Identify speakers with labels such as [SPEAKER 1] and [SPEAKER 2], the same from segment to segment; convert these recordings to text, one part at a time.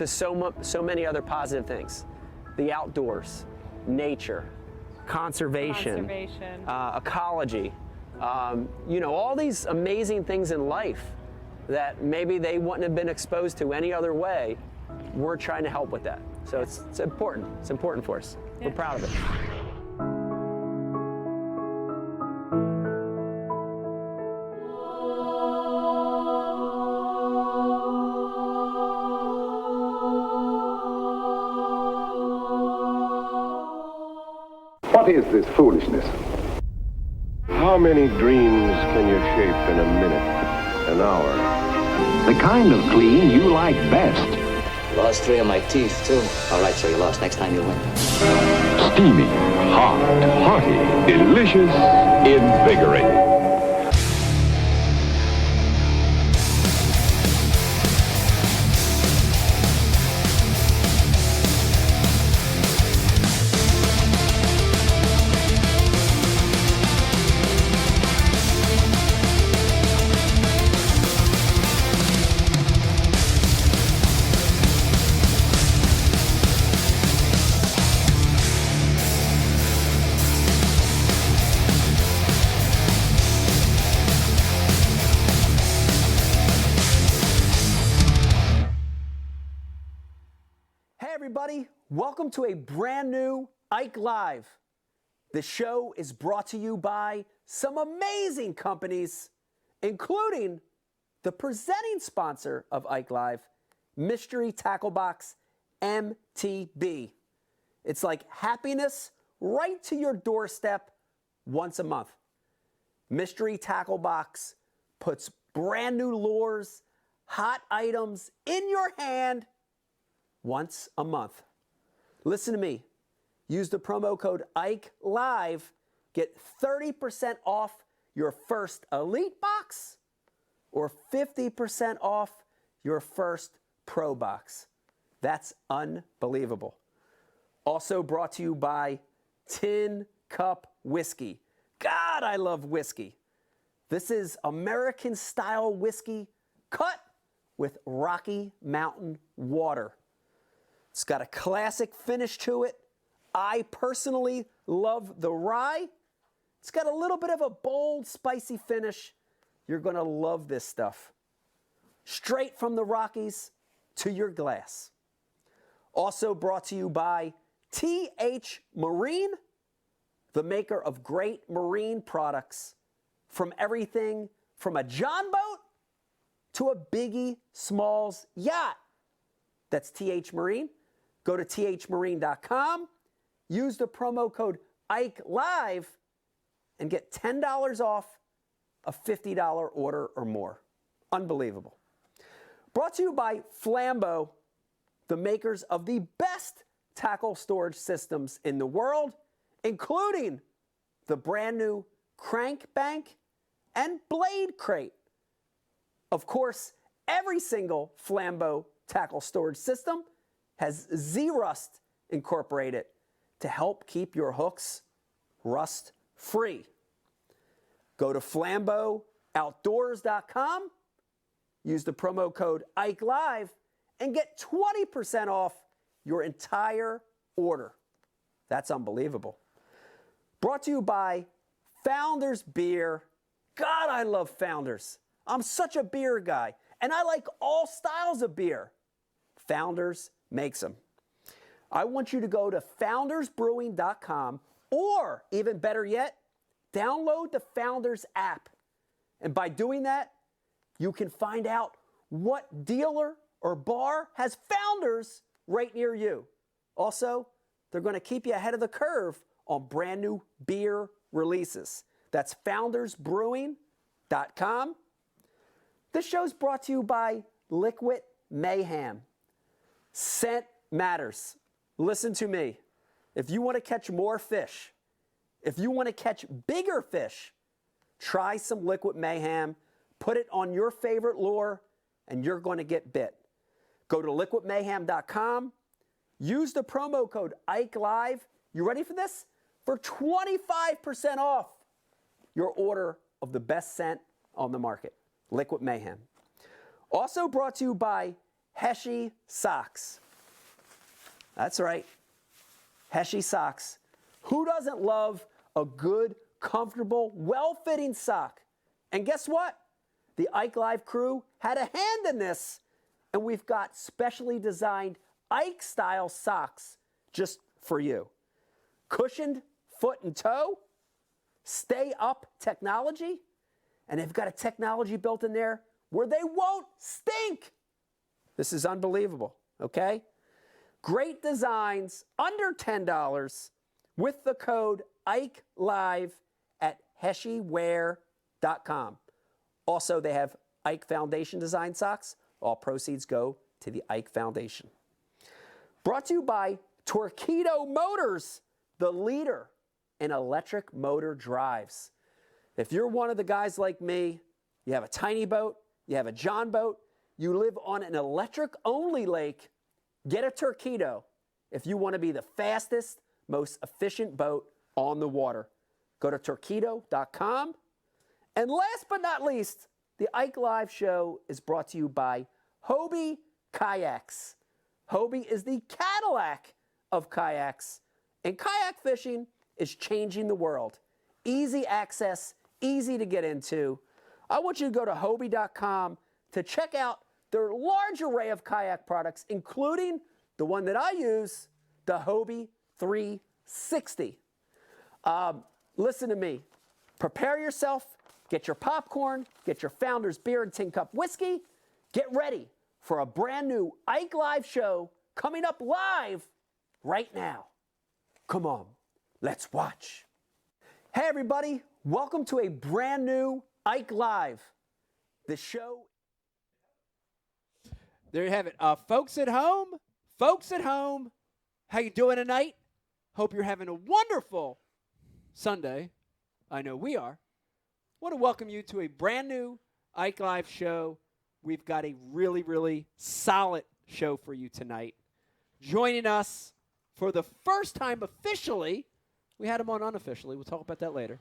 [SPEAKER 1] to so many other positive things. The outdoors, nature, conservation. Ecology, you know, all these amazing things in life that maybe they wouldn't have been exposed to any other way. We're trying to help with that. So it's important. It's important for us. Yeah. We're proud of it.
[SPEAKER 2] What is this foolishness?
[SPEAKER 3] How many dreams can you shape in a minute, an hour?
[SPEAKER 2] The kind of clean you like best.
[SPEAKER 4] Lost 3 of my teeth, too. All right, so you lost. Next time you win.
[SPEAKER 2] Steamy, hot, hearty, delicious, invigorating.
[SPEAKER 1] Everybody, welcome to a brand new Ike Live. The show is brought to you by some amazing companies, including the presenting sponsor of Ike Live, Mystery Tackle Box MTB. It's like happiness right to your doorstep once a month. Mystery Tackle Box puts brand new lures, hot items in your hand once a month. Listen to me. Use the promo code IKELIVE. Get 30% off your first Elite box or 50% off your first Pro box. That's unbelievable. Also brought to you by Tin Cup Whiskey. God, I love whiskey. This is American style whiskey cut with Rocky Mountain water. It's got a classic finish to it. I personally love the rye. It's got a little bit of a bold, spicy finish. You're going to love this stuff. Straight from the Rockies to your glass. Also brought to you by TH Marine, the maker of great marine products, from everything from a John boat to a Biggie Smalls yacht. That's TH Marine. Go to thmarine.com, use the promo code IKELIVE, and get $10 off a $50 order or more. Unbelievable. Brought to you by Flambeau, the makers of the best tackle storage systems in the world, including the brand new Crank Bank and Blade Crate. Of course, every single Flambeau tackle storage system has Z-Rust incorporated to help keep your hooks rust-free. Go to flambeauoutdoors.com, use the promo code IKELIVE, and get 20% off your entire order. That's unbelievable. Brought to you by Founders Beer. God, I love Founders. I'm such a beer guy, and I like all styles of beer. Founders makes them. I want you to go to foundersbrewing.com, or even better yet, download the Founders app. And by doing that, you can find out what dealer or bar has Founders right near you. Also, they're going to keep you ahead of the curve on brand new beer releases. That's foundersbrewing.com. This show's brought to you by Liquid Mayhem. Scent matters. Listen to me. If you want to catch more fish, if you want to catch bigger fish, try some Liquid Mayhem, put it on your favorite lure, and you're going to get bit. Go to liquidmayhem.com, use the promo code IKELIVE. You ready for this? For 25% off your order of the best scent on the market, Liquid Mayhem. Also brought to you by Heshi Socks. That's right, Heshi Socks. Who doesn't love a good, comfortable, well-fitting sock? And guess what? The Ike Live crew had a hand in this, and we've got specially designed Ike-style socks just for you. Cushioned foot and toe, stay-up technology, and they've got a technology built in there where they won't stink. This is unbelievable, okay? Great designs, under $10 with the code IkeLive at HeshiWear.com. Also, they have Ike Foundation design socks. All proceeds go to the Ike Foundation. Brought to you by Torpedo Motors, the leader in electric motor drives. If you're one of the guys like me, you have a tiny boat, you have a John boat, you live on an electric-only lake, get a Torpedo if you want to be the fastest, most efficient boat on the water. Go to Torpedo.com. And last but not least, the Ike Live show is brought to you by Hobie Kayaks. Hobie is the Cadillac of kayaks, and kayak fishing is changing the world. Easy access, easy to get into. I want you to go to Hobie.com to check out their large array of kayak products, including the one that I use, the Hobie 360. Listen to me. Prepare yourself. Get your popcorn. Get your Founder's Beer and Tin Cup Whiskey. Get ready for a brand new Ike Live show coming up live right now. Come on, let's watch. Hey everybody, welcome to a brand new Ike Live. The show.
[SPEAKER 5] There you have it. Folks at home, how you doing tonight? Hope you're having a wonderful Sunday. I know we are. Want to welcome you to a brand new Ike Live show. We've got a really, really solid show for you tonight. Joining us for the first time officially, we had him on unofficially. We'll talk about that later.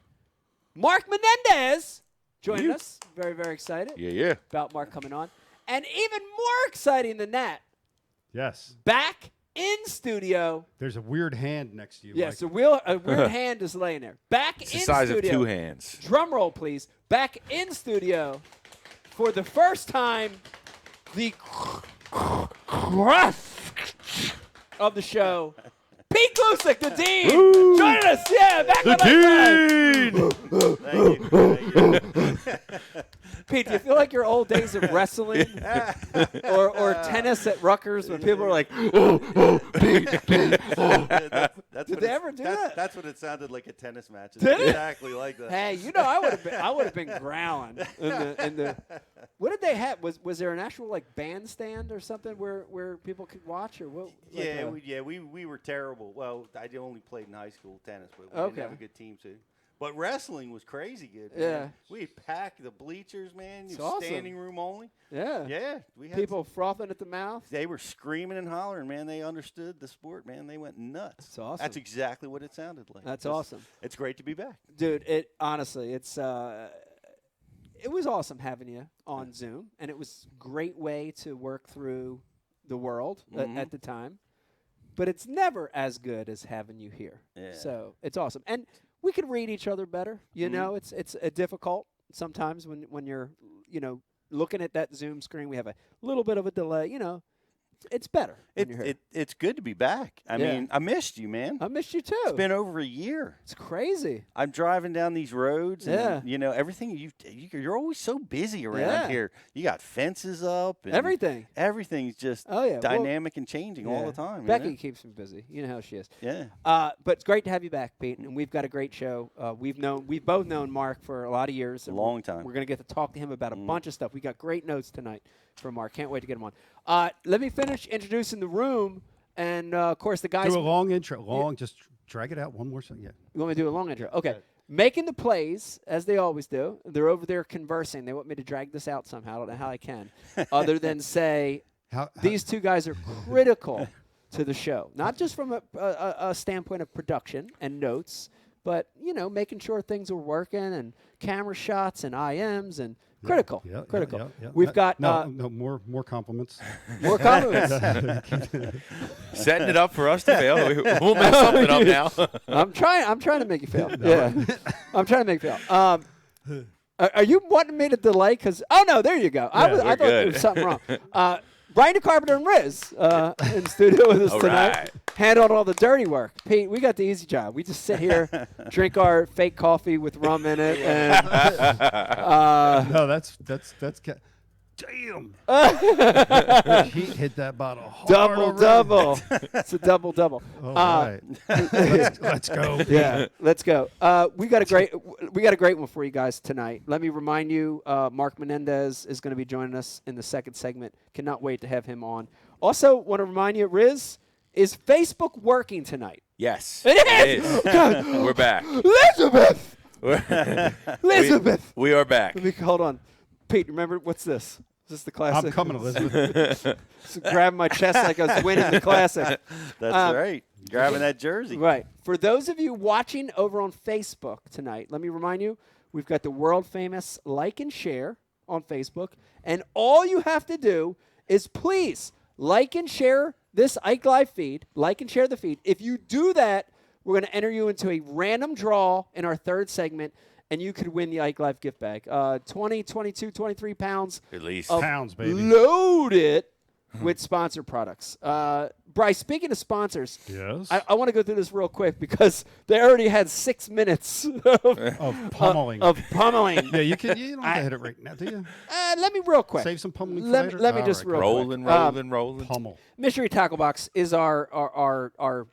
[SPEAKER 5] Mark Menendez joining us. Very, very excited.
[SPEAKER 6] Yeah.
[SPEAKER 5] About Mark coming on. And even more exciting than that,
[SPEAKER 7] Yes.
[SPEAKER 5] back in studio.
[SPEAKER 7] There's a weird hand next to you.
[SPEAKER 5] Yes,
[SPEAKER 7] Mike.
[SPEAKER 5] a weird hand is laying there. Back
[SPEAKER 6] It's
[SPEAKER 5] in
[SPEAKER 6] the size
[SPEAKER 5] studio.
[SPEAKER 6] of two hands.
[SPEAKER 5] Drum roll, please. Back in studio for the first time, the of the show, Pete Gluszek, the Dean, joining us. Yeah, back on Pete, do you feel like your old days of wrestling or tennis at Rutgers when people are like, Pete. Did they ever do that?
[SPEAKER 8] That's what it sounded like at tennis matches.
[SPEAKER 5] Did it?
[SPEAKER 8] Exactly like that.
[SPEAKER 5] Hey, you know, I would have been growling in the. What did they have? Was there an actual like bandstand or something where people could watch or what?
[SPEAKER 8] We were terrible. Well, I only played in high school tennis, but we
[SPEAKER 5] Okay.
[SPEAKER 8] didn't have a good team too. But wrestling was crazy good. Man.
[SPEAKER 5] Yeah.
[SPEAKER 8] We packed the bleachers, man.
[SPEAKER 5] It's awesome.
[SPEAKER 8] Standing room only.
[SPEAKER 5] Yeah.
[SPEAKER 8] Yeah, we had
[SPEAKER 5] People frothing at the mouth.
[SPEAKER 8] They were screaming and hollering, man. They understood the sport, man. They went nuts.
[SPEAKER 5] That's awesome.
[SPEAKER 8] That's exactly what it sounded like.
[SPEAKER 5] That's awesome.
[SPEAKER 8] It's great to be back.
[SPEAKER 5] Dude, it honestly, it was awesome having you on Zoom, and it was a great way to work through the world at the time. But it's never as good as having you here.
[SPEAKER 8] Yeah.
[SPEAKER 5] So it's awesome. And we could read each other better. You know, it's difficult sometimes when you're, looking at that Zoom screen. We have a little bit of a delay, It's better when you're here.
[SPEAKER 8] It's good to be back. I mean, I missed you, man.
[SPEAKER 5] I missed you too.
[SPEAKER 8] It's been over a year.
[SPEAKER 5] It's crazy.
[SPEAKER 8] I'm driving down these roads, and
[SPEAKER 5] Yeah.
[SPEAKER 8] everything. You're always so busy around here. You got fences up, and
[SPEAKER 5] Everything.
[SPEAKER 8] Everything's just dynamic and changing all the time.
[SPEAKER 5] Becky keeps me busy. You know how she is.
[SPEAKER 8] Yeah.
[SPEAKER 5] But it's great to have you back, Pete, and we've got a great show. We've both known Mark for a lot of years.
[SPEAKER 8] A long time.
[SPEAKER 5] We're going to get to talk to him about a bunch of stuff. We got great notes tonight from Mark. Can't wait to get him on. Let me finish introducing the room, and of course the guys.
[SPEAKER 7] Do a long intro. Just drag it out one more second. Yeah.
[SPEAKER 5] You want me to do a long intro? Okay. Making the plays, as they always do. They're over there conversing. They want me to drag this out somehow. I don't know how I can, other than say these two guys are critical to the show, not just from a standpoint of production and notes, but making sure things are working and camera shots and IMs and Critical.
[SPEAKER 7] Yeah,
[SPEAKER 5] Critical.
[SPEAKER 7] yeah.
[SPEAKER 5] We've got
[SPEAKER 7] no more compliments.
[SPEAKER 5] more compliments.
[SPEAKER 6] Setting it up for us to fail. We'll mess something up now.
[SPEAKER 5] I'm trying to make you fail. Yeah. I'm trying to make you fail. Are you wanting me to delay? Oh, no, there you go. I thought there was something wrong. Brian the Carpenter and Riz in studio with us tonight.
[SPEAKER 6] Right.
[SPEAKER 5] Handled all the dirty work. Pete, we got the easy job. We just sit here, drink our fake coffee with rum in it, and
[SPEAKER 7] No, that's damn. He hit that bottle hard
[SPEAKER 5] double. It's a double.
[SPEAKER 7] All right. Let's go.
[SPEAKER 5] Yeah, let's go. We got a great one for you guys tonight. Let me remind you, Mark Menendez is going to be joining us in the second segment. Cannot wait to have him on. Also, want to remind you, Riz, is Facebook working tonight?
[SPEAKER 6] Yes.
[SPEAKER 5] It is.
[SPEAKER 6] God. We're back.
[SPEAKER 5] Elizabeth.
[SPEAKER 6] We are back.
[SPEAKER 5] Hold on. Pete, remember, what's this? Is this the classic?
[SPEAKER 7] I'm coming, Elizabeth.
[SPEAKER 5] So grabbing my chest like I was winning the classic.
[SPEAKER 8] That's right. Grabbing that jersey.
[SPEAKER 5] Right. For those of you watching over on Facebook tonight, let me remind you, we've got the world famous like and share on Facebook. And all you have to do is please like and share this Ike Live feed. Like and share the feed. If you do that, we're going to enter you into a random draw in our third segment, and you could win the Ike Live gift bag. 20, 22, 23 pounds.
[SPEAKER 6] At least.
[SPEAKER 7] Pounds, baby.
[SPEAKER 5] Loaded with sponsored products. Bryce, speaking of sponsors,
[SPEAKER 7] Yes.
[SPEAKER 5] I want to go through this real quick because they already had 6 minutes
[SPEAKER 7] Of pummeling.
[SPEAKER 5] of pummeling.
[SPEAKER 7] Yeah, you don't have to hit it right now, do you?
[SPEAKER 5] Let me real quick.
[SPEAKER 7] Save some pummeling for
[SPEAKER 5] Let
[SPEAKER 7] later?
[SPEAKER 5] me
[SPEAKER 7] All
[SPEAKER 5] just
[SPEAKER 7] right,
[SPEAKER 5] real
[SPEAKER 7] go.
[SPEAKER 5] quick.
[SPEAKER 6] Rolling.
[SPEAKER 7] Pummel.
[SPEAKER 5] Mystery Tackle Box is our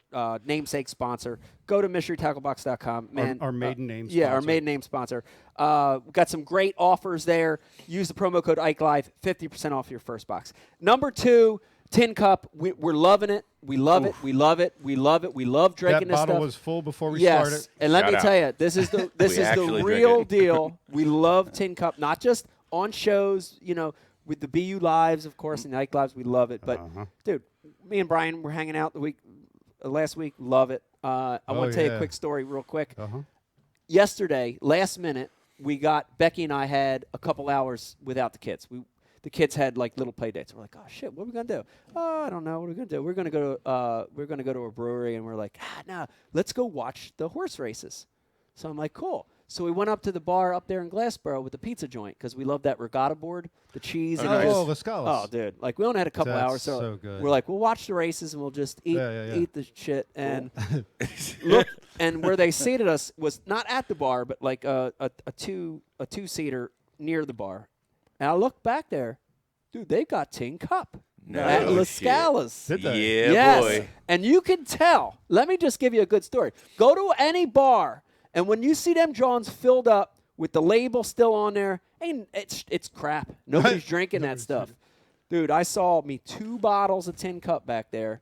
[SPEAKER 5] namesake sponsor. Go to mysterytacklebox.com. Man,
[SPEAKER 7] Our maiden name
[SPEAKER 5] Yeah, our
[SPEAKER 7] sponsor.
[SPEAKER 5] maiden name sponsor. We've got some great offers there. Use the promo code IkeLive, 50% off your first box. Number 2, Tin Cup. We're loving it. We love it. We love it. We love it. We love drinking
[SPEAKER 7] That
[SPEAKER 5] this
[SPEAKER 7] bottle
[SPEAKER 5] stuff.
[SPEAKER 7] was full before we
[SPEAKER 5] Yes,
[SPEAKER 7] started.
[SPEAKER 5] and let
[SPEAKER 6] Shout
[SPEAKER 5] me
[SPEAKER 6] out.
[SPEAKER 5] tell you, this is the
[SPEAKER 6] We actually drink
[SPEAKER 5] real
[SPEAKER 6] it.
[SPEAKER 5] deal. We love Tin Cup, not just on shows, with the BU Lives, of course, and the Ike Lives. We love it. But, dude, me and Brian were hanging out last week. Love it. I want to tell you a quick story real quick. Yesterday, last minute, Becky and I had a couple hours without the kids. The kids had like little play dates. We're like, oh shit, what are we gonna do? Oh, I don't know. What are we gonna do? We're gonna go to a brewery, and we're like, no, let's go watch the horse races. So I'm like, cool. So we went up to the bar up there in Glassboro with the pizza joint because we love that regatta board, the cheese. and
[SPEAKER 7] Oh,
[SPEAKER 5] just-
[SPEAKER 7] the Scallas.
[SPEAKER 5] Oh, dude! Like we only had a couple
[SPEAKER 7] That's
[SPEAKER 5] hours,
[SPEAKER 7] so good.
[SPEAKER 5] we're like, we'll watch the races and we'll just eat
[SPEAKER 7] Yeah.
[SPEAKER 5] the shit. And look, and where they seated us was not at the bar, but like a two-seater near the bar. And I looked back there, dude. They got Tin Cup
[SPEAKER 6] No
[SPEAKER 5] at La
[SPEAKER 6] shit.
[SPEAKER 5] Scala's.
[SPEAKER 7] Did they?
[SPEAKER 6] Yeah,
[SPEAKER 5] Yes.
[SPEAKER 6] boy.
[SPEAKER 5] And you can tell. Let me just give you a good story. Go to any bar, and when you see them Johns filled up with the label still on there, it's crap. Nobody's drinking that stuff. Dude, I saw me 2 bottles of Tin Cup back there,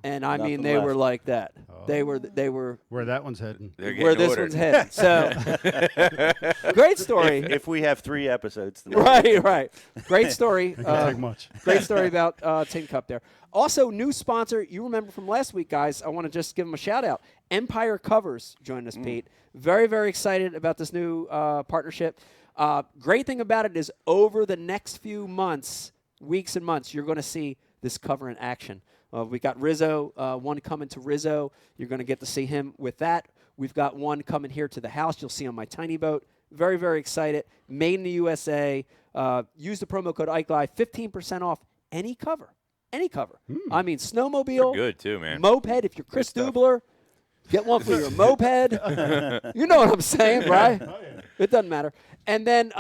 [SPEAKER 5] and I mean
[SPEAKER 8] Nothing
[SPEAKER 5] they were
[SPEAKER 8] left.
[SPEAKER 5] like that. They were
[SPEAKER 7] Where that one's heading.
[SPEAKER 6] They're getting
[SPEAKER 5] where this
[SPEAKER 6] ordered.
[SPEAKER 5] one's heading. So great story.
[SPEAKER 8] If we have 3 episodes tonight.
[SPEAKER 5] Right. Great story.
[SPEAKER 7] Can't take much.
[SPEAKER 5] Great story about Tin Cup there. Also, new sponsor. You remember from last week, guys. I want to just give them a shout out. Empire Covers joined us, Pete. Very, very excited about this new partnership. Great thing about it is over the next few months, weeks and months, you're going to see this cover in action. We got Rizzo, one coming to Rizzo. You're going to get to see him with that. We've got one coming here to the house. You'll see on my tiny boat. Very, very excited. Made in the USA. Use the promo code IkeLive, 15% off any cover. Any cover. I mean, snowmobile,
[SPEAKER 6] Good too, man.
[SPEAKER 5] moped. If you're Chris Dubler, get one for your moped. You know what I'm saying, right? It doesn't matter. And then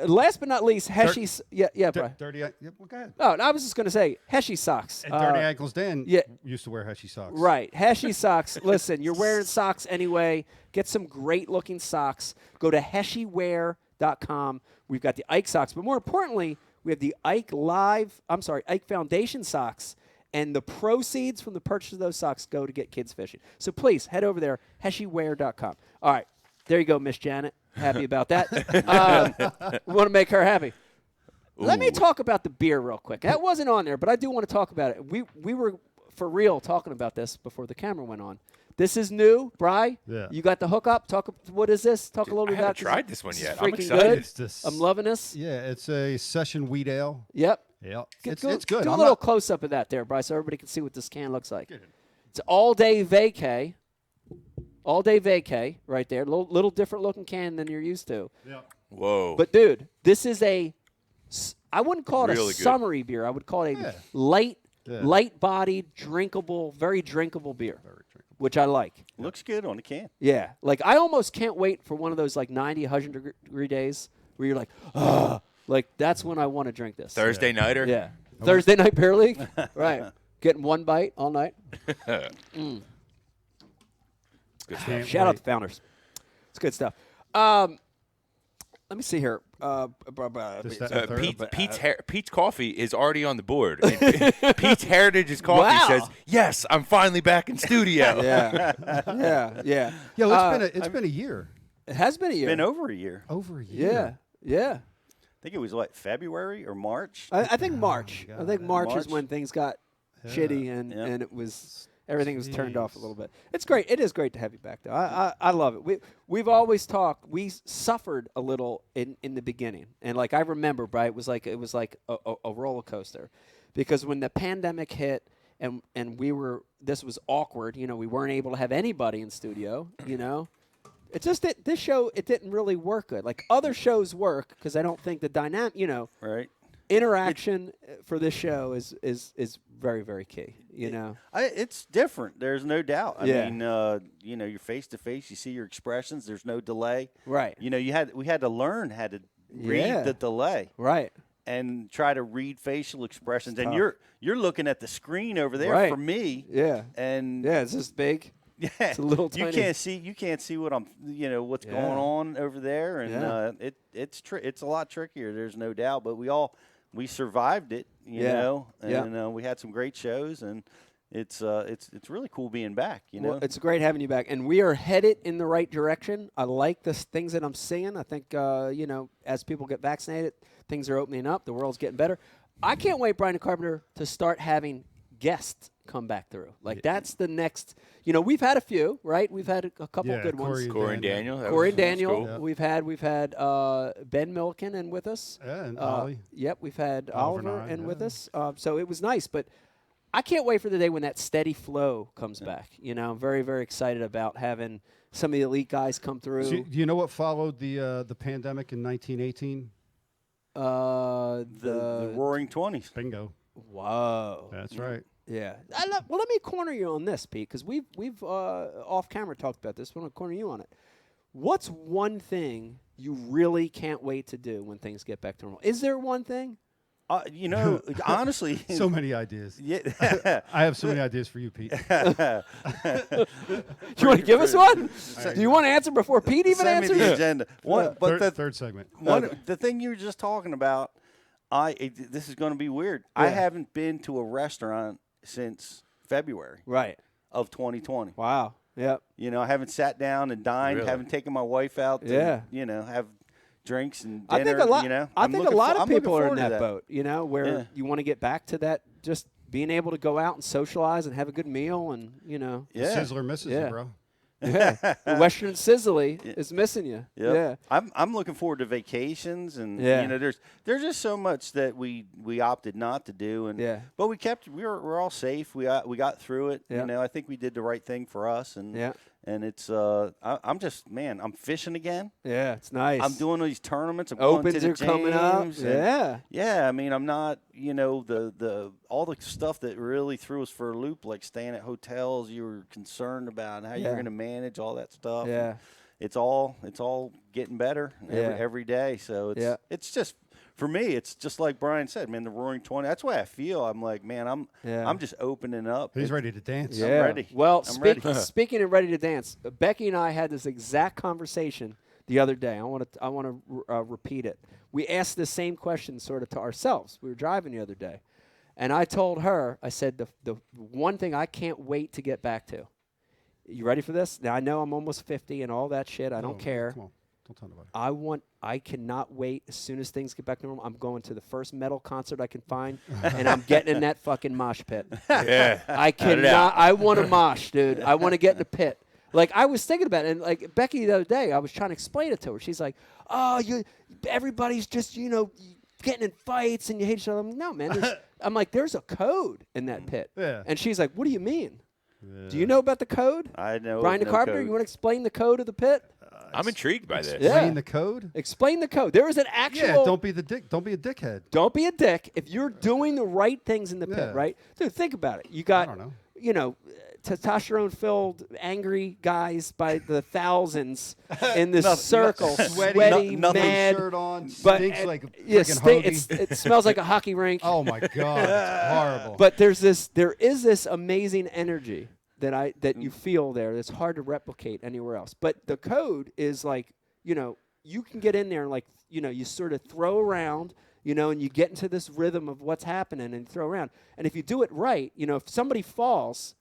[SPEAKER 5] last but not least, Heshi. Brian.
[SPEAKER 7] Dirty. Yep, well, go ahead.
[SPEAKER 5] Oh, and I was just going to say Heshi Socks.
[SPEAKER 7] And Dirty Ankles Dan
[SPEAKER 5] yeah.
[SPEAKER 7] used to wear Heshi socks.
[SPEAKER 5] Right. Heshi Socks. Listen, you're wearing socks anyway. Get some great looking socks. Go to heshiwear.com. We've got the Ike socks, but more importantly, we have the Ike Foundation socks. And the proceeds from the purchase of those socks go to get kids fishing. So please head over there, heshiwear.com. All right. There you go, Miss Janet. Happy about that. We want to make her happy. Let me talk about the beer real quick. That wasn't on there, but I do want to talk about it. We were for real talking about this before the camera went on. This is new, Bri.
[SPEAKER 7] Yeah.
[SPEAKER 5] You got the hookup. What is this? Talk a little bit
[SPEAKER 6] I haven't
[SPEAKER 5] about
[SPEAKER 6] tried this one
[SPEAKER 5] is
[SPEAKER 6] yet.
[SPEAKER 5] freaking
[SPEAKER 6] I'm excited.
[SPEAKER 5] good.
[SPEAKER 7] It's this.
[SPEAKER 5] I'm loving this.
[SPEAKER 7] Yeah, it's a session wheat ale.
[SPEAKER 5] Yep.
[SPEAKER 7] Yeah,
[SPEAKER 5] It's
[SPEAKER 7] good.
[SPEAKER 5] Do a
[SPEAKER 7] I'm
[SPEAKER 5] little
[SPEAKER 7] not-
[SPEAKER 5] close up of that there, Bri, so everybody can see what this can looks like. It's all day vacay. All day vacay right there. Little different looking can than you're used to.
[SPEAKER 7] Yeah.
[SPEAKER 6] Whoa.
[SPEAKER 5] But dude, this is I wouldn't call it
[SPEAKER 6] Really
[SPEAKER 5] a
[SPEAKER 6] good.
[SPEAKER 5] summery beer. I would call it a
[SPEAKER 7] Yeah.
[SPEAKER 5] light-bodied, drinkable, very drinkable beer, which I like.
[SPEAKER 8] Looks good on the can.
[SPEAKER 5] Yeah, like I almost can't wait for one of those like 90, 100-degree days where you're like, ugh. Like that's when I want to drink this.
[SPEAKER 6] Thursday nighter?
[SPEAKER 5] Yeah. Thursday night beer league. Right. Getting one bite all night.
[SPEAKER 6] Good stuff.
[SPEAKER 7] Can't
[SPEAKER 5] Shout out
[SPEAKER 7] wait.
[SPEAKER 5] to Founders. It's good stuff. Let me see here.
[SPEAKER 7] Just that
[SPEAKER 6] Pete's coffee is already on the board. And Pete's Heritage's coffee
[SPEAKER 5] Wow.
[SPEAKER 6] says, "Yes, I'm finally back in studio."
[SPEAKER 5] Yeah.
[SPEAKER 7] Yo, it's been a year.
[SPEAKER 5] It has been a year.
[SPEAKER 8] Been over a year.
[SPEAKER 7] Over a year.
[SPEAKER 5] Yeah.
[SPEAKER 8] I think it was February or March.
[SPEAKER 5] I think March. I think March is
[SPEAKER 8] March.
[SPEAKER 5] when things got shitty and
[SPEAKER 8] Yeah.
[SPEAKER 5] and it was everything was turned off a little bit. It's great. It is great to have you back though. I love it. We've always talked. We suffered a little in the beginning, and like I remember, Brian, it was like a roller coaster, because when the pandemic hit and this was awkward. You know, we weren't able to have anybody in studio. You know. It's just that this show, it didn't really work good. Like other shows work because I don't think the dynamic,
[SPEAKER 8] Right.
[SPEAKER 5] interaction for this show is very, very key.
[SPEAKER 8] It's different. There's no doubt. I
[SPEAKER 5] Yeah.
[SPEAKER 8] mean, you're face to face. You see your expressions. There's no delay.
[SPEAKER 5] Right.
[SPEAKER 8] We had to learn how to read
[SPEAKER 5] Yeah.
[SPEAKER 8] the delay
[SPEAKER 5] Right.
[SPEAKER 8] and try to read facial expressions. And
[SPEAKER 5] tough.
[SPEAKER 8] you're looking at the screen over there
[SPEAKER 5] Right.
[SPEAKER 8] for me.
[SPEAKER 5] Yeah.
[SPEAKER 8] And
[SPEAKER 5] Yeah. It's this big.
[SPEAKER 8] yeah,
[SPEAKER 5] It's a little
[SPEAKER 8] you
[SPEAKER 5] tiny.
[SPEAKER 8] can't see what I'm what's
[SPEAKER 5] Yeah.
[SPEAKER 8] going on over there, and
[SPEAKER 5] Yeah.
[SPEAKER 8] it's a lot trickier. There's no doubt, but we survived it, you
[SPEAKER 5] Yeah.
[SPEAKER 8] know,
[SPEAKER 5] Yeah.
[SPEAKER 8] and we had some great shows, and it's really cool being back, you know.
[SPEAKER 5] Well, it's great having you back, and we are headed in the right direction. I like the things that I'm seeing. I think as people get vaccinated, things are opening up. The world's getting better. I can't wait, Brian Carpenter, to start having guests come back through. Like that's the next. We've had a few, right? We've had a couple good ones.
[SPEAKER 6] Corey and Daniel.
[SPEAKER 5] Corey and Daniel.
[SPEAKER 6] Cool.
[SPEAKER 7] Yeah.
[SPEAKER 5] We've had Ben Milken in with us.
[SPEAKER 7] Yeah, and Ollie.
[SPEAKER 5] Yep, we've had
[SPEAKER 7] Oliver
[SPEAKER 5] Oliver
[SPEAKER 7] Nye,
[SPEAKER 5] in
[SPEAKER 7] yeah.
[SPEAKER 5] with us. So it was nice, but I can't wait for the day when that steady flow comes back. I'm very, very excited about having some of the elite guys come through.
[SPEAKER 7] Do you know what followed the pandemic in 1918?
[SPEAKER 8] The Roaring 20s.
[SPEAKER 7] Bingo.
[SPEAKER 5] Whoa.
[SPEAKER 7] That's right.
[SPEAKER 5] Yeah. Well, let me corner you on this, Pete, because we've off camera talked about this. I want to corner you on it. What's one thing you really can't wait to do when things get back to normal? Is there one thing?
[SPEAKER 8] Honestly,
[SPEAKER 7] So many ideas.
[SPEAKER 8] yeah.
[SPEAKER 7] I have so many ideas for you, Pete.
[SPEAKER 5] Do you want to give us one? Do you want to answer before Pete even
[SPEAKER 8] Send me
[SPEAKER 5] answers?
[SPEAKER 8] the agenda.
[SPEAKER 7] Third segment.
[SPEAKER 8] The thing you were just talking about, this is going to be weird.
[SPEAKER 5] Yeah.
[SPEAKER 8] I haven't been to a restaurant since February
[SPEAKER 5] Right.
[SPEAKER 8] of 2020.
[SPEAKER 5] Wow. Yep.
[SPEAKER 8] I haven't sat down and dined,
[SPEAKER 6] Really?
[SPEAKER 8] haven't taken my wife out to, have drinks and dinner.
[SPEAKER 5] I think a lot. I
[SPEAKER 8] I'm
[SPEAKER 5] think a
[SPEAKER 8] looking
[SPEAKER 5] lot
[SPEAKER 8] for-
[SPEAKER 5] of
[SPEAKER 8] I'm looking
[SPEAKER 5] people are in
[SPEAKER 8] forward to
[SPEAKER 5] that boat. Where
[SPEAKER 8] Yeah.
[SPEAKER 5] you want to get back to that, just being able to go out and socialize and have a good meal, and
[SPEAKER 7] The
[SPEAKER 8] Yeah.
[SPEAKER 7] Sizzler misses
[SPEAKER 5] Yeah.
[SPEAKER 7] you, bro.
[SPEAKER 5] the Western Sizzly is missing you.
[SPEAKER 8] Yep.
[SPEAKER 5] Yeah.
[SPEAKER 8] I'm looking forward to vacations, and
[SPEAKER 5] Yeah.
[SPEAKER 8] there's just so much that we opted not to do, and
[SPEAKER 5] Yeah.
[SPEAKER 8] but we're all safe. We got through it.
[SPEAKER 5] Yeah.
[SPEAKER 8] I think we did the right thing for us, and
[SPEAKER 5] Yeah.
[SPEAKER 8] and it's I'm fishing again.
[SPEAKER 5] Yeah. It's nice.
[SPEAKER 8] I'm doing these tournaments. I'm going
[SPEAKER 5] Opens
[SPEAKER 8] to the
[SPEAKER 5] are coming up.
[SPEAKER 8] James, and-
[SPEAKER 5] Yeah.
[SPEAKER 8] Yeah, I mean, I'm not, the all the stuff that really threw us for a loop, like staying at hotels you were concerned about and how
[SPEAKER 5] Yeah.
[SPEAKER 8] you're going to manage all that stuff.
[SPEAKER 5] Yeah.
[SPEAKER 8] And it's all getting better
[SPEAKER 5] Yeah.
[SPEAKER 8] every day. So
[SPEAKER 5] Yeah.
[SPEAKER 8] it's just, for me, it's just like Brian said, man, the Roaring 20. That's why I feel I'm like, man, I'm just opening up.
[SPEAKER 7] He's ready to dance.
[SPEAKER 5] Yeah.
[SPEAKER 8] ready.
[SPEAKER 5] Well,
[SPEAKER 8] I'm ready.
[SPEAKER 5] speaking of ready to dance, Becky and I had this exact conversation the other day. I want to repeat it. We asked the same question sort of to ourselves. We were driving the other day, and I told her, I said, the one thing I can't wait to get back to. You ready for this? Now I know I'm almost 50 and all that shit. I don't care.
[SPEAKER 7] Come Don't tell nobody.
[SPEAKER 5] I cannot wait. As soon as things get back to normal, I'm going to the first metal concert I can find, and I'm getting in that fucking mosh pit.
[SPEAKER 6] Yeah.
[SPEAKER 5] I cannot. I want to mosh, dude. I want to get in the pit. Like, I was thinking about it, and like Becky the other day, I was trying to explain it to her. She's like, "Oh, everybody's just getting in fights and you hate each other." I'm like, no, man. I'm like, there's a code in that pit.
[SPEAKER 7] Yeah.
[SPEAKER 5] And she's like, what do you mean? Do you know about the code?
[SPEAKER 8] I know.
[SPEAKER 5] Brian the Carpenter,
[SPEAKER 8] code.
[SPEAKER 5] you want to explain the code of the pit?
[SPEAKER 6] I'm intrigued by this.
[SPEAKER 5] Yeah.
[SPEAKER 7] Explain the code.
[SPEAKER 5] Explain the code. There is an actual.
[SPEAKER 7] Yeah, don't be the dick. Don't be a dickhead.
[SPEAKER 5] Don't be a dick. If you're doing the right things in the pit,
[SPEAKER 7] Yeah.
[SPEAKER 5] right? Dude, think about it. You got,
[SPEAKER 7] I don't
[SPEAKER 5] testosterone-filled, angry guys by the thousands in this circle,
[SPEAKER 7] Sweaty,
[SPEAKER 5] sweaty,
[SPEAKER 8] nothing
[SPEAKER 5] mad.
[SPEAKER 7] Shirt on,
[SPEAKER 5] But
[SPEAKER 7] stinks like a
[SPEAKER 5] yeah,
[SPEAKER 7] freaking Hobie.
[SPEAKER 5] it smells like a hockey rink.
[SPEAKER 7] Oh my god, it's horrible.
[SPEAKER 5] But there is this amazing energy that you feel there that's hard to replicate anywhere else. But the code is like, you can get in there and like, you sort of throw around, and you get into this rhythm of what's happening and throw around. And if you do it right, if somebody falls,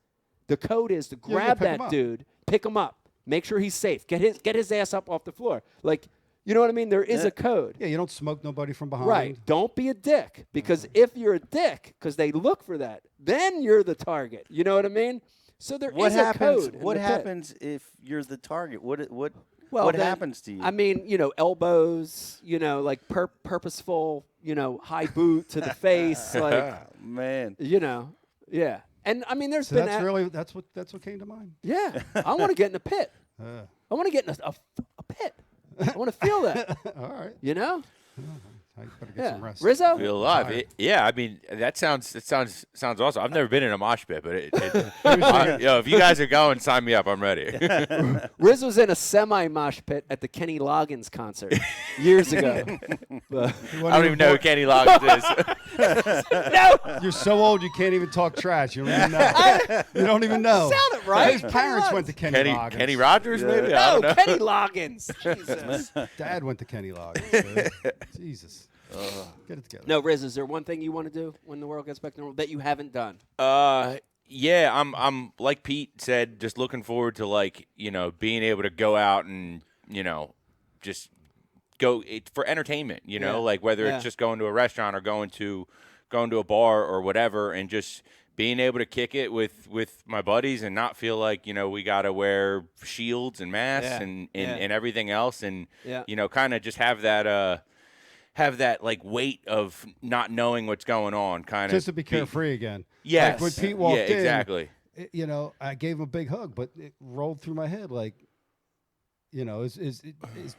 [SPEAKER 5] the code is to grab
[SPEAKER 7] pick him
[SPEAKER 5] that
[SPEAKER 7] up.
[SPEAKER 5] dude, pick him up, make sure he's safe, get his ass up off the floor. Like, you know what I mean? There is a code.
[SPEAKER 7] Yeah, you don't smoke nobody from behind.
[SPEAKER 5] Right. Don't be a dick, because if you're a dick, because they look for that, then you're the target. You know what I mean? So there is a code. in
[SPEAKER 8] What
[SPEAKER 5] the pit.
[SPEAKER 8] happens if you're the target? What
[SPEAKER 5] Well, then,
[SPEAKER 8] happens to you?
[SPEAKER 5] I mean, elbows, like purposeful, high boot to the face, like,
[SPEAKER 8] Man.
[SPEAKER 5] yeah. And I mean, there's
[SPEAKER 7] So
[SPEAKER 5] been
[SPEAKER 7] that's what came to mind.
[SPEAKER 5] yeah. I want to get in a pit. I want to get in a pit. I want to feel that.
[SPEAKER 7] All right. I better get
[SPEAKER 5] Yeah.
[SPEAKER 7] some rest.
[SPEAKER 5] Rizzo.
[SPEAKER 6] Feel alive. Yeah, I mean that sounds awesome. I've never been in a mosh pit, but if you guys are going, sign me up. I'm ready.
[SPEAKER 5] Riz was in a semi-mosh pit at the Kenny Loggins concert years ago. But-
[SPEAKER 6] I don't even know who Kenny Loggins is.
[SPEAKER 5] no,
[SPEAKER 7] You're so old you can't even talk trash. You don't even know. You don't even know.
[SPEAKER 5] sounded right.
[SPEAKER 7] His parents went to Kenny Loggins.
[SPEAKER 6] Kenny Rogers, maybe. I
[SPEAKER 5] No,
[SPEAKER 6] don't know.
[SPEAKER 5] Kenny Loggins. Jesus.
[SPEAKER 7] Dad went to Kenny Loggins. Jesus. Get it together.
[SPEAKER 5] No, Riz, is there one thing you want to do when the world gets back to normal that you haven't done?
[SPEAKER 6] Yeah, I'm like Pete said, just looking forward to being able to go out and just go for entertainment.
[SPEAKER 5] Yeah.
[SPEAKER 6] Like whether
[SPEAKER 5] Yeah.
[SPEAKER 6] it's just going to a restaurant or going to a bar or whatever, and just being able to kick it with my buddies and not feel like we got to wear shields and masks and everything else, and kind of just have that like weight of not knowing what's going on, kind of
[SPEAKER 7] Just to be carefree again.
[SPEAKER 6] Yes.
[SPEAKER 7] Like when Pete walked in,
[SPEAKER 6] exactly.
[SPEAKER 7] I gave him a big hug, but it rolled through my head like, is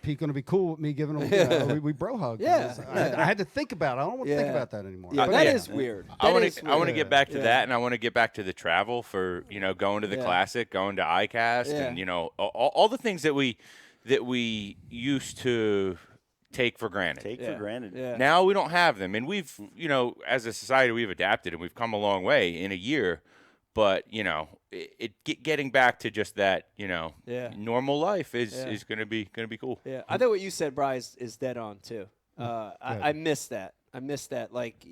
[SPEAKER 7] Pete going to be cool with me giving him? We bro hugged.
[SPEAKER 5] Yeah.
[SPEAKER 7] I had to think about it. I don't want to think
[SPEAKER 5] Yeah.
[SPEAKER 7] about that anymore.
[SPEAKER 5] Yeah,
[SPEAKER 7] But
[SPEAKER 5] that
[SPEAKER 7] yeah.
[SPEAKER 5] is weird.
[SPEAKER 6] I want
[SPEAKER 5] That is
[SPEAKER 6] to
[SPEAKER 5] weird.
[SPEAKER 6] get back to
[SPEAKER 5] Yeah.
[SPEAKER 6] that, and I want to get back to the travel for going to the
[SPEAKER 5] Yeah.
[SPEAKER 6] classic, going to ICAST,
[SPEAKER 5] Yeah.
[SPEAKER 6] and all the things that we used to take for granted.
[SPEAKER 8] Take for granted.
[SPEAKER 5] Yeah.
[SPEAKER 6] Now we don't have them, and we've as a society we've adapted and we've come a long way in a year. But getting back to just that normal life is going to be cool.
[SPEAKER 5] Yeah, I think what you said, Bryce, is dead on too. I miss that. Like,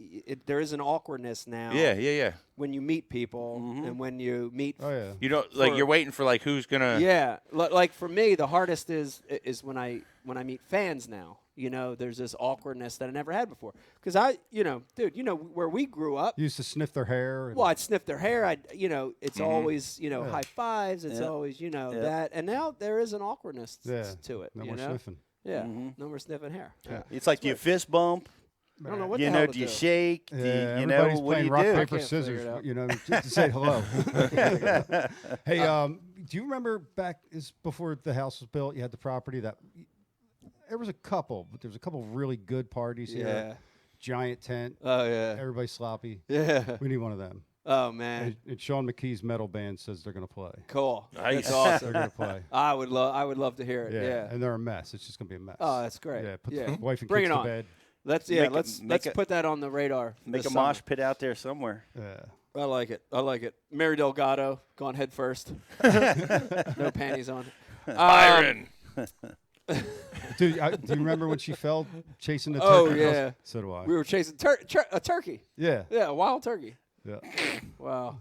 [SPEAKER 5] there is an awkwardness now.
[SPEAKER 6] Yeah.
[SPEAKER 5] When you meet people and when you meet.
[SPEAKER 7] Oh yeah.
[SPEAKER 6] You're waiting for who's gonna.
[SPEAKER 5] Yeah, like for me, the hardest is when I meet fans now. There's this awkwardness that I never had before. Because dude, where we grew up.
[SPEAKER 7] You used to sniff their hair.
[SPEAKER 5] Well, I'd sniff their hair. It's always, high fives. It's always, that. And now there is an awkwardness to it.
[SPEAKER 7] No more sniffing.
[SPEAKER 5] Yeah, no more sniffing hair.
[SPEAKER 7] Yeah.
[SPEAKER 8] It's like, do you fist bump?
[SPEAKER 5] I don't know what the hell to
[SPEAKER 8] Do you
[SPEAKER 5] do.
[SPEAKER 8] shake?
[SPEAKER 7] Yeah,
[SPEAKER 8] Do you
[SPEAKER 7] everybody's
[SPEAKER 8] what do
[SPEAKER 7] playing
[SPEAKER 8] you
[SPEAKER 7] rock,
[SPEAKER 8] do?
[SPEAKER 7] paper,
[SPEAKER 5] can't figure
[SPEAKER 7] scissors,
[SPEAKER 5] it out.
[SPEAKER 7] just to say hello. Hey, do you remember back before the house was built, you had the property that there was a couple really good parties
[SPEAKER 5] Yeah.
[SPEAKER 7] here. Giant tent.
[SPEAKER 5] Oh yeah.
[SPEAKER 7] Everybody sloppy.
[SPEAKER 5] Yeah.
[SPEAKER 7] We need one of them.
[SPEAKER 5] Oh man.
[SPEAKER 7] And Sean McKee's metal band says they're going to play.
[SPEAKER 5] Cool.
[SPEAKER 6] Nice.
[SPEAKER 5] That's awesome.
[SPEAKER 7] They're going to play.
[SPEAKER 5] I would love to hear it. Yeah.
[SPEAKER 7] And they're a mess. It's just going to be a mess.
[SPEAKER 5] Oh, that's great.
[SPEAKER 7] Yeah, put
[SPEAKER 5] Yeah.
[SPEAKER 7] the wife and
[SPEAKER 5] Bring
[SPEAKER 7] kids
[SPEAKER 5] it
[SPEAKER 7] to
[SPEAKER 5] on.
[SPEAKER 7] bed.
[SPEAKER 5] Let's put that on the radar.
[SPEAKER 8] Make
[SPEAKER 5] this
[SPEAKER 8] a mosh
[SPEAKER 5] summer.
[SPEAKER 8] pit out there somewhere.
[SPEAKER 7] Yeah.
[SPEAKER 5] I like it. Mary Delgado gone head first. No panties on.
[SPEAKER 6] Byron.
[SPEAKER 7] Dude, do you remember when she fell chasing the
[SPEAKER 5] Oh,
[SPEAKER 7] turkey?
[SPEAKER 5] yeah.
[SPEAKER 7] So do I.
[SPEAKER 5] We were chasing a turkey.
[SPEAKER 7] Yeah.
[SPEAKER 5] Yeah, a wild turkey.
[SPEAKER 7] Yeah.
[SPEAKER 5] Wow.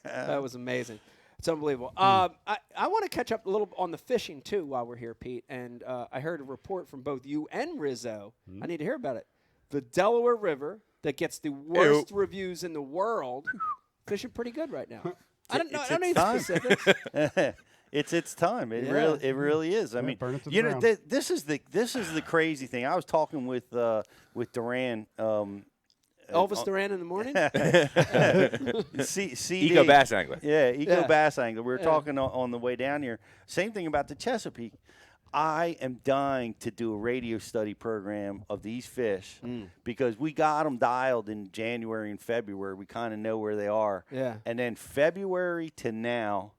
[SPEAKER 5] That was amazing. It's unbelievable. I want to catch up a little on the fishing, too, while we're here, Pete. And I heard a report from both you and Rizzo. I need to hear about it. The Delaware River that gets the worst reviews in the world, fishing pretty good right now. I don't need specifics.
[SPEAKER 8] It's its time. It really is. I mean, you know, this is the crazy thing. I was talking with Duran.
[SPEAKER 5] Elvis Duran in the morning?
[SPEAKER 8] CD.
[SPEAKER 6] Eco Bass Angler.
[SPEAKER 8] Yeah, Eco Bass Angler. We were talking on the way down here. Same thing about the Chesapeake. I am dying to do a radio study program of these fish because we got them dialed in January and February. We kind of know where they are.
[SPEAKER 5] Yeah.
[SPEAKER 8] And then February to now,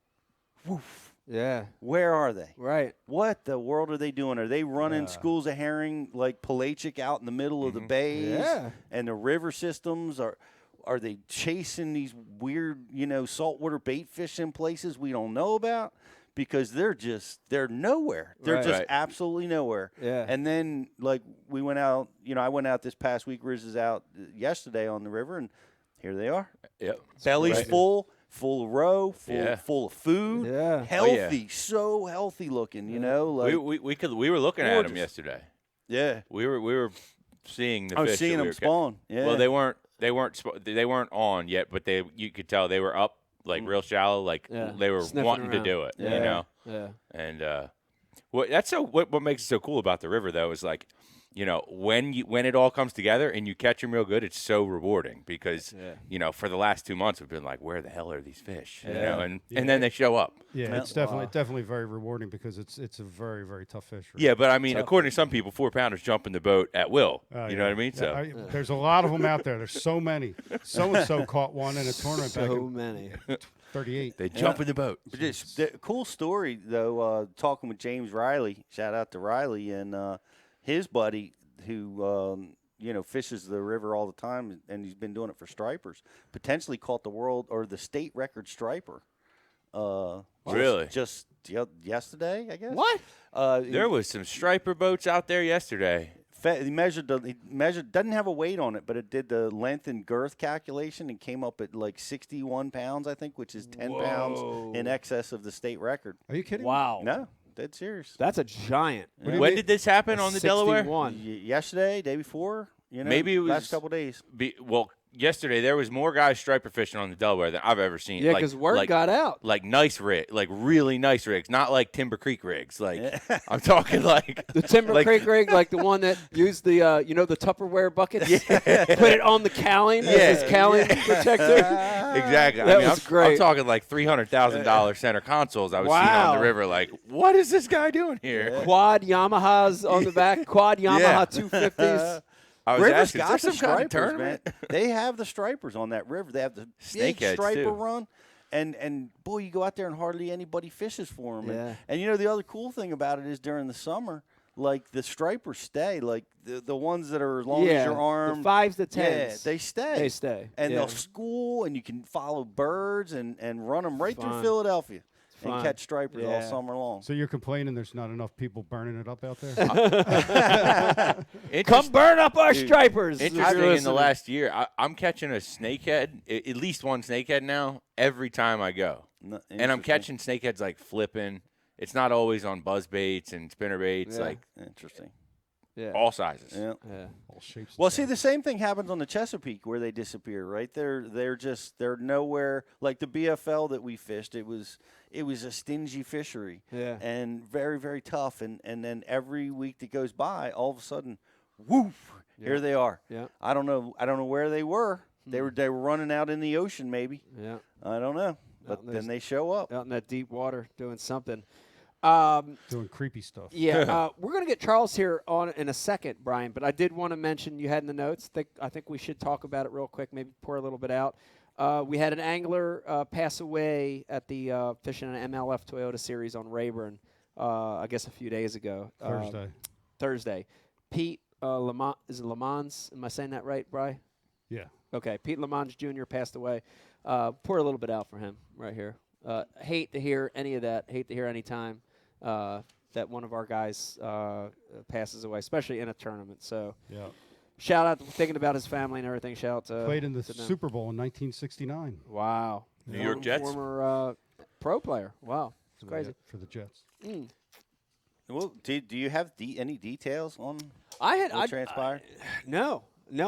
[SPEAKER 8] woof.
[SPEAKER 5] Yeah.
[SPEAKER 8] Where are they?
[SPEAKER 5] Right.
[SPEAKER 8] What the world are they doing? Are they running schools of herring like pelagic out in the middle of the bays?
[SPEAKER 5] Yeah.
[SPEAKER 8] And the river systems? Are they chasing these weird, saltwater bait fish in places we don't know about? Because they're nowhere. They're just absolutely nowhere.
[SPEAKER 5] Yeah.
[SPEAKER 8] And then, like, we went out, I went out this past week. Riz is out yesterday on the river, and here they are.
[SPEAKER 6] Yep.
[SPEAKER 8] Bellies full of roe, full of food.
[SPEAKER 5] Yeah.
[SPEAKER 8] Healthy, so healthy looking, Like
[SPEAKER 6] We were looking at them yesterday.
[SPEAKER 8] Yeah.
[SPEAKER 6] We were seeing the
[SPEAKER 8] I was
[SPEAKER 6] fish.
[SPEAKER 8] seeing
[SPEAKER 6] that we
[SPEAKER 8] them
[SPEAKER 6] were
[SPEAKER 8] spawn. Yeah.
[SPEAKER 6] Well, they weren't on yet, but you could tell they were up, like real shallow, like they were
[SPEAKER 5] Sniffing
[SPEAKER 6] wanting
[SPEAKER 5] around.
[SPEAKER 6] to do it.
[SPEAKER 5] Yeah.
[SPEAKER 6] And what makes it so cool about the river though is like, when it all comes together and you catch them real good, it's so rewarding because for the last 2 months we've been like, where the hell are these fish? And then they show up.
[SPEAKER 7] Yeah, it's definitely very rewarding because it's a very, very tough fish. Right?
[SPEAKER 6] Yeah, but I mean, according to some people, 4-pounders jump in the boat at will. You know what I mean?
[SPEAKER 7] Yeah,
[SPEAKER 6] So
[SPEAKER 7] there's a lot of them out there. There's so many. So and so caught one in a tournament back
[SPEAKER 5] So
[SPEAKER 7] in
[SPEAKER 5] many.
[SPEAKER 7] 38.
[SPEAKER 6] they jump in the boat.
[SPEAKER 8] But the cool story though, talking with James Riley, shout out to Riley and his buddy who fishes the river all the time, and he's been doing it for stripers. Potentially caught the world or the state record striper.
[SPEAKER 6] Really?
[SPEAKER 8] Just yesterday, I guess.
[SPEAKER 5] What?
[SPEAKER 6] There was some striper boats out there yesterday.
[SPEAKER 8] He measured doesn't have a weight on it, but it did the length and girth calculation and came up at like 61 pounds, I think, which is 10 pounds in excess of the state record.
[SPEAKER 7] Are you kidding?
[SPEAKER 5] Wow.
[SPEAKER 8] No, dead serious.
[SPEAKER 5] That's a giant.
[SPEAKER 6] When did this happen on the Delaware?
[SPEAKER 5] 61.
[SPEAKER 8] Yesterday, day before.
[SPEAKER 6] Maybe it was
[SPEAKER 8] last couple days.
[SPEAKER 6] Yesterday there was more guys striper fishing on the Delaware than I've ever seen.
[SPEAKER 5] Yeah, because word got out.
[SPEAKER 6] Like nice rig, like really nice rigs, not like Timber Creek rigs. Like I'm talking like
[SPEAKER 5] The Timber Creek rig, like the one that used the the Tupperware buckets, put it on the cowling as his cowling protector.
[SPEAKER 6] Exactly.
[SPEAKER 5] That
[SPEAKER 6] I mean,
[SPEAKER 5] was great.
[SPEAKER 6] I'm talking like $300,000 center consoles I was seeing on the river. Like, what is this guy doing here?
[SPEAKER 5] Quad Yamahas on the back, quad Yamaha 250s.
[SPEAKER 6] I was
[SPEAKER 8] River's
[SPEAKER 6] asking,
[SPEAKER 8] got
[SPEAKER 6] is there
[SPEAKER 8] the
[SPEAKER 6] some kind of
[SPEAKER 8] stripers, man.
[SPEAKER 6] tournament?
[SPEAKER 8] They have the stripers on that river. They have the big
[SPEAKER 6] Snakeheads,
[SPEAKER 8] striper
[SPEAKER 6] too.
[SPEAKER 8] run. And boy, you go out there and hardly anybody fishes for them.
[SPEAKER 5] Yeah.
[SPEAKER 8] And the other cool thing about it is during the summer, like the stripers stay, like the ones that are as long as your arm.
[SPEAKER 5] The 5s to 10s.
[SPEAKER 8] Yeah, they stay.
[SPEAKER 5] They stay.
[SPEAKER 8] And
[SPEAKER 5] Yeah.
[SPEAKER 8] they'll school, and you can follow birds and run them right through
[SPEAKER 5] Fun.
[SPEAKER 8] Philadelphia and
[SPEAKER 5] Fun.
[SPEAKER 8] catch stripers all
[SPEAKER 5] Yeah.
[SPEAKER 8] summer long.
[SPEAKER 7] So you're complaining there's not enough people burning it up out there?
[SPEAKER 5] Come burn up our stripers.
[SPEAKER 6] Interesting, in the last year, I'm catching a snakehead, at least one snakehead now, every time I go. And I'm catching snakeheads like flipping. It's not always on buzz baits and spinner baits,
[SPEAKER 5] Yeah.
[SPEAKER 6] like
[SPEAKER 8] Interesting.
[SPEAKER 5] Yeah.
[SPEAKER 6] all sizes.
[SPEAKER 8] Yeah.
[SPEAKER 5] Yeah.
[SPEAKER 7] All shapes.
[SPEAKER 8] Well, see, the same thing happens on the Chesapeake where they disappear, right? They're nowhere. Like the BFL that we fished, it was a stingy fishery,
[SPEAKER 5] Yeah.
[SPEAKER 8] and very, very tough. And then every week that goes by, all of a sudden, woof, here they are.
[SPEAKER 5] Yeah.
[SPEAKER 8] I don't know where they were. They were running out in the ocean, maybe.
[SPEAKER 5] Yeah.
[SPEAKER 8] I don't know, but then they show up.
[SPEAKER 5] Out in that deep water doing something.
[SPEAKER 7] Doing creepy stuff.
[SPEAKER 5] Yeah, we're going to get Charles here on in a second, Brian, but I did want to mention you had in the notes. I think we should talk about it real quick, maybe pour a little bit out. We had an angler pass away at the fishing an MLF Toyota Series on Rayburn, I guess a few days ago. Thursday. Pete Lamont, is it Lamons? Am I saying that right, Brian?
[SPEAKER 7] Yeah.
[SPEAKER 5] Okay, Pete Lamons Jr. passed away. Pour a little bit out for him right here. Hate to hear any of that. Hate to hear any time that one of our guys passes away, especially in a tournament. So
[SPEAKER 7] Yeah.
[SPEAKER 5] shout out to thinking about his family and everything. Shout out to
[SPEAKER 7] Played in the
[SPEAKER 5] to them.
[SPEAKER 7] Super Bowl in 1969.
[SPEAKER 5] Wow.
[SPEAKER 6] New York Jets?
[SPEAKER 5] Former pro player. Wow, it's crazy.
[SPEAKER 7] For the Jets.
[SPEAKER 8] Well, do you have any details on
[SPEAKER 5] I
[SPEAKER 8] transpired?
[SPEAKER 5] No.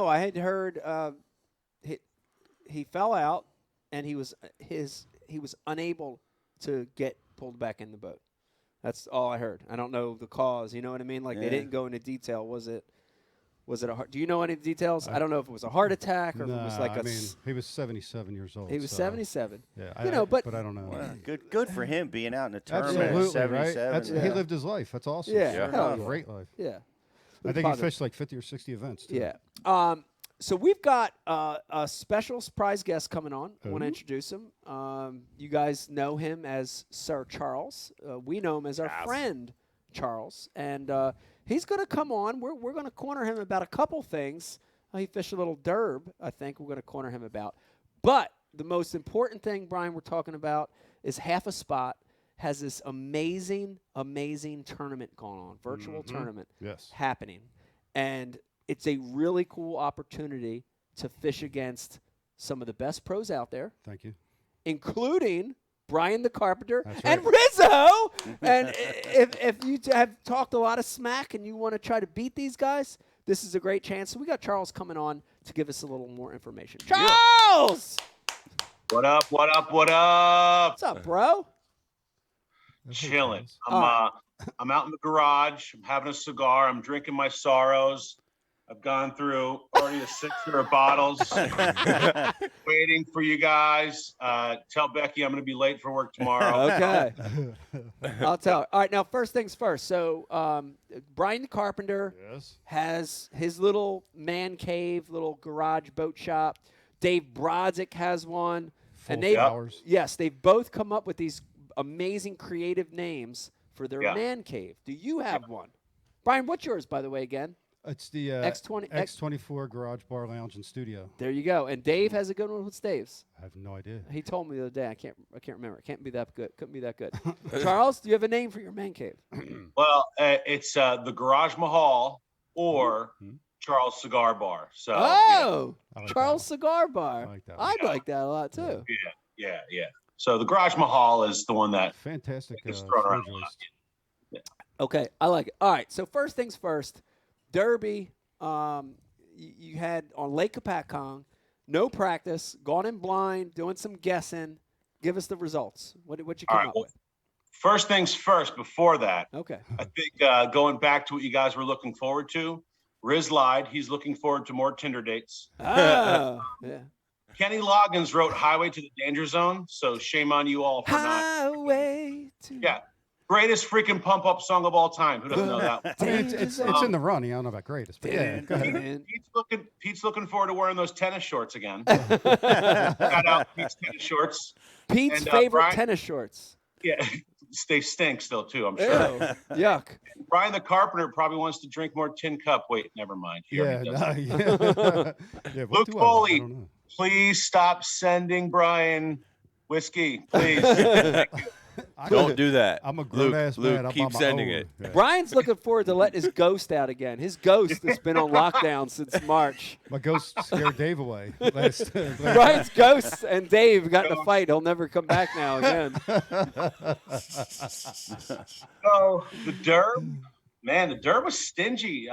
[SPEAKER 5] I had heard he fell out and he was unable to get pulled back in the boat. That's all I heard. I don't know the cause. You know what I mean? Like they didn't go into detail. Was it a heart? Do you know any details? I don't know if it was a heart attack or if it was like
[SPEAKER 7] he was 77 years old.
[SPEAKER 5] He was 77.
[SPEAKER 7] Yeah, but I don't know.
[SPEAKER 8] Well, good for him being out in the tournament.
[SPEAKER 7] Absolutely,
[SPEAKER 8] at
[SPEAKER 7] right?
[SPEAKER 8] 77.
[SPEAKER 7] He lived his life. That's awesome.
[SPEAKER 5] Yeah,
[SPEAKER 8] yeah.
[SPEAKER 7] Great life.
[SPEAKER 5] Yeah.
[SPEAKER 7] I think he fished like 50 or 60 events. Too.
[SPEAKER 5] Yeah. So we've got a special surprise guest coming on. I want to introduce him. You guys know him as Sir Charles. We know him as our friend Charles. And he's going to come on. We're going to corner him about a couple things. He fished a little derb, I think we're going to corner him about. But the most important thing, Brian, we're talking about is Half a Spot has this amazing tournament going on, virtual tournament happening. And it's a really cool opportunity to fish against some of the best pros out there.
[SPEAKER 7] Thank you.
[SPEAKER 5] Including Brian the Carpenter
[SPEAKER 7] That's
[SPEAKER 5] and
[SPEAKER 7] right.
[SPEAKER 5] Rizzo. And if you have talked a lot of smack and you want to try to beat these guys, this is a great chance. So we got Charles coming on to give us a little more information. Charles!
[SPEAKER 9] What up, what up, what up?
[SPEAKER 5] What's up, bro?
[SPEAKER 9] Chilling. I'm out in the garage. I'm having a cigar. I'm drinking my sorrows. I've gone through already a 6 of bottles. Waiting for you guys. Tell Becky I'm going to be late for work tomorrow.
[SPEAKER 5] Okay. I'll tell her. All right, now first things first. So Brian the Carpenter has his little man cave, little garage boat shop. Dave Brodzik has one. They've both come up with these amazing creative names for their man cave. Do you have one? Brian, what's yours, by the way, again?
[SPEAKER 7] It's the X24 Garage Bar Lounge and Studio.
[SPEAKER 5] There you go. And Dave has a good one. What's Dave's?
[SPEAKER 7] I have no idea.
[SPEAKER 5] He told me the other day. I can't remember. It can't be that good. Couldn't be that good. Charles, do you have a name for your man cave?
[SPEAKER 9] Well, it's the Garage Mahal or Charles Cigar Bar. So
[SPEAKER 5] like Charles Cigar Bar.
[SPEAKER 7] I like that.
[SPEAKER 5] I'd like that a lot too.
[SPEAKER 9] Yeah. So the Garage Mahal is the one that
[SPEAKER 7] fantastic.
[SPEAKER 9] is thrown around a lot.
[SPEAKER 5] Okay, I like it. All right, so first things first, Derby. You had on Lake Kapakong, no practice, gone in blind, doing some guessing. Give us the results. What you come up with?
[SPEAKER 9] First things first. Before that,
[SPEAKER 5] okay.
[SPEAKER 9] I think going back to what you guys were looking forward to, Riz lied. He's looking forward to more Tinder dates.
[SPEAKER 5] Oh, yeah.
[SPEAKER 9] Kenny Loggins wrote "Highway to the Danger Zone," so shame on you all for
[SPEAKER 5] Highway to
[SPEAKER 9] greatest freaking pump up song of all time. Who doesn't know that?
[SPEAKER 7] I mean, it's in the running. I don't know about greatest, but yeah. Go ahead.
[SPEAKER 9] Pete's looking forward to wearing those tennis shorts again. Got out Pete's tennis shorts.
[SPEAKER 5] Pete's favorite tennis shorts.
[SPEAKER 9] Yeah, they stink still too. I'm sure.
[SPEAKER 5] Ew, yuck.
[SPEAKER 9] Brian the Carpenter probably wants to drink more tin cup. Wait, never mind.
[SPEAKER 7] Yeah.
[SPEAKER 9] Luke Foley, please stop sending Brian whiskey, please.
[SPEAKER 6] Don't do that.
[SPEAKER 7] I'm a grown-ass man.
[SPEAKER 6] Luke, keep sending it.
[SPEAKER 7] Yeah.
[SPEAKER 5] Brian's looking forward to letting his ghost out again. His ghost has been on lockdown since March.
[SPEAKER 7] My ghost scared Dave away.
[SPEAKER 5] Brian's ghost and Dave got in a fight. He'll never come back now again.
[SPEAKER 9] So the Derb, man, the Derb was stingy.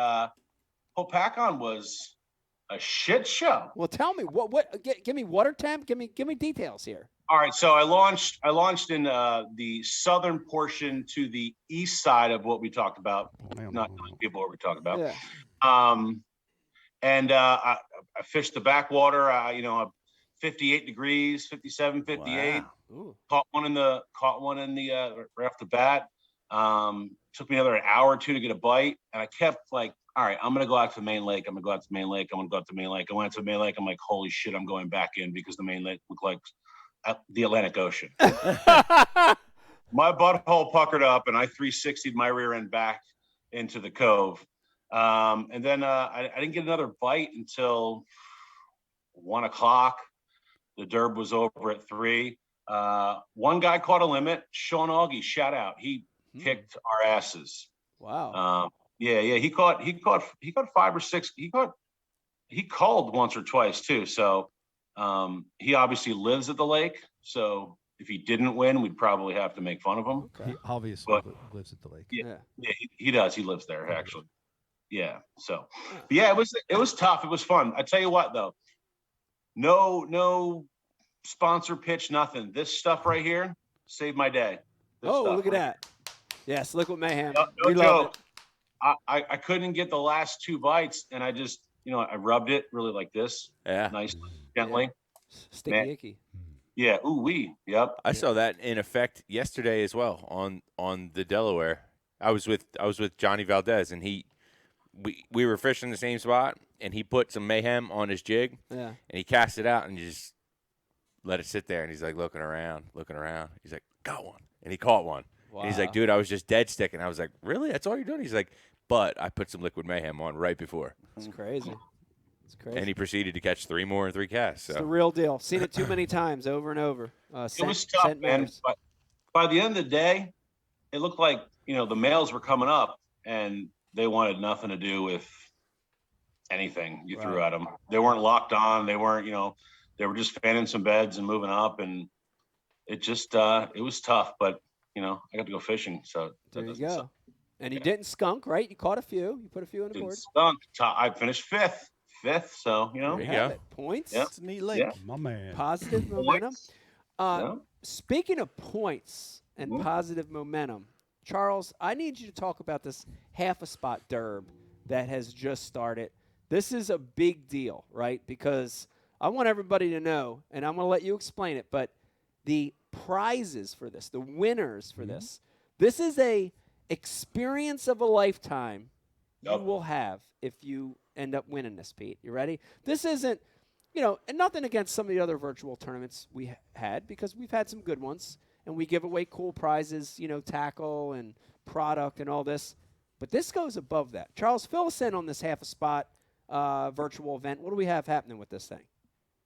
[SPEAKER 9] Popacon was a shit show.
[SPEAKER 5] Well, tell me give me water temp. Give me details here.
[SPEAKER 9] All right, so I launched in the southern portion to the east side of what we talked about. Not telling people what we talked about.
[SPEAKER 5] Yeah.
[SPEAKER 9] And I fished the backwater. 58 degrees, 57, 58.
[SPEAKER 5] Wow.
[SPEAKER 9] Caught one in the right off the bat. Took me another hour or two to get a bite, and I kept like, all right, I'm gonna go out to the main lake. I'm gonna go out to the main lake. I went to the main lake. I'm like, holy shit, I'm going back in because the main lake looked like the Atlantic Ocean. My butthole puckered up, and I 360'd my rear end back into the cove. And then I didn't get another bite until 1 o'clock. The Derb was over at 3. One guy caught a limit. Sean Augie, shout out. He kicked our asses.
[SPEAKER 5] Wow.
[SPEAKER 9] He caught 5 or 6. He called once or twice too. So he obviously lives at the lake. So If he didn't win, we'd probably have to make fun of him.
[SPEAKER 7] He obviously
[SPEAKER 9] But-
[SPEAKER 7] lives at the lake.
[SPEAKER 9] Yeah, he does. He lives there actually. Yeah. So, but yeah, it was tough. It was fun. I tell you what, though, no sponsor pitch, nothing. This stuff right here saved my day. This stuff
[SPEAKER 5] Look at
[SPEAKER 9] right
[SPEAKER 5] that. Yes, Liquid Mayhem.
[SPEAKER 9] No
[SPEAKER 5] We love
[SPEAKER 9] joke.
[SPEAKER 5] it.
[SPEAKER 9] I couldn't get the last 2 bites, and I just, I rubbed it really like this,
[SPEAKER 6] Yeah.
[SPEAKER 9] nice, gently.
[SPEAKER 5] Sticky
[SPEAKER 9] Man.
[SPEAKER 5] icky.
[SPEAKER 9] Yeah. Ooh wee. Yep.
[SPEAKER 6] I saw that in effect yesterday as well on the Delaware. I was with Johnny Valdez, and we were fishing the same spot, and he put some Mayhem on his jig,
[SPEAKER 5] Yeah.
[SPEAKER 6] and he cast it out and just let it sit there, and he's like looking around. He's like, got one, and he caught one.
[SPEAKER 5] Wow.
[SPEAKER 6] And he's like, dude, I was just dead sticking. I was like, really? That's all you're doing? He's like, but I put some Liquid Mayhem on right before.
[SPEAKER 5] It's crazy. It's crazy.
[SPEAKER 6] And he proceeded to catch 3 more in 3 casts.
[SPEAKER 5] It's the
[SPEAKER 6] So
[SPEAKER 5] real deal. Seen it too many times, over and over.
[SPEAKER 9] It was tough, man. But by the end of the day, it looked like, the males were coming up, and they wanted nothing to do with anything you threw at them. They weren't locked on. They weren't, they were just fanning some beds and moving up, and it just, it was tough. But, I got to go fishing, so
[SPEAKER 5] There you go. And you didn't skunk, right? You caught a few. You put a few on the
[SPEAKER 9] didn't
[SPEAKER 5] board.
[SPEAKER 9] skunk. I finished fifth. So,
[SPEAKER 6] There you
[SPEAKER 5] Have
[SPEAKER 6] go.
[SPEAKER 5] it. Points.
[SPEAKER 9] Yep.
[SPEAKER 8] It's a neat lake.
[SPEAKER 9] Yeah.
[SPEAKER 7] My man.
[SPEAKER 5] Positive momentum.
[SPEAKER 9] Yeah.
[SPEAKER 5] Speaking of points and
[SPEAKER 9] Mhm.
[SPEAKER 5] positive momentum, Charles, I need you to talk about this half a spot derb that has just started. This is a big deal, right? Because I want everybody to know, and I'm going to let you explain it, but the prizes for this, the winners for this is a experience of a lifetime you
[SPEAKER 9] Yep.
[SPEAKER 5] will have if you end up winning this, Pete. You ready? This isn't, and nothing against some of the other virtual tournaments we had, because we've had some good ones, and we give away cool prizes, tackle and product and all this. But this goes above that. Charles, fill us in on this half a spot virtual event. What do we have happening with this thing?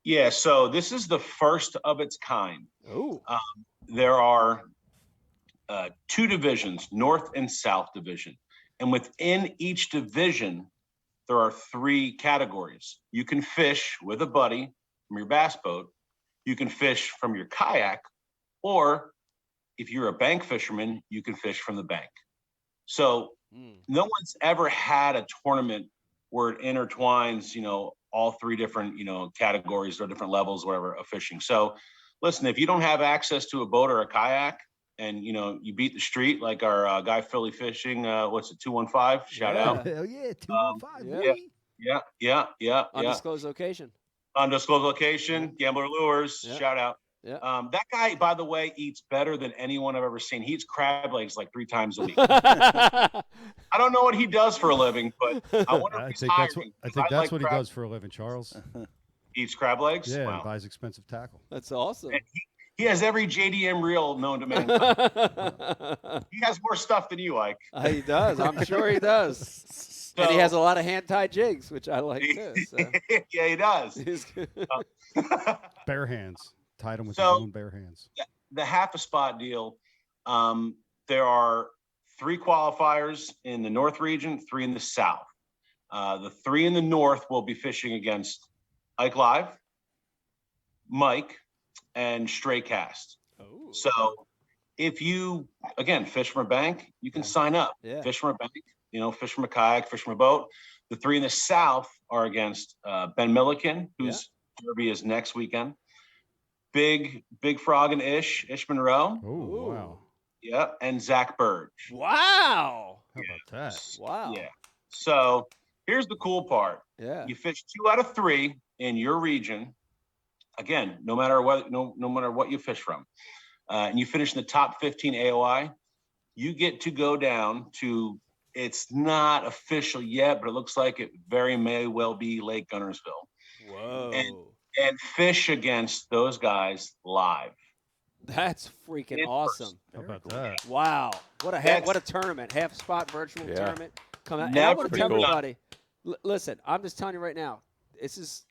[SPEAKER 9] Yeah, so this is the first of its kind.
[SPEAKER 5] Oh,
[SPEAKER 9] There are 2 divisions, North and South division. And within each division, there are 3 categories. You can fish with a buddy from your bass boat. You can fish from your kayak, or if you're a bank fisherman, you can fish from the bank. So no one's ever had a tournament where it intertwines, all 3 different, categories or different levels, whatever, of fishing. So listen, if you don't have access to a boat or a kayak, and you beat the street like our guy Philly Fishing, what's it, 215? Shout out.
[SPEAKER 7] Hell yeah, 215.
[SPEAKER 5] yeah.
[SPEAKER 7] baby.
[SPEAKER 9] Yeah.
[SPEAKER 5] undisclosed location.
[SPEAKER 9] Undisclosed location, Gambler Lures,
[SPEAKER 5] Yeah.
[SPEAKER 9] shout out.
[SPEAKER 5] Yeah.
[SPEAKER 9] That guy, by the way, eats better than anyone I've ever seen. He eats crab legs like 3 times a week. I don't know what he does for a living, but I wonder if
[SPEAKER 7] I
[SPEAKER 9] he's
[SPEAKER 7] think that's what
[SPEAKER 9] hiring,
[SPEAKER 7] I
[SPEAKER 9] 'cause
[SPEAKER 7] think that's
[SPEAKER 9] like
[SPEAKER 7] what he
[SPEAKER 9] crab-
[SPEAKER 7] does for a living, Charles.
[SPEAKER 9] Eats crab legs?
[SPEAKER 7] Yeah, and
[SPEAKER 9] Wow.
[SPEAKER 7] buys expensive tackle.
[SPEAKER 5] That's awesome.
[SPEAKER 9] He has every JDM reel known to man. He has more stuff than you, Ike.
[SPEAKER 5] He does. I'm sure he does. And he
[SPEAKER 9] So-
[SPEAKER 5] has a lot of hand-tied jigs, which I like too. So.
[SPEAKER 9] Yeah, he does.
[SPEAKER 5] He's good.
[SPEAKER 7] Bare hands. Tied him with
[SPEAKER 9] So-
[SPEAKER 7] his own bare hands.
[SPEAKER 9] The half a spot deal, there are 3 qualifiers in the North region, 3 in the South. The 3 in the North will be fishing against Ike Live, Mike, and Stray Cast.
[SPEAKER 5] Oh.
[SPEAKER 9] So if you, again, fish from a bank, you can sign up.
[SPEAKER 5] Yeah.
[SPEAKER 9] Fish from a bank, fish from a kayak, fish from a boat. The 3 in the South are against Ben Milliken, whose derby is next weekend. Big Frog and Ish Monroe.
[SPEAKER 7] Oh,
[SPEAKER 5] Ooh.
[SPEAKER 7] wow.
[SPEAKER 9] Yep. And Zach Burge.
[SPEAKER 5] Wow.
[SPEAKER 7] How about that?
[SPEAKER 5] Wow.
[SPEAKER 9] Yeah. So here's the cool part.
[SPEAKER 5] Yeah.
[SPEAKER 9] You fish 2 out of 3 in your region. Again, no matter what you fish from, and you finish in the top 15 AOI, you get to go down to, it's not official yet, but it looks like it very may well be Lake Gunnersville,
[SPEAKER 5] Whoa.
[SPEAKER 9] and fish against those guys live.
[SPEAKER 5] That's freaking
[SPEAKER 9] In
[SPEAKER 5] awesome.
[SPEAKER 7] How about that?
[SPEAKER 5] Wow. What a tournament. Half spot virtual
[SPEAKER 6] Yeah.
[SPEAKER 5] tournament. Come out. And I want to
[SPEAKER 9] Never
[SPEAKER 5] tell
[SPEAKER 6] been done.
[SPEAKER 5] everybody, listen, I'm just telling you right now, this is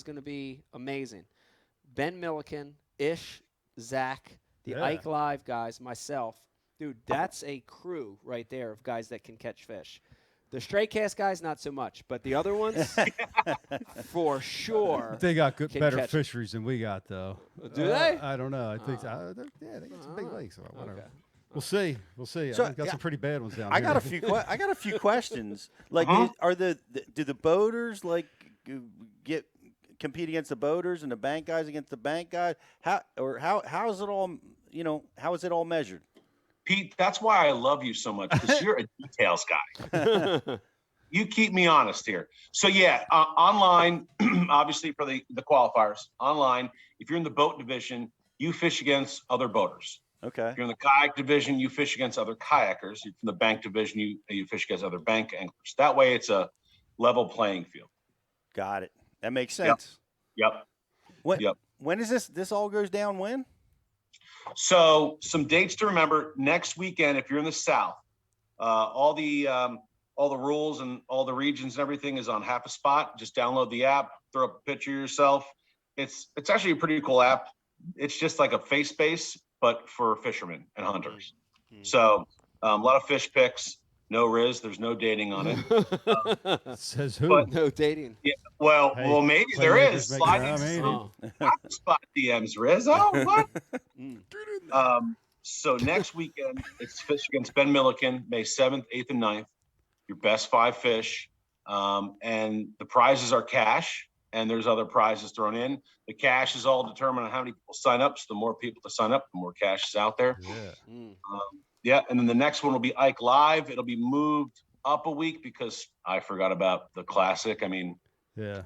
[SPEAKER 5] going to be amazing. Ben Milliken, Ish, Zach, the
[SPEAKER 7] Yeah.
[SPEAKER 5] Ike Live guys, myself. Dude, that's a crew right there of guys that can catch fish. The straight cast guys, not so much, but the other ones, for sure.
[SPEAKER 7] They got good,
[SPEAKER 5] can
[SPEAKER 7] better
[SPEAKER 5] catch 'em.
[SPEAKER 7] fisheries than we got, though.
[SPEAKER 5] Do they?
[SPEAKER 7] I don't know. I think they got some big lakes. So whatever.
[SPEAKER 5] Okay.
[SPEAKER 7] We'll see. We'll see.
[SPEAKER 8] So,
[SPEAKER 7] I got some pretty bad ones down
[SPEAKER 8] I
[SPEAKER 7] here.
[SPEAKER 8] got a few. I got a few questions. Like, are do the boaters like compete against the boaters and the bank guys against the bank guys? How is it all? How is it all measured?
[SPEAKER 9] Pete, that's why I love you so much, because you're a details guy. You keep me honest here. So yeah, online, obviously for the qualifiers, online, if you're in the boat division, you fish against other boaters.
[SPEAKER 8] Okay.
[SPEAKER 9] If you're in the kayak division, you fish against other kayakers. If you're in the bank division, you fish against other bank anglers. That way it's a level playing field.
[SPEAKER 8] Got it. That makes sense.
[SPEAKER 9] Yep.
[SPEAKER 8] When is this? This all goes down when?
[SPEAKER 9] So some dates to remember. Next weekend, if you're in the South, all the rules and all the regions and everything is on Half a Spot. Just download the app, throw up a picture of yourself. It's actually a pretty cool app. It's just like a face base, but for fishermen and hunters. So a lot of fish pics, no Riz. There's no dating on it.
[SPEAKER 7] Says who?
[SPEAKER 9] But-
[SPEAKER 5] No dating.
[SPEAKER 9] Yeah, well, maybe there is.
[SPEAKER 7] playmakers make
[SPEAKER 9] Slide
[SPEAKER 7] it
[SPEAKER 9] in
[SPEAKER 7] out,
[SPEAKER 9] some Half a Spot DMs, Riz. Oh, what? So next weekend, it's fish against Ben Milliken, May 7th, 8th, and 9th. Your best 5 fish. And the prizes are cash, and there's other prizes thrown in. The cash is all determined on how many people sign up. So the more people to sign up, the more cash is out there.
[SPEAKER 7] Yeah.
[SPEAKER 9] And then the next one will be Ike Live. It'll be moved up a week because I forgot about the Classic. I mean,
[SPEAKER 7] Yeah.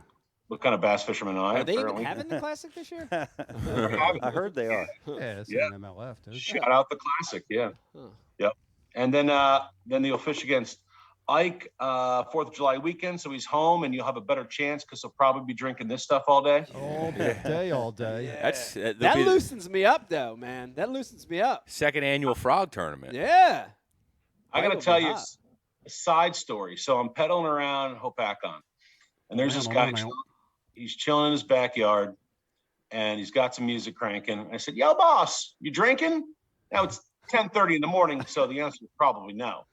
[SPEAKER 9] what kind of bass fisherman am I?
[SPEAKER 5] Are they even
[SPEAKER 9] apparently?
[SPEAKER 5] having the Classic this year?
[SPEAKER 8] I heard they are.
[SPEAKER 7] Yeah. It's
[SPEAKER 9] Yeah.
[SPEAKER 7] an MLF, dude.
[SPEAKER 9] Shout out the Classic, yeah.
[SPEAKER 5] Huh.
[SPEAKER 9] Yep. And then you'll fish against Ike 4th of July weekend, so he's home, and you'll have a better chance because he'll probably be drinking this stuff all day.
[SPEAKER 7] All day.
[SPEAKER 6] That's
[SPEAKER 5] That loosens me up, though, man. That loosens me up.
[SPEAKER 6] second annual frog tournament.
[SPEAKER 5] Yeah.
[SPEAKER 9] I got to
[SPEAKER 5] That'll
[SPEAKER 9] tell
[SPEAKER 5] be
[SPEAKER 9] you
[SPEAKER 5] hot.
[SPEAKER 9] a side story. So I'm pedaling around Hopakon, and there's this guy. He's chilling in his backyard, and he's got some music cranking. I said, "Yo, boss, you drinking?" Now it's 10:30 in the morning, so the answer is probably no.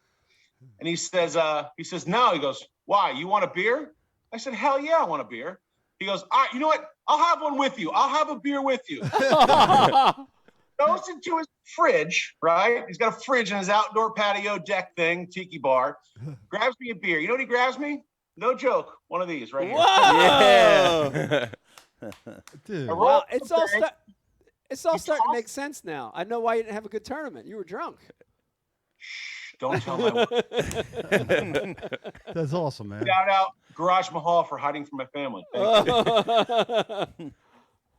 [SPEAKER 9] And he says, "No." He goes, "Why? You want a beer?" I said, "Hell yeah, I want a beer." He goes, "All right, you know what? I'll have one with you. I'll have a beer with you." Goes into his fridge, right? He's got a fridge in his outdoor patio deck thing, tiki bar. Grabs me a beer. You know what he grabs me? No joke. One of these right here.
[SPEAKER 6] Yeah.
[SPEAKER 7] Dude.
[SPEAKER 9] I roll
[SPEAKER 5] Wow,
[SPEAKER 9] up
[SPEAKER 5] it's
[SPEAKER 9] the
[SPEAKER 5] all
[SPEAKER 9] bag.
[SPEAKER 5] it's all
[SPEAKER 9] You
[SPEAKER 5] starting to
[SPEAKER 9] toss-
[SPEAKER 5] make sense now. I know why you didn't have a good tournament. You were drunk.
[SPEAKER 9] Shh, don't tell my wife.
[SPEAKER 7] That's awesome, man.
[SPEAKER 9] Shout out Garage Mahal for hiding from my family. Thank you.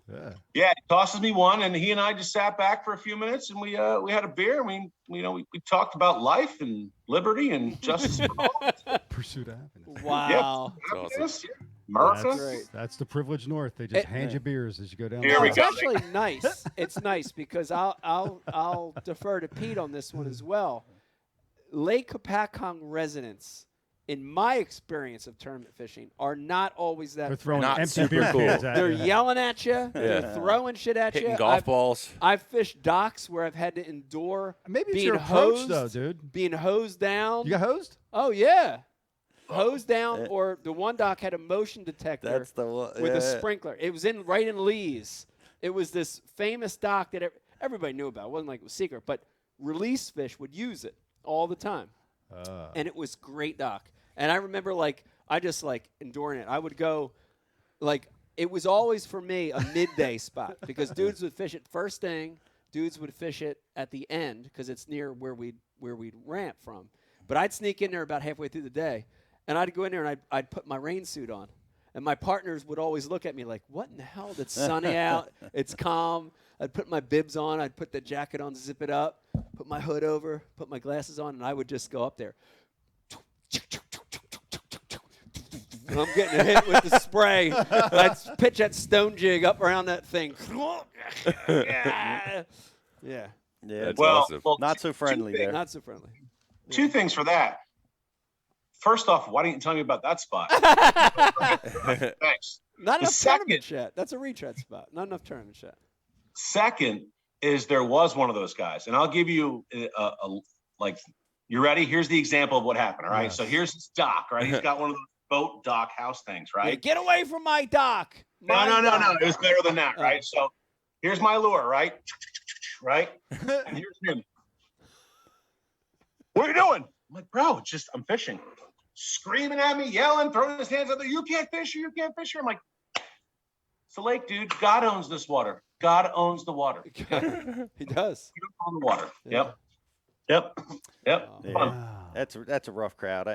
[SPEAKER 7] Yeah.
[SPEAKER 9] Yeah, he tosses me one, and he and I just sat back for a few minutes, and we had a beer. And we talked about life and liberty and justice for all.
[SPEAKER 7] Pursuit of happiness.
[SPEAKER 5] Wow.
[SPEAKER 9] Happiness, America.
[SPEAKER 7] That's the privileged North. They just hand you beers as you go down.
[SPEAKER 9] Here
[SPEAKER 7] the
[SPEAKER 9] we
[SPEAKER 5] It's
[SPEAKER 9] go.
[SPEAKER 5] actually nice. It's nice because I'll defer to Pete on this one as well. Lake Hopakong residents, in my experience of tournament fishing, are not always that.
[SPEAKER 7] They're throwing
[SPEAKER 6] Not
[SPEAKER 7] empty
[SPEAKER 6] super
[SPEAKER 7] beer
[SPEAKER 6] cool.
[SPEAKER 7] cans at
[SPEAKER 5] They're
[SPEAKER 7] you.
[SPEAKER 5] yelling at you. They're throwing shit at
[SPEAKER 6] Hitting
[SPEAKER 5] you.
[SPEAKER 6] golf balls.
[SPEAKER 5] I've fished docks where I've had to endure
[SPEAKER 7] Maybe it's
[SPEAKER 5] being
[SPEAKER 7] your approach,
[SPEAKER 5] hosed,
[SPEAKER 7] though, dude.
[SPEAKER 5] being hosed down.
[SPEAKER 7] You got hosed?
[SPEAKER 5] Oh yeah, hosed down. Or the one dock had a motion detector
[SPEAKER 8] That's the one.
[SPEAKER 5] with a sprinkler. It was right in Lee's. It was this famous dock that everybody knew about. It wasn't like it was secret, but release fish would use it all the time, and it was great dock. And I remember I just enduring it. I would go, it was always for me a midday spot because dudes would fish it first thing. Dudes would fish it at the end because it's near where we'd ramp from. But I'd sneak in there about halfway through the day, and I'd go in there and I'd put my rain suit on. And my partners would always look at me like, what in the hell? It's sunny out. It's calm. I'd put my bibs on. I'd put the jacket on, zip it up, put my hood over, put my glasses on, and I would just go up there. And I'm getting hit with the spray. I'd pitch that stone jig up around that thing. Yeah.
[SPEAKER 8] Yeah.
[SPEAKER 6] That's
[SPEAKER 9] Well,
[SPEAKER 6] awesome.
[SPEAKER 8] Not so friendly there.
[SPEAKER 5] Not so friendly.
[SPEAKER 9] Two things for that. First off, why didn't you tell me about that spot? Thanks.
[SPEAKER 5] Not
[SPEAKER 9] The
[SPEAKER 5] enough
[SPEAKER 9] second-
[SPEAKER 5] tournament shot. That's a retread spot. Not enough tournament shot.
[SPEAKER 9] Second is there was one of those guys, and I'll give you You ready? Here's the example of what happened. All right.
[SPEAKER 7] Yes.
[SPEAKER 9] So here's his dock, right? He's got one of those boat dock house things, right?
[SPEAKER 5] Yeah, get away from my dock.
[SPEAKER 9] No. It was better than that, right? So here's my lure, right? Right? And here's him. What are you doing? I'm like, bro, I'm fishing. Screaming at me, yelling, throwing his hands up there. You can't fish here. You can't fish here. I'm like, it's a lake, dude. God owns this water. God owns the water.
[SPEAKER 5] He does.
[SPEAKER 9] You don't own the water.
[SPEAKER 5] Yeah.
[SPEAKER 9] Yep.
[SPEAKER 8] Yeah. That's a rough crowd.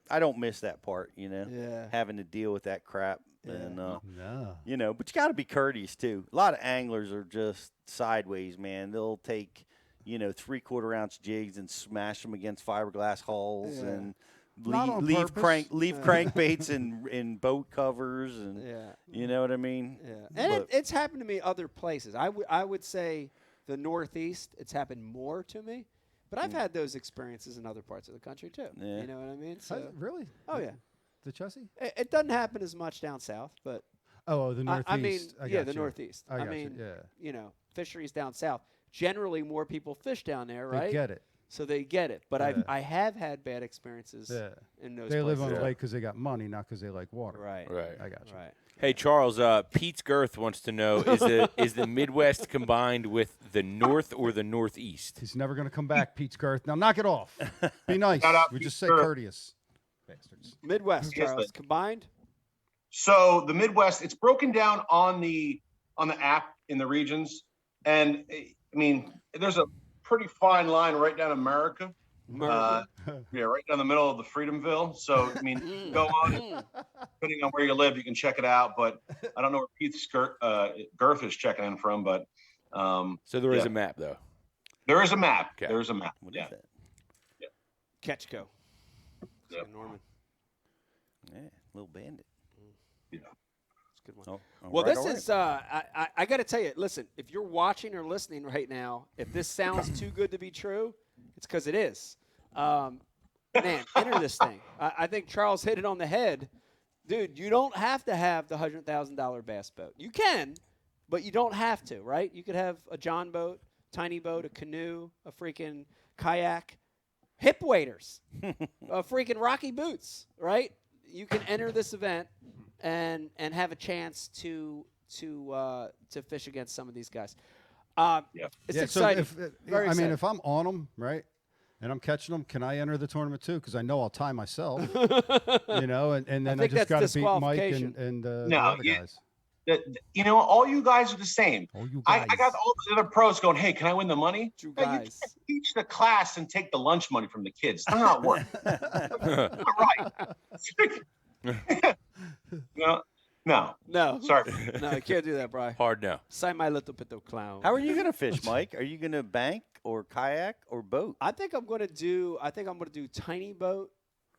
[SPEAKER 8] I don't miss that part,
[SPEAKER 5] Yeah.
[SPEAKER 8] having to deal with that crap.
[SPEAKER 5] Yeah.
[SPEAKER 8] And
[SPEAKER 7] No.
[SPEAKER 8] but you got to be courteous too. A lot of anglers are just sideways, man. They'll take 3/4 ounce jigs and smash them against fiberglass hulls
[SPEAKER 5] Yeah.
[SPEAKER 8] and
[SPEAKER 7] Not on
[SPEAKER 8] leave
[SPEAKER 7] purpose.
[SPEAKER 8] crankbaits in boat covers, and you know what I mean.
[SPEAKER 5] Yeah, and it's happened to me other places. I would say the Northeast, it's happened more to me, but I've had those experiences in other parts of the country too.
[SPEAKER 8] Yeah.
[SPEAKER 5] You know what I mean? So,
[SPEAKER 7] Really?
[SPEAKER 5] oh yeah,
[SPEAKER 7] The Chessie?
[SPEAKER 5] it doesn't happen as much down south, but
[SPEAKER 7] Oh, the Northeast.
[SPEAKER 5] I mean,
[SPEAKER 7] I
[SPEAKER 5] yeah,
[SPEAKER 7] got
[SPEAKER 5] the
[SPEAKER 7] you.
[SPEAKER 5] Northeast.
[SPEAKER 7] I got
[SPEAKER 5] mean,
[SPEAKER 7] you, yeah.
[SPEAKER 5] Fisheries down south. Generally, more people fish down there, right?
[SPEAKER 7] They get it.
[SPEAKER 5] So they get it. But
[SPEAKER 7] Yeah.
[SPEAKER 5] I have had bad experiences
[SPEAKER 7] Yeah.
[SPEAKER 5] in those
[SPEAKER 7] They live
[SPEAKER 5] places.
[SPEAKER 7] on the lake because they got money, not because they like water.
[SPEAKER 5] Right.
[SPEAKER 6] Right.
[SPEAKER 7] I got you.
[SPEAKER 5] Right.
[SPEAKER 6] Hey, Charles, Pete's Girth wants to know, is the Midwest combined with the North or the Northeast?
[SPEAKER 7] He's never going to come back, Pete's Girth. Now knock it off. Be nice.
[SPEAKER 9] Shout out
[SPEAKER 7] We
[SPEAKER 9] Pete's
[SPEAKER 7] just say
[SPEAKER 9] Girth.
[SPEAKER 7] courteous. Bastards.
[SPEAKER 5] Midwest,
[SPEAKER 9] Yes,
[SPEAKER 5] Charles,
[SPEAKER 9] but-
[SPEAKER 5] combined.
[SPEAKER 9] So the Midwest, it's broken down on the app in the regions, and I mean, there's a pretty fine line right down America. Yeah, right down the middle of the Freedomville. So I mean, go on, depending on where you live, you can check it out. But I don't know where Pete's Girth is checking in from, but
[SPEAKER 6] So there is a map, though.
[SPEAKER 9] there is a map.
[SPEAKER 6] Okay.
[SPEAKER 9] There is a map.
[SPEAKER 8] What
[SPEAKER 9] Yeah.
[SPEAKER 8] is that?
[SPEAKER 5] Catchco.
[SPEAKER 9] Yep.
[SPEAKER 5] Norman.
[SPEAKER 8] Yeah, little bandit.
[SPEAKER 9] Yeah.
[SPEAKER 5] That's a good one.
[SPEAKER 8] Oh,
[SPEAKER 5] Well,
[SPEAKER 8] all right,
[SPEAKER 5] this
[SPEAKER 8] all right.
[SPEAKER 5] is, I got to tell you, listen, if you're watching or listening right now, if this sounds too good to be true, it's because it is. Man, enter this thing. I think Charles hit it on the head. Dude, you don't have to have the $100,000 bass boat. You can, but you don't have to, right? You could have a John boat, tiny boat, a canoe, a freaking kayak, hip waders, a freaking Rocky boots, right? You can enter this event and have a chance to fish against some of these guys. It's exciting.
[SPEAKER 7] So
[SPEAKER 5] Very exciting.
[SPEAKER 7] if I'm on them, right, and I'm catching them, can I enter the tournament too? Because I know I'll tie myself. And then I
[SPEAKER 5] think
[SPEAKER 7] just got
[SPEAKER 5] that's
[SPEAKER 7] to beat Mike
[SPEAKER 5] disqualification.
[SPEAKER 7] and the
[SPEAKER 9] No,
[SPEAKER 7] other
[SPEAKER 9] you-
[SPEAKER 7] guys.
[SPEAKER 9] All you guys are the same.
[SPEAKER 7] All you
[SPEAKER 9] I
[SPEAKER 7] guys.
[SPEAKER 9] got all the other pros going, hey, can I win the money?
[SPEAKER 5] True
[SPEAKER 9] Hey, you
[SPEAKER 5] guys.
[SPEAKER 9] can't teach the class and take the lunch money from the kids. That's not working. Not right. No.
[SPEAKER 5] No.
[SPEAKER 9] Sorry.
[SPEAKER 5] No, I can't do that, Brian.
[SPEAKER 6] Hard no.
[SPEAKER 5] Sign my little bit of clown.
[SPEAKER 8] How are you gonna fish, Mike? Are you gonna bank or kayak or boat?
[SPEAKER 5] I think I'm gonna do tiny boat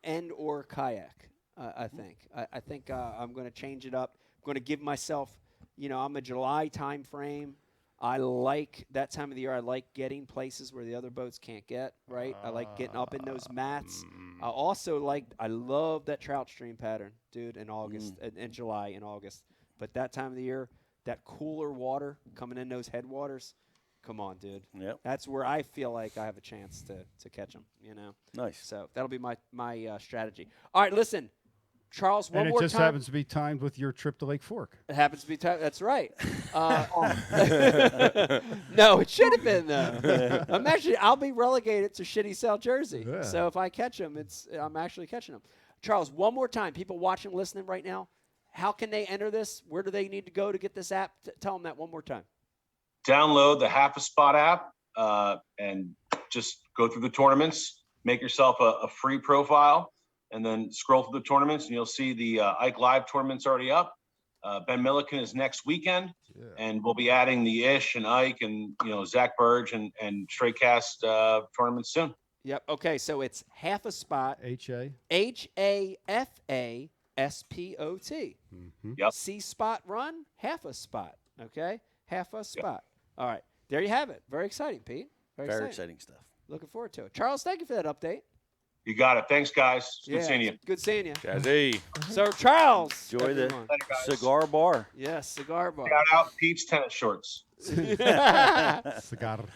[SPEAKER 5] and or kayak. I think I'm gonna change it up. I'm gonna give myself, I'm a July time frame. I like that time of the year. I like getting places where the other boats can't get. Right. I like getting up in those mats. I love that trout stream pattern, dude. In August, in July, in August. But that time of the year, that cooler water coming in those headwaters. Come on, dude.
[SPEAKER 8] Yep.
[SPEAKER 5] That's where I feel like I have a chance to catch them.
[SPEAKER 8] Nice.
[SPEAKER 5] So that'll be my strategy. All right, listen, Charles. One
[SPEAKER 7] And it
[SPEAKER 5] more
[SPEAKER 7] just
[SPEAKER 5] time.
[SPEAKER 7] happens to be timed with your trip to Lake Fork.
[SPEAKER 5] It happens to be time. That's right. No, it should have been though. I'll be relegated to shitty South Jersey.
[SPEAKER 7] Yeah.
[SPEAKER 5] So if I catch them, I'm actually catching them. Charles, one more time. People watching, listening right now, how can they enter this? Where do they need to go to get this app? Tell them that one more time.
[SPEAKER 9] Download the Half a Spot app and just go through the tournaments. Make yourself a free profile, and then scroll through the tournaments, and you'll see the Ike Live tournament's already up. Ben Milliken is next weekend, and we'll be adding the Ish and Ike and Zach Burge and Straight Cast tournaments soon.
[SPEAKER 5] Yep. Okay. So it's Half a Spot.
[SPEAKER 7] HA.
[SPEAKER 5] HAFASPOT.
[SPEAKER 9] Yep.
[SPEAKER 5] C spot run, half a spot. Okay, half a spot. All right, there you have it. Very exciting, Pete. Very
[SPEAKER 8] Very
[SPEAKER 5] exciting.
[SPEAKER 8] exciting stuff.
[SPEAKER 5] Looking forward to it. Charles, thank you for that update.
[SPEAKER 9] You got it. Thanks, guys. It's good seeing you.
[SPEAKER 5] Good seeing you.
[SPEAKER 6] Jazzy.
[SPEAKER 5] Sir Charles.
[SPEAKER 8] Enjoy the
[SPEAKER 5] everyone.
[SPEAKER 8] cigar bar.
[SPEAKER 5] Yes, cigar bar.
[SPEAKER 9] Shout out Pete's tennis shorts.
[SPEAKER 7] Cigar.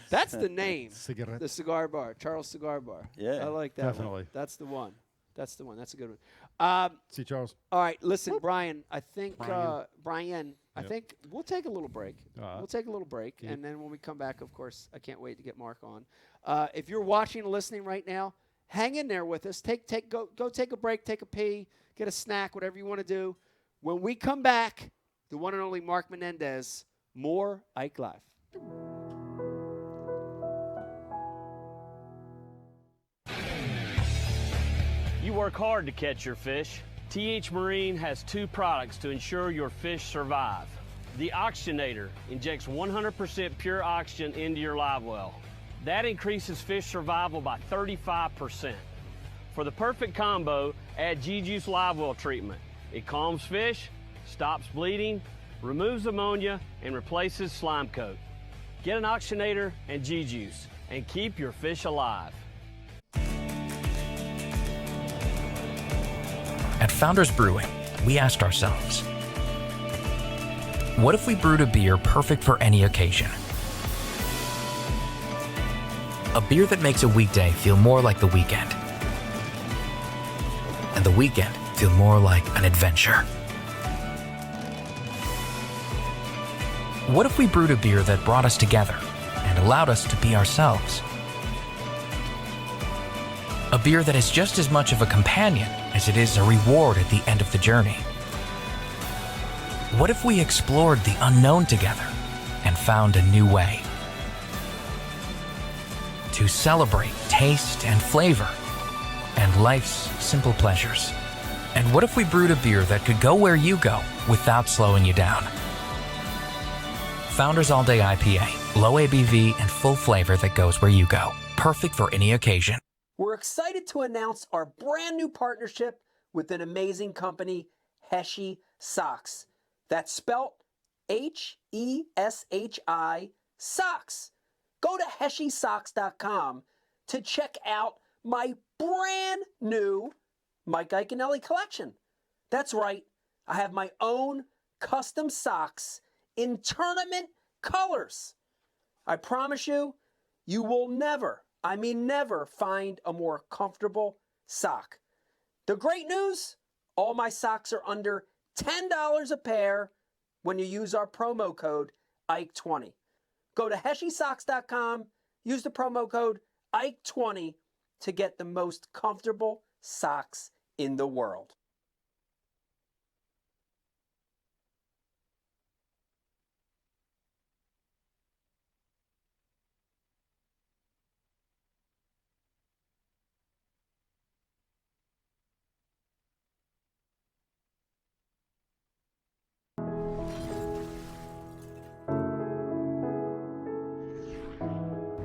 [SPEAKER 5] That's the name.
[SPEAKER 7] Cigarette.
[SPEAKER 5] The cigar bar. Charles Cigar Bar.
[SPEAKER 8] Yeah.
[SPEAKER 5] I like that
[SPEAKER 7] Definitely.
[SPEAKER 5] one. That's the one. That's the one. That's a good one.
[SPEAKER 7] See, Charles.
[SPEAKER 5] All right, listen, Brian. I think
[SPEAKER 7] Brian.
[SPEAKER 5] I think we'll take a little break.
[SPEAKER 7] All right.
[SPEAKER 5] We'll take a little break, and then when we come back, of course, I can't wait to get Mark on. If you're watching and listening right now, hang in there with us. Go take a break, take a pee, get a snack, whatever you want to do. When we come back, the one and only Mark Menendez, more Ike Live.
[SPEAKER 10] You work hard to catch your fish. TH Marine has 2 products to ensure your fish survive. The Oxygenator injects 100% pure oxygen into your live well. That increases fish survival by 35%. For the perfect combo, add G-Juice Live Well treatment. It calms fish, stops bleeding, removes ammonia, and replaces slime coat. Get an Oxygenator and G-Juice and keep your fish alive.
[SPEAKER 11] At Founders Brewing, we asked ourselves, what if we brewed a beer perfect for any occasion? A beer that makes a weekday feel more like the weekend, and the weekend feel more like an adventure. What if we brewed a beer that brought us together and allowed us to be ourselves? A beer that is just as much of a companion as it is a reward at the end of the journey. What if we explored the unknown together and found a new way to celebrate taste and flavor and life's simple pleasures? And what if we brewed a beer that could go where you go without slowing you down? Founders All Day IPA, low ABV and full flavor that goes where you go. Perfect for any occasion.
[SPEAKER 1] We're excited to announce our brand new partnership with an amazing company, Heshi Socks. That's spelt Heshi Socks. Go to HeshiSocks.com to check out my brand new Mike Iaconelli collection. That's right, I have my own custom socks in tournament colors. I promise you, you will never, I mean never, find a more comfortable sock. The great news, all my socks are under $10 a pair when you use our promo code IKE20. Go to HeshiSocks.com, use the promo code IKE20 to get the most comfortable socks in the world.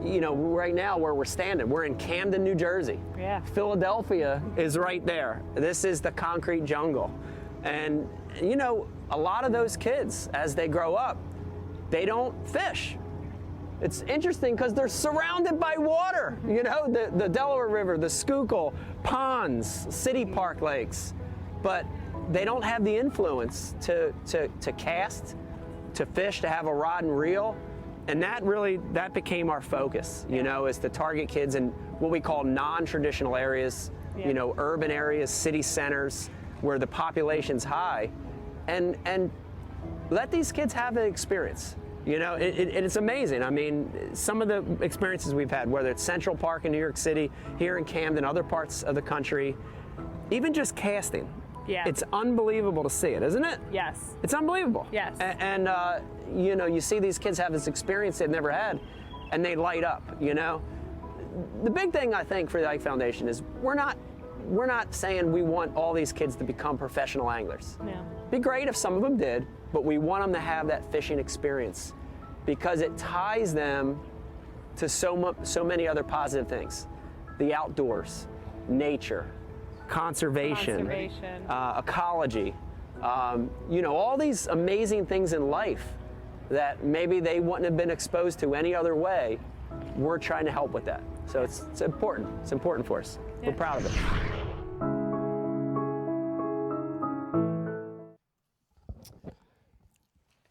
[SPEAKER 1] You know, right now where we're standing, we're in Camden, New Jersey.
[SPEAKER 12] Yeah.
[SPEAKER 1] Philadelphia is right there. This is the concrete jungle. And, you know, a lot of those kids, as they grow up, they don't fish. It's interesting because they're surrounded by water, you know, the Delaware River, the Schuylkill, ponds, city park lakes, but they don't have the influence to cast, to fish, to have a rod and reel. And that became our focus, you know, is to target kids in what we call non-traditional areas, you know, urban areas, city centers, where the population's high, and let these kids have an experience. You know, it's amazing. I mean, some of the experiences we've had, whether it's Central Park in New York City, here in Camden, other parts of the country, even just casting.
[SPEAKER 12] Yeah.
[SPEAKER 1] It's unbelievable to see it, isn't it?
[SPEAKER 12] Yes.
[SPEAKER 1] It's unbelievable.
[SPEAKER 12] Yes.
[SPEAKER 1] And you know, you see these kids have this experience they've never had, and they light up, you know? The big thing, I think, for the Ike Foundation is we're not saying we want all these kids to become professional anglers.
[SPEAKER 12] No.
[SPEAKER 1] Be great if some of them did, but we want them to have that fishing experience because it ties them to so many other positive things. The outdoors, nature, conservation. Ecology, you know, all these amazing things in life that maybe they wouldn't have been exposed to any other way. We're trying to help with that. So it's important. It's important for us. We're proud of it.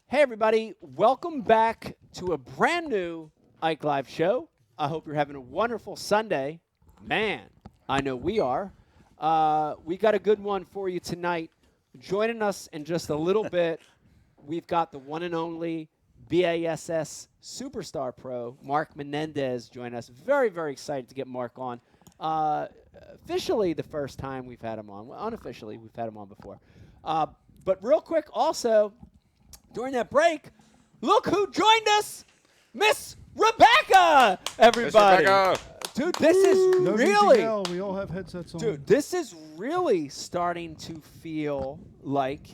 [SPEAKER 5] Hey, everybody. Welcome back to a brand new Ike Live show. I hope you're having a wonderful Sunday. Man, I know we are. We got a good one for you tonight. Joining us in just a little bit, we've got the one and only BASS Superstar Pro, Mark Menendez, joining us. Very, very excited to get Mark on. Officially the first time we've had him on. Well, unofficially, we've had him on before. But real quick, also, during that break, look who joined us, Miss Rebecca, everybody.
[SPEAKER 6] Rebecca.
[SPEAKER 5] Dude, this is
[SPEAKER 7] No need to
[SPEAKER 5] really,
[SPEAKER 7] yell. We all have headsets on.
[SPEAKER 5] dude, this is really starting to feel like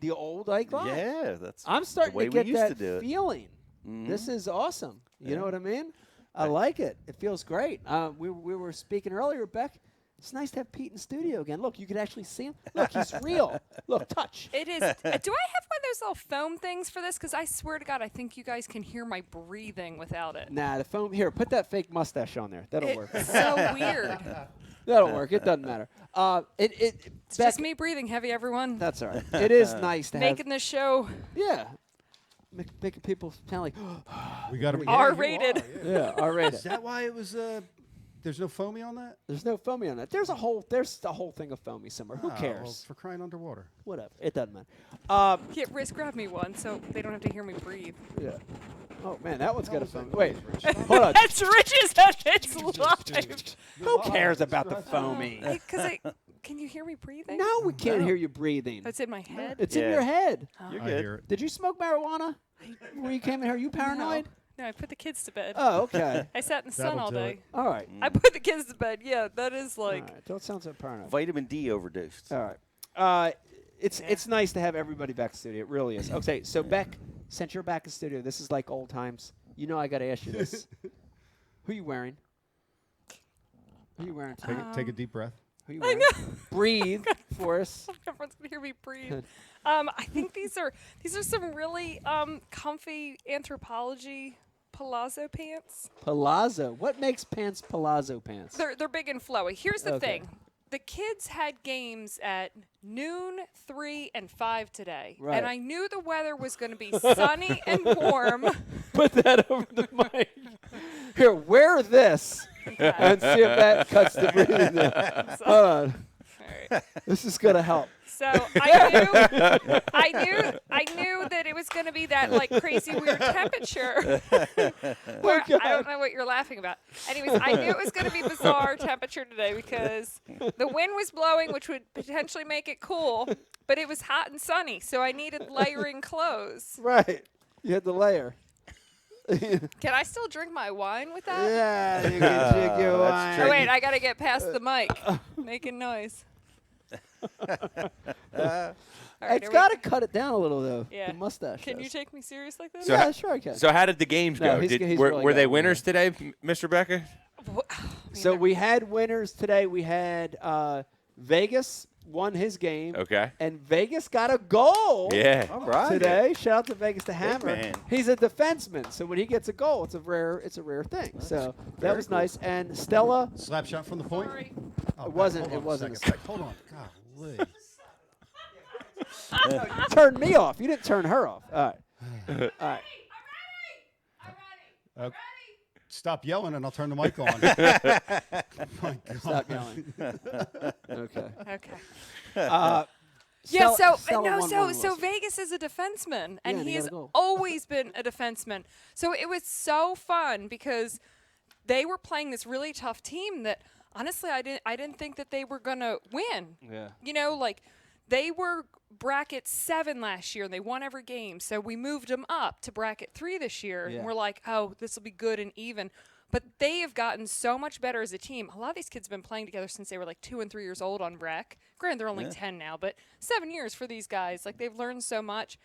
[SPEAKER 5] the old Ike Live.
[SPEAKER 8] Yeah, that's
[SPEAKER 5] I'm starting
[SPEAKER 8] the way
[SPEAKER 5] to get
[SPEAKER 8] we used
[SPEAKER 5] that
[SPEAKER 8] to do it.
[SPEAKER 5] feeling. This is awesome. You know what I mean? I like it. It feels great. We were speaking earlier, Beck. It's nice to have Pete in studio again. Look, you can actually see him. Look, he's real. Look, touch.
[SPEAKER 12] It is. Do I have one of those little foam things for this? Because I swear to God, I think you guys can hear my breathing without it.
[SPEAKER 5] Nah, the foam. Here, put that fake mustache on there. That'll work.
[SPEAKER 12] It's so weird.
[SPEAKER 5] That'll work. It doesn't matter.
[SPEAKER 12] It's just me breathing heavy, everyone.
[SPEAKER 5] That's all right. It is nice to
[SPEAKER 12] Making this show
[SPEAKER 5] Yeah. Making people sound like
[SPEAKER 7] We got to
[SPEAKER 12] R-rated.
[SPEAKER 5] yeah, R-rated.
[SPEAKER 7] Is that why it was? There's no foamy on that.
[SPEAKER 5] There's no foamy on that. There's a whole thing of foamy somewhere. Who
[SPEAKER 7] Oh,
[SPEAKER 5] cares?
[SPEAKER 7] well, for crying underwater.
[SPEAKER 5] Whatever. It doesn't matter.
[SPEAKER 12] Yeah, Riz, grab me one so they don't have to hear me breathe.
[SPEAKER 5] Yeah. Oh man, that one's got a foamy. Wait, hold on.
[SPEAKER 12] That's Rich's at its live.
[SPEAKER 5] Who cares about the foamy?
[SPEAKER 12] Can you hear me breathing?
[SPEAKER 5] No, we can't hear you breathing.
[SPEAKER 12] It's in my head.
[SPEAKER 5] It's in your head.
[SPEAKER 8] You're
[SPEAKER 7] I
[SPEAKER 8] good.
[SPEAKER 7] hear it.
[SPEAKER 5] Did you smoke marijuana when you came in here? Are you paranoid?
[SPEAKER 12] No, I put the kids to bed.
[SPEAKER 5] Oh, okay.
[SPEAKER 12] I sat in the sun
[SPEAKER 7] That'll
[SPEAKER 12] all
[SPEAKER 7] do
[SPEAKER 12] day.
[SPEAKER 7] it.
[SPEAKER 5] All right.
[SPEAKER 12] I put the kids to bed. Yeah, that is like.
[SPEAKER 5] All right. Don't sound so paranoid.
[SPEAKER 8] Vitamin D overdosed.
[SPEAKER 5] All right. It's nice to have everybody back in studio. It really is. Okay, so Beck, since you're back in studio, this is like old times. You know I got to ask you this. Who you wearing? Who you wearing tonight?
[SPEAKER 7] Take a deep breath.
[SPEAKER 5] Who you
[SPEAKER 12] I
[SPEAKER 5] wearing?
[SPEAKER 12] know.
[SPEAKER 5] Breathe for us.
[SPEAKER 12] Everyone's gonna hear me breathe. I think these are some really comfy Anthropology palazzo pants.
[SPEAKER 5] Palazzo. What makes pants palazzo pants?
[SPEAKER 12] They're big and flowy. Here's the
[SPEAKER 5] Okay.
[SPEAKER 12] thing. The kids had games at noon, 3, and 5 today.
[SPEAKER 5] Right.
[SPEAKER 12] And I knew the weather was going to be sunny and warm.
[SPEAKER 5] Put that over the mic. Here, wear this and see if that cuts the breathing in. Hold on.
[SPEAKER 12] All right.
[SPEAKER 5] This is going to help.
[SPEAKER 12] So I knew that it was going to be that like crazy weird temperature. Where I don't know what you're laughing about. Anyways, I knew it was going to be bizarre temperature today because the wind was blowing, which would potentially make it cool, but it was hot and sunny, so I needed layering clothes.
[SPEAKER 5] Right. You had the layer.
[SPEAKER 12] Can I still drink my wine with that?
[SPEAKER 5] Yeah, you can drink your wine.
[SPEAKER 12] Oh wait, I got to get past the mic, making noise. Right,
[SPEAKER 5] It's got to cut it down a little, though.
[SPEAKER 12] Yeah.
[SPEAKER 5] The mustache.
[SPEAKER 12] Can you
[SPEAKER 5] does.
[SPEAKER 12] take me serious like that?
[SPEAKER 5] Yeah, sure I can.
[SPEAKER 6] So how did the games
[SPEAKER 5] No,
[SPEAKER 6] go?
[SPEAKER 5] he's
[SPEAKER 6] Were
[SPEAKER 5] really
[SPEAKER 6] they
[SPEAKER 5] got one
[SPEAKER 6] winners today, Miss Rebecca?
[SPEAKER 5] So we had winners today. We had Vegas won his game.
[SPEAKER 6] Okay.
[SPEAKER 5] And Vegas got a goal.
[SPEAKER 6] Yeah.
[SPEAKER 8] All right.
[SPEAKER 5] Today. Shout out to Vegas to Hammer.
[SPEAKER 8] man.
[SPEAKER 5] He's a defenseman, so when he gets a goal, it's a rare thing. So that was nice. And Stella,
[SPEAKER 7] Slap shot from the point.
[SPEAKER 12] Sorry.
[SPEAKER 7] Oh,
[SPEAKER 5] It wasn't-
[SPEAKER 7] hold
[SPEAKER 5] it
[SPEAKER 7] on a
[SPEAKER 5] wasn't
[SPEAKER 7] second. Hold on. Golly.
[SPEAKER 5] you turned me off. You didn't turn her off. All right. All right.
[SPEAKER 7] Stop yelling and I'll turn the mic on. My God.
[SPEAKER 5] Stop yelling. Okay.
[SPEAKER 12] Okay.
[SPEAKER 5] Stella
[SPEAKER 12] No,
[SPEAKER 5] won
[SPEAKER 12] so
[SPEAKER 5] one loss.
[SPEAKER 12] Vegas is a defenseman, and
[SPEAKER 5] and he
[SPEAKER 12] he
[SPEAKER 5] got
[SPEAKER 12] has
[SPEAKER 5] a goal.
[SPEAKER 12] always been a defenseman. So it was so fun because they were playing this really tough team that honestly I didn't think that they were gonna win.
[SPEAKER 5] Yeah.
[SPEAKER 12] You know, like they were bracket 7 last year and they won every game. So we moved them up to bracket 3 this year,
[SPEAKER 5] Yeah.
[SPEAKER 12] and we're like, oh, this will be good and even. But they have gotten so much better as a team. A lot of these kids have been playing together since they were like 2 and 3 years old on rec. Granted, they're only 10 now, but 7 years for these guys. Like, they've learned so much.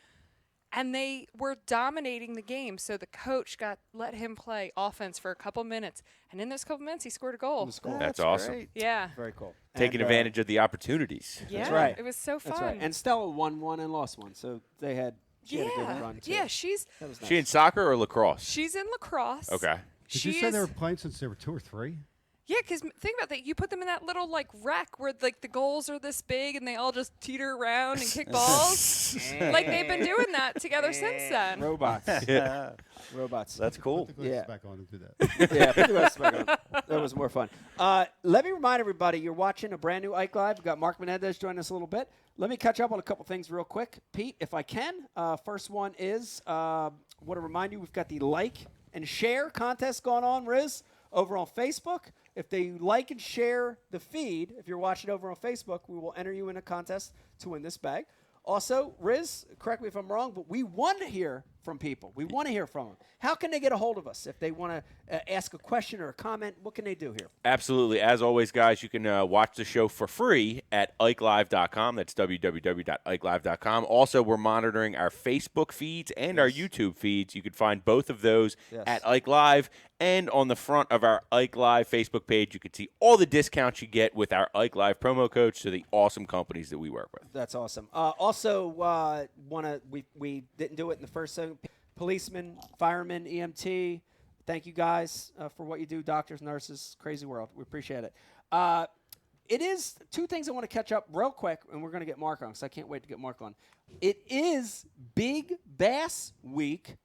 [SPEAKER 12] And they were dominating the game. So the coach let him play offense for a couple minutes. And in those couple minutes, he scored a goal.
[SPEAKER 6] That's awesome.
[SPEAKER 8] Great.
[SPEAKER 12] Yeah.
[SPEAKER 5] Very cool.
[SPEAKER 6] Taking
[SPEAKER 5] And,
[SPEAKER 6] advantage of the opportunities.
[SPEAKER 12] Yeah.
[SPEAKER 5] That's right.
[SPEAKER 12] It was so fun.
[SPEAKER 5] That's right. And Stella won one and lost one, so she had a good run too.
[SPEAKER 12] Yeah, she's
[SPEAKER 5] That was nice.
[SPEAKER 6] She in soccer or lacrosse?
[SPEAKER 12] in lacrosse.
[SPEAKER 6] Okay.
[SPEAKER 7] Did you say they were playing since they were 2 or 3?
[SPEAKER 12] Yeah, because think about that. You put them in that little like rack where like the goals are this big and they all just teeter around and kick balls. Like they've been doing that together since then.
[SPEAKER 5] Robots.
[SPEAKER 8] Yeah.
[SPEAKER 5] Robots.
[SPEAKER 8] That's cool.
[SPEAKER 7] Put the glasses back on and do that.
[SPEAKER 5] Yeah, put the glasses back on. That was more fun. Let me remind everybody, you're watching a brand new Ike Live. We've got Mark Menendez joining us a little bit. Let me catch up on a couple things real quick, Pete, if I can. First one is, want to remind you, we've got the like and share contest going on, Riz, over on Facebook. If they like and share the feed, if you're watching over on Facebook, we will enter you in a contest to win this bag. Also, Riz, correct me if I'm wrong, but we want to hear from people. We want to hear from them. How can they get a hold of us if they want to ask a question or a comment? What can they do here?
[SPEAKER 6] Absolutely. As always, guys, you can watch the show for free at IkeLive.com. That's www.IkeLive.com. Also, we're monitoring our Facebook feeds and our YouTube feeds. You can find both of those at Ike Live. And on the front of our Ike Live Facebook page, you can see all the discounts you get with our Ike Live promo code to the awesome companies that we work with.
[SPEAKER 5] That's awesome. We didn't do it in the first segment. Policemen, firemen, EMT, thank you guys for what you do. Doctors, nurses, crazy world. We appreciate it. It is 2 things I want to catch up real quick, and we're going to get Mark on because I can't wait to get Mark on. It is Big Bass Week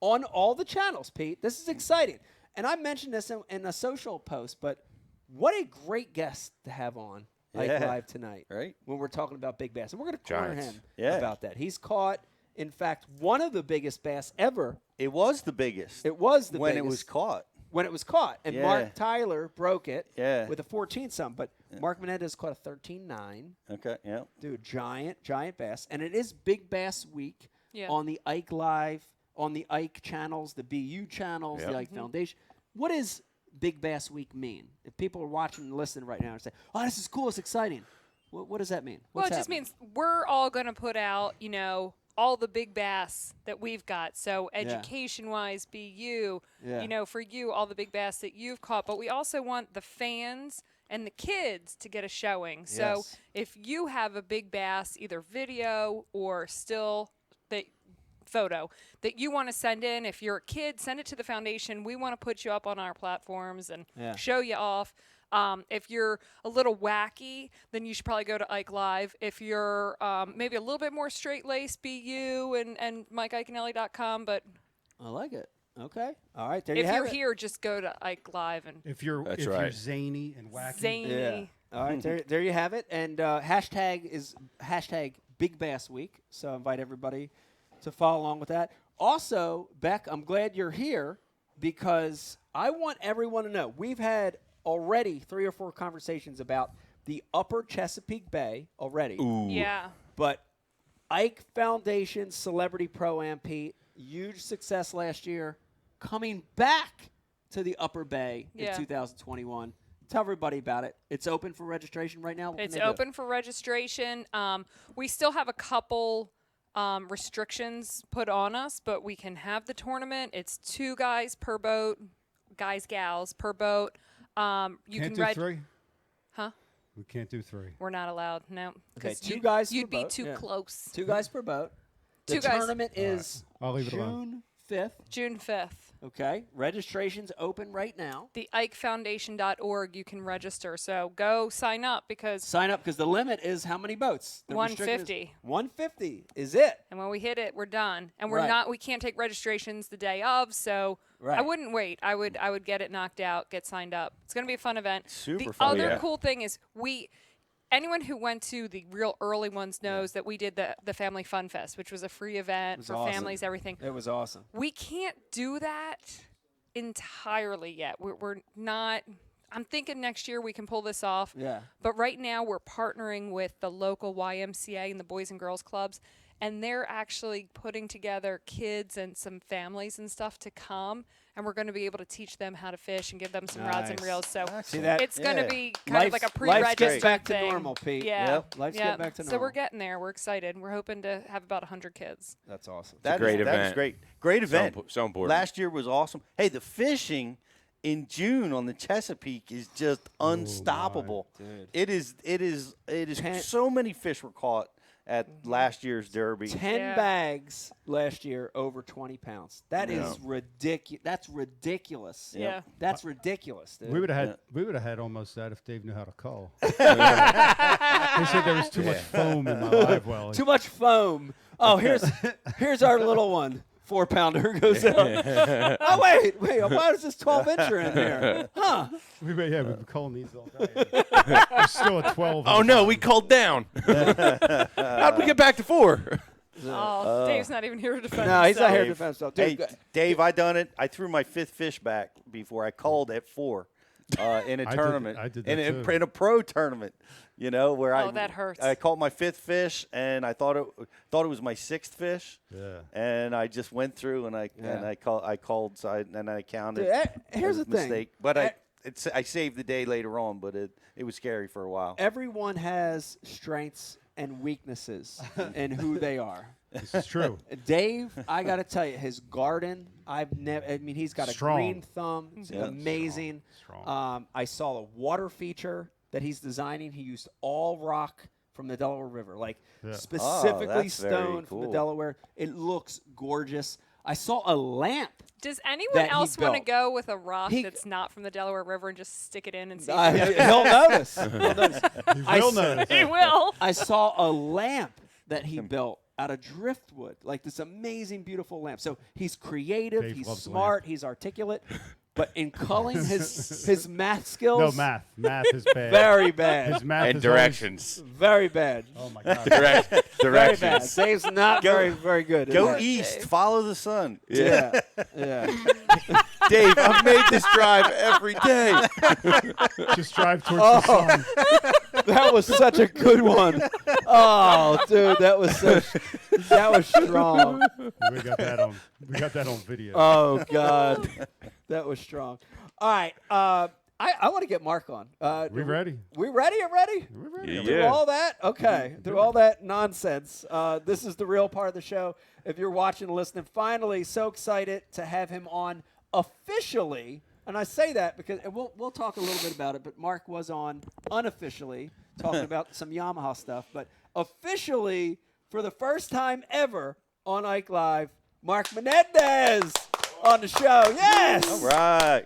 [SPEAKER 5] on all the channels, Pete. This is exciting. And I mentioned this in a social post, but what a great guest to have on Ike Live tonight.
[SPEAKER 8] Right.
[SPEAKER 5] When we're talking about big bass. And we're going to corner him about that. He's caught, in fact, one of the biggest bass ever.
[SPEAKER 8] It was the biggest.
[SPEAKER 5] It was the
[SPEAKER 8] when
[SPEAKER 5] biggest.
[SPEAKER 8] it was caught.
[SPEAKER 5] When it was caught. And Mark Tyler broke it with a 14-something. But Mark Menendez caught a 13.9.
[SPEAKER 8] Okay, yeah.
[SPEAKER 5] Dude, giant bass. And it is Big Bass Week on the Ike Live, on the Ike channels, the BU channels, the Ike Foundation. What does Big Bass Week mean? If people are watching and listening right now and say, oh, this is cool, it's exciting. What does that mean?
[SPEAKER 12] Well, it just means we're all going to put out, all the big bass that we've got. So education-wise, BU, for you, all the big bass that you've caught. But we also want the fans and the kids to get a showing. So if you have a big bass, either video or still photo that you want to send in, if you're a kid, send it to the foundation. We want to put you up on our platforms and show you off. If you're a little wacky, then you should probably go to Ike Live. If you're maybe a little bit more straight-laced, BU and MikeIaconelli.com. But
[SPEAKER 5] I like it. Okay. All right. There
[SPEAKER 12] if
[SPEAKER 5] you have
[SPEAKER 12] you're
[SPEAKER 5] it.
[SPEAKER 12] here, just go to Ike Live. And
[SPEAKER 7] if you're zany and wacky.
[SPEAKER 12] Zany.
[SPEAKER 5] All right. There you have it. And hashtag is Big Bass Week. So I invite everybody to follow along with that. Also, Beck, I'm glad you're here because I want everyone to know we've had already 3 or 4 conversations about the upper Chesapeake Bay already.
[SPEAKER 6] Ooh.
[SPEAKER 12] Yeah.
[SPEAKER 5] But Ike Foundation Celebrity Pro-Am, Pete, huge success last year, coming back to the upper Bay in 2021. Tell everybody about it. It's open for registration right now.
[SPEAKER 12] It's open for registration. We still have a couple restrictions put on us, but we can have the tournament. It's 2 guys per boat, gals per boat. You
[SPEAKER 7] Can't
[SPEAKER 12] can
[SPEAKER 7] do 3?
[SPEAKER 12] Huh?
[SPEAKER 7] We can't do 3.
[SPEAKER 12] We're not allowed. No.
[SPEAKER 5] Okay, 2 guys
[SPEAKER 12] You'd
[SPEAKER 5] per
[SPEAKER 12] be
[SPEAKER 5] boat.
[SPEAKER 12] too close.
[SPEAKER 5] 2 guys per boat. The
[SPEAKER 12] 2 guys.
[SPEAKER 5] tournament is
[SPEAKER 7] I'll leave it alone.
[SPEAKER 5] June 5th.
[SPEAKER 12] June 5th.
[SPEAKER 5] Okay. Registration's open right now.
[SPEAKER 12] The IkeFoundation.org, you can register. So go sign up because
[SPEAKER 5] the limit is how many boats? The
[SPEAKER 12] 150.
[SPEAKER 5] 150 is it.
[SPEAKER 12] And when we hit it, we're done. And we can't take registrations the day of, so I wouldn't wait. I would get it knocked out, get signed up. It's going to be a fun event.
[SPEAKER 8] Super
[SPEAKER 12] the
[SPEAKER 8] fun.
[SPEAKER 12] The other cool thing is anyone who went to the real early ones knows that we did the Family Fun Fest, which was a free event for families, everything.
[SPEAKER 5] It was awesome.
[SPEAKER 12] We can't do that entirely yet. We're not. I'm thinking next year we can pull this off.
[SPEAKER 5] Yeah.
[SPEAKER 12] But right now we're partnering with the local YMCA and the Boys and Girls Clubs, and they're actually putting together kids and some families and stuff to come. And we're going to be able to teach them how to fish and give them some rods and reels. So it's going to be kind of like a pre-registered
[SPEAKER 5] life's back
[SPEAKER 12] thing.
[SPEAKER 5] to normal, Pete.
[SPEAKER 12] Yeah.
[SPEAKER 5] Life's getting back to normal.
[SPEAKER 12] So we're getting there. We're excited. We're hoping to have about 100 kids.
[SPEAKER 5] That's awesome.
[SPEAKER 6] It's a great event.
[SPEAKER 8] That is great. Great event.
[SPEAKER 6] So important.
[SPEAKER 8] Last year was awesome. Hey, the fishing in June on the Chesapeake is just unstoppable.
[SPEAKER 5] Dude.
[SPEAKER 8] It is so many fish were caught at last year's Derby.
[SPEAKER 5] 10 bags last year over 20 pounds. That is ridiculous. That's ridiculous.
[SPEAKER 12] Yeah.
[SPEAKER 5] That's ridiculous, dude.
[SPEAKER 7] We would have had almost that if Dave knew how to call. They said there was too much foam in my live well.
[SPEAKER 5] Too much foam. Oh, here's our little one. 4-pounder goes out. Oh, wait. Why is this 12-incher in here? Huh?
[SPEAKER 7] We've been calling these all day. We're still at 12.
[SPEAKER 6] Oh, no, we called down. How'd we get back to 4?
[SPEAKER 12] Oh, Dave's not even here to defend
[SPEAKER 5] No, he's not here to
[SPEAKER 8] Dave.
[SPEAKER 5] defend himself.
[SPEAKER 8] Hey,
[SPEAKER 5] Dude,
[SPEAKER 8] Dave, I done it. I threw my 5th fish back before I called at 4 in a tournament.
[SPEAKER 7] I did that too.
[SPEAKER 8] In a pro tournament, where
[SPEAKER 12] that hurts.
[SPEAKER 8] I caught my 5th fish, and I thought it was my 6th fish.
[SPEAKER 7] Yeah.
[SPEAKER 8] And I just went through and I called, so and I counted.
[SPEAKER 5] Dude, here's
[SPEAKER 8] It was
[SPEAKER 5] the
[SPEAKER 8] a
[SPEAKER 5] thing.
[SPEAKER 8] mistake. But I saved the day later on, but it was scary for a while.
[SPEAKER 5] everyone has strengths and weaknesses in who they are.
[SPEAKER 7] This is true.
[SPEAKER 5] Dave, I got to tell you, his garden, he's got
[SPEAKER 7] Strong.
[SPEAKER 5] a green thumb. It's amazing.
[SPEAKER 7] Strong.
[SPEAKER 5] I saw a water feature that he's designing. He used all rock from the Delaware River, specifically
[SPEAKER 8] that's very
[SPEAKER 5] stone from the
[SPEAKER 8] cool.
[SPEAKER 5] Delaware. It looks gorgeous. I saw a lamp.
[SPEAKER 12] Does anyone
[SPEAKER 5] that he
[SPEAKER 12] else want to
[SPEAKER 5] built.
[SPEAKER 12] go with a rock that's not from the Delaware River and just stick it in and see?
[SPEAKER 5] He'll notice.
[SPEAKER 7] He will notice.
[SPEAKER 12] He will.
[SPEAKER 5] I saw a lamp that he built out of driftwood, like this amazing, beautiful lamp. So he's creative,
[SPEAKER 7] Dave
[SPEAKER 5] he's
[SPEAKER 7] loves
[SPEAKER 5] smart, he's articulate, but in culling his math skills,
[SPEAKER 7] No, math. Math is bad.
[SPEAKER 5] very bad,
[SPEAKER 7] His math
[SPEAKER 6] And
[SPEAKER 7] is
[SPEAKER 6] directions.
[SPEAKER 5] very bad,
[SPEAKER 7] Oh, my God.
[SPEAKER 5] very bad.
[SPEAKER 6] Directions.
[SPEAKER 5] Dave's not very good.
[SPEAKER 8] Go
[SPEAKER 5] at that.
[SPEAKER 8] east, follow the sun.
[SPEAKER 5] Yeah, yeah.
[SPEAKER 6] Dave, I've made this drive every day.
[SPEAKER 7] Just drive towards the sun.
[SPEAKER 5] That was such a good one. Oh, dude, that was strong.
[SPEAKER 7] We got that on video.
[SPEAKER 5] Oh God, that was strong. All right, I want to get Mark on.
[SPEAKER 7] we ready?
[SPEAKER 5] We ready? You ready?
[SPEAKER 7] We're ready.
[SPEAKER 5] Through all that? Okay. Through all that nonsense. This is the real part of the show. If you're watching and listening, finally, so excited to have him on officially. And I say that because and we'll talk a little bit about it, but Mark was on unofficially talking about some Yamaha stuff. But officially, for the first time ever on Ike Live, Mark Menendez on the show. Yes!
[SPEAKER 8] All right.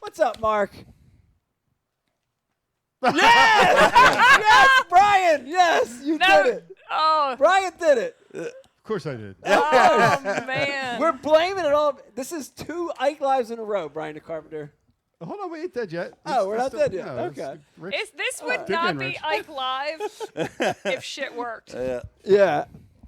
[SPEAKER 5] What's up, Mark? Yes! Yes, Brian! Yes, you did it.
[SPEAKER 12] Oh,
[SPEAKER 5] Brian did it.
[SPEAKER 7] Of course I did.
[SPEAKER 12] oh man.
[SPEAKER 5] We're blaming it all. This is 2 Ike Lives in a row, Brian the Carpenter.
[SPEAKER 7] Hold on, we ain't dead yet.
[SPEAKER 5] Oh, we're not
[SPEAKER 7] still-
[SPEAKER 5] dead yet.
[SPEAKER 7] no, it's-
[SPEAKER 5] Okay.
[SPEAKER 7] Rich-
[SPEAKER 12] This would
[SPEAKER 7] Dig
[SPEAKER 12] not
[SPEAKER 7] in,
[SPEAKER 12] be
[SPEAKER 7] Rich.
[SPEAKER 12] Ike Live if shit worked.
[SPEAKER 5] Yeah.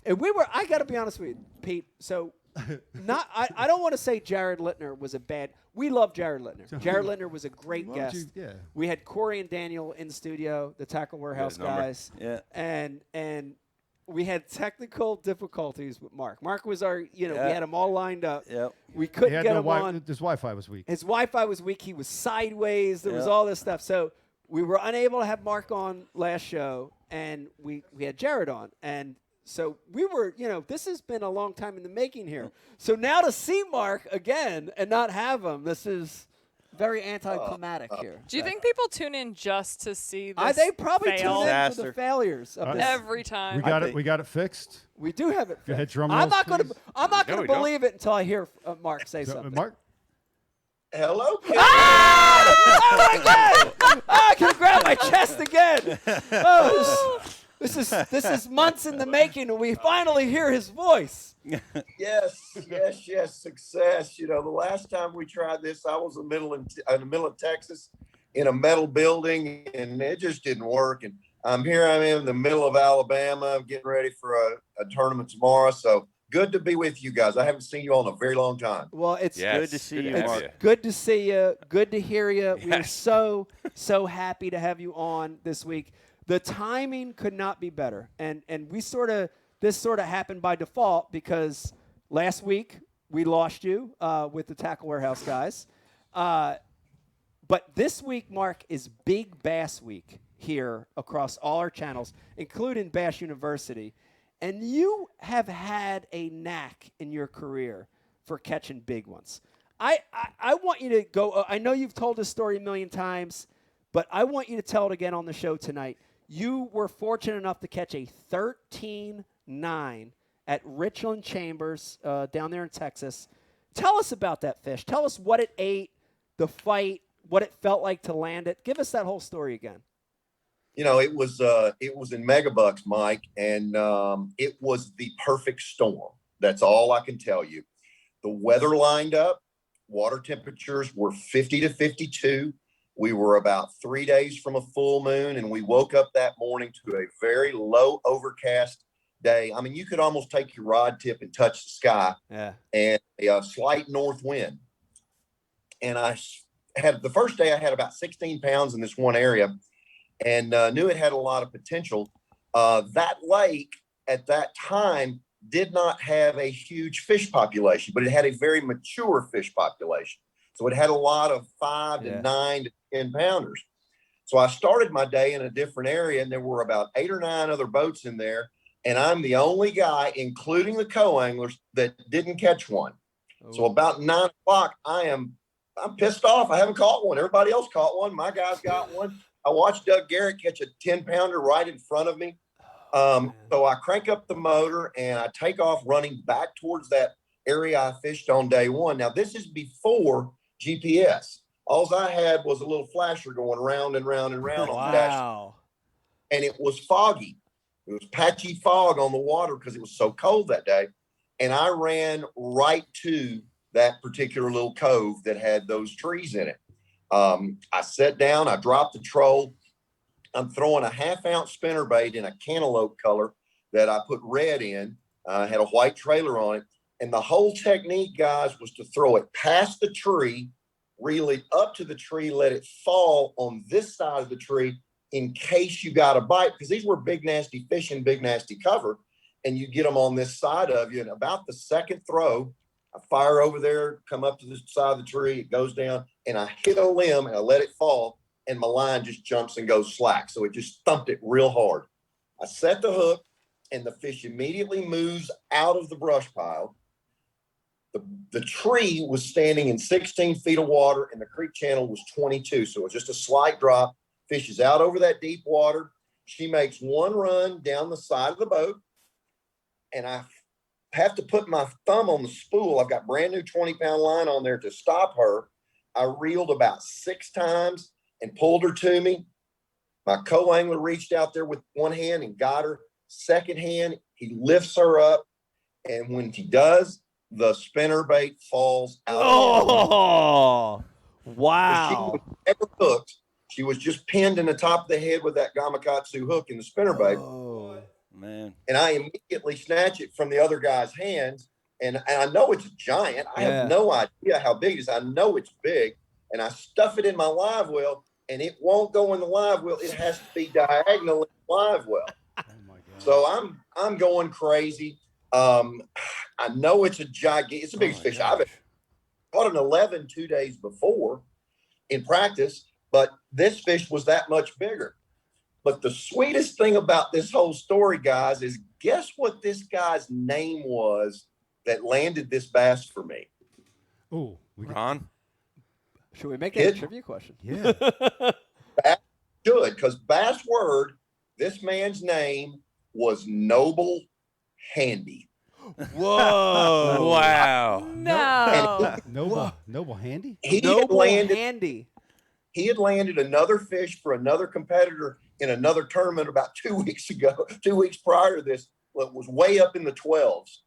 [SPEAKER 5] And I got to be honest with you, Pete. So, I don't want to say Jared Littner was a bad. We love Jared Littner. Jared Littner was a great
[SPEAKER 7] Why don't
[SPEAKER 5] guest.
[SPEAKER 7] you- yeah.
[SPEAKER 5] We had Corey and Daniel in the studio, the Tackle Warehouse
[SPEAKER 6] number.
[SPEAKER 5] guys.
[SPEAKER 8] Yeah.
[SPEAKER 5] And we had technical difficulties with Mark. Mark was our, we had him all lined up.
[SPEAKER 8] Yep.
[SPEAKER 5] We
[SPEAKER 7] He
[SPEAKER 5] couldn't
[SPEAKER 7] had
[SPEAKER 5] get
[SPEAKER 7] no
[SPEAKER 5] him on.
[SPEAKER 7] His Wi-Fi was weak.
[SPEAKER 5] His Wi-Fi was weak. He was sideways. There was
[SPEAKER 8] Yeah.
[SPEAKER 5] all this stuff. So we were unable to have Mark on last show, and we had Jared on. And so we were, this has been a long time in the making here. So now to see Mark again and not have him, this is very anticlimactic here.
[SPEAKER 12] Do you think people tune in just to see this
[SPEAKER 5] They probably
[SPEAKER 12] fail?
[SPEAKER 5] tune in for the
[SPEAKER 8] Disaster.
[SPEAKER 5] failures of this.
[SPEAKER 12] Every time?
[SPEAKER 7] We got it fixed.
[SPEAKER 5] We do have it.
[SPEAKER 7] Go ahead,
[SPEAKER 5] fixed.
[SPEAKER 7] drum
[SPEAKER 5] I'm
[SPEAKER 7] rolls,
[SPEAKER 5] not going to.
[SPEAKER 7] please.
[SPEAKER 5] I'm not
[SPEAKER 6] No,
[SPEAKER 5] going
[SPEAKER 6] we
[SPEAKER 5] to
[SPEAKER 6] don't.
[SPEAKER 5] believe it until I hear Mark say
[SPEAKER 7] So,
[SPEAKER 5] something.
[SPEAKER 7] Mark,
[SPEAKER 13] Hello,
[SPEAKER 5] Oh my God! I can grab my chest again. Oh, this is months in the making, and we finally hear his voice.
[SPEAKER 13] yes, success. The last time we tried this, I was in the middle of Texas in a metal building, and it just didn't work. And I'm in the middle of Alabama. I'm getting ready for a tournament tomorrow. So good to be with you guys. I haven't seen you all in a very long time.
[SPEAKER 5] Well, it's
[SPEAKER 8] Good to see you,
[SPEAKER 6] have
[SPEAKER 8] Mark.
[SPEAKER 6] you.
[SPEAKER 5] good to see you. Good to hear you. We're
[SPEAKER 6] Yes.
[SPEAKER 5] so happy to have you on this week. The timing could not be better, and this sort of happened by default because last week we lost you with the Tackle Warehouse guys, but this week, Mark, is Big Bass Week here across all our channels, including Bass University, and you have had a knack in your career for catching big ones. I want you to go. I know you've told this story a million times, but I want you to tell it again on the show tonight. you were fortunate enough to catch a 13.9 at Richland Chambers down there in Texas. Tell us about that fish. Tell us what it ate, the fight, what it felt like to land it. Give us that whole story again.
[SPEAKER 13] You know, it was in megabucks, Mike, and it was the perfect storm. That's all I can tell you. The weather lined up. Water temperatures were 50 to 52. We were about 3 days from a full moon, and we woke up that morning to a very low overcast day. I mean, you could almost take your rod tip and touch the sky.
[SPEAKER 5] Yeah.
[SPEAKER 13] And a slight north wind. And I had the first day I had about 16 pounds in this one area, and knew it had a lot of potential. That lake at that time did not have a huge fish population, but it had a very mature fish population. So it had a lot of 5 to 9 to 10 pounders. So I started my day in a different area, and there were about 8 or 9 other boats in there. And I'm the only guy, including the co-anglers, that didn't catch one. Oh. So about 9 o'clock, I'm pissed off. I haven't caught one. Everybody else caught one. My guys got one. I watched Doug Garrett catch a 10-pounder right in front of me. So I crank up the motor and I take off running back towards that area I fished on day one. Now, this is before GPS. All I had was a little flasher going round and round and round on the dash. And it was foggy. It was patchy fog on the water because it was so cold that day. And I ran right to that particular little cove that had those trees in it. I sat down, I dropped the troll. I'm throwing a 1/2-ounce spinnerbait in a cantaloupe color that I put red in. Had a white trailer on it. And the whole technique, guys, was to throw it past the tree, reel it up to the tree, let it fall on this side of the tree in case you got a bite, because these were big, nasty fish in big, nasty cover, and you get them on this side of you. And about the second throw, I fire over there, come up to the side of the tree, it goes down, and I hit a limb, and I let it fall, and my line just jumps and goes slack. So it just thumped it real hard. I set the hook, and the fish immediately moves out of the brush pile. The tree was standing in 16 feet of water, and the creek channel was 22. So it was just a slight drop. Fish is out over that deep water. She makes one run down the side of the boat, and I have to put my thumb on the spool. I've got brand new 20-pound line on there to stop her. I reeled about 6 times and pulled her to me. My co-angler reached out there with one hand and got her. Second hand, he lifts her up, and when he does, the spinnerbait falls out.
[SPEAKER 5] Oh, wow.
[SPEAKER 13] She was never hooked. She was just pinned in the top of the head with that gamakatsu hook in the spinnerbait.
[SPEAKER 8] Oh, man.
[SPEAKER 13] And I immediately snatch it from the other guy's hands. And I know it's a giant. I have no idea how big it is. I know it's big. And I stuff it in my live well, and it won't go in the live well. It has to be diagonal in the live well. Oh my God. So I'm going crazy. I know it's a gigantic, it's the biggest fish I've ever caught. An 11 2 days before in practice, but this fish was that much bigger. But the sweetest thing about this whole story, guys, is guess what this guy's name was that landed this bass for me?
[SPEAKER 7] Oh,
[SPEAKER 6] Ron?
[SPEAKER 5] Should we make that a trivia question?
[SPEAKER 7] Yeah.
[SPEAKER 13] Bass should, because bass word, this man's name was Noble Handy.
[SPEAKER 6] Whoa! Wow!
[SPEAKER 12] No.
[SPEAKER 7] Noble Handy.
[SPEAKER 13] He had landed another fish for another competitor in another tournament about 2 weeks ago. 2 weeks prior to this, well, it was way up in the 12s,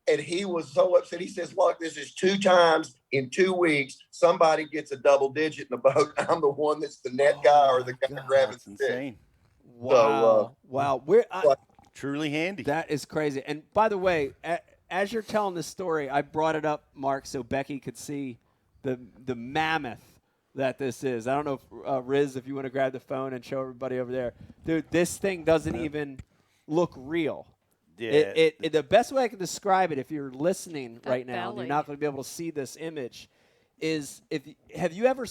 [SPEAKER 13] and he was so upset. He says, "Look, this is 2 times in 2 weeks. Somebody gets a double digit in the boat. I'm the one that's the net guy or the guy grabbing the fish."
[SPEAKER 8] Insane.
[SPEAKER 5] Wow! Wow!
[SPEAKER 8] Truly handy.
[SPEAKER 5] That is crazy. And by the way, as you're telling this story, I brought it up, Mark, so Becky could see the mammoth that this is. I don't know if Riz, if you want to grab the phone and show everybody over there, dude. This thing doesn't even look real.
[SPEAKER 8] Yeah.
[SPEAKER 5] The best way I can describe it, if you're listening right now, and
[SPEAKER 12] belly.
[SPEAKER 5] you're not going to be able to see this image, is have you ever,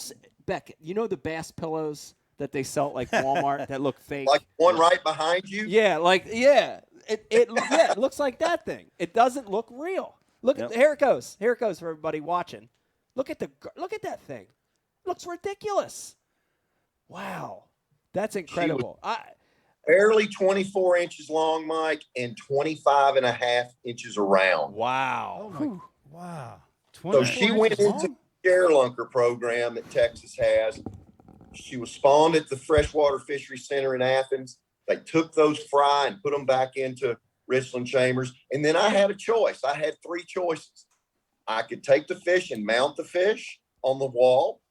[SPEAKER 5] Beck? You know the bass pillows that they sell at like Walmart that look fake?
[SPEAKER 13] Like one right behind you?
[SPEAKER 5] Yeah, it looks like that thing. It doesn't look real. Look at here it goes. Here it goes for everybody watching. Look at that thing. It looks ridiculous. Wow. That's incredible.
[SPEAKER 13] barely 24 inches long, Mike, and 25 and a half inches around.
[SPEAKER 5] Wow.
[SPEAKER 7] Oh wow.
[SPEAKER 13] So she went into the share lunker program that Texas has. She was spawned at the Freshwater Fishery Center in Athens. They took those fry and put them back into Richland Chambers. And then I had a choice. I had three choices. I could take the fish and mount the fish on the wall.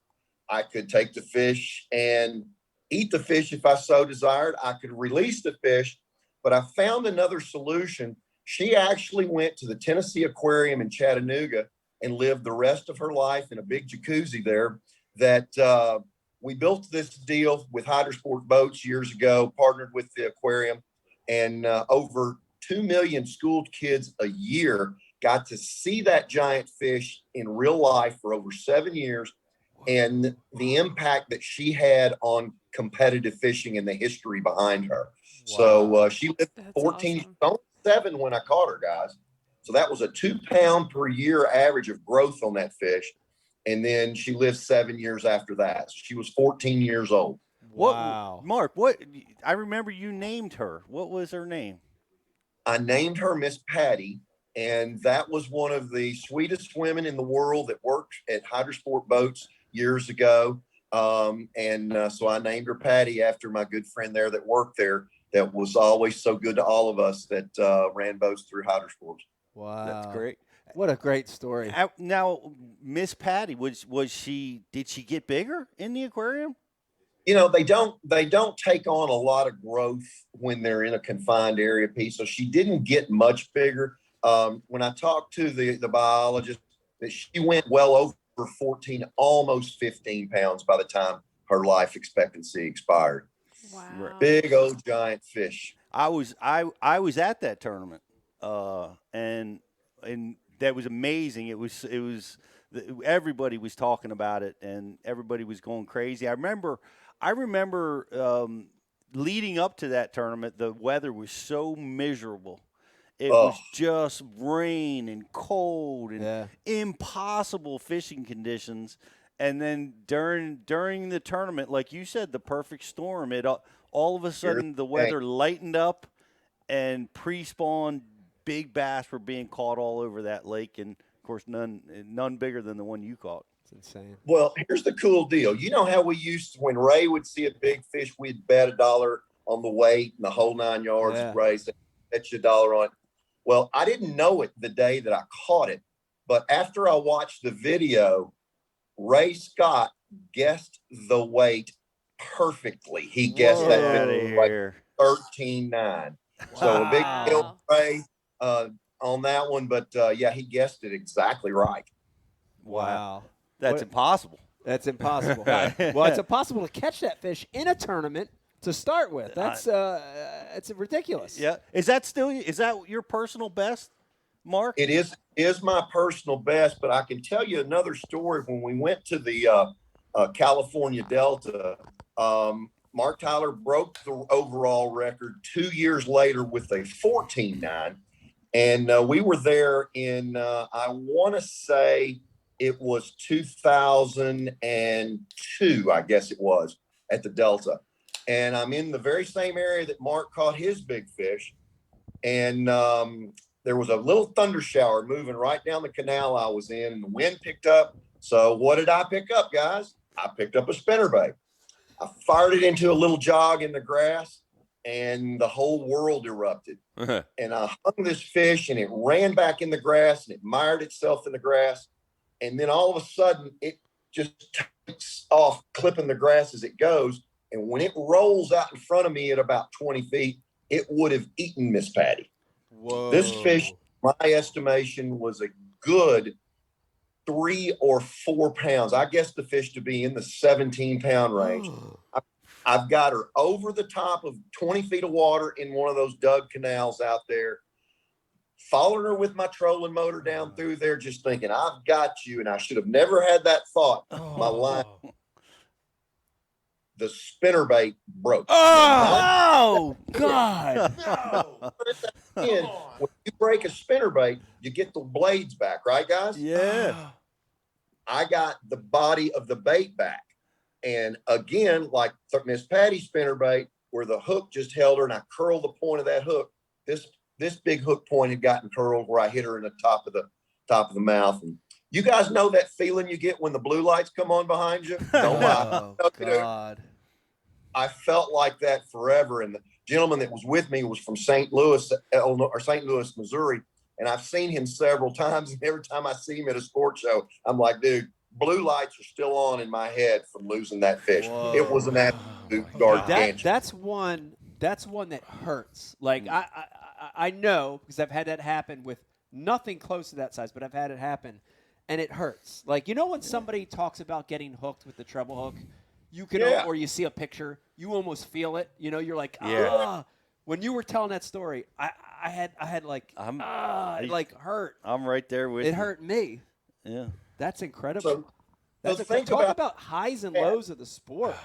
[SPEAKER 13] I could take the fish and eat the fish if I so desired. I could release the fish, but I found another solution. She actually went to the Tennessee Aquarium in Chattanooga and lived the rest of her life in a big jacuzzi there. That we built this deal with Hydrosport Boats years ago, partnered with the aquarium, and over 2 million school kids a year got to see that giant fish in real life for over 7 years, and the impact that she had on competitive fishing and the history behind her. Wow. So she lived 14, awesome. 7 when I caught her, guys. So that was a 2 pound per year average of growth on that fish. And then she lived 7 years after that. So she was 14 years old.
[SPEAKER 8] Wow. What, Mark, what, I remember you named her. What was her name?
[SPEAKER 13] I named her Miss Patty. And that was one of the sweetest women in the world that worked at Hydrosport Boats years ago. So I named her Patty after my good friend there that worked there, that was always so good to all of us that ran boats through Hydrosports.
[SPEAKER 5] Wow.
[SPEAKER 8] That's great.
[SPEAKER 5] What a great story.
[SPEAKER 8] Now, Miss Patty, did she get bigger in the aquarium?
[SPEAKER 13] You know, they don't take on a lot of growth when they're in a confined area piece. So she didn't get much bigger. When I talked to the biologist, that she went well over 14, almost 15 pounds by the time her life expectancy expired.
[SPEAKER 12] Wow.
[SPEAKER 13] Big old giant fish.
[SPEAKER 8] I was at that tournament, and that was amazing. It was everybody was talking about it, and everybody was going crazy. I remember leading up to that tournament, the weather was so miserable. It was just rain and cold and impossible fishing conditions. And then during the tournament, like you said, the perfect storm. It all of a sudden the weather lightened up, and pre-spawn big bass were being caught all over that lake, and of course none bigger than the one you caught.
[SPEAKER 5] It's insane.
[SPEAKER 13] Well, here's the cool deal. You know how we used to, when Ray would see a big fish, we'd bet $1 on the weight and the whole 9 yards.
[SPEAKER 5] Yeah.
[SPEAKER 13] Ray said, bet you $1 on it. Well, I didn't know it the day that I caught it, but after I watched the video, Ray Scott guessed the weight perfectly. He guessed that fish like 13.9. So a big deal, Ray, on that one. But he guessed it exactly right.
[SPEAKER 8] Wow. That's impossible.
[SPEAKER 5] That's impossible. Well, it's impossible to catch that fish in a tournament to start with. That's it's ridiculous.
[SPEAKER 8] Yeah. Is that your personal best, Mark?
[SPEAKER 13] It is my personal best, but I can tell you another story. When we went to the California Delta, Mark Tyler broke the overall record 2 years later with a 14.9. And we were there in, I want to say it was 2002, I guess it was, at the Delta. And I'm in the very same area that Mark caught his big fish. And there was a little thunder shower moving right down the canal I was in, and the wind picked up. So what did I pick up, guys? I picked up a spinnerbait. I fired it into a little jog in the grass, and the whole world erupted. And I hung this fish, and it ran back in the grass, and it mired itself in the grass. And then all of a sudden, it just takes off, clipping the grass as it goes. And when it rolls out in front of me at about 20 feet, it would have eaten Miss Patty.
[SPEAKER 5] Whoa.
[SPEAKER 13] This fish, my estimation, was a good 3 or 4 pounds. I guess the fish to be in the 17-pound range. I've got her over the top of 20 feet of water in one of those dug canals out there, following her with my trolling motor down through there, just thinking, I've got you. And I should have never had that thought. My line. The spinnerbait broke.
[SPEAKER 5] Oh, God.
[SPEAKER 13] No. When you break a spinnerbait, you get the blades back, right, guys?
[SPEAKER 8] Yeah.
[SPEAKER 13] I got the body of the bait back. And again, like Miss Patty's spinnerbait, where the hook just held her, and I curled the point of that hook. This big hook point had gotten curled where I hit her in the top of the mouth. And you guys know that feeling you get when the blue lights come on behind you? Don't lie.
[SPEAKER 5] Oh, God.
[SPEAKER 13] I felt like that forever. And the gentleman that was with me was from St. Louis, Illinois, or St. Louis, Missouri. And I've seen him several times. And every time I see him at a sports show, I'm like, dude, blue lights are still on in my head from losing that fish.
[SPEAKER 5] Whoa.
[SPEAKER 13] It was an absolute gargantuan.
[SPEAKER 5] That's one that hurts. Like I know, because I've had that happen with nothing close to that size, but I've had it happen, and it hurts. Like, you know when somebody talks about getting hooked with the treble hook, you can, or you see a picture, you almost feel it. You know, you're like, ah. When you were telling that story, I had like, it like hurt.
[SPEAKER 8] I'm right there with you.
[SPEAKER 5] It hurt me.
[SPEAKER 8] Yeah.
[SPEAKER 5] That's incredible.
[SPEAKER 13] So
[SPEAKER 5] Talk about highs and lows of the sport.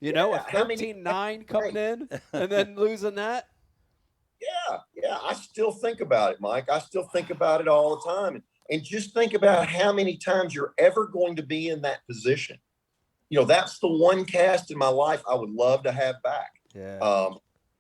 [SPEAKER 5] You know, a 13-9 coming in and then losing that.
[SPEAKER 13] Yeah. I still think about it, Mike. I still think about it all the time. And just think about how many times you're ever going to be in that position. You know, that's the one cast in my life I would love to have back.
[SPEAKER 5] Yeah.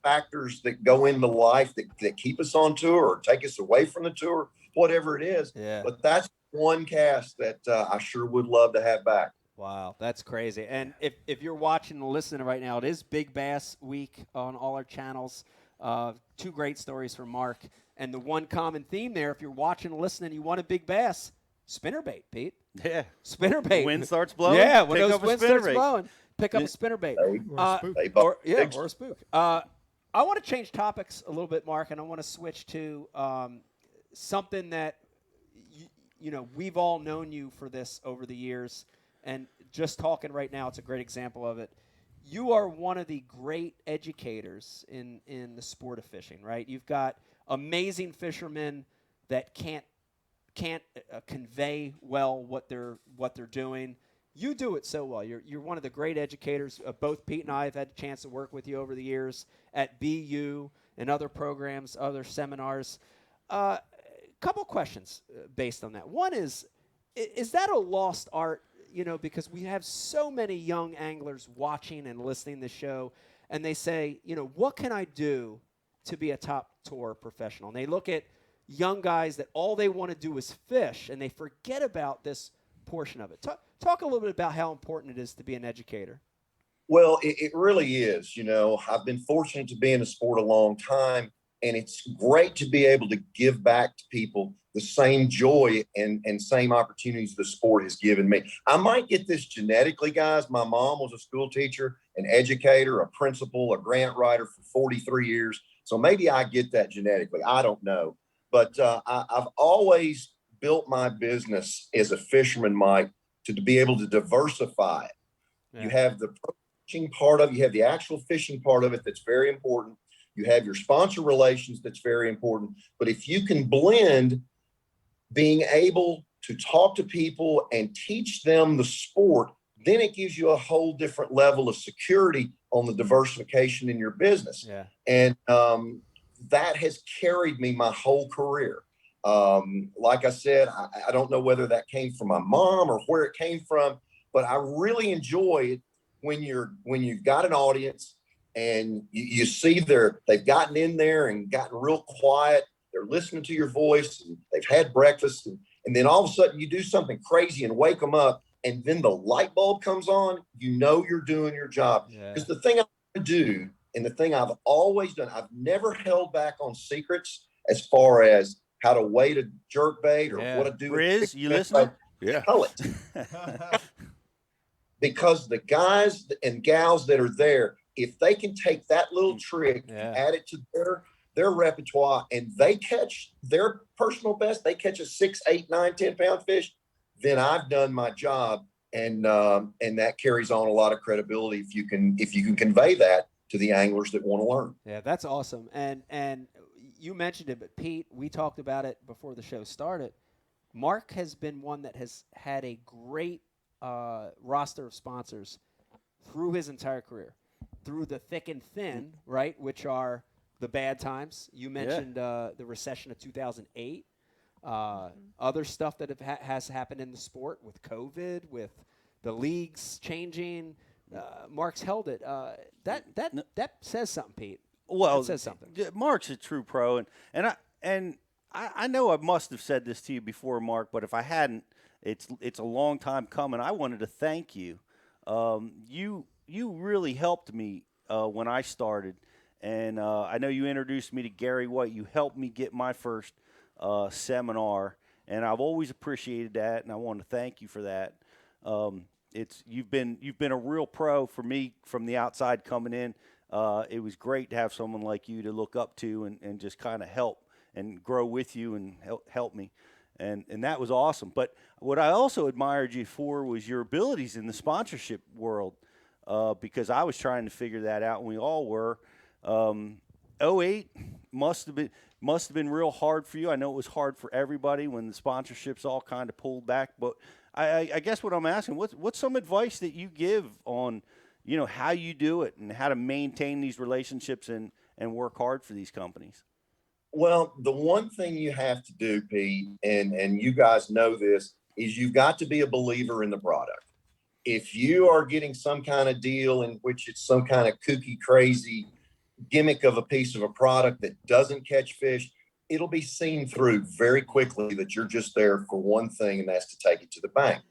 [SPEAKER 13] Factors that go into life that keep us on tour or take us away from the tour, whatever it is.
[SPEAKER 5] Yeah.
[SPEAKER 13] But that's one cast that I sure would love to have back.
[SPEAKER 5] Wow, that's crazy. And if you're watching and listening right now, it is Big Bass Week on all our channels. Two great stories from Mark. And the one common theme there, if you're watching and listening, you want a big bass, spinnerbait, Pete.
[SPEAKER 8] Yeah.
[SPEAKER 5] Spinnerbait.
[SPEAKER 8] Wind starts blowing.
[SPEAKER 5] Yeah, when
[SPEAKER 8] pick
[SPEAKER 5] those
[SPEAKER 8] up a
[SPEAKER 5] wind starts
[SPEAKER 8] spinnerbait.
[SPEAKER 5] blowing, pick up a spinnerbait.
[SPEAKER 7] Or a spook.
[SPEAKER 5] Or a spook. I want to change topics a little bit, Mark, and I want to switch to something that, you know, we've all known you for this over the years, and just talking right now, it's a great example of it. You are one of the great educators in the sport of fishing, right? You've got amazing fishermen that can't convey well what they're doing. You do it so well. You're one of the great educators. Both Pete and I have had a chance to work with you over the years at BU and other programs, other seminars. Couple questions based on that. One is that a lost art? You know, because we have so many young anglers watching and listening to the show, and they say, you know, what can I do to be a top tour professional? And they look at young guys that all they want to do is fish, and they forget about this portion of it. Talk a little bit about how important it is to be an educator.
[SPEAKER 13] Well, it really is. You know, I've been fortunate to be in the sport a long time, and it's great to be able to give back to people the same joy and same opportunities the sport has given me. I might get this genetically, guys. My mom was a school teacher, an educator, a principal, a grant writer for 43 years. So maybe I get that genetically. I don't know. But I've always built my business as a fisherman, Mike, to be able to diversify it. Yeah. You have the fishing part of it. You have the actual fishing part of it that's very important. You have your sponsor relations that's very important. But if you can blend being able to talk to people and teach them the sport, then it gives you a whole different level of security on the diversification in your business.
[SPEAKER 5] Yeah.
[SPEAKER 13] And that has carried me my whole career. Like I said, I don't know whether that came from my mom or where it came from, but I really enjoy it when you've got an audience and you see they've gotten in there and gotten real quiet. They're listening to your voice, and they've had breakfast, and then all of a sudden you do something crazy and wake them up, and then the light bulb comes on. You know you're doing your job. Because the thing I do, and the thing I've always done, I've never held back on secrets as far as how to weight a jerk bait or what to do.
[SPEAKER 8] Riz, you listening?
[SPEAKER 13] Yeah. Tell it. Because the guys and gals that are there, if they can take that little trick and add it to their repertoire, and they catch their personal best, they catch a 6, 8, 9, 10 pound fish, then I've done my job. And that carries on a lot of credibility if you can convey that to the anglers that want to learn.
[SPEAKER 5] Yeah, that's awesome. And you mentioned it, but Pete, we talked about it before the show started. Mark has been one that has had a great roster of sponsors through his entire career, through the thick and thin, right, which are the bad times. You mentioned the recession of 2008. Other stuff that has happened in the sport with COVID, with the leagues changing, Mark's held it. That says something, Pete.
[SPEAKER 8] Well,
[SPEAKER 5] it says something.
[SPEAKER 8] Mark's a true pro, and I know I must have said this to you before, Mark, but if I hadn't, it's a long time coming. I wanted to thank you. You really helped me when I started, and I know you introduced me to Gary White. You helped me get my first seminar, and I've always appreciated that, and I want to thank you for that. You've been a real pro for me from the outside coming in. It was great to have someone like you to look up to and just kind of help and grow with you and help me. And that was awesome. But what I also admired you for was your abilities in the sponsorship world, because I was trying to figure that out, and we all were. 08 must have been real hard for you. I know it was hard for everybody when the sponsorships all kind of pulled back. But I guess what I'm asking, what's some advice that you give on, how you do it and how to maintain these relationships and work hard for these companies?
[SPEAKER 13] Well, the one thing you have to do, Pete, and you guys know this, is you've got to be a believer in the product. If you are getting some kind of deal in which it's some kind of kooky, crazy gimmick of a piece of a product that doesn't catch fish, it'll be seen through very quickly that you're just there for one thing, and that's to take it to the bank.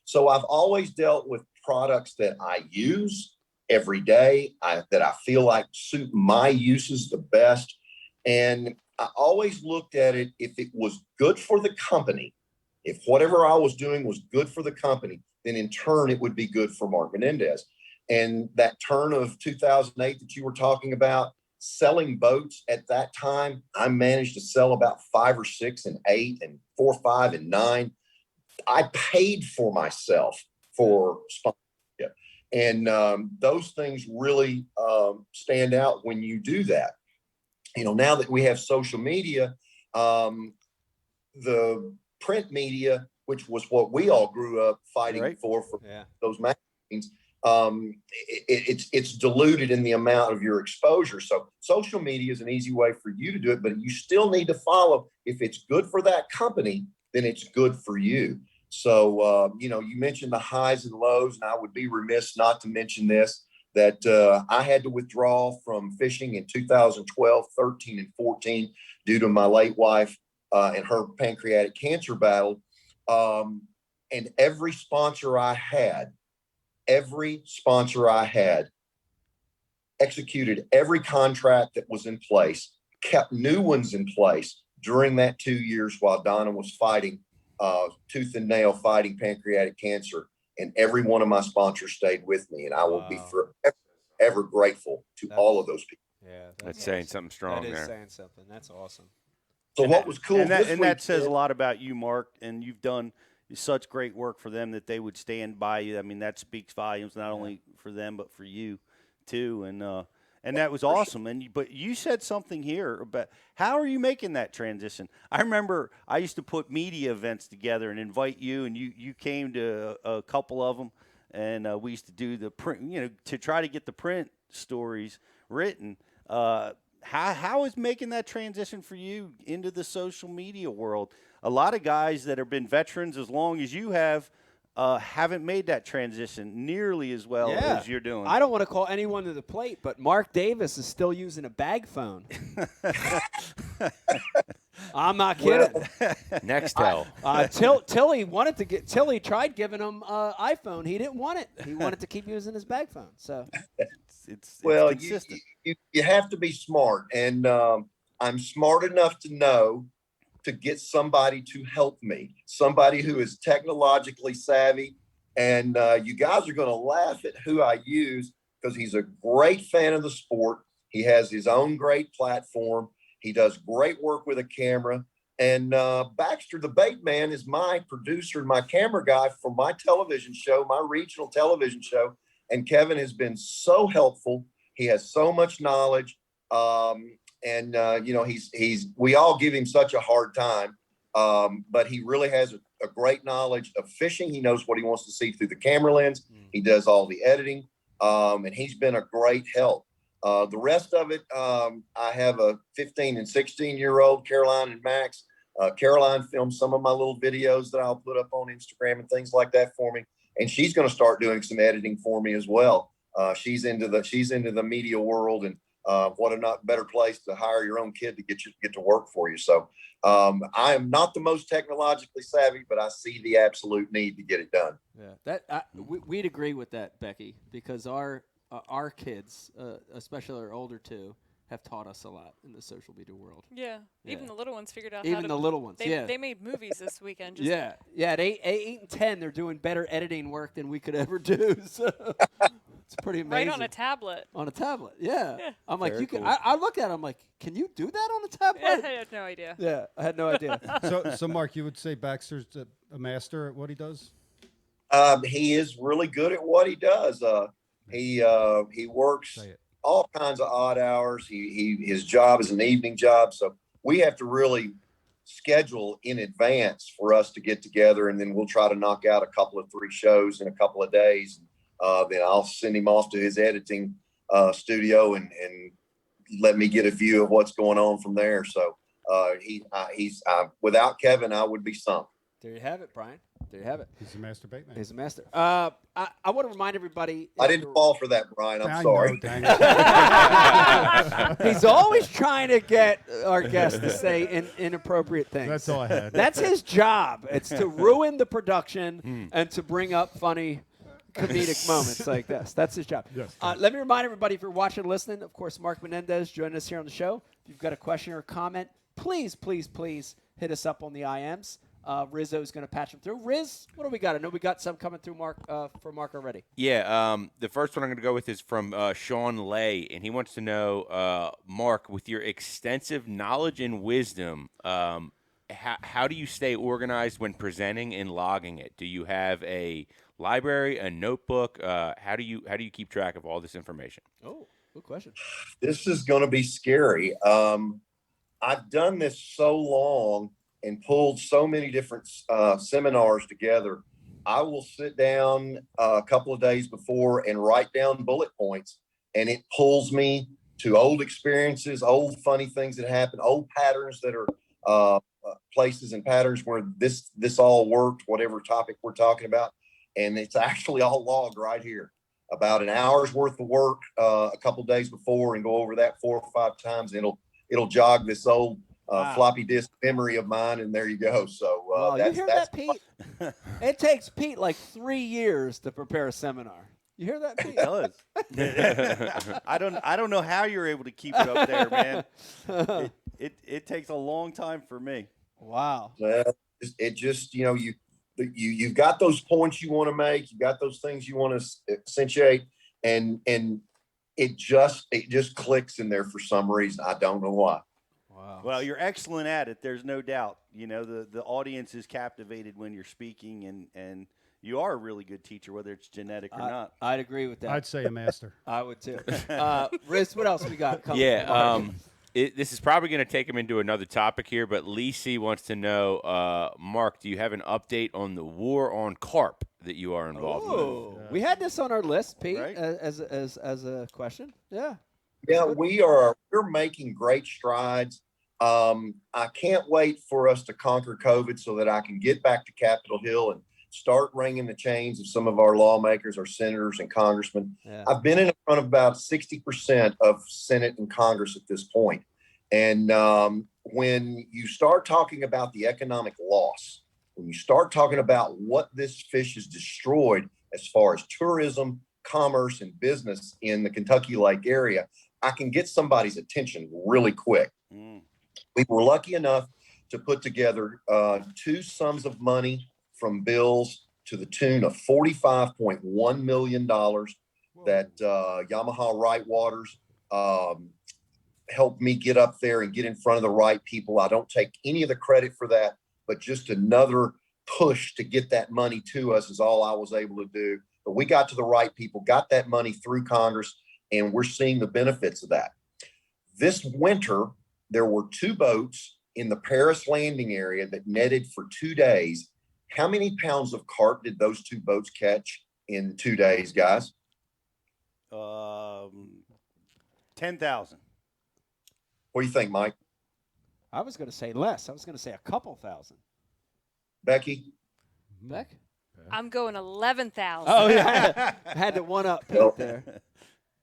[SPEAKER 13] So I've always dealt with products that I use every day, that I feel like suit my uses the best. And I always looked at it, if it was good for the company, if whatever I was doing was good for the company, then in turn it would be good for Mark Menendez. And that turn of 2008 that you were talking about, selling boats at that time, I managed to sell about 5 or 6 and 8 and 4, 5 and 9. I paid for myself for sponsorship. And those things really stand out when you do that. Now that we have social media, the print media, which was what we all grew up fighting for those magazines, it's diluted in the amount of your exposure. So social media is an easy way for you to do it, but you still need to follow. If it's good for that company, then it's good for you. So, you mentioned the highs and lows, and I would be remiss not to mention this, that I had to withdraw from fishing in 2012, 13, and 14 due to my late wife and her pancreatic cancer battle. And every sponsor I had executed every contract that was in place, kept new ones in place during that 2 years while Donna was fighting tooth and nail, fighting pancreatic cancer. And every one of my sponsors stayed with me, and I will be forever grateful to all of those people.
[SPEAKER 5] Yeah,
[SPEAKER 6] that's saying something strong there.
[SPEAKER 5] That is saying something. That's awesome.
[SPEAKER 13] So what was cool,
[SPEAKER 8] and that says a lot about you, Mark, and you've done such great work for them that they would stand by you. I mean, that speaks volumes not only for them but for you too. And that was awesome. But you said something here about how are you making that transition? I remember I used to put media events together and invite you, and you came to a couple of them, and we used to do the print, to try to get the print stories written. How is making that transition for you into the social media world? A lot of guys that have been veterans as long as you have haven't made that transition nearly as well as you're doing.
[SPEAKER 5] I don't want to call anyone to the plate, but Mark Davis is still using a bag phone. I'm not kidding.
[SPEAKER 6] Nextel.
[SPEAKER 5] Tilly tried giving him an iPhone. He didn't want it. He wanted to keep using his bag phone. So
[SPEAKER 8] it's
[SPEAKER 13] well,
[SPEAKER 8] consistent.
[SPEAKER 13] You have to be smart, and I'm smart enough to know to get somebody to help me, somebody who is technologically savvy. And you guys are going to laugh at who I use because he's a great fan of the sport. He has his own great platform. He does great work with a camera. And Baxter, the bait man, is my producer and my camera guy for my television show, my regional television show. And Kevin has been so helpful. He has so much knowledge. We all give him such a hard time, but he really has a great knowledge of fishing. He knows what he wants to see through the camera lens. He does all the editing, and he's been a great help. The rest of it, I have a 15 and 16-year-old, Caroline and Max. Caroline films some of my little videos that I'll put up on Instagram and things like that for me. and she's going to start doing some editing for me as well. She's into the media world, and what a not better place to hire your own kid to get to work for you. So I am not the most technologically savvy, but I see the absolute need to get it done.
[SPEAKER 5] Yeah, we'd agree with that, Becky, because our kids, especially our older two, have taught us a lot in the social media world.
[SPEAKER 12] Yeah, even the little ones figured out
[SPEAKER 5] even
[SPEAKER 12] how to.
[SPEAKER 5] The little ones,
[SPEAKER 12] They made movies this weekend. Just
[SPEAKER 5] yeah. At 8 and 10, they're doing better editing work than we could ever do. So it's pretty amazing.
[SPEAKER 12] Right on a tablet.
[SPEAKER 5] On a tablet, yeah. I'm like,
[SPEAKER 8] Very
[SPEAKER 5] you can.
[SPEAKER 8] cool.
[SPEAKER 5] I look at it, I'm like, can you do that on a tablet?
[SPEAKER 12] Yeah, I had no idea.
[SPEAKER 5] Yeah, I had no idea.
[SPEAKER 7] So Mark, you would say Baxter's a master at what he does?
[SPEAKER 13] He is really good at what he does. He works all kinds of odd hours. His job is an evening job, so we have to really schedule in advance for us to get together, and then we'll try to knock out a couple of 3 shows in a couple of days. Then I'll send him off to his editing studio and let me get a view of what's going on from there. So he's without Kevin, I would be sunk.
[SPEAKER 5] There you have it, Brian. There you have it.
[SPEAKER 7] He's a master bait man.
[SPEAKER 5] He's a master. I want to remind everybody.
[SPEAKER 13] I didn't fall for that, Brian. I'm
[SPEAKER 7] I
[SPEAKER 13] sorry.
[SPEAKER 7] know, dang it.
[SPEAKER 5] He's always trying to get our guests to say inappropriate things.
[SPEAKER 7] That's all I had.
[SPEAKER 5] That's his job. It's to ruin the production and to bring up funny comedic moments like this. That's his job.
[SPEAKER 7] Yes.
[SPEAKER 5] Let me remind everybody, if you're watching or listening, of course, Mark Menendez joining us here on the show. If you've got a question or a comment, please hit us up on the IMs. Rizzo's going to patch them through. Riz, what do we got? I know we got some coming through for Mark already.
[SPEAKER 6] Yeah, the first one I'm going to go with is from Sean Lay, and he wants to know, Mark, with your extensive knowledge and wisdom, how do you stay organized when presenting and logging it? Do you have a library, a notebook? How do you keep track of all this information?
[SPEAKER 5] Oh, good question.
[SPEAKER 13] This is going to be scary. I've done this so long and pulled so many different seminars together. I will sit down a couple of days before and write down bullet points, and it pulls me to old experiences, old funny things that happen, old patterns that are places and patterns where this all worked, whatever topic we're talking about. And it's actually all logged right here. About an hour's worth of work a couple of days before, and go over that 4 or 5 times, and it'll jog this old floppy disk memory of mine, and there you go. So
[SPEAKER 5] you hear that, Pete? It takes Pete like 3 years to prepare a seminar. You hear that, Pete?
[SPEAKER 8] It does. I don't know how you're able to keep it up there, man. It takes a long time for me.
[SPEAKER 5] Wow.
[SPEAKER 13] It just you've got those points you want to make, you've got those things you want to accentuate, and it just clicks in there for some reason. I don't know why.
[SPEAKER 5] Wow.
[SPEAKER 8] Well, you're excellent at it. There's no doubt. You know, the audience is captivated when you're speaking, and you are a really good teacher, whether it's genetic or not.
[SPEAKER 5] I'd agree with that.
[SPEAKER 7] I'd say a master.
[SPEAKER 5] I would too. Riz, what else we got coming?
[SPEAKER 6] Yeah, this is probably going to take him into another topic here, but Lisi wants to know, Mark, do you have an update on the war on carp that you are involved with?
[SPEAKER 5] We had this on our list, Pete,
[SPEAKER 8] Right?
[SPEAKER 5] as a question. Yeah.
[SPEAKER 13] Yeah, we're making great strides. I can't wait for us to conquer COVID so that I can get back to Capitol Hill and start ringing the chains of some of our lawmakers, our senators and congressmen.
[SPEAKER 5] Yeah.
[SPEAKER 13] I've been in front of about 60% of Senate and Congress at this point. And when you start talking about the economic loss, when you start talking about what this fish has destroyed as far as tourism, commerce, and business in the Kentucky Lake area, I can get somebody's attention really quick. We were lucky enough to put together 2 sums of money from bills to the tune of $45.1 million that Yamaha Right Waters helped me get up there and get in front of the right people. I don't take any of the credit for that, but just another push to get that money to us is all I was able to do. But we got to the right people, got that money through Congress, and we're seeing the benefits of that. This winter, there were 2 boats in the Paris landing area that netted for 2 days. How many pounds of carp did those 2 boats catch in 2 days, guys?
[SPEAKER 8] 10,000.
[SPEAKER 13] What do you think, Mike?
[SPEAKER 5] I was going to say less. I was going to say a couple thousand.
[SPEAKER 13] Becky?
[SPEAKER 5] Beck?
[SPEAKER 12] I'm going 11,000.
[SPEAKER 5] Oh, yeah. I had to one up Pete there.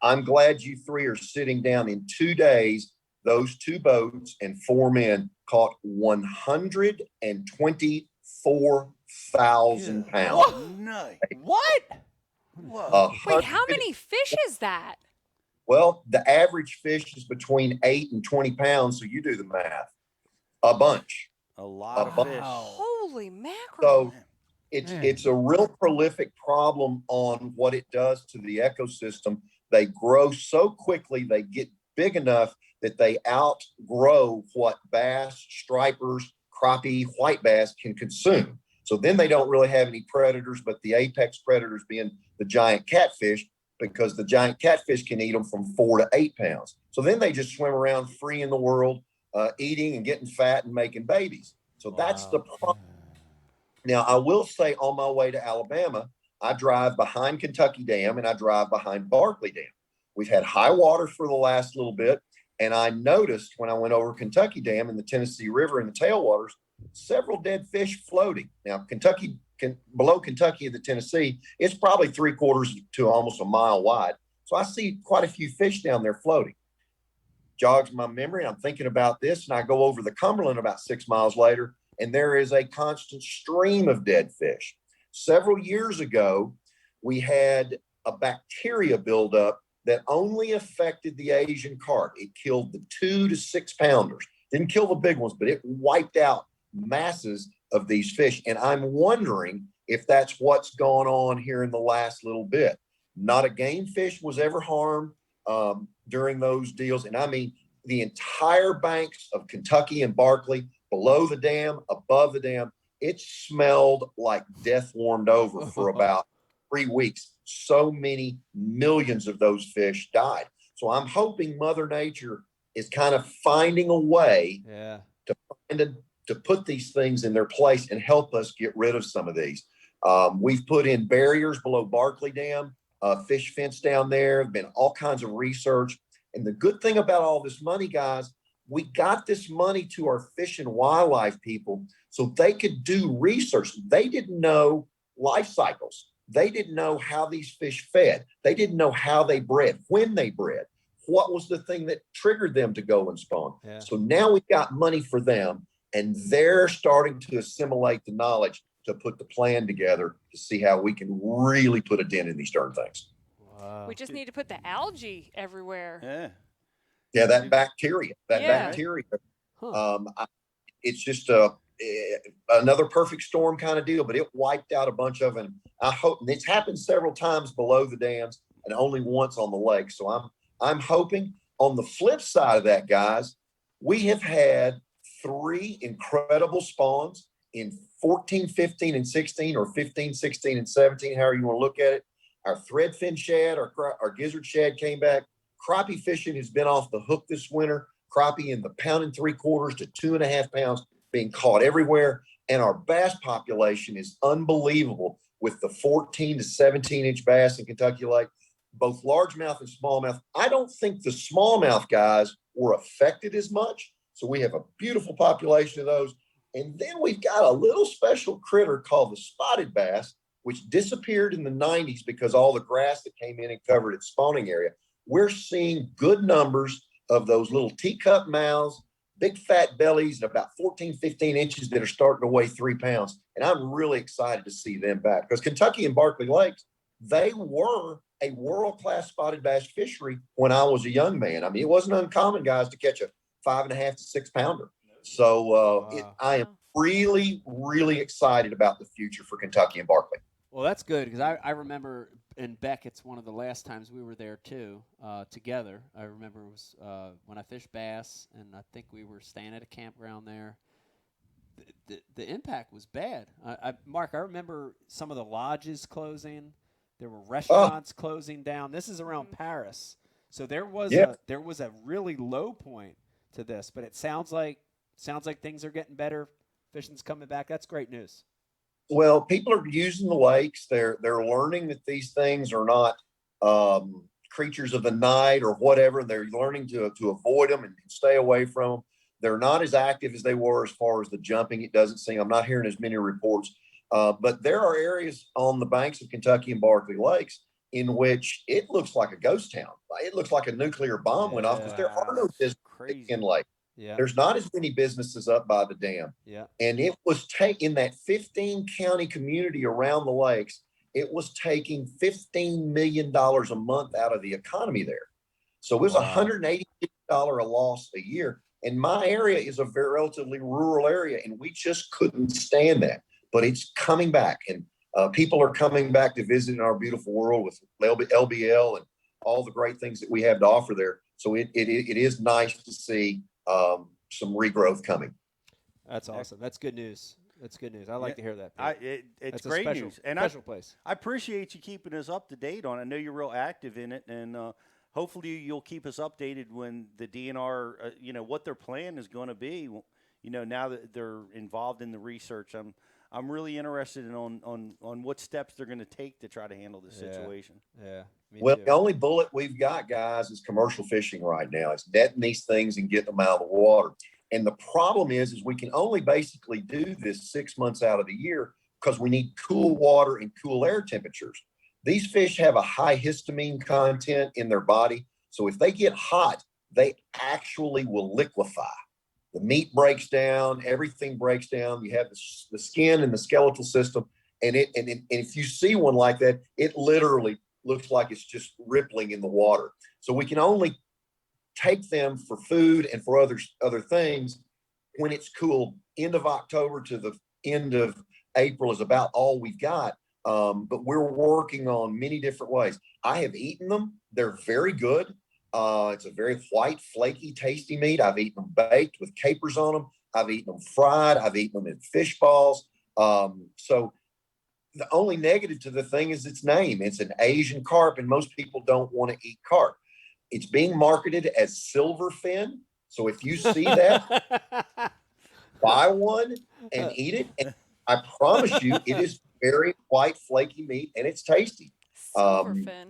[SPEAKER 13] I'm glad you three are sitting down. In 2 days. Those 2 boats and 4 men caught 124,000 pounds.
[SPEAKER 8] Nice.
[SPEAKER 5] What?
[SPEAKER 12] Wait, how many fish is that?
[SPEAKER 13] Well, the average fish is between 8 and 20 pounds, so you do the math. A bunch.
[SPEAKER 8] A lot of fish.
[SPEAKER 12] Holy mackerel.
[SPEAKER 13] So it's a real prolific problem on what it does to the ecosystem. They grow so quickly, they get big enough that they outgrow what bass, stripers, crappie, white bass can consume. So then they don't really have any predators, but the apex predators being the giant catfish, because the giant catfish can eat them from 4 to 8 pounds. So then they just swim around free in the world, eating and getting fat and making babies. So that's the problem. Now, I will say on my way to Alabama, I drive behind Kentucky Dam and I drive behind Barkley Dam. We've had high water for the last little bit. And I noticed when I went over Kentucky Dam in the Tennessee River in the tailwaters, several dead fish floating. Now, below Kentucky and the Tennessee, it's probably 3/4 to almost a mile wide. So I see quite a few fish down there floating. Jogs my memory, and I'm thinking about this, and I go over the Cumberland about 6 miles later, and there is a constant stream of dead fish. Several years ago, we had a bacteria buildup that only affected the Asian carp. It killed the 2 to 6 pounders. Didn't kill the big ones, but it wiped out masses of these fish. And I'm wondering if that's what's gone on here in the last little bit. Not a game fish was ever harmed during those deals. And I mean, the entire banks of Kentucky and Barkley, below the dam, above the dam, it smelled like death warmed over for about 3 weeks. So many millions of those fish died. So I'm hoping Mother Nature is kind of finding a way to put these things in their place and help us get rid of some of these. We've put in barriers below Barkley Dam, fish fence down there. Been all kinds of research. And the good thing about all this money, guys, we got this money to our fish and wildlife people so they could do research. They didn't know life cycles. They didn't know how these fish fed. They didn't know how they bred, when they bred, what was the thing that triggered them to go and spawn. Yeah. So now we've got money for them, and they're starting to assimilate the knowledge to put the plan together to see how we can really put a dent in these darn things.
[SPEAKER 12] Wow. We just need to put the algae everywhere.
[SPEAKER 8] Yeah.
[SPEAKER 13] Yeah, that bacteria. It's just another perfect storm kind of deal, but it wiped out a bunch of them. I hope, and it's happened several times below the dams and only once on the lake. So I'm hoping. On the flip side of that, guys, we have had 3 incredible spawns in 14, 15, and 16, or 15, 16, and 17, however you want to look at it. Our threadfin shad, our gizzard shad came back. Crappie fishing has been off the hook this winter. Crappie in the 1.75 to 2.5 pounds being caught everywhere. And our bass population is unbelievable with the 14 to 17 inch bass in Kentucky Lake, both largemouth and smallmouth. I don't think the smallmouth guys were affected as much. So we have a beautiful population of those. And then we've got a little special critter called the spotted bass, which disappeared in the 90s because all the grass that came in and covered its spawning area. We're seeing good numbers of those little teacup mouths, big fat bellies, and about 14, 15 inches that are starting to weigh 3 pounds. And I'm really excited to see them back because Kentucky and Barkley Lakes, they were a world-class spotted bass fishery when I was a young man. I mean, it wasn't uncommon, guys, to catch a 5.5 to 6 pounder. So I am really, really excited about the future for Kentucky and Barkley.
[SPEAKER 5] Well, that's good because I remember in Beckett's one of the last times we were there too together. I remember it was when I fished bass, and I think we were staying at a campground there. The impact was bad. Mark, I remember some of the lodges closing. There were restaurants closing down. This is around Paris, so there was a really low point to this. But it sounds like things are getting better. Fishing's coming back. That's great news.
[SPEAKER 13] Well, people are using the lakes. They're learning that these things are not creatures of the night or whatever. They're learning to avoid them and stay away from them. They're not as active as they were as far as the jumping. It doesn't seem. I'm not hearing as many reports. But there are areas on the banks of Kentucky and Barkley Lakes in which it looks like a ghost town. It looks like a nuclear bomb went off because there are no businesses in Lake.
[SPEAKER 5] Yeah.
[SPEAKER 13] There's not as many businesses up by the dam.
[SPEAKER 5] Yeah.
[SPEAKER 13] And it was in that 15 county community around the lakes, it was taking $15 million a month out of the economy there. So it was $180 million a loss a year. And my area is a very relatively rural area, and we just couldn't stand that. But it's coming back, and people are coming back to visit in our beautiful world with LBL and all the great things that we have to offer there. So it is nice to see some regrowth coming.
[SPEAKER 5] That's awesome. That's good news. That's good news. I like to hear that.
[SPEAKER 8] It's
[SPEAKER 5] That's a
[SPEAKER 8] great
[SPEAKER 5] special,
[SPEAKER 8] news. And
[SPEAKER 5] special place.
[SPEAKER 8] I appreciate you keeping us up to date on it. I know you're real active in it, and hopefully you'll keep us updated when the DNR, what their plan is going to be. Now that they're involved in the research, I'm really interested in on what steps they're going to take to try to handle this situation.
[SPEAKER 5] Yeah.
[SPEAKER 13] Well, the only bullet we've got, guys, is commercial fishing right now. It's netting these things and getting them out of the water. And the problem is we can only basically do this 6 months out of the year because we need cool water and cool air temperatures. These fish have a high histamine content in their body. So if they get hot, they actually will liquefy. The meat breaks down, everything breaks down. You have the skin and the skeletal system. And if you see one like that, it literally looks like it's just rippling in the water. So we can only take them for food and for other things when it's cool. End of October to the end of April is about all we've got. But we're working on many different ways. I have eaten them. They're very good. It's a very white, flaky, tasty meat. I've eaten them baked with capers on them. I've eaten them fried. I've eaten them in fish balls. So the only negative to the thing is its name. It's an Asian carp, and most people don't want to eat carp. It's being marketed as silverfin. So if you see that, buy one and eat it. And I promise you, it is very white, flaky meat, and it's tasty.
[SPEAKER 12] Silverfin.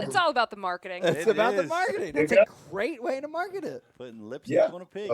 [SPEAKER 12] It's all about the marketing.
[SPEAKER 5] It's about the marketing. It's a great way to market it.
[SPEAKER 8] Putting lipstick on a pig.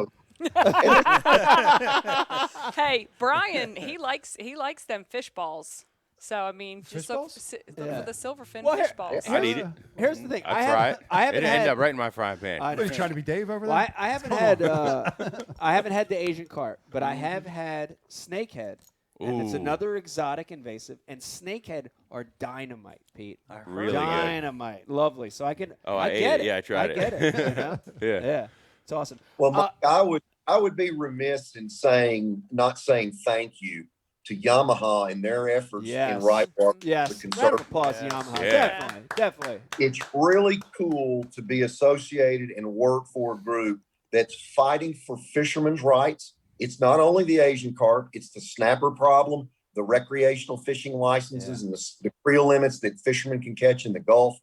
[SPEAKER 12] Hey, Brian, he likes them fish balls. So I mean, just look for the silverfin fish balls.
[SPEAKER 6] I'd eat it.
[SPEAKER 5] Here's the thing.
[SPEAKER 6] I'd fry it.
[SPEAKER 5] I haven't
[SPEAKER 6] end up right in my frying pan.
[SPEAKER 7] Are you trying to be Dave over there?
[SPEAKER 5] Well, I haven't had I haven't had the Asian carp, but I have had snakehead. And it's another exotic invasive, and snakehead are dynamite, Pete.
[SPEAKER 6] Really
[SPEAKER 5] dynamite, lovely. So I get it.
[SPEAKER 6] Yeah, I tried
[SPEAKER 5] it. I get it. Yeah, it's awesome.
[SPEAKER 13] Well, Mike, I would be remiss in not saying thank you to Yamaha and their efforts in right water.
[SPEAKER 5] Yes, round of applause to Yamaha.
[SPEAKER 6] Yeah.
[SPEAKER 5] Definitely.
[SPEAKER 13] It's really cool to be associated and work for a group that's fighting for fishermen's rights. It's not only the Asian carp, it's the snapper problem, the recreational fishing licenses, and the creel limits that fishermen can catch in the Gulf.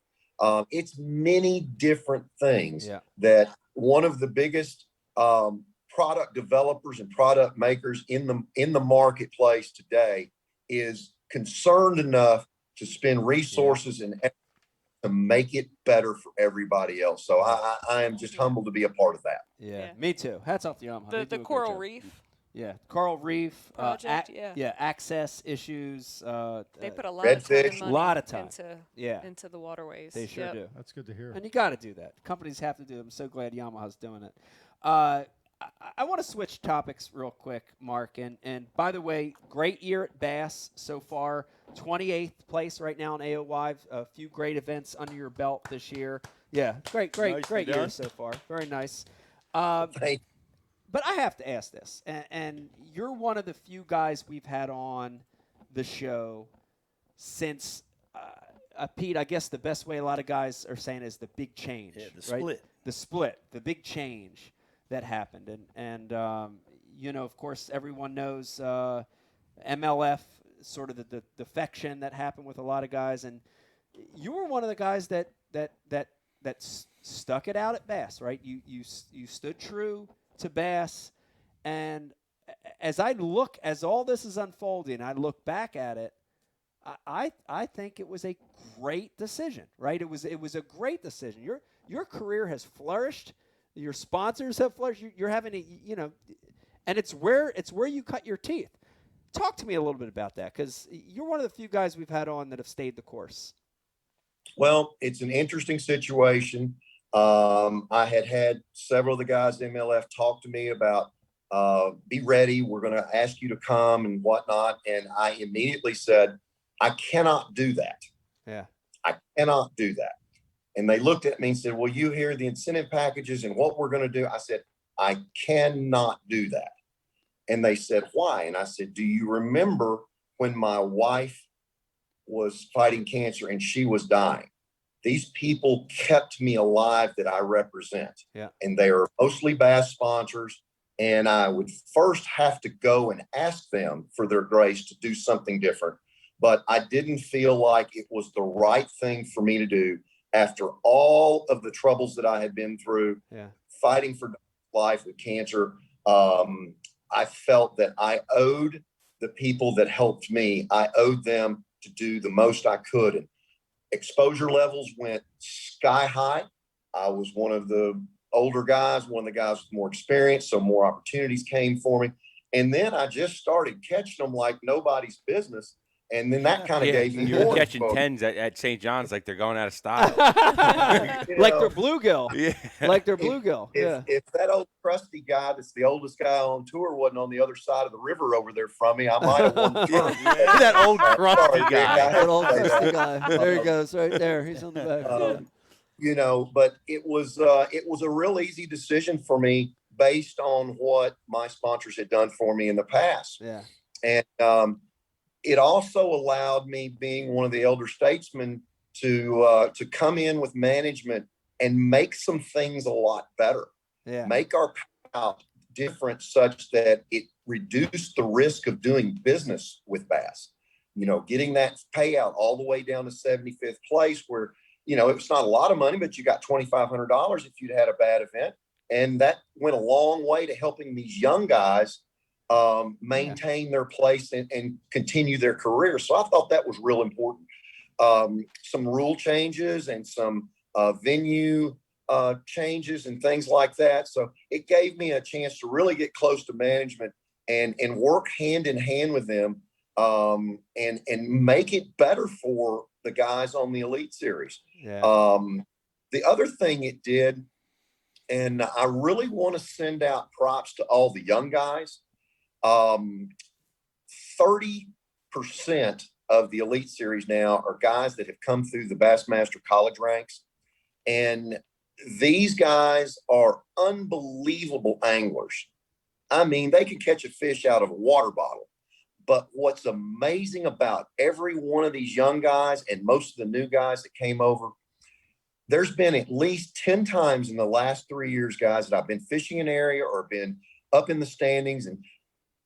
[SPEAKER 13] It's many different things that one of the biggest product developers and product makers in the marketplace today is concerned enough to spend resources and effort to make it better for everybody else. So I am just humbled to be a part of that.
[SPEAKER 5] Yeah, me too. Hats off to Yamaha.
[SPEAKER 12] The coral reef.
[SPEAKER 5] Yeah, coral reef
[SPEAKER 12] project.
[SPEAKER 5] Access issues.
[SPEAKER 12] They put a lot of time and money into the waterways.
[SPEAKER 5] They sure do.
[SPEAKER 7] That's good to hear.
[SPEAKER 5] And you got to do that. Companies have to do it. I'm so glad Yamaha's doing it. I want to switch topics real quick, Mark. And by the way, great year at Bass so far. 28th place right now in AOY. A few great events under your belt this year. Yeah, great year so far. Very nice. But I have to ask this, and you're one of the few guys we've had on the show since Pete. I guess the best way a lot of guys are saying is the big change.
[SPEAKER 8] Yeah, the
[SPEAKER 5] right?
[SPEAKER 8] split.
[SPEAKER 5] The split, the big change that happened, and of course, everyone knows MLF, sort of the defection that happened with a lot of guys, and you were one of the guys that stuck it out at Bass, right? You stood true to Bass, and as all this is unfolding, I look back at it, I think it was a great decision, right? It was a great decision. Your career has flourished. Your sponsors have flourished. You're having and it's where you cut your teeth. Talk to me a little bit about that, because you're one of the few guys we've had on that have stayed the course.
[SPEAKER 13] Well, it's an interesting situation. I had several of the guys in MLF talk to me about, be ready, we're going to ask you to come and whatnot. And I immediately said, I cannot do that.
[SPEAKER 5] Yeah.
[SPEAKER 13] I cannot do that. And they looked at me and said, well, you hear the incentive packages and what we're going to do. I said, I cannot do that. And they said, why? And I said, do you remember when my wife was fighting cancer and she was dying? These people kept me alive that I represent.
[SPEAKER 5] Yeah.
[SPEAKER 13] And they are mostly Bass sponsors. And I would first have to go and ask them for their grace to do something different. But I didn't feel like it was the right thing for me to do after all of the troubles that I had been through, fighting for life with cancer. I felt that I owed the people that helped me, I owed them to do the most I could. And exposure levels went sky high. I was one of the older guys, one of the guys with more experience, so more opportunities came for me. And then I just started catching them like nobody's business. And then that kind of gave me
[SPEAKER 6] You're
[SPEAKER 13] more
[SPEAKER 6] catching
[SPEAKER 13] exposure.
[SPEAKER 6] tens at St. John's like they're going out of style.
[SPEAKER 5] Like they're bluegill.
[SPEAKER 6] Yeah.
[SPEAKER 5] Like they're bluegill.
[SPEAKER 13] If that old crusty guy that's the oldest guy on tour wasn't on the other side of the river over there from me, I might have won the tournament.
[SPEAKER 6] That old crusty guy.
[SPEAKER 5] That old crusty guy. There he goes, right there. He's on the back.
[SPEAKER 13] You know, but it was a real easy decision for me based on what my sponsors had done for me in the past.
[SPEAKER 5] Yeah.
[SPEAKER 13] And it also allowed me, being one of the elder statesmen, to come in with management and make some things a lot better.
[SPEAKER 5] Yeah.
[SPEAKER 13] Make our payout different such that it reduced the risk of doing business with Bass. You know, getting that payout all the way down to 75th place, where, you know, it's not a lot of money, but you got $2,500 if you'd had a bad event. And that went a long way to helping these young guys maintain their place and continue their career. So I thought that was real important. Some rule changes and some venue changes and things like that. So it gave me a chance to really get close to management and work hand in hand with them and make it better for the guys on the Elite Series.
[SPEAKER 5] Yeah.
[SPEAKER 13] The other thing it did, and I really want to send out props to all the young guys. 30% of the Elite Series now are guys that have come through the Bassmaster college ranks. And these guys are unbelievable anglers. I mean, they can catch a fish out of a water bottle. But what's amazing about every one of these young guys and most of the new guys that came over, there's been at least 10 times in the last 3 years, guys, that I've been fishing an area or been up in the standings and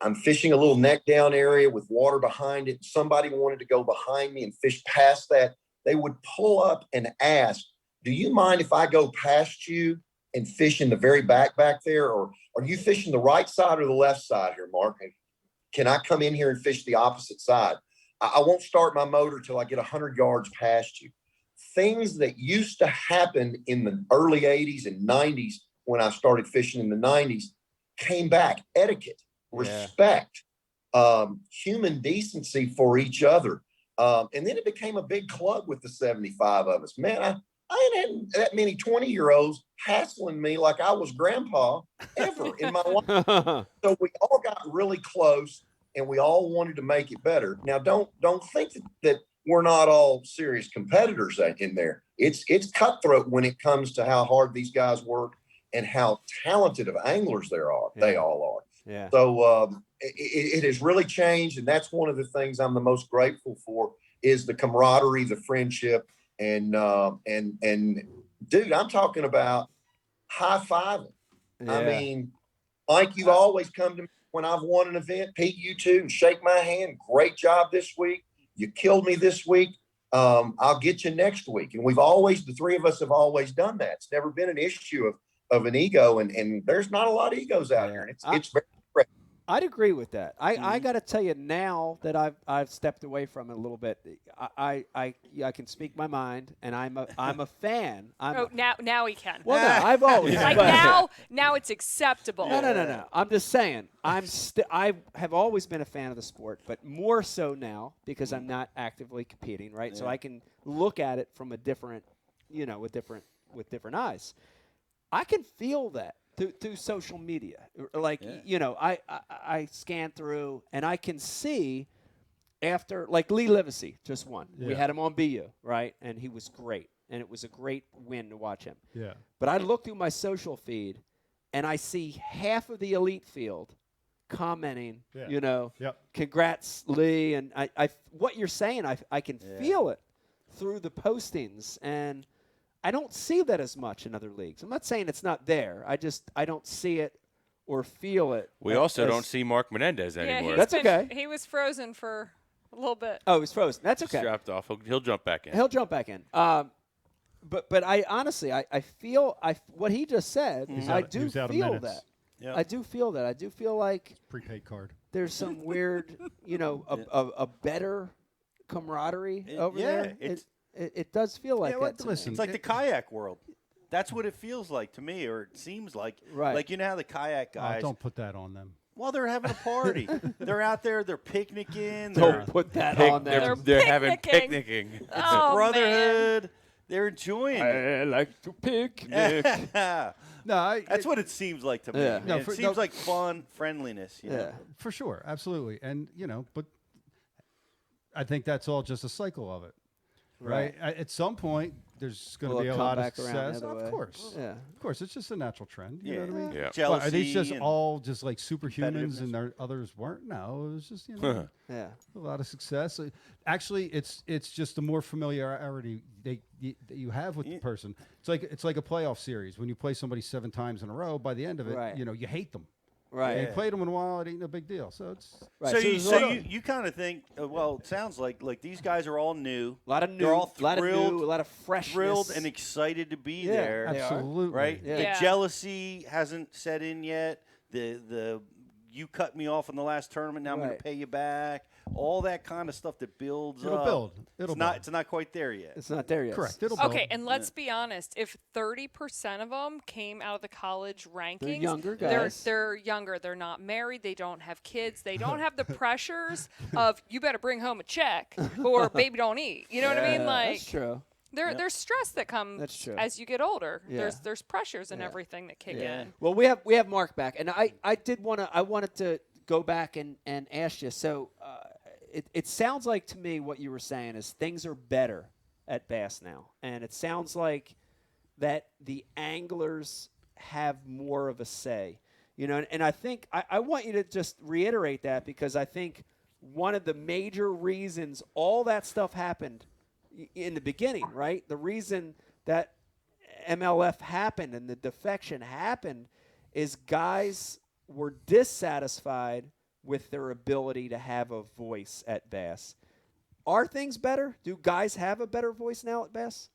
[SPEAKER 13] I'm fishing a little neck down area with water behind it. Somebody wanted to go behind me and fish past that. They would pull up and ask, do you mind if I go past you and fish in the very back there? Or are you fishing the right side or the left side here, Mark? And can I come in here and fish the opposite side? I won't start my motor till I get 100 yards past you. Things that used to happen in the early 80s and 90s when I started fishing in the 90s came back. Etiquette, respect, human decency for each other. And then it became a big club with the 75 of us. Man, I ain't had that many 20-year-olds hassling me like I was grandpa ever in my life. So we all got really close and we all wanted to make it better. Now, don't think that we're not all serious competitors in there. It's cutthroat when it comes to how hard these guys work and how talented of anglers they all are.
[SPEAKER 5] Yeah.
[SPEAKER 13] So it has really changed, and that's one of the things I'm the most grateful for is the camaraderie, the friendship, and dude, I'm talking about high-fiving.
[SPEAKER 5] Yeah.
[SPEAKER 13] I mean, Mike, you always come to me when I've won an event. Pete, you too, and shake my hand. Great job this week. You killed me this week. I'll get you next week. And the three of us have always done that. It's never been an issue of an ego, and there's not a lot of egos out here. And it's very great.
[SPEAKER 5] I'd agree with that. I got to tell you now that I've stepped away from it a little bit. I can speak my mind, and I'm a fan.
[SPEAKER 12] Now he can.
[SPEAKER 5] Well, no, I've always
[SPEAKER 12] like now it's acceptable.
[SPEAKER 5] No. I'm just saying. I have always been a fan of the sport, but more so now because I'm not actively competing, right?
[SPEAKER 8] Yeah.
[SPEAKER 5] So I can look at it from a different, with different eyes. I can feel that through social media. Like, I scan through and I can see after, like Lee Livesey just won. We had him on BU, right? And he was great. And it was a great win to watch him.
[SPEAKER 7] Yeah.
[SPEAKER 5] But I look through my social feed and I see half of the elite field commenting, congrats, Lee. And I what you're saying, I can feel it through the postings. And I don't see that as much in other leagues. I'm not saying it's not there. I don't see it or feel it.
[SPEAKER 6] We also don't see Mark Menendez anymore.
[SPEAKER 5] That's okay.
[SPEAKER 12] He was frozen for a little bit.
[SPEAKER 5] Oh, he's frozen. That's okay.
[SPEAKER 6] Just dropped off. He'll jump back in.
[SPEAKER 5] He'll jump back in. But I honestly, I feel what he just said. I do feel that.
[SPEAKER 7] Yep.
[SPEAKER 5] I do feel that. I do feel like
[SPEAKER 7] prepaid card.
[SPEAKER 5] There's some weird, a better camaraderie over there. It does feel like that.
[SPEAKER 8] Listen, it's like the kayak world. That's what it feels like to me, or it seems like.
[SPEAKER 5] Right.
[SPEAKER 8] Like, how the kayak guys.
[SPEAKER 7] Don't put that on them.
[SPEAKER 8] Well, they're having a party. They're out there. They're picnicking.
[SPEAKER 5] Don't put that on them.
[SPEAKER 6] They're having picnicking.
[SPEAKER 8] It's a brotherhood. Man. They're enjoying it.
[SPEAKER 5] I like to picnic.
[SPEAKER 8] That's what it seems like to me.
[SPEAKER 5] Yeah.
[SPEAKER 8] No, it seems like fun, friendliness. You know?
[SPEAKER 7] For sure, absolutely, and but I think that's all just a cycle of it, right? At some point, there's going to be a lot of success. Of course, of course, it's just a natural trend. You know what I mean?
[SPEAKER 6] Yeah.
[SPEAKER 8] Jealousy.
[SPEAKER 7] Are these just all just like superhumans and others weren't? No, it was just a lot of success. Actually, it's just the more familiarity that you have with the person. It's like a playoff series. When you play somebody 7 times in a row, by the end of it, you hate them.
[SPEAKER 5] Right.
[SPEAKER 7] You played them in a while, it ain't no big deal. So it's
[SPEAKER 8] right. So you kind of think, well, it sounds like these guys are all new.
[SPEAKER 5] A lot of new.
[SPEAKER 8] They're all thrilled,
[SPEAKER 5] a lot of freshness.
[SPEAKER 8] Thrilled and excited to be there.
[SPEAKER 7] Absolutely.
[SPEAKER 8] Right?
[SPEAKER 5] Yeah.
[SPEAKER 8] The jealousy hasn't set in yet. The you cut me off in the last tournament, now I'm going to pay you back. All that kind of stuff that builds
[SPEAKER 7] It'll
[SPEAKER 8] up.
[SPEAKER 7] build.
[SPEAKER 8] It's not quite there yet.
[SPEAKER 5] It's not there yet.
[SPEAKER 7] Correct. It'll build.
[SPEAKER 12] Okay, and let's be honest. If 30% of them came out of the college rankings,
[SPEAKER 5] they're younger guys.
[SPEAKER 12] They're younger. They're not married. They don't have kids. They don't have the pressures of you better bring home a check or baby don't eat. You know what I mean? Like
[SPEAKER 5] that's true.
[SPEAKER 12] There's stress that comes as you get older.
[SPEAKER 5] Yeah.
[SPEAKER 12] There's pressures and everything that kick in.
[SPEAKER 5] Well, we have Mark back, and I wanted to go back and ask you. So it sounds like to me what you were saying is things are better at Bass now, and it sounds like that the anglers have more of a say. And I think I want you to just reiterate that, because I think one of the major reasons all that stuff happened in the beginning, right? The reason that MLF happened and the defection happened is guys were dissatisfied with their ability to have a voice at Bass. Are things better? Do guys have a better voice now at Bass?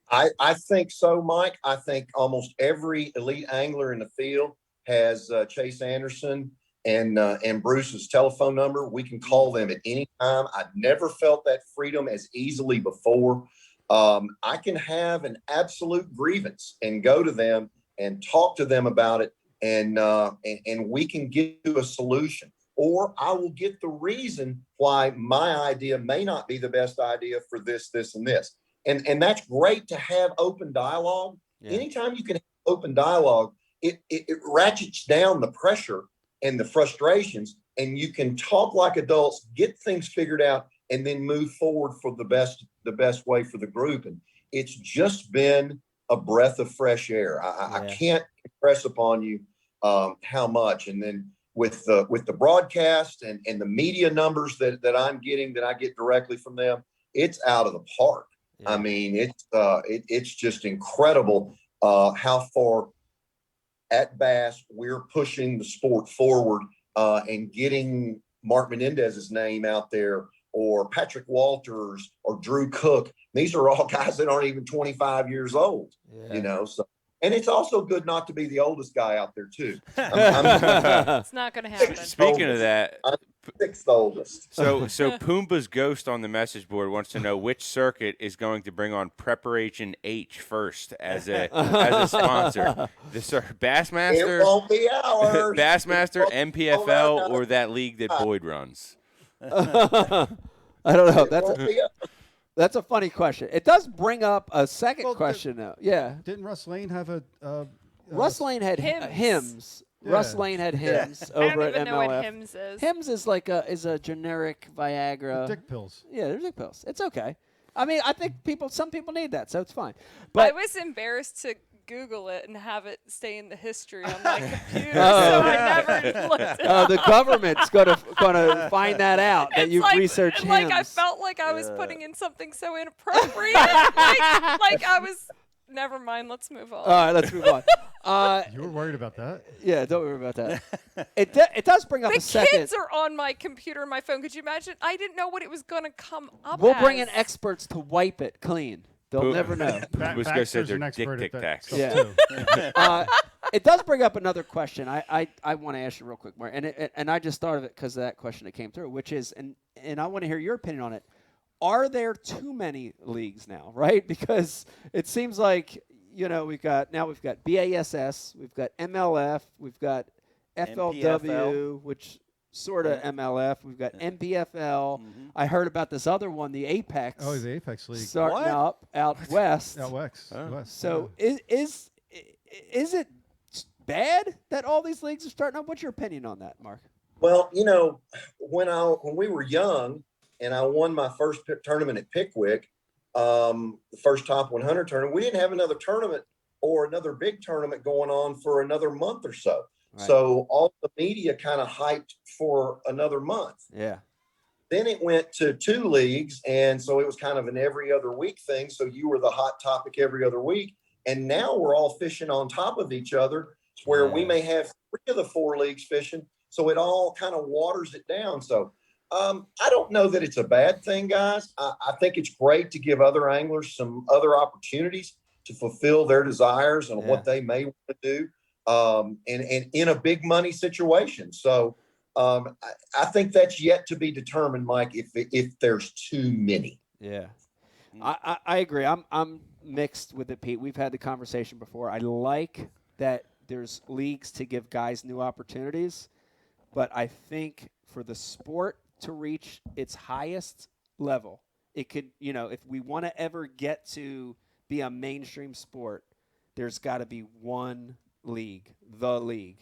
[SPEAKER 13] I think so, Mike. I think almost every elite angler in the field has Chase Anderson and Bruce's telephone number. We can call them at any time. I've never felt that freedom as easily before. I can have an absolute grievance and go to them and talk to them about it, and we can get to a solution. Or I will get the reason why my idea may not be the best idea for this, and this. And that's great to have open dialogue. Yeah. Anytime you can have open dialogue, it ratchets down the pressure and the frustrations, and you can talk like adults, get things figured out, and then move forward for the best way for the group. And it's just been a breath of fresh air. I can't impress upon you how much. And then with the broadcast and the media numbers that I'm getting, that I get directly from them, it's out of the park. Yeah. I mean, it's just incredible how far at Bass we're pushing the sport forward and getting Mark Menendez's name out there, or Patrick Walters, or Drew Cook. These are all guys that aren't even 25 years old, So And it's also good not to be the oldest guy out there too.
[SPEAKER 12] It's not going to happen.
[SPEAKER 6] Speaking of that,
[SPEAKER 13] I'm sixth oldest.
[SPEAKER 6] so Pumbaa's Ghost on the message board wants to know which circuit is going to bring on Preparation H first as a sponsor. The Bassmaster,
[SPEAKER 13] It won't be ours.
[SPEAKER 6] Bassmaster, MPFL, or that league that Boyd runs.
[SPEAKER 5] I don't know. That's a funny question. It does bring up a second question, though. Yeah.
[SPEAKER 7] Didn't Russ Lane have a
[SPEAKER 5] Russ Lane had hymns.
[SPEAKER 7] Yeah.
[SPEAKER 5] Russ Lane had hymns over
[SPEAKER 12] I don't
[SPEAKER 5] at
[SPEAKER 12] even
[SPEAKER 5] MLF.
[SPEAKER 12] know what hymns is.
[SPEAKER 5] Hymns is like a generic Viagra.
[SPEAKER 7] dick pills.
[SPEAKER 5] Yeah, they're dick pills. It's okay. I mean, I think some people need that, so it's fine.
[SPEAKER 12] I
[SPEAKER 5] But
[SPEAKER 12] was embarrassed to Google it and have it stay in the history on my computer, so I never looked it up.
[SPEAKER 5] the government's gonna find that out that you've researched hymns.
[SPEAKER 12] Like I felt like I was putting in something so inappropriate. like I was. Never mind. Let's move on.
[SPEAKER 5] All right, let's move on.
[SPEAKER 7] You were worried about that?
[SPEAKER 5] Yeah, don't worry about that. It does bring up
[SPEAKER 12] The
[SPEAKER 5] a second.
[SPEAKER 12] kids are on my computer and my phone. Could you imagine? I didn't know what it was going to come up
[SPEAKER 5] We'll
[SPEAKER 12] as.
[SPEAKER 5] bring in experts to wipe it clean. They'll never know.
[SPEAKER 6] Baxter's an expert at that stuff,
[SPEAKER 5] Yeah. It does bring up another question. I want to ask you real quick, Mark, and I just thought of it because of that question that came through, which is, and I want to hear your opinion on it. Are there too many leagues now, right? Because it seems like, we've got BASS, we've got MLF, we've got FLW,
[SPEAKER 8] MPFL.
[SPEAKER 5] which sort of MLF, we've got MPFL. I heard about this other one, the Apex.
[SPEAKER 7] Oh, the Apex League.
[SPEAKER 5] Starting up out west.
[SPEAKER 7] Out west. West.
[SPEAKER 5] So is it bad that all these leagues are starting up? What's your opinion on that, Mark?
[SPEAKER 13] Well, when we were young and I won my first tournament at Pickwick, the first top 100 tournament, we didn't have another tournament or another big tournament going on for another month or so. Right. So all the media kind of hyped for another month.
[SPEAKER 5] Yeah.
[SPEAKER 13] Then it went to 2 leagues. And so it was kind of an every other week thing. So you were the hot topic every other week. And now we're all fishing on top of each other, where we may have 3 of the 4 leagues fishing. So it all kind of waters it down. So I don't know that it's a bad thing, guys. I think it's great to give other anglers some other opportunities to fulfill their desires and what they may want to do, and in a big money situation. So I think that's yet to be determined, Mike, if there's too many.
[SPEAKER 5] Yeah, I agree. I'm mixed with it, Pete. We've had the conversation before. I like that there's leagues to give guys new opportunities, but I think for the sport to reach its highest level, it could, if we want to ever get to be a mainstream sport, there's got to be one league, the league,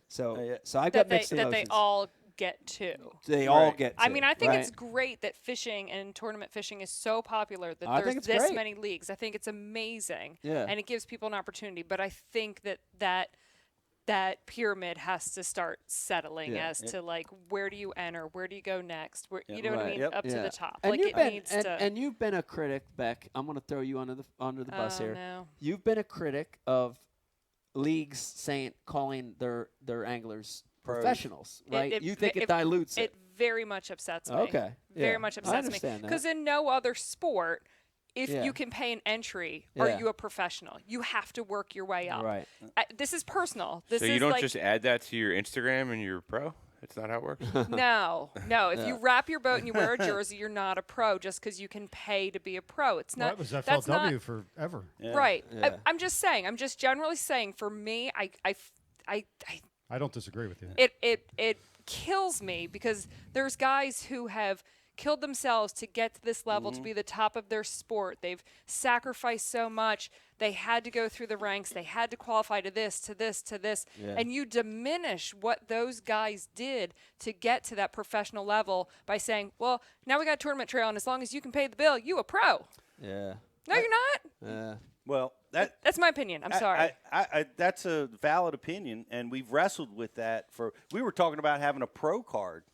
[SPEAKER 5] So I've got mixed emotions.
[SPEAKER 12] That they all get to.
[SPEAKER 5] They all get to.
[SPEAKER 12] I mean, I think it's great that fishing and tournament fishing is so popular that there's this many leagues. I think it's amazing.
[SPEAKER 5] Yeah.
[SPEAKER 12] And it gives people an opportunity. But I think that pyramid has to start settling as to where do you enter, where do you go next, you know what I mean, up to the top.
[SPEAKER 5] And
[SPEAKER 12] and
[SPEAKER 5] you've been a critic, Beck. I'm going to throw you under the bus here.
[SPEAKER 12] No.
[SPEAKER 5] You've been a critic of leagues calling their anglers professionals, right? You think it dilutes it.
[SPEAKER 12] It very much upsets me.
[SPEAKER 5] Okay.
[SPEAKER 12] Very much upsets me. Because in no other sport, if you can pay an entry, are you a professional? You have to work your way up.
[SPEAKER 5] Right.
[SPEAKER 12] This is personal.
[SPEAKER 6] So you don't just add that to your Instagram and you're pro? That's not how it works?
[SPEAKER 12] No. If you wrap your boat and you wear a jersey, you're not a pro just because you can pay to be a pro. It's not.
[SPEAKER 7] That was FLW forever.
[SPEAKER 12] Yeah. Right. Yeah. I'm just saying. I'm just generally saying. For me, I
[SPEAKER 7] don't disagree with you.
[SPEAKER 12] It kills me because there's guys who have killed themselves to get to this level, to be the top of their sport. They've sacrificed so much. They had to go through the ranks. They had to qualify to this, to this, to this. Yeah. And you diminish what those guys did to get to that professional level by saying, well, now we got a tournament trail, and as long as you can pay the bill, you a pro.
[SPEAKER 5] Yeah.
[SPEAKER 12] No, you're not.
[SPEAKER 5] Yeah.
[SPEAKER 8] Well,
[SPEAKER 12] that's my opinion. I'm sorry.
[SPEAKER 8] That's a valid opinion, and we've wrestled with that. We were talking about having a pro card.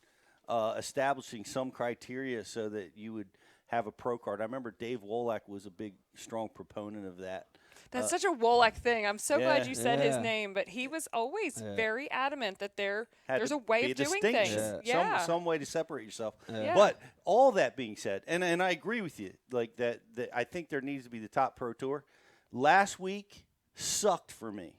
[SPEAKER 8] Establishing some criteria so that you would have a pro card. I remember Dave Wolak was a big, strong proponent of that.
[SPEAKER 12] That's such a Wolak thing. I'm so glad you said his name, but he was always very adamant that there's a way of doing things.
[SPEAKER 8] Yeah. Some way to separate yourself. Yeah. But all that being said, and I agree with you, like that I think there needs to be the top pro tour. Last week, sucked for me.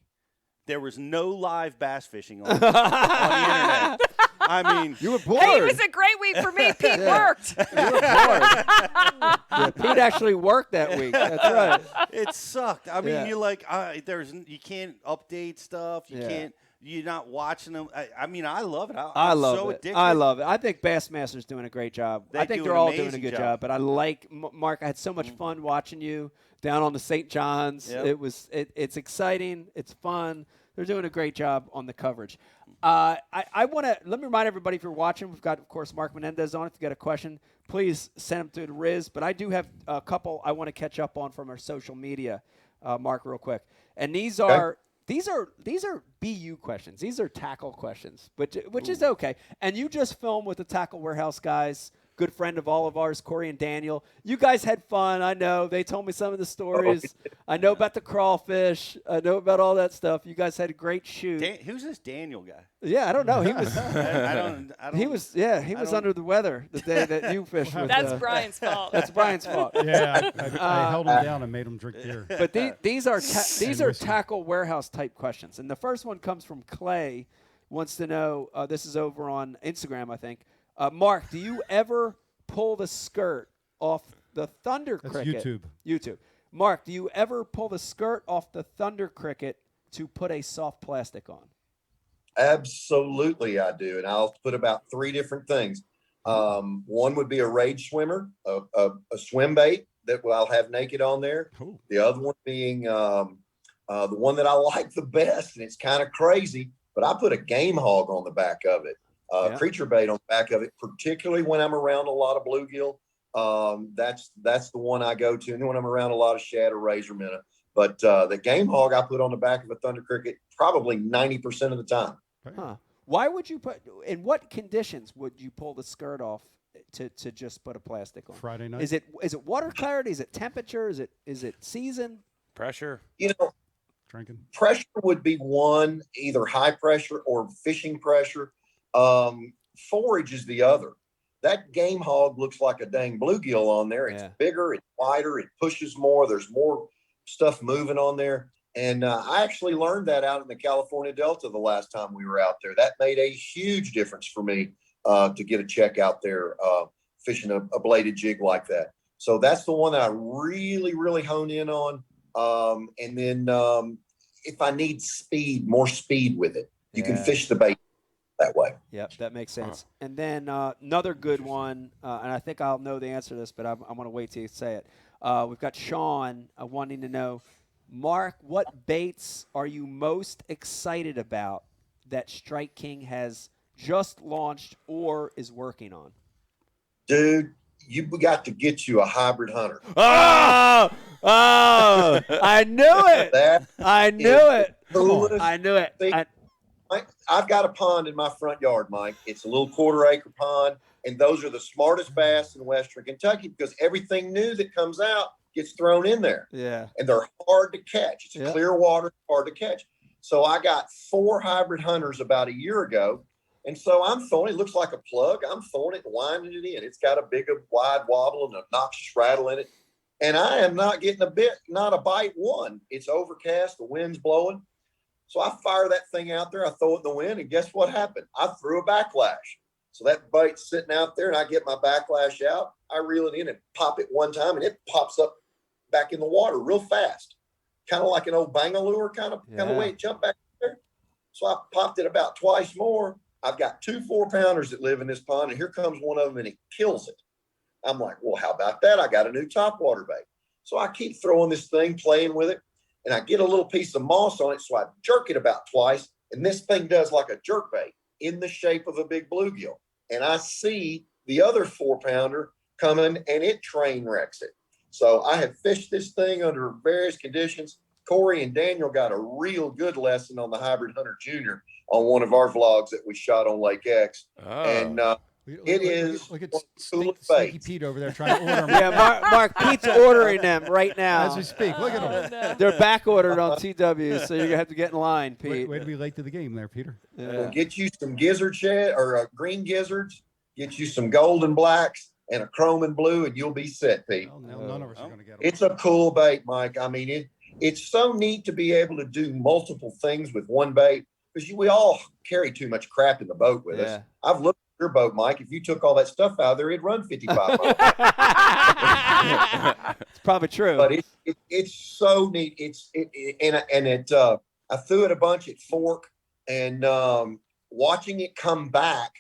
[SPEAKER 8] There was no live bass fishing on the internet. I mean,
[SPEAKER 5] you were bored.
[SPEAKER 12] Hey, it was a great week for me. Pete worked.
[SPEAKER 5] You were bored. Yeah, Pete actually worked that week. That's right.
[SPEAKER 8] It sucked. I mean,
[SPEAKER 5] Yeah.
[SPEAKER 8] you're like, you can't update stuff. You're not watching them. I mean, I love it. I'm
[SPEAKER 5] love
[SPEAKER 8] so
[SPEAKER 5] it.
[SPEAKER 8] addicted.
[SPEAKER 5] I love it. I think Bassmaster's doing a great job.
[SPEAKER 8] They
[SPEAKER 5] I think
[SPEAKER 8] do
[SPEAKER 5] they're
[SPEAKER 8] an
[SPEAKER 5] all doing a
[SPEAKER 8] amazing
[SPEAKER 5] good
[SPEAKER 8] job.
[SPEAKER 5] job. But I like Mark. I had so much fun watching you down on the St. John's.
[SPEAKER 8] Yep.
[SPEAKER 5] It's exciting. It's fun. They're doing a great job on the coverage. I want to let me remind everybody if you're watching, we've got, of course, Mark Menendez on. If you got a question, please send them through the Riz. But I do have a couple I want to catch up on from our social media, Mark, real quick. And these are BU questions. These are tackle questions, which is okay. And you just filmed with the Tackle Warehouse guys. Good friend of all of ours, Corey and Daniel. You guys had fun. I know. They told me some of the stories. I know about the crawfish. I know about all that stuff. You guys had a great shoot.
[SPEAKER 8] Who's this Daniel guy?
[SPEAKER 5] Yeah, I don't know. He was.
[SPEAKER 8] I don't.
[SPEAKER 5] He was. Yeah, he was under the weather the day that you fished. With,
[SPEAKER 12] That's Brian's fault.
[SPEAKER 5] That's Brian's fault.
[SPEAKER 7] Yeah, I held him down and made him drink beer.
[SPEAKER 5] But these are Tackle Warehouse type questions, and the first one comes from Clay. Wants to know. This is over on Instagram, I think. Mark, do you ever pull the skirt off the Thunder Cricket? YouTube. Mark, do you ever pull the skirt off the Thunder Cricket to put a soft plastic on?
[SPEAKER 13] Absolutely, I do. And I'll put about 3 different things. One would be a rage swimmer, a swim bait that I'll have naked on there.
[SPEAKER 7] Cool.
[SPEAKER 13] The other one being the one that I like the best, and it's kind of crazy, but I put a game hog on the back of it. Creature bait on the back of it, particularly when I'm around a lot of bluegill. That's the one I go to, and when I'm around a lot of shad or razor minnow. But the game hog I put on the back of a Thunder Cricket probably 90% of the time.
[SPEAKER 5] Huh. Why would you put? In what conditions would you pull the skirt off to just put a plastic on?
[SPEAKER 7] Friday night.
[SPEAKER 5] Is it water clarity? Is it temperature? Is it season?
[SPEAKER 6] Pressure.
[SPEAKER 13] You know,
[SPEAKER 7] drinking.
[SPEAKER 13] Pressure would be one, either high pressure or fishing pressure. Forage is the other. That game hog looks like a dang bluegill on there. It's bigger, it's wider, it pushes more. There's more stuff moving on there. And I actually learned that out in the California Delta the last time we were out there. That made a huge difference for me to get a check out there fishing a bladed jig like that. So that's the one that I really, really hone in on. And then if I need more speed with it, you can fish the bait that way.
[SPEAKER 5] Yep, that makes sense. And then another good one, and I think I'll know the answer to this, but I'm going to wait till you say it. We've got Sean wanting to know, Mark, what baits are you most excited about that Strike King has just launched or is working on?
[SPEAKER 13] Dude, we got to get you a hybrid hunter.
[SPEAKER 5] Oh, I knew it. I knew it. I knew it.
[SPEAKER 13] I've got a pond in my front yard, Mike. It's a little 1/4 acre pond, and those are the smartest bass in Western Kentucky because everything new that comes out gets thrown in there.
[SPEAKER 5] Yeah.
[SPEAKER 13] And they're hard to catch. It's clear water, hard to catch. So I got 4 hybrid hunters about a year ago. And so I'm throwing it. Looks like a plug. I'm throwing it and winding it in. It's got a big, wide wobble and an obnoxious rattle in it. And I am not getting not a bite one. It's overcast. The wind's blowing. So I fire that thing out there. I throw it in the wind. And guess what happened? I threw a backlash. So that bait's sitting out there and I get my backlash out. I reel it in and pop it one time and it pops up back in the water real fast. Kind of like an old bangalore kind of way it jumped back there. So I popped it about twice more. I've got 2 4-pounders that live in this pond, and here comes one of them, and he kills it. I'm like, well, how about that? I got a new topwater bait. So I keep throwing this thing, playing with it, and I get a little piece of moss on it, so I jerk it about twice, and this thing does like a jerk bait in the shape of a big bluegill. And I see the other 4-pounder coming, and it train wrecks it. So I have fished this thing under various conditions. Corey and Daniel got a real good lesson on the Hybrid Hunter Jr. on one of our vlogs that we shot on Lake X. And it is
[SPEAKER 7] look at Sneaky Pete over there trying to order them.
[SPEAKER 5] Yeah, Mark Pete's ordering them right now.
[SPEAKER 7] As we speak. Look at them.
[SPEAKER 5] They're back ordered on TW, so you're going to have to get in line, Pete.
[SPEAKER 7] Way to be late to the game there, Peter.
[SPEAKER 5] Yeah.
[SPEAKER 13] We'll get you some gizzard shad or green gizzards, get you some golden blacks and a chrome and blue, and you'll be set, Pete.
[SPEAKER 7] Well, none of us are going to get them.
[SPEAKER 13] It's a cool bait, Mike. I mean, it's so neat to be able to do multiple things with one bait, because we all carry too much crap in the boat with us. I've looked at your boat, Mike. If you took all that stuff out of there, it'd run 55 miles.
[SPEAKER 5] It's probably true.
[SPEAKER 13] But it's so neat. I threw it a bunch at Fork, and watching it come back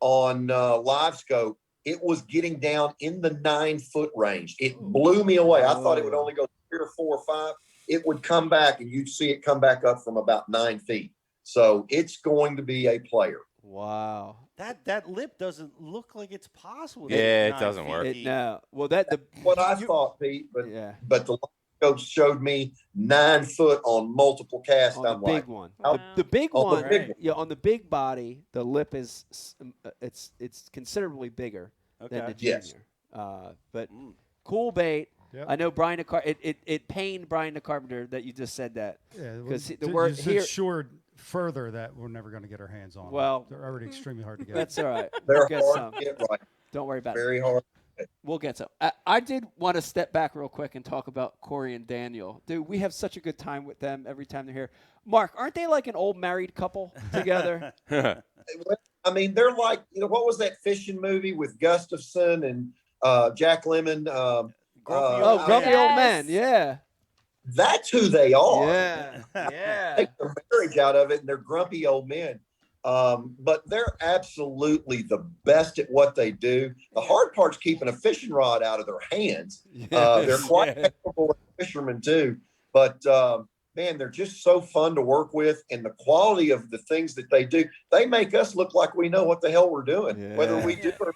[SPEAKER 13] on live scope, it was getting down in the 9-foot range. It blew me away. I thought it would only go 3 or 4 or 5. It would come back, and you'd see it come back up from about 9 feet. So it's going to be a player.
[SPEAKER 5] Wow.
[SPEAKER 8] That lip doesn't look like it's possible.
[SPEAKER 6] Yeah, it doesn't work.
[SPEAKER 5] No. Well,
[SPEAKER 13] what I thought, Pete, but the scope showed me 9 foot on multiple casts.
[SPEAKER 5] On the big one. The big one. Yeah, on the big body, the lip is it's considerably bigger than the junior.
[SPEAKER 13] Yes.
[SPEAKER 5] But cool bait.
[SPEAKER 7] Yep.
[SPEAKER 5] I know Brian it pained Brian the Carpenter that you just said that.
[SPEAKER 7] Yeah,
[SPEAKER 5] because the word here
[SPEAKER 7] assured further that we're never going to get our hands on.
[SPEAKER 5] Well,
[SPEAKER 7] they're already extremely hard to get.
[SPEAKER 5] That's all right.
[SPEAKER 13] They're
[SPEAKER 5] We'll get
[SPEAKER 13] hard
[SPEAKER 5] some.
[SPEAKER 13] to get right.
[SPEAKER 5] Don't worry about
[SPEAKER 13] Very
[SPEAKER 5] it.
[SPEAKER 13] hard.
[SPEAKER 5] We'll get some. I did want to step back real quick and talk about Corey and Daniel. Dude, we have such a good time with them every time they're here. Mark, aren't they like an old married couple together?
[SPEAKER 13] I mean, they're like, what was that fishing movie with Gustafson and Jack Lemmon?
[SPEAKER 5] Grumpy Old Men, yeah.
[SPEAKER 13] That's who they are.
[SPEAKER 5] Yeah.
[SPEAKER 13] Take the marriage out of it, and they're grumpy old men. But they're absolutely the best at what they do. The hard part's keeping a fishing rod out of their hands. They're quite capable fishermen too. But man, they're just so fun to work with, and the quality of the things that they do, they make us look like we know what the hell we're doing, whether we do or.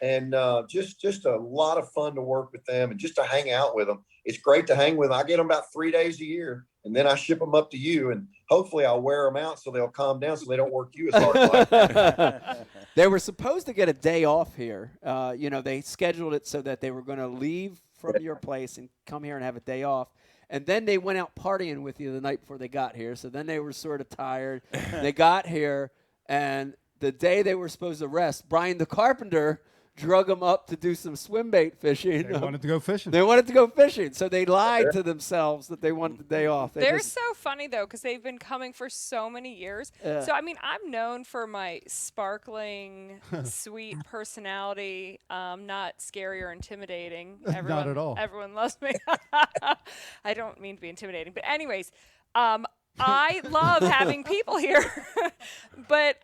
[SPEAKER 13] And just a lot of fun to work with them and just to hang out with them. It's great to hang with them. I get them about 3 days a year, and then I ship them up to you, and hopefully I'll wear them out so they'll calm down so they don't work you as hard.
[SPEAKER 5] They were supposed to get a day off here. They scheduled it so that they were going to leave from your place and come here and have a day off. And then they went out partying with you the night before they got here. So then they were sort of tired. They got here, and the day they were supposed to rest, Brian the Carpenter drug them up to do some swim bait fishing.
[SPEAKER 7] They wanted to go fishing.
[SPEAKER 5] They wanted to go fishing, so they lied to themselves that they wanted the day off.
[SPEAKER 12] They're so funny, though, because they've been coming for so many years. So, I mean, I'm known for my sparkling, sweet personality, not scary or intimidating.
[SPEAKER 7] Not at all.
[SPEAKER 12] Everyone loves me. I don't mean to be intimidating. But anyways, I love having people here. But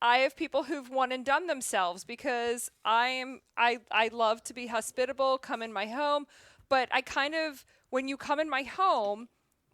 [SPEAKER 12] I have people who've won and done themselves because I love to be hospitable, come in my home, but when you come in my home,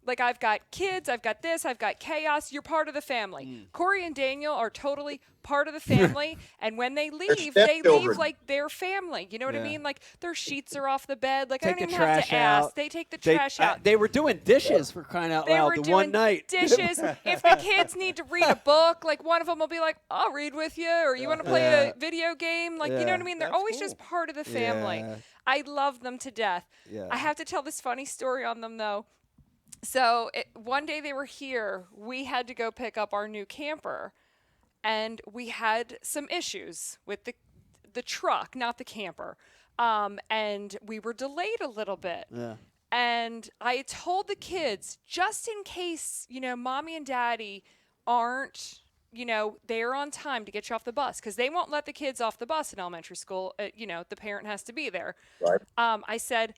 [SPEAKER 12] like I've got kids, I've got this, I've got chaos, you're part of the family. Corey and Daniel are totally part of the family, and when they leave, they leave like their family. You know what I mean? Like their sheets are off the bed. Like I don't even have to ask. They take the trash out.
[SPEAKER 5] They were doing dishes for crying out loud the one night.
[SPEAKER 12] Dishes. If the kids need to read a book, like one of them will be like, I'll read with you, or you want to play a video game? Like, you know what I mean? They're always just part of the family.
[SPEAKER 5] Yeah.
[SPEAKER 12] I love them to death.
[SPEAKER 5] Yeah.
[SPEAKER 12] I have to tell this funny story on them, though. So one day they were here. We had to go pick up our new camper, and we had some issues with the truck, not the camper. And we were delayed a little bit.
[SPEAKER 5] Yeah.
[SPEAKER 12] And I told the kids, just in case, mommy and daddy aren't, they're on time to get you off the bus, because they won't let the kids off the bus in elementary school. The parent has to be there.
[SPEAKER 13] Right.
[SPEAKER 12] I said,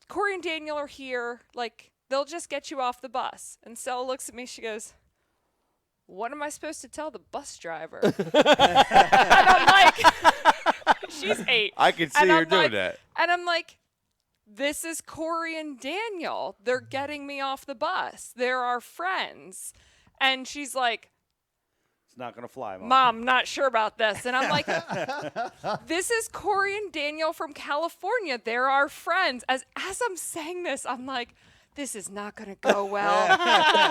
[SPEAKER 12] Corey and Daniel are here. Like, they'll just get you off the bus. And Stella looks at me. She goes, what am I supposed to tell the bus driver? And I'm like, she's 8.
[SPEAKER 6] I can see her doing that.
[SPEAKER 12] And I'm like, this is Corey and Daniel. They're getting me off the bus. They're our friends. And she's like,
[SPEAKER 8] it's not going to fly,
[SPEAKER 12] Mom, not sure about this. And I'm like, this is Corey and Daniel from California. They're our friends. As I'm saying this, I'm like, this is not going to go well.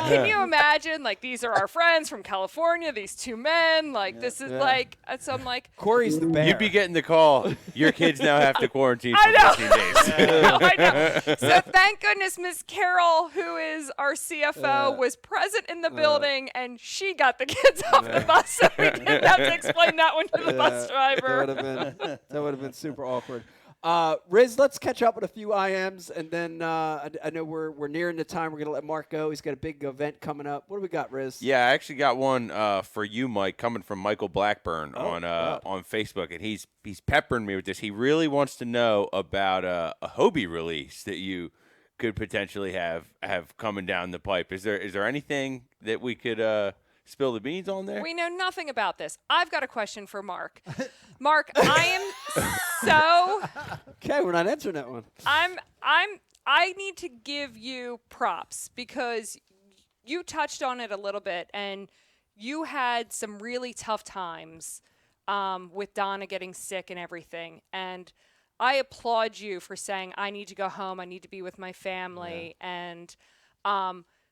[SPEAKER 12] Can you imagine? Like, these are our friends from California, these two men. Like, this is like, so I'm like,
[SPEAKER 5] Corey's the bear.
[SPEAKER 6] You'd be getting the call. Your kids now have to quarantine for 15 days.
[SPEAKER 12] I know. So thank goodness Miss Carol, who is our CFO, was present in the building, and she got the kids off the bus, so we didn't have to explain that one to the bus driver.
[SPEAKER 5] That would have been super awkward. Riz, let's catch up with a few IMs, and then I know we're nearing the time. We're going to let Mark go. He's got a big event coming up. What do we got, Riz?
[SPEAKER 6] Yeah, I actually got one for you, Mike, coming from Michael Blackburn on Facebook, and he's peppering me with this. He really wants to know about a Hobie release that you could potentially have coming down the pipe. Is there anything that we could spill the beans on there?
[SPEAKER 12] We know nothing about this. I've got a question for Mark. Mark, I am so
[SPEAKER 5] okay. We're not answering that one.
[SPEAKER 12] I need to give you props because you touched on it a little bit, and you had some really tough times with Donna getting sick and everything. And I applaud you for saying, I need to go home. I need to be with my family. Yeah. And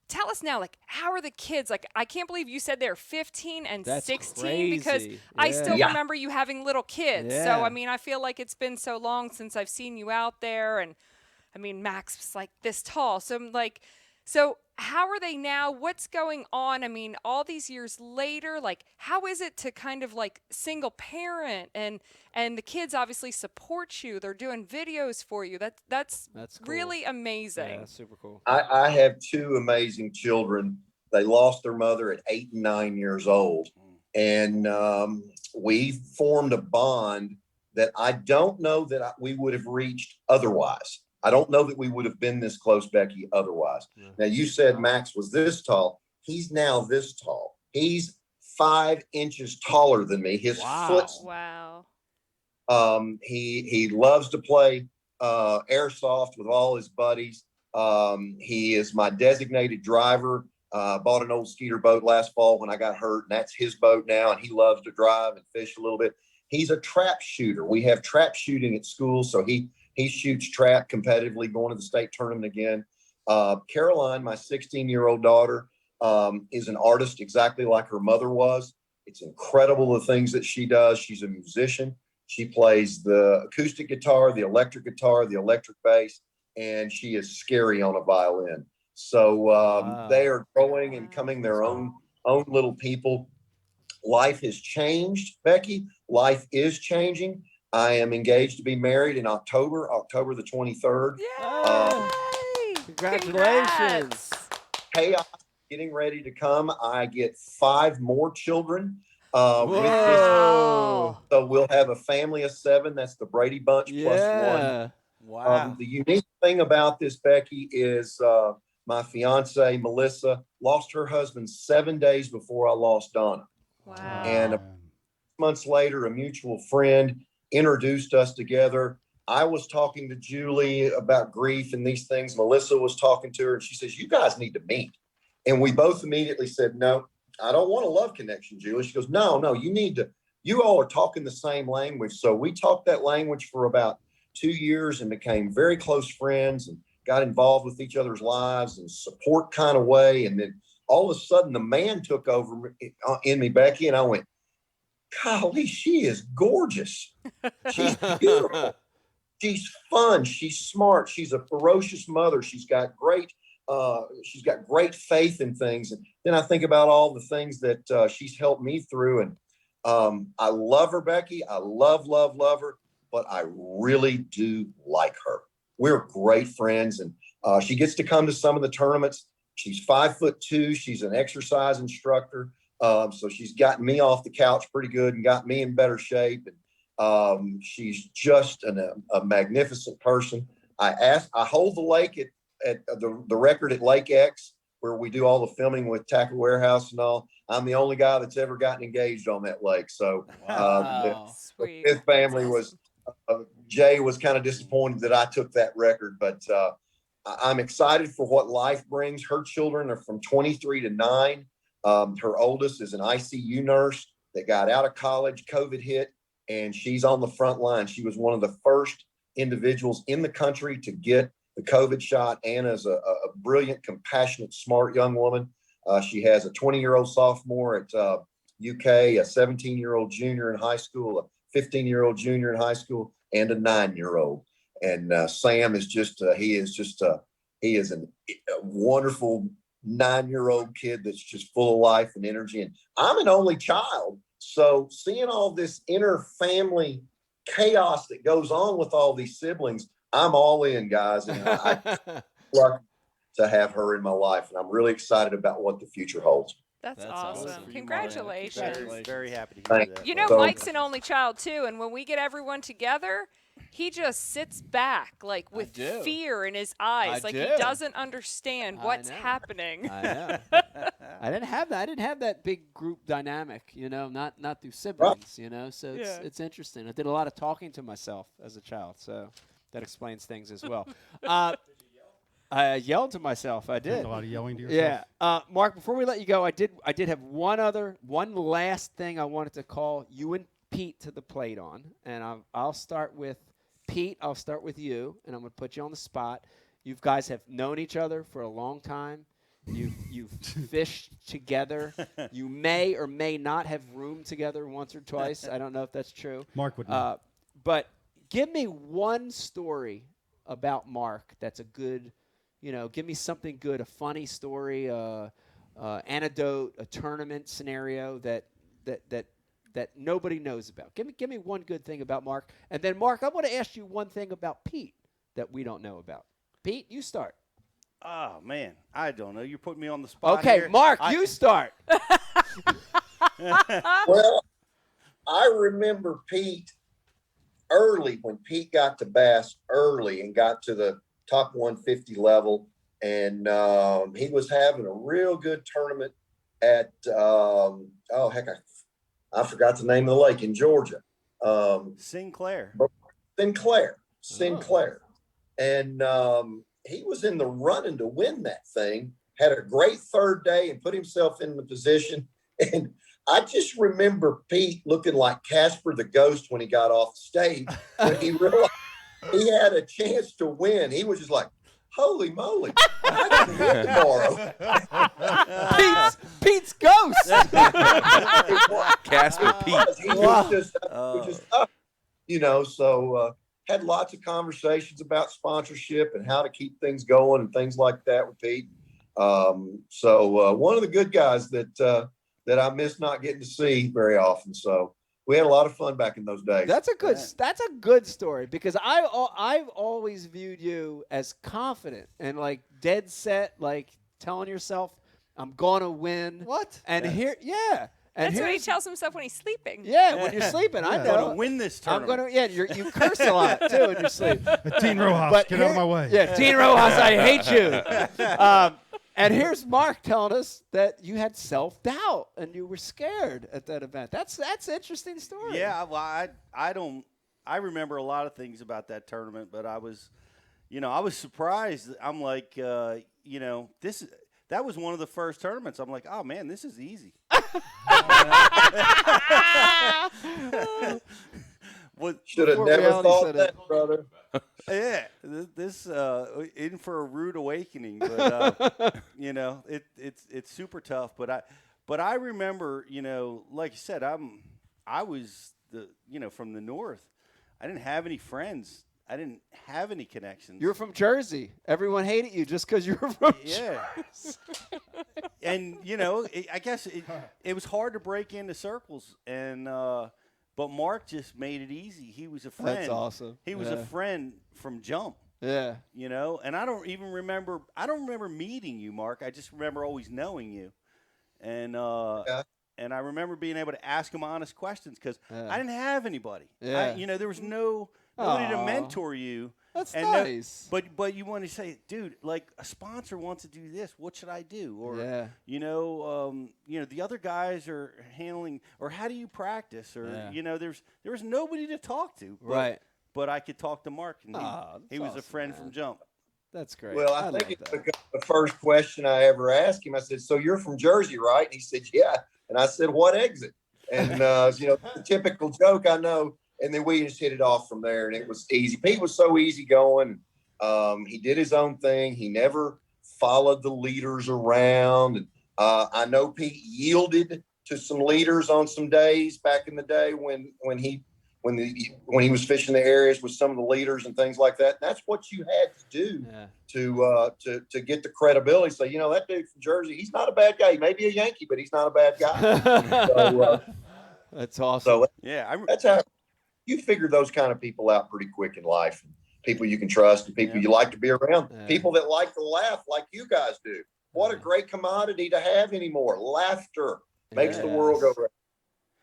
[SPEAKER 12] tell us now, like, how are the kids? Like, I can't believe you said they're 15 and
[SPEAKER 5] That's
[SPEAKER 12] 16
[SPEAKER 5] crazy.
[SPEAKER 12] because I still remember you having little kids.
[SPEAKER 5] Yeah.
[SPEAKER 12] So, I mean, I feel like it's been so long since I've seen you out there. And, I mean, Max was like this tall. So, I'm like, so how are they now? What's going on? I mean, all these years later, like, how is it to kind of like single parent and the kids obviously support you. They're doing videos for you. That's cool. Really amazing.
[SPEAKER 5] Yeah, that's super cool.
[SPEAKER 13] I have two amazing children. They lost their mother at 8 and 9 years old. And we formed a bond that I don't know that we would have reached otherwise. I don't know that we would have been this close, Becky, otherwise. Yeah. Now, you said Max was this tall. He's now this tall. He's 5 inches taller than me. His foot's...
[SPEAKER 12] Wow.
[SPEAKER 13] He loves to play airsoft with all his buddies. He is my designated driver. Bought an old skeeter boat last fall when I got hurt, and that's his boat now, and he loves to drive and fish a little bit. He's a trap shooter. We have trap shooting at school, so he shoots trap competitively, going to the state tournament again. Caroline, my 16-year-old daughter, is an artist exactly like her mother was. It's incredible the things that she does. She's a musician. She plays the acoustic guitar, the electric bass, and she is scary on a violin. So they are growing and becoming their own little people. Life has changed, Becky. Life is changing. I am engaged to be married in October the 23rd.
[SPEAKER 12] Yay!
[SPEAKER 5] Congratulations.
[SPEAKER 13] Chaos getting ready to come. I get 5 more children. With this. So we'll have a family of 7. That's the Brady Bunch plus 1.
[SPEAKER 5] Wow.
[SPEAKER 13] The unique thing about this, Becky, is my fiance, Melissa, lost her husband 7 days before I lost Donna.
[SPEAKER 12] Wow.
[SPEAKER 13] And months later, a mutual friend introduced us together. I was talking to Julie about grief and these things. Melissa was talking to her, and she says, you guys need to meet. And we both immediately said, no, I don't want a love connection, Julie. She goes, no, you need to. You all are talking the same language. So we talked that language for about 2 years and became very close friends and got involved with each other's lives in support kind of way. And then all of a sudden the man took over in me, Becky, and I went, golly, she is gorgeous. She's beautiful. She's fun. She's smart. She's a ferocious mother. She's got great faith in things. And then I think about all the things that she's helped me through. And I love her, Becky. I love her, but I really do like her. We're great friends. And she gets to come to some of the tournaments. She's 5'2". She's an exercise instructor. So she's gotten me off the couch pretty good and got me in better shape. And she's just a magnificent person. I hold the lake at the record at Lake X, where we do all the filming with Tackle Warehouse and all. I'm the only guy that's ever gotten engaged on that lake. So the fifth family was, Jay was kind of disappointed that I took that record, but I'm excited for what life brings. Her children are from 23 to 9. Her oldest is an ICU nurse that got out of college, COVID hit, and she's on the front line. She was one of the first individuals in the country to get the COVID shot. Anna's a brilliant, compassionate, smart young woman. She has a 20-year-old sophomore at UK, a 17-year-old junior in high school, a 15-year-old junior in high school, and a 9-year-old. And Sam is he is a wonderful 9-year-old kid that's just full of life and energy. And I'm an only child. So seeing all this inner family chaos that goes on with all these siblings, I'm all in, guys. And I lucky to have her in my life. And I'm really excited about what the future holds.
[SPEAKER 12] That's awesome. Congratulations.
[SPEAKER 8] Congratulations. Very happy to hear that.
[SPEAKER 12] You know, Mike's an only child, too. And when we get everyone together, he just sits back, like, with fear in his eyes. He doesn't understand what's happening.
[SPEAKER 5] I know. I didn't have that. I didn't have that big group dynamic, you know, not through siblings, you know. So it's interesting. I did a lot of talking to myself as a child, so that explains things as well. I yelled to myself. I did.
[SPEAKER 7] A lot of yelling to yourself.
[SPEAKER 5] Yeah. Mark, before we let you go, I did have one last thing I wanted to call you and Pete to the plate on, and I'll start with Pete. I'll start with you, and I'm going to put you on the spot. You guys have known each other for a long time. You've fished together. You may or may not have roomed together once or twice. I don't know if that's true.
[SPEAKER 7] Mark would know.
[SPEAKER 5] But give me one story about Mark that's a good, give me something good, a funny story, anecdote, a tournament scenario that nobody knows about. Give me one good thing about Mark. And then, Mark, I want to ask you one thing about Pete that we don't know about. Pete, you start.
[SPEAKER 8] Oh, man. I don't know. You're putting me on the spot
[SPEAKER 5] Okay,
[SPEAKER 8] here.
[SPEAKER 5] Mark, you start.
[SPEAKER 13] Well, I remember Pete early, when Pete got to Bass early and got to the top 150 level. And he was having a real good tournament at, I forgot the name of the lake in Georgia.
[SPEAKER 8] Sinclair.
[SPEAKER 13] Sinclair. And he was in the running to win that thing, had a great third day and put himself in the position. And I just remember Pete looking like Casper the Ghost when he got off the stage. When he realized he had a chance to win, he was just like, holy moly, I can win tomorrow.
[SPEAKER 5] Pete's ghost.
[SPEAKER 6] Casper Pete.
[SPEAKER 13] He was just up, so had lots of conversations about sponsorship and how to keep things going and things like that with Pete. So one of the good guys that I miss not getting to see very often. So we had a lot of fun back in those days.
[SPEAKER 5] That's a good story, because I've always viewed you as confident and like dead set, like telling yourself, I'm gonna win.
[SPEAKER 7] What?
[SPEAKER 5] And
[SPEAKER 12] That's what he tells himself when he's sleeping.
[SPEAKER 5] Yeah, when you're sleeping, I know.
[SPEAKER 8] I'm gonna win this tournament.
[SPEAKER 5] You curse a lot too in your sleep.
[SPEAKER 7] Dean Rojas, get out of my way.
[SPEAKER 5] Yeah, Dean Rojas, I hate you. And here's Mark telling us that you had self-doubt and you were scared at that event. That's an interesting story.
[SPEAKER 8] Yeah, well, I remember a lot of things about that tournament, but I was surprised. I'm like, that was one of the first tournaments. I'm like, oh man, this is easy.
[SPEAKER 13] Should have never thought that, brother.
[SPEAKER 8] Yeah, this in for a rude awakening, but it's super tough. But I remember, like you said, I was from the north. I didn't have any friends. I didn't have any connections.
[SPEAKER 5] You're from Jersey. Everyone hated you just because you were from Jersey.
[SPEAKER 8] And I guess it was hard to break into circles, and but Mark just made it easy. He was a friend.
[SPEAKER 5] That's awesome.
[SPEAKER 8] He was a friend from jump.
[SPEAKER 5] Yeah.
[SPEAKER 8] And I don't remember meeting you, Mark. I just remember always knowing you. And and I remember being able to ask him honest questions because I didn't have anybody.
[SPEAKER 5] Yeah.
[SPEAKER 8] There was nobody to mentor you.
[SPEAKER 5] That's nice.
[SPEAKER 8] But you want to say, dude, like a sponsor wants to do this. What should I do? Or the other guys are handling, or how do you practice? Or there was nobody to talk to.
[SPEAKER 5] Right.
[SPEAKER 8] But I could talk to Mark, and he was a friend from jump.
[SPEAKER 5] That's great.
[SPEAKER 13] Well, I think it's the first question I ever asked him. I said, "So you're from Jersey, right?" And he said, "Yeah." And I said, "What exit?" And the typical joke, I know. And then we just hit it off from there, and it was easy. Pete was so easygoing. He did his own thing. He never followed the leaders around. And I know Pete yielded to some leaders on some days back in the day when he was fishing the areas with some of the leaders and things like that. And that's what you had to do to get the credibility. So that dude from Jersey, he's not a bad guy. He may be a Yankee, but he's not a bad guy.
[SPEAKER 5] That's awesome.
[SPEAKER 13] So
[SPEAKER 8] yeah,
[SPEAKER 13] that's how. you figure those kind of people out pretty quick in life. People you can trust and people you like to be around. People that like to laugh like you guys do. What a great commodity to have anymore. Laughter makes the world go round.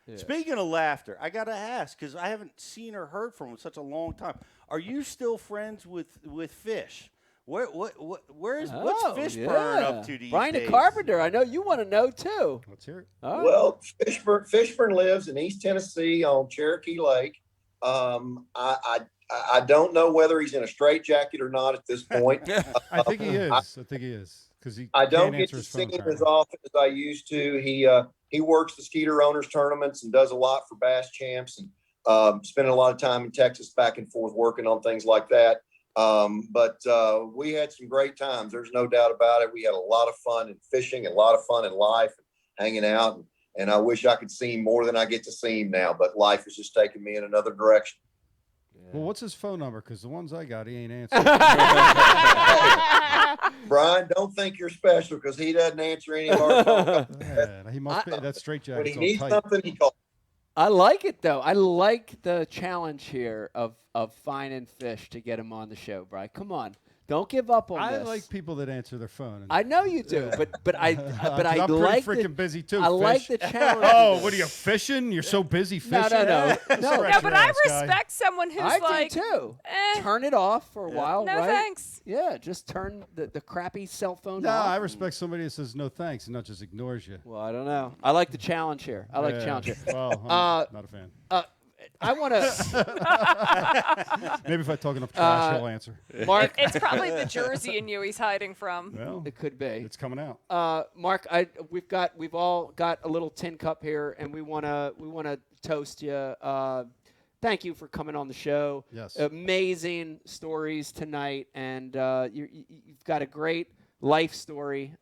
[SPEAKER 8] Yeah. Speaking of laughter, I got to ask, because I haven't seen or heard from him in such a long time. Are you still friends with Fish? What's Fishburne up to these
[SPEAKER 5] Brian
[SPEAKER 8] days?
[SPEAKER 5] the Carpenter, I know you want to know too.
[SPEAKER 7] Let's hear it.
[SPEAKER 13] Well, Fishburne lives in East Tennessee on Cherokee Lake. I don't know whether he's in a straitjacket or not at this point.
[SPEAKER 7] I think he is. I think he is. Because
[SPEAKER 13] I don't get to see him as often as I used to. He works the Skeeter Owners tournaments and does a lot for Bass Champs, and spending a lot of time in Texas back and forth working on things like that. But we had some great times. There's no doubt about it. We had a lot of fun in fishing, a lot of fun in life, and hanging out. And I wish I could see him more than I get to see him now. But life is just taking me in another direction.
[SPEAKER 7] Well, what's his phone number? Because the ones I got, he ain't answering.
[SPEAKER 13] Brian, don't think you're special because he doesn't answer any of our phone calls.
[SPEAKER 7] Yeah, he must be. That straitjacket.
[SPEAKER 13] When he needs something, he calls.
[SPEAKER 5] I like it though. I like the challenge here of finding fish to get him on the show, Brian. Come on. Don't give up on this.
[SPEAKER 7] I like people that answer their phone.
[SPEAKER 5] I know you do, but I
[SPEAKER 7] I'm
[SPEAKER 5] like
[SPEAKER 7] pretty freaking busy too.
[SPEAKER 5] I like
[SPEAKER 7] Fish.
[SPEAKER 5] the challenge.
[SPEAKER 7] Oh, what are you fishing? You're so busy fishing.
[SPEAKER 5] No.
[SPEAKER 12] No, but I respect someone who's
[SPEAKER 5] I do too. Turn it off for a while.
[SPEAKER 12] No
[SPEAKER 5] right?
[SPEAKER 12] thanks.
[SPEAKER 5] Yeah, just turn the crappy cell phone
[SPEAKER 7] No,
[SPEAKER 5] off.
[SPEAKER 7] I respect somebody that says no thanks and not just ignores you.
[SPEAKER 5] Well, I don't know. I like the challenge here. I like the challenge here.
[SPEAKER 7] Well, I'm not a fan.
[SPEAKER 5] I want to.
[SPEAKER 7] Maybe if I talk enough trash, he'll answer.
[SPEAKER 5] Mark,
[SPEAKER 12] it's probably the Jersey in you he's hiding from.
[SPEAKER 7] Well,
[SPEAKER 5] it could be.
[SPEAKER 7] It's coming out.
[SPEAKER 5] Mark, we've all got a little tin cup here, and we wanna toast you. Thank you for coming on the show.
[SPEAKER 7] Yes.
[SPEAKER 5] Amazing stories tonight, and you've got a great life story,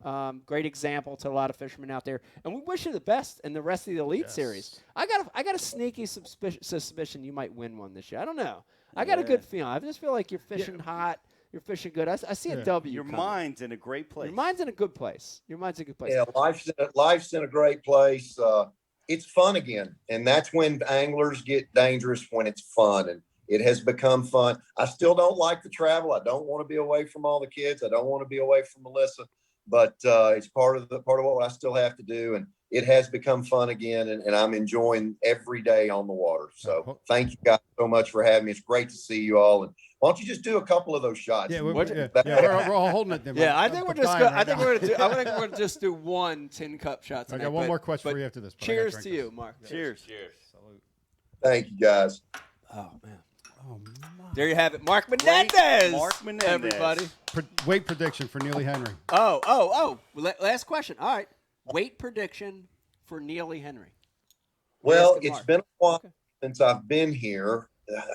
[SPEAKER 5] great example to a lot of fishermen out there, and we wish you the best in the rest of the Elite Series. I got a sneaky suspicion you might win one this year. I don't know. I got a good feeling. I just feel like you're fishing hot. You're fishing good. I see a W.
[SPEAKER 8] Your
[SPEAKER 5] coming.
[SPEAKER 8] mind's in a great place.
[SPEAKER 5] Your mind's in a good place. Your mind's in a good place.
[SPEAKER 13] Yeah, life's in a great place. It's fun again, and that's when anglers get dangerous, when it's fun, and it has become fun. I still don't like the travel. I don't want to be away from all the kids. I don't want to be away from Melissa, but it's part of what I still have to do. And it has become fun again, and I'm enjoying every day on the water. So thank you guys so much for having me. It's great to see you all. And why don't you just do a couple of those shots?
[SPEAKER 7] Yeah, we're all holding it.
[SPEAKER 5] Yeah, I think we're just. I think we're gonna just do one tin cup shot tonight.
[SPEAKER 7] I got one more question for you after this.
[SPEAKER 5] Cheers to you, Mark.
[SPEAKER 8] Cheers.
[SPEAKER 7] Salute.
[SPEAKER 13] Thank you, guys.
[SPEAKER 5] Oh man. There you have it, Mark Menendez.
[SPEAKER 8] Mark Menendez.
[SPEAKER 5] Everybody.
[SPEAKER 7] Weight prediction for Neely Henry.
[SPEAKER 5] Oh. Last question. All right. Weight prediction for Neely Henry.
[SPEAKER 13] Well, it's been a while since I've been here.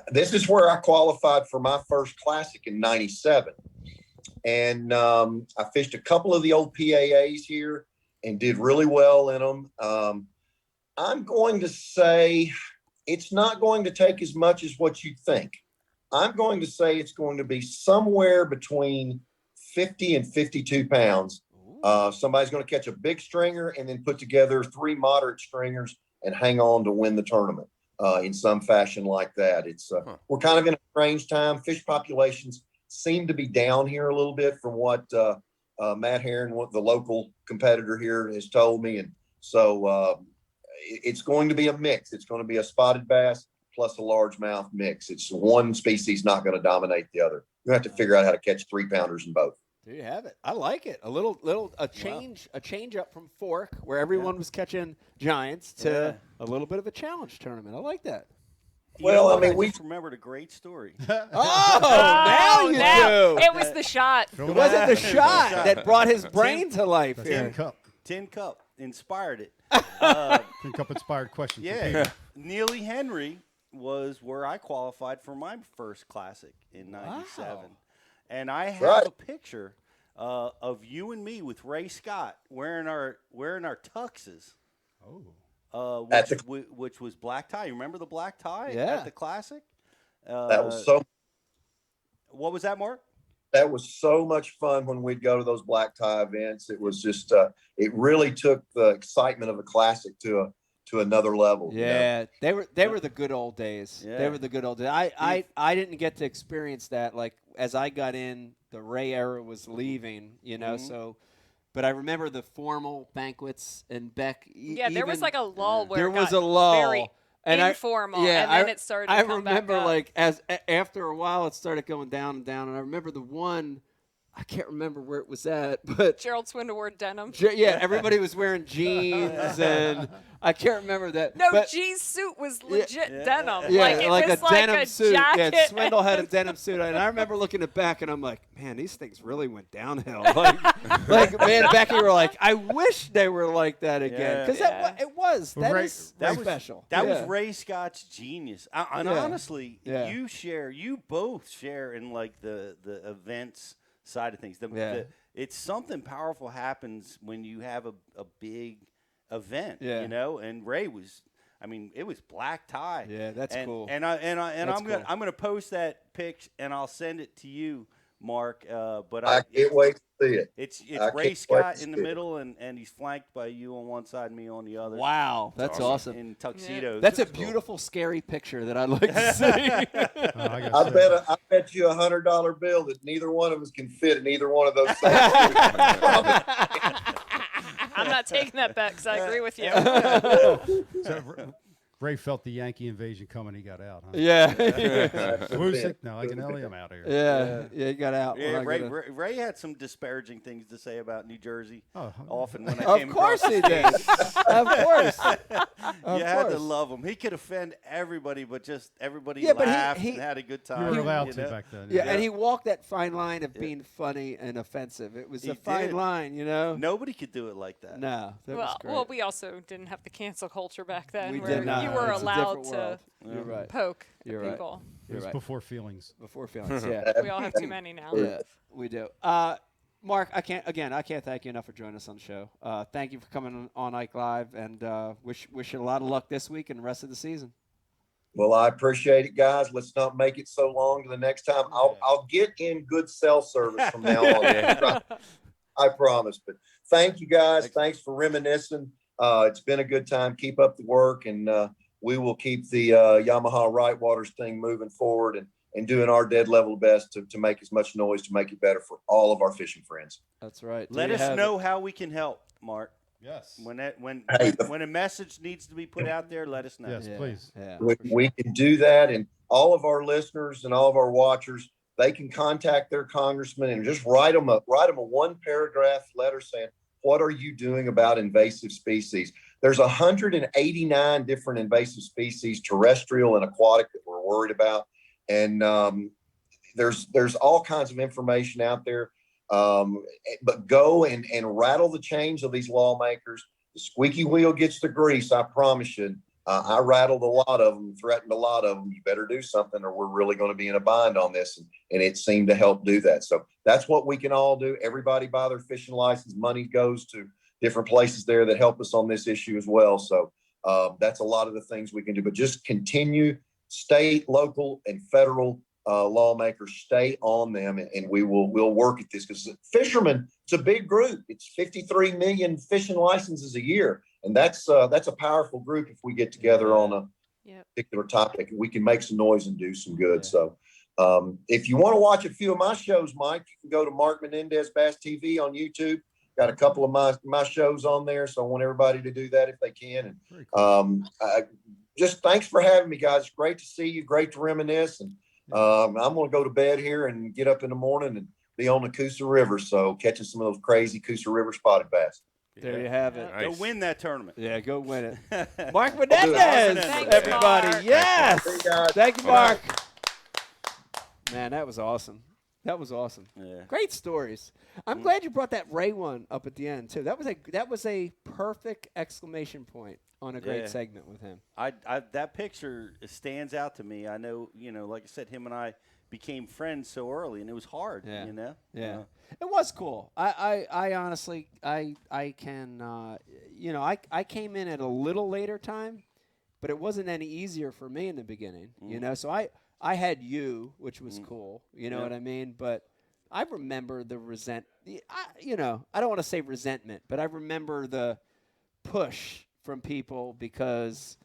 [SPEAKER 13] This is where I qualified for my first classic in '97. And I fished a couple of the old PAAs here and did really well in them. I'm going to say it's not going to take as much as what you think. I'm going to say it's going to be somewhere between 50 and 52 pounds. Somebody's going to catch a big stringer and then put together 3 moderate stringers and hang on to win the tournament in some fashion like that. It's we're kind of in a strange time. Fish populations seem to be down here a little bit from what Matt Herron, what the local competitor here, has told me. And so it's going to be a mix. It's going to be a spotted bass plus a largemouth mix. It's one species not going to dominate the other. You have to figure out how to catch 3-pounders in both.
[SPEAKER 5] There you have it. I like it. A change up from Fork, where everyone was catching giants, to a little bit of a challenge tournament. I like that.
[SPEAKER 13] Well, I mean, we
[SPEAKER 8] remembered a great story.
[SPEAKER 5] Now you do.
[SPEAKER 12] It was the shot.
[SPEAKER 5] It wasn't the shot that brought his brain to life.
[SPEAKER 8] Tin Cup inspired it.
[SPEAKER 7] Tin Cup inspired question.
[SPEAKER 8] Yeah. Neely Henry was where I qualified for my first classic in '97.
[SPEAKER 5] Wow.
[SPEAKER 8] And I have a picture of you and me with Ray Scott wearing our tuxes. Which was black tie. You remember the black tie at the classic?
[SPEAKER 13] That was so.
[SPEAKER 8] What was that, Mark?
[SPEAKER 13] That was so much fun when we'd go to those black tie events. It was just it really took the excitement of a classic to to another level.
[SPEAKER 5] Yeah, they were the good old days.
[SPEAKER 8] Yeah.
[SPEAKER 5] They were the good old days. I didn't get to experience that. Like as I got in, the Ray era was leaving. So. But I remember the formal banquets and Beck.
[SPEAKER 12] Yeah, there was like a lull where
[SPEAKER 5] there
[SPEAKER 12] it
[SPEAKER 5] was
[SPEAKER 12] got
[SPEAKER 5] a lull.
[SPEAKER 12] very
[SPEAKER 5] and
[SPEAKER 12] informal, and then it started to come back
[SPEAKER 5] remember
[SPEAKER 12] up.
[SPEAKER 5] like after a while it started going down and down, and I remember the one. I can't remember where it was at, but
[SPEAKER 12] Gerald Swindle wore denim.
[SPEAKER 5] Yeah, everybody was wearing jeans, and I can't remember that.
[SPEAKER 12] No,
[SPEAKER 5] but,
[SPEAKER 12] G's suit was legit denim.
[SPEAKER 5] Yeah,
[SPEAKER 12] like it was
[SPEAKER 5] a
[SPEAKER 12] like
[SPEAKER 5] denim
[SPEAKER 12] a
[SPEAKER 5] suit.
[SPEAKER 12] jacket.
[SPEAKER 5] Yeah, Swindle had a denim suit, and I remember looking at Beck, and I'm like, man, these things really went downhill. Like me and Becky were like, I wish they were like that again, because it was. That is special.
[SPEAKER 8] That was Ray Scott's genius. And
[SPEAKER 5] Yeah.
[SPEAKER 8] honestly,
[SPEAKER 5] Yeah.
[SPEAKER 8] you both share in like the events side of things. It's something powerful happens when you have a big event, and Ray was, it was black tie.
[SPEAKER 5] Yeah, that's cool.
[SPEAKER 8] And I'm gonna post that pic and I'll send it to you, Mark. But
[SPEAKER 13] I can't wait to see it.
[SPEAKER 8] It's Ray Scott in the middle, and he's flanked by you on one side and me on the other.
[SPEAKER 5] Wow, that's awesome.
[SPEAKER 8] In tuxedos.
[SPEAKER 5] That's a beautiful, scary picture that I'd like to see.
[SPEAKER 13] I bet you $100 bill that neither one of us can fit in either one of those.
[SPEAKER 12] I'm not taking that bet because I agree with you.
[SPEAKER 7] So Ray felt the Yankee invasion coming. He got out. Huh?
[SPEAKER 5] Yeah.
[SPEAKER 7] Gluszek, no, Iaconelli, I'm out of here.
[SPEAKER 5] Yeah, he got out.
[SPEAKER 8] Yeah, Ray had some disparaging things to say about New Jersey. Often when I
[SPEAKER 5] Of
[SPEAKER 8] came
[SPEAKER 5] course
[SPEAKER 8] across
[SPEAKER 5] he
[SPEAKER 8] the
[SPEAKER 5] did.
[SPEAKER 8] stage.
[SPEAKER 5] Of course.
[SPEAKER 8] You had to love him. He could offend everybody, but just everybody
[SPEAKER 5] but
[SPEAKER 8] laughed
[SPEAKER 5] he
[SPEAKER 8] and had a good time.
[SPEAKER 7] You were allowed to back then.
[SPEAKER 5] Yeah, and he walked that fine line of being funny and offensive. It was a fine line,
[SPEAKER 8] Nobody could do it like that.
[SPEAKER 5] No, that was great.
[SPEAKER 12] Well, we also didn't have the cancel culture back then.
[SPEAKER 5] We
[SPEAKER 12] where
[SPEAKER 5] did not.
[SPEAKER 12] You were
[SPEAKER 5] It's a
[SPEAKER 12] allowed
[SPEAKER 5] different
[SPEAKER 12] to
[SPEAKER 5] world. You're right.
[SPEAKER 12] poke
[SPEAKER 5] You're
[SPEAKER 12] people.
[SPEAKER 7] It was before feelings.
[SPEAKER 5] Before feelings, yeah.
[SPEAKER 12] We all have too many now.
[SPEAKER 5] Yeah, we do. Mark, I can't thank you enough for joining us on the show. Thank you for coming on Ike Live, and wish you a lot of luck this week and the rest of the season.
[SPEAKER 13] Well, I appreciate it, guys. Let's not make it so long to the next time. I'll get in good cell service from now on. I promise. But thank you, guys. Thanks for reminiscing. It's been a good time. Keep up the work, and we will keep the Yamaha Right Waters thing moving forward and doing our dead level best to make as much noise to make it better for all of our fishing friends.
[SPEAKER 5] That's right.
[SPEAKER 8] Let us know how we can help, Mark.
[SPEAKER 7] Yes.
[SPEAKER 8] When a message needs to be put out there, let us know.
[SPEAKER 7] Yes, please.
[SPEAKER 5] Yeah.
[SPEAKER 13] We can do that, and all of our listeners and all of our watchers, they can contact their congressman and just write them a one paragraph letter saying, what are you doing about invasive species? There's 189 different invasive species, terrestrial and aquatic, that we're worried about. And there's all kinds of information out there. But go and rattle the chains of these lawmakers. The squeaky wheel gets the grease, I promise you. I rattled a lot of them, threatened a lot of them. You better do something or we're really going to be in a bind on this. And it seemed to help do that. So that's what we can all do. Everybody buy their fishing license. Money goes to different places there that help us on this issue as well. So that's a lot of the things we can do. But just continue, state, local, and federal lawmakers, stay on them, and we'll work at this, because fishermen, it's a big group. It's 53 million fishing licenses a year, and that's a powerful group. If we get together on a particular topic, we can make some noise and do some good. So if you want to watch a few of my shows, Mike, you can go to Mark Menendez Bass TV on YouTube. Got a couple of my shows on there, so I want everybody to do that if they can. And just thanks for having me, guys. Great to see you. Great to reminisce. And I'm going to go to bed here and get up in the morning and be on the Coosa River. So catching some of those crazy Coosa River spotted bass.
[SPEAKER 5] There you have it.
[SPEAKER 8] Go win that tournament.
[SPEAKER 5] Yeah, go win it. Mark Menendez, everybody.
[SPEAKER 12] Mark.
[SPEAKER 5] Yes. Thank you, Mark.
[SPEAKER 8] Bye.
[SPEAKER 5] Man, that was awesome. That was awesome.
[SPEAKER 8] Yeah.
[SPEAKER 5] Great stories. I'm glad you brought that Ray one up at the end too. That was a perfect exclamation point on a great segment with him.
[SPEAKER 8] That picture stands out to me. I know, like I said, him and I became friends so early, and it was hard.
[SPEAKER 5] Yeah.
[SPEAKER 8] Yeah.
[SPEAKER 5] It was cool. I honestly I can I came in at a little later time, but it wasn't any easier for me in the beginning. So I had you, which was cool. You know what I mean? But I remember the I don't want to say resentment, but I remember the push from people because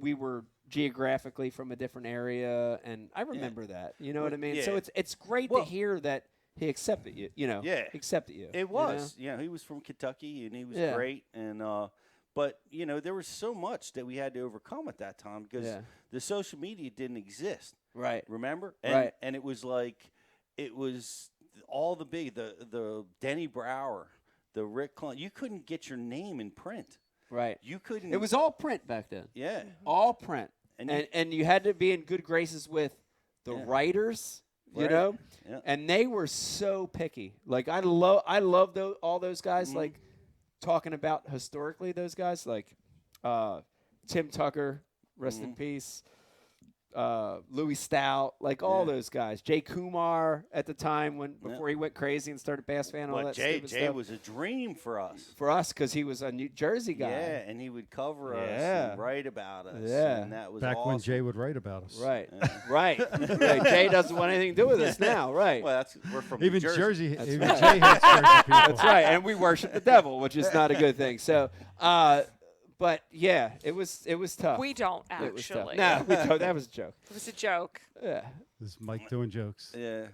[SPEAKER 5] we were geographically from a different area, and I remember that. You know what I mean? So it's great to hear that he accepted you. You know, he accepted you.
[SPEAKER 8] It was. You know? Yeah, he was from Kentucky, and he was great. And but you know, there was so much that we had to overcome at that time because the social media didn't exist.
[SPEAKER 5] Right.
[SPEAKER 8] Remember? And,
[SPEAKER 5] right.
[SPEAKER 8] And it was like all the big the Denny Brower, the Rick Clun. You couldn't get your name in print.
[SPEAKER 5] Right.
[SPEAKER 8] You couldn't.
[SPEAKER 5] It was all print back then.
[SPEAKER 8] Yeah.
[SPEAKER 5] All print. And you had to be in good graces with the writers, you know?
[SPEAKER 8] Yeah.
[SPEAKER 5] And they were so picky. Like I love all those guys like talking about historically those guys like Tim Tucker, rest in peace. Louis Stout, like all those guys. Jay Kumar at the time before he went crazy and started Bass Fan and all that
[SPEAKER 8] Jay
[SPEAKER 5] stuff.
[SPEAKER 8] was a dream for us.
[SPEAKER 5] For us, because he was a New Jersey guy.
[SPEAKER 8] Yeah, and he would cover us and write about us.
[SPEAKER 5] Yeah.
[SPEAKER 8] And that was
[SPEAKER 7] back
[SPEAKER 8] awesome.
[SPEAKER 7] when Jay would write about us.
[SPEAKER 5] Right. Right. Jay doesn't want anything to do with us now. Right.
[SPEAKER 8] Well, we're from
[SPEAKER 7] Even
[SPEAKER 8] New Jersey.
[SPEAKER 7] Jay hates Jersey people.
[SPEAKER 5] That's right. And we worship the devil, which is not a good thing. So, but yeah, it was tough.
[SPEAKER 12] We don't
[SPEAKER 5] It was tough.
[SPEAKER 12] actually.
[SPEAKER 5] No, we don't. That was a joke.
[SPEAKER 12] It was a joke.
[SPEAKER 5] Yeah.
[SPEAKER 7] This is Mike doing jokes.
[SPEAKER 8] Yeah.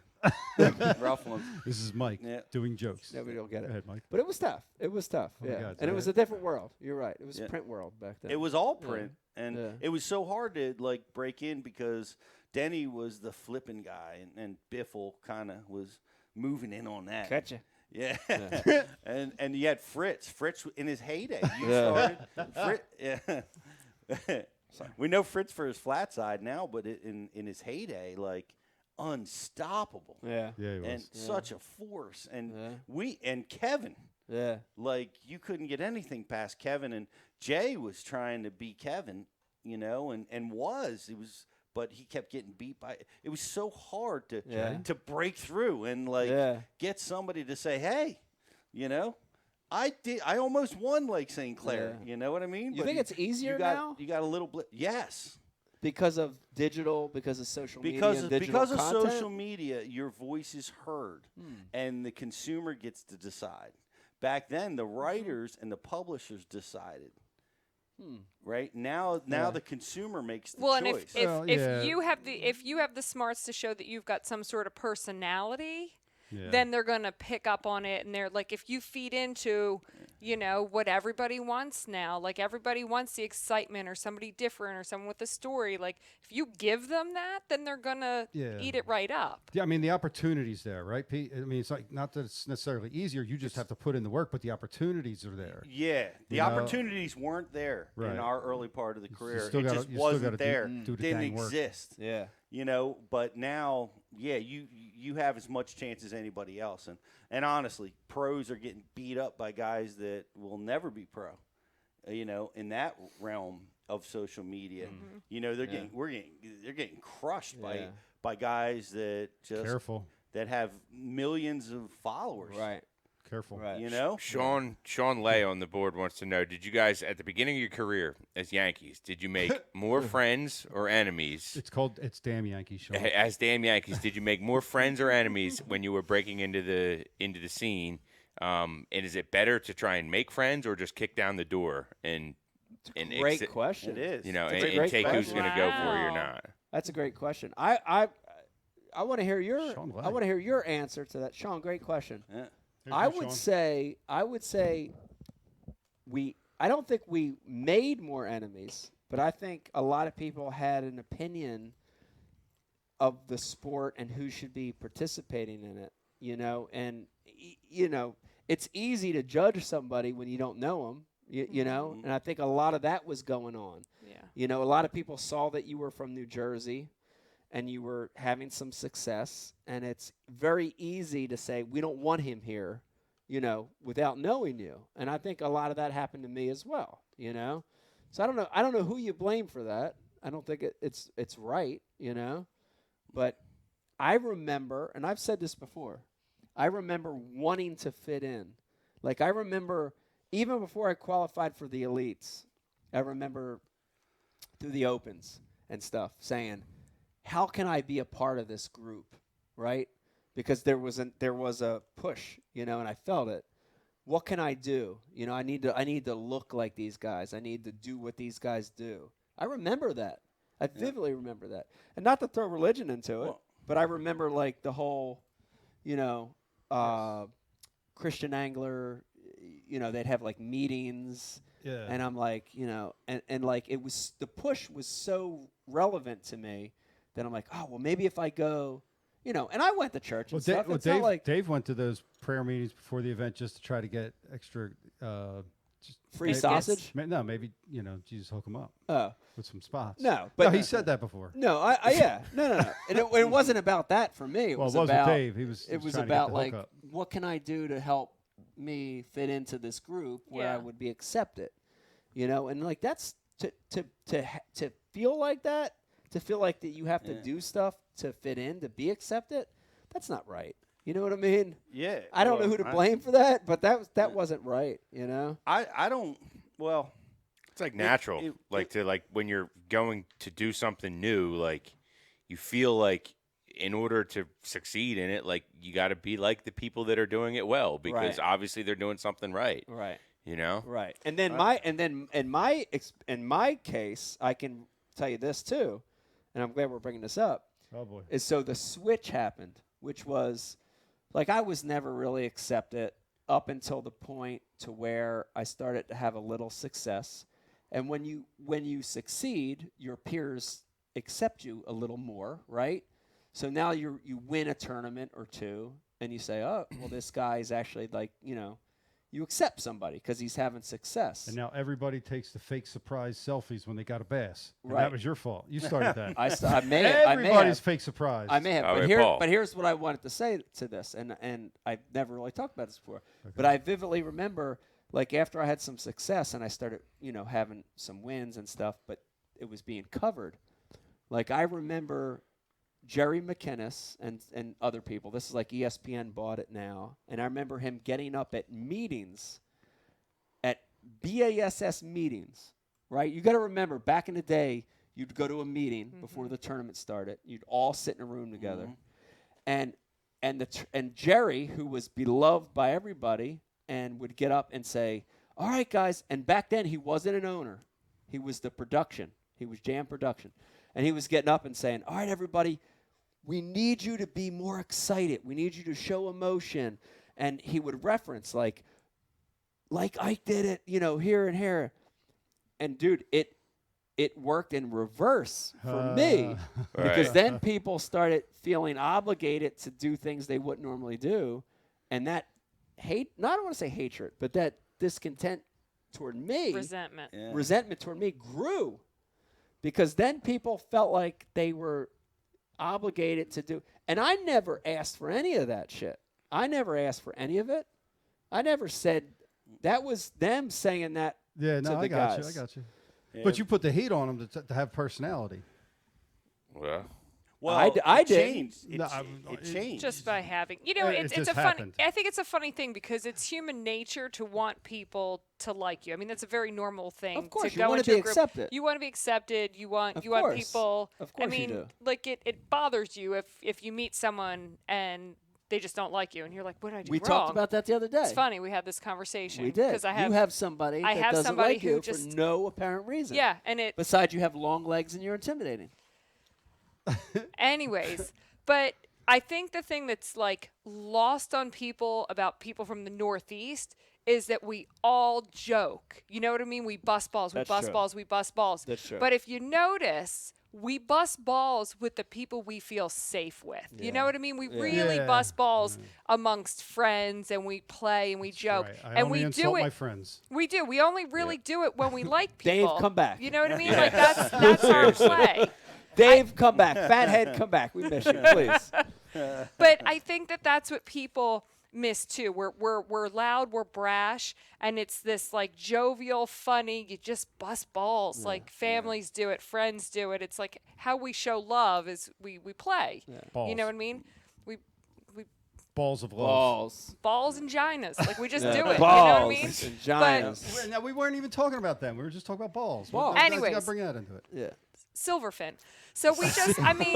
[SPEAKER 8] Rough one.
[SPEAKER 7] This is Mike doing jokes.
[SPEAKER 5] No, we don't get it.
[SPEAKER 7] Go ahead, Mike.
[SPEAKER 5] But it was tough. It was tough.
[SPEAKER 7] Oh my
[SPEAKER 5] yeah.
[SPEAKER 7] God,
[SPEAKER 5] And it was a different world. You're right. It was a print world back then.
[SPEAKER 8] It was all print, and it was so hard to like break in because Denny was the flipping guy, and Biffle kind of was moving in on that.
[SPEAKER 5] Gotcha.
[SPEAKER 8] Yeah, and you had Fritz in his heyday. You started Fritz. We know Fritz for his flat side now, but in his heyday, like unstoppable.
[SPEAKER 5] Yeah,
[SPEAKER 7] he was.
[SPEAKER 8] And such a force. And and Kevin.
[SPEAKER 5] Yeah,
[SPEAKER 8] like you couldn't get anything past Kevin, and Jay was trying to be Kevin, you know, but he kept getting beat by. It was so hard to break through and get somebody to say, "Hey, you know, I almost won Lake St. Clair." You know what I mean?
[SPEAKER 5] You think it's easier now?
[SPEAKER 8] You got a little yes.
[SPEAKER 5] Because of digital, because of social media,
[SPEAKER 8] because of
[SPEAKER 5] content?
[SPEAKER 8] social media, your voice is heard, and the consumer gets to decide. Back then, the writers and the publishers decided. Right now the consumer makes the choice.
[SPEAKER 12] And if you have the smarts to show that you've got some sort of personality, then they're going to pick up on it. And they're like, if you feed into, you know, what everybody wants now, like everybody wants the excitement or somebody different or someone with a story. Like if you give them that, then they're going to eat it right up.
[SPEAKER 7] Yeah, I mean, the opportunity's there, right, Pete? I mean, it's like not that it's necessarily easier. You just have to put in the work, but the opportunities are there.
[SPEAKER 8] Yeah, the opportunities weren't there in our early part of the career.
[SPEAKER 7] It
[SPEAKER 8] just wasn't there.
[SPEAKER 7] Do the
[SPEAKER 8] didn't
[SPEAKER 7] dang work.
[SPEAKER 8] exist.
[SPEAKER 5] Yeah.
[SPEAKER 8] You know, but now, you have as much chance as anybody else. And honestly, pros are getting beat up by guys that will never be pro, you know, in that realm of social media. You know, they're getting crushed by guys that just that have millions of followers.
[SPEAKER 5] Right.
[SPEAKER 7] Careful.
[SPEAKER 5] Right.
[SPEAKER 8] You know?
[SPEAKER 6] Sean Lay on the board wants to know, did you guys, at the beginning of your career as Yankees, did you make more friends or enemies?
[SPEAKER 7] It's Damn Yankees, Sean.
[SPEAKER 6] As Damn Yankees, did you make more friends or enemies when you were breaking into the scene? And is it better to try and make friends or just kick down the door and
[SPEAKER 5] great question.
[SPEAKER 8] It is.
[SPEAKER 6] You know,
[SPEAKER 5] and
[SPEAKER 6] take who's going to go for you or not?
[SPEAKER 5] That's a great question. I want to hear your answer to that, Sean. Great question.
[SPEAKER 8] Yeah.
[SPEAKER 5] I would say I don't think we made more enemies, but I think a lot of people had an opinion of the sport and who should be participating in it, you know, and you know, it's easy to judge somebody when you don't know them, you know, and I think a lot of that was going on.
[SPEAKER 12] Yeah.
[SPEAKER 5] You know, a lot of people saw that you were from New Jersey and you were having some success, and it's very easy to say, we don't want him here, you know, without knowing you. And I think a lot of that happened to me as well, you know. So I don't know who you blame for that. I don't think it's right, you know. But I remember, and I've said this before, I remember wanting to fit in. Like I remember, even before I qualified for the elites, I remember through the opens and stuff saying, how can I be a part of this group, right? Because there was a push, you know, and I felt it. what can I do? You know, I need to look like these guys. I need to do what these guys do. I remember that. I vividly remember that. And not to throw religion into it, but I remember like the whole, you know, Christian angler, you know, they'd have like meetings.
[SPEAKER 7] Yeah.
[SPEAKER 5] And I'm like, you know, and like it was, the push was so relevant to me that I'm like, oh, well, maybe if I go, you know, and I went to church and stuff. It's not like
[SPEAKER 7] Dave went to those prayer meetings before the event just to try to get extra
[SPEAKER 5] free sausage.
[SPEAKER 7] No, maybe, you know, Jesus hook him up with some spots.
[SPEAKER 5] No, but
[SPEAKER 7] he said that before.
[SPEAKER 5] No, no. And it wasn't about that for me. It was about
[SPEAKER 7] Dave.
[SPEAKER 5] It was
[SPEAKER 7] trying to
[SPEAKER 5] about
[SPEAKER 7] get the
[SPEAKER 5] like,
[SPEAKER 7] hookup.
[SPEAKER 5] what can I do to help me fit into this group where I would be accepted, you know? And like that's to feel like that, to feel like that you have to do stuff to fit in, to be accepted. That's not right. You know what I mean?
[SPEAKER 8] Yeah.
[SPEAKER 5] I don't know who to blame for that, but that wasn't right. You know?
[SPEAKER 8] I don't. Well,
[SPEAKER 6] it's like natural, like when you're going to do something new, like you feel like in order to succeed in it, like you got to be like the people that are doing it well, because obviously they're doing something right.
[SPEAKER 5] Right.
[SPEAKER 6] You know?
[SPEAKER 5] Right. And then in my case, I can tell you this too, and I'm glad we're bringing this up.
[SPEAKER 7] Oh boy.
[SPEAKER 5] Is so the switch happened, which was like I was never really accepted up until the point to where I started to have a little success. And when you succeed, your peers accept you a little more, right? So now you win a tournament or two, and you say, oh, well, this guy's actually like, you know, you accept somebody because he's having success.
[SPEAKER 7] And now everybody takes the fake surprise selfies when they got a bass. And
[SPEAKER 5] Right.
[SPEAKER 7] that was your fault. You started that.
[SPEAKER 5] I may have.
[SPEAKER 7] Everybody's fake surprise.
[SPEAKER 5] I may have. But here's what I wanted to say to this, and I've never really talked about this before.
[SPEAKER 7] Okay.
[SPEAKER 5] But I vividly remember, like after I had some success and I started, you know, having some wins and stuff, but it was being covered. Like I remember Jerry McInnes and other people. This is like ESPN bought it now. And I remember him getting up at meetings, at BASS meetings, right? You got to remember, back in the day, you'd go to a meeting before the tournament started. You'd all sit in a room together. And Jerry, who was beloved by everybody, and would get up and say, all right, guys. And back then, he wasn't an owner. He was the production. He was jam production. And he was getting up and saying, all right, everybody, we need you to be more excited. We need you to show emotion. And he would reference like Ike did it, you know, here and here. And dude, it worked in reverse for me because then people started feeling obligated to do things they wouldn't normally do. And that I don't want to say hatred, but that discontent toward me, resentment toward me grew because then people felt like they were obligated to do. And I never asked for any of that shit. I never asked for any of it. I never said that was them saying that.
[SPEAKER 7] Yeah, no,
[SPEAKER 5] to the
[SPEAKER 7] I got
[SPEAKER 5] guys.
[SPEAKER 7] you. I got you.
[SPEAKER 8] Yeah.
[SPEAKER 7] But you put the heat on them to have personality.
[SPEAKER 8] Well,
[SPEAKER 5] I
[SPEAKER 8] it
[SPEAKER 5] did.
[SPEAKER 8] changed.
[SPEAKER 7] No,
[SPEAKER 8] It changed.
[SPEAKER 12] Just by having, you know,
[SPEAKER 7] It
[SPEAKER 12] it's
[SPEAKER 7] just
[SPEAKER 12] a funny.
[SPEAKER 7] happened.
[SPEAKER 12] I think it's a funny thing because it's human nature to want people to like you. I mean, that's a very normal thing.
[SPEAKER 5] Of course,
[SPEAKER 12] to
[SPEAKER 5] you
[SPEAKER 12] go
[SPEAKER 5] wanna
[SPEAKER 12] into
[SPEAKER 5] be
[SPEAKER 12] a group.
[SPEAKER 5] accepted.
[SPEAKER 12] You want to be accepted. You want
[SPEAKER 5] course.
[SPEAKER 12] people.
[SPEAKER 5] Of course
[SPEAKER 12] I mean,
[SPEAKER 5] you do.
[SPEAKER 12] like it bothers you if you meet someone and they just don't like you, and you're like, what did I do
[SPEAKER 5] We
[SPEAKER 12] wrong?
[SPEAKER 5] talked about that the other day.
[SPEAKER 12] It's funny. We had this conversation.
[SPEAKER 5] We did.
[SPEAKER 12] Because
[SPEAKER 5] You have somebody
[SPEAKER 12] I
[SPEAKER 5] that
[SPEAKER 12] have
[SPEAKER 5] doesn't
[SPEAKER 12] somebody
[SPEAKER 5] like
[SPEAKER 12] who
[SPEAKER 5] you
[SPEAKER 12] just
[SPEAKER 5] for no apparent reason.
[SPEAKER 12] Yeah, and it.
[SPEAKER 5] Besides, you have long legs and you're intimidating.
[SPEAKER 12] Anyways, but I think the thing that's like lost on people about people from the Northeast is that we all joke. You know what I mean? We bust balls, we
[SPEAKER 5] That's
[SPEAKER 12] bust
[SPEAKER 5] true.
[SPEAKER 12] balls, we bust balls.
[SPEAKER 5] That's true.
[SPEAKER 12] But if you notice, we bust balls with the people we feel safe with. You know what I mean? We really bust balls amongst friends, and we play and we joke.
[SPEAKER 7] Right. I
[SPEAKER 12] And
[SPEAKER 7] only
[SPEAKER 12] we
[SPEAKER 7] insult
[SPEAKER 12] do it.
[SPEAKER 7] my friends.
[SPEAKER 12] We do. We only really do it when we like
[SPEAKER 5] Dave,
[SPEAKER 12] people.
[SPEAKER 5] come back.
[SPEAKER 12] You know what I mean? Like that's our play.
[SPEAKER 5] Dave, come back. Fathead, come back. We miss you, please.
[SPEAKER 12] But I think that that's what people miss too. We're loud, we're brash, and it's this like jovial, funny. You just bust balls like families do it, friends do it. It's like how we show love is we play.
[SPEAKER 7] Balls.
[SPEAKER 12] You know what I mean? We
[SPEAKER 7] Balls of love.
[SPEAKER 12] balls and ginas. Like we just do it.
[SPEAKER 5] Balls
[SPEAKER 12] You know what I mean?
[SPEAKER 5] and ginas.
[SPEAKER 7] Now, we weren't even talking about them. We were just talking about balls.
[SPEAKER 5] Balls.
[SPEAKER 7] You
[SPEAKER 12] Anyways.
[SPEAKER 7] got to bring that into it.
[SPEAKER 5] Yeah.
[SPEAKER 12] silverfin. So we just, I mean,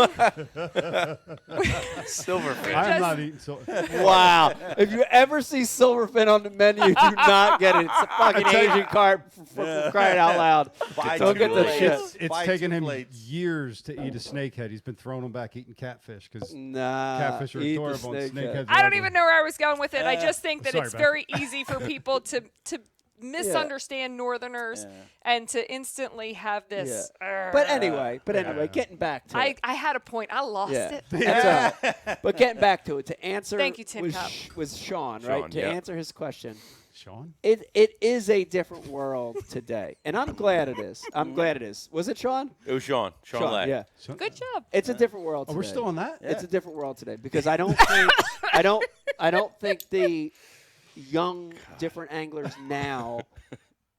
[SPEAKER 6] silverfin.
[SPEAKER 7] I'm not eating silverfin.
[SPEAKER 5] Wow. If you ever see silverfin on the menu, do not get it. It's a fucking Asian carp for crying out loud. Don't get the shit.
[SPEAKER 7] It's taken him years to eat a snakehead. He's been throwing them back eating catfish because catfish are adorable. And snakeheads
[SPEAKER 12] I don't even know where I was going with it. I just think that
[SPEAKER 7] Sorry,
[SPEAKER 12] it's
[SPEAKER 7] Beth.
[SPEAKER 12] very easy for people to misunderstand Northerners and to instantly have this.
[SPEAKER 5] But anyway, getting back to it.
[SPEAKER 12] I had a point. I lost it.
[SPEAKER 5] That's all right. But getting back to it, to answer
[SPEAKER 12] Thank you, Tin
[SPEAKER 5] was,
[SPEAKER 12] Cup.
[SPEAKER 5] was Sean, right? To answer his question.
[SPEAKER 7] Sean?
[SPEAKER 5] It is a different world today. And I'm glad it is. I'm glad it is. Was it Sean?
[SPEAKER 6] It was Sean. Sean Lay.
[SPEAKER 5] Yeah.
[SPEAKER 12] Good job.
[SPEAKER 5] It's a different world today.
[SPEAKER 7] Oh, we're still on that?
[SPEAKER 5] It's a different world today because I don't think I don't think the young different anglers now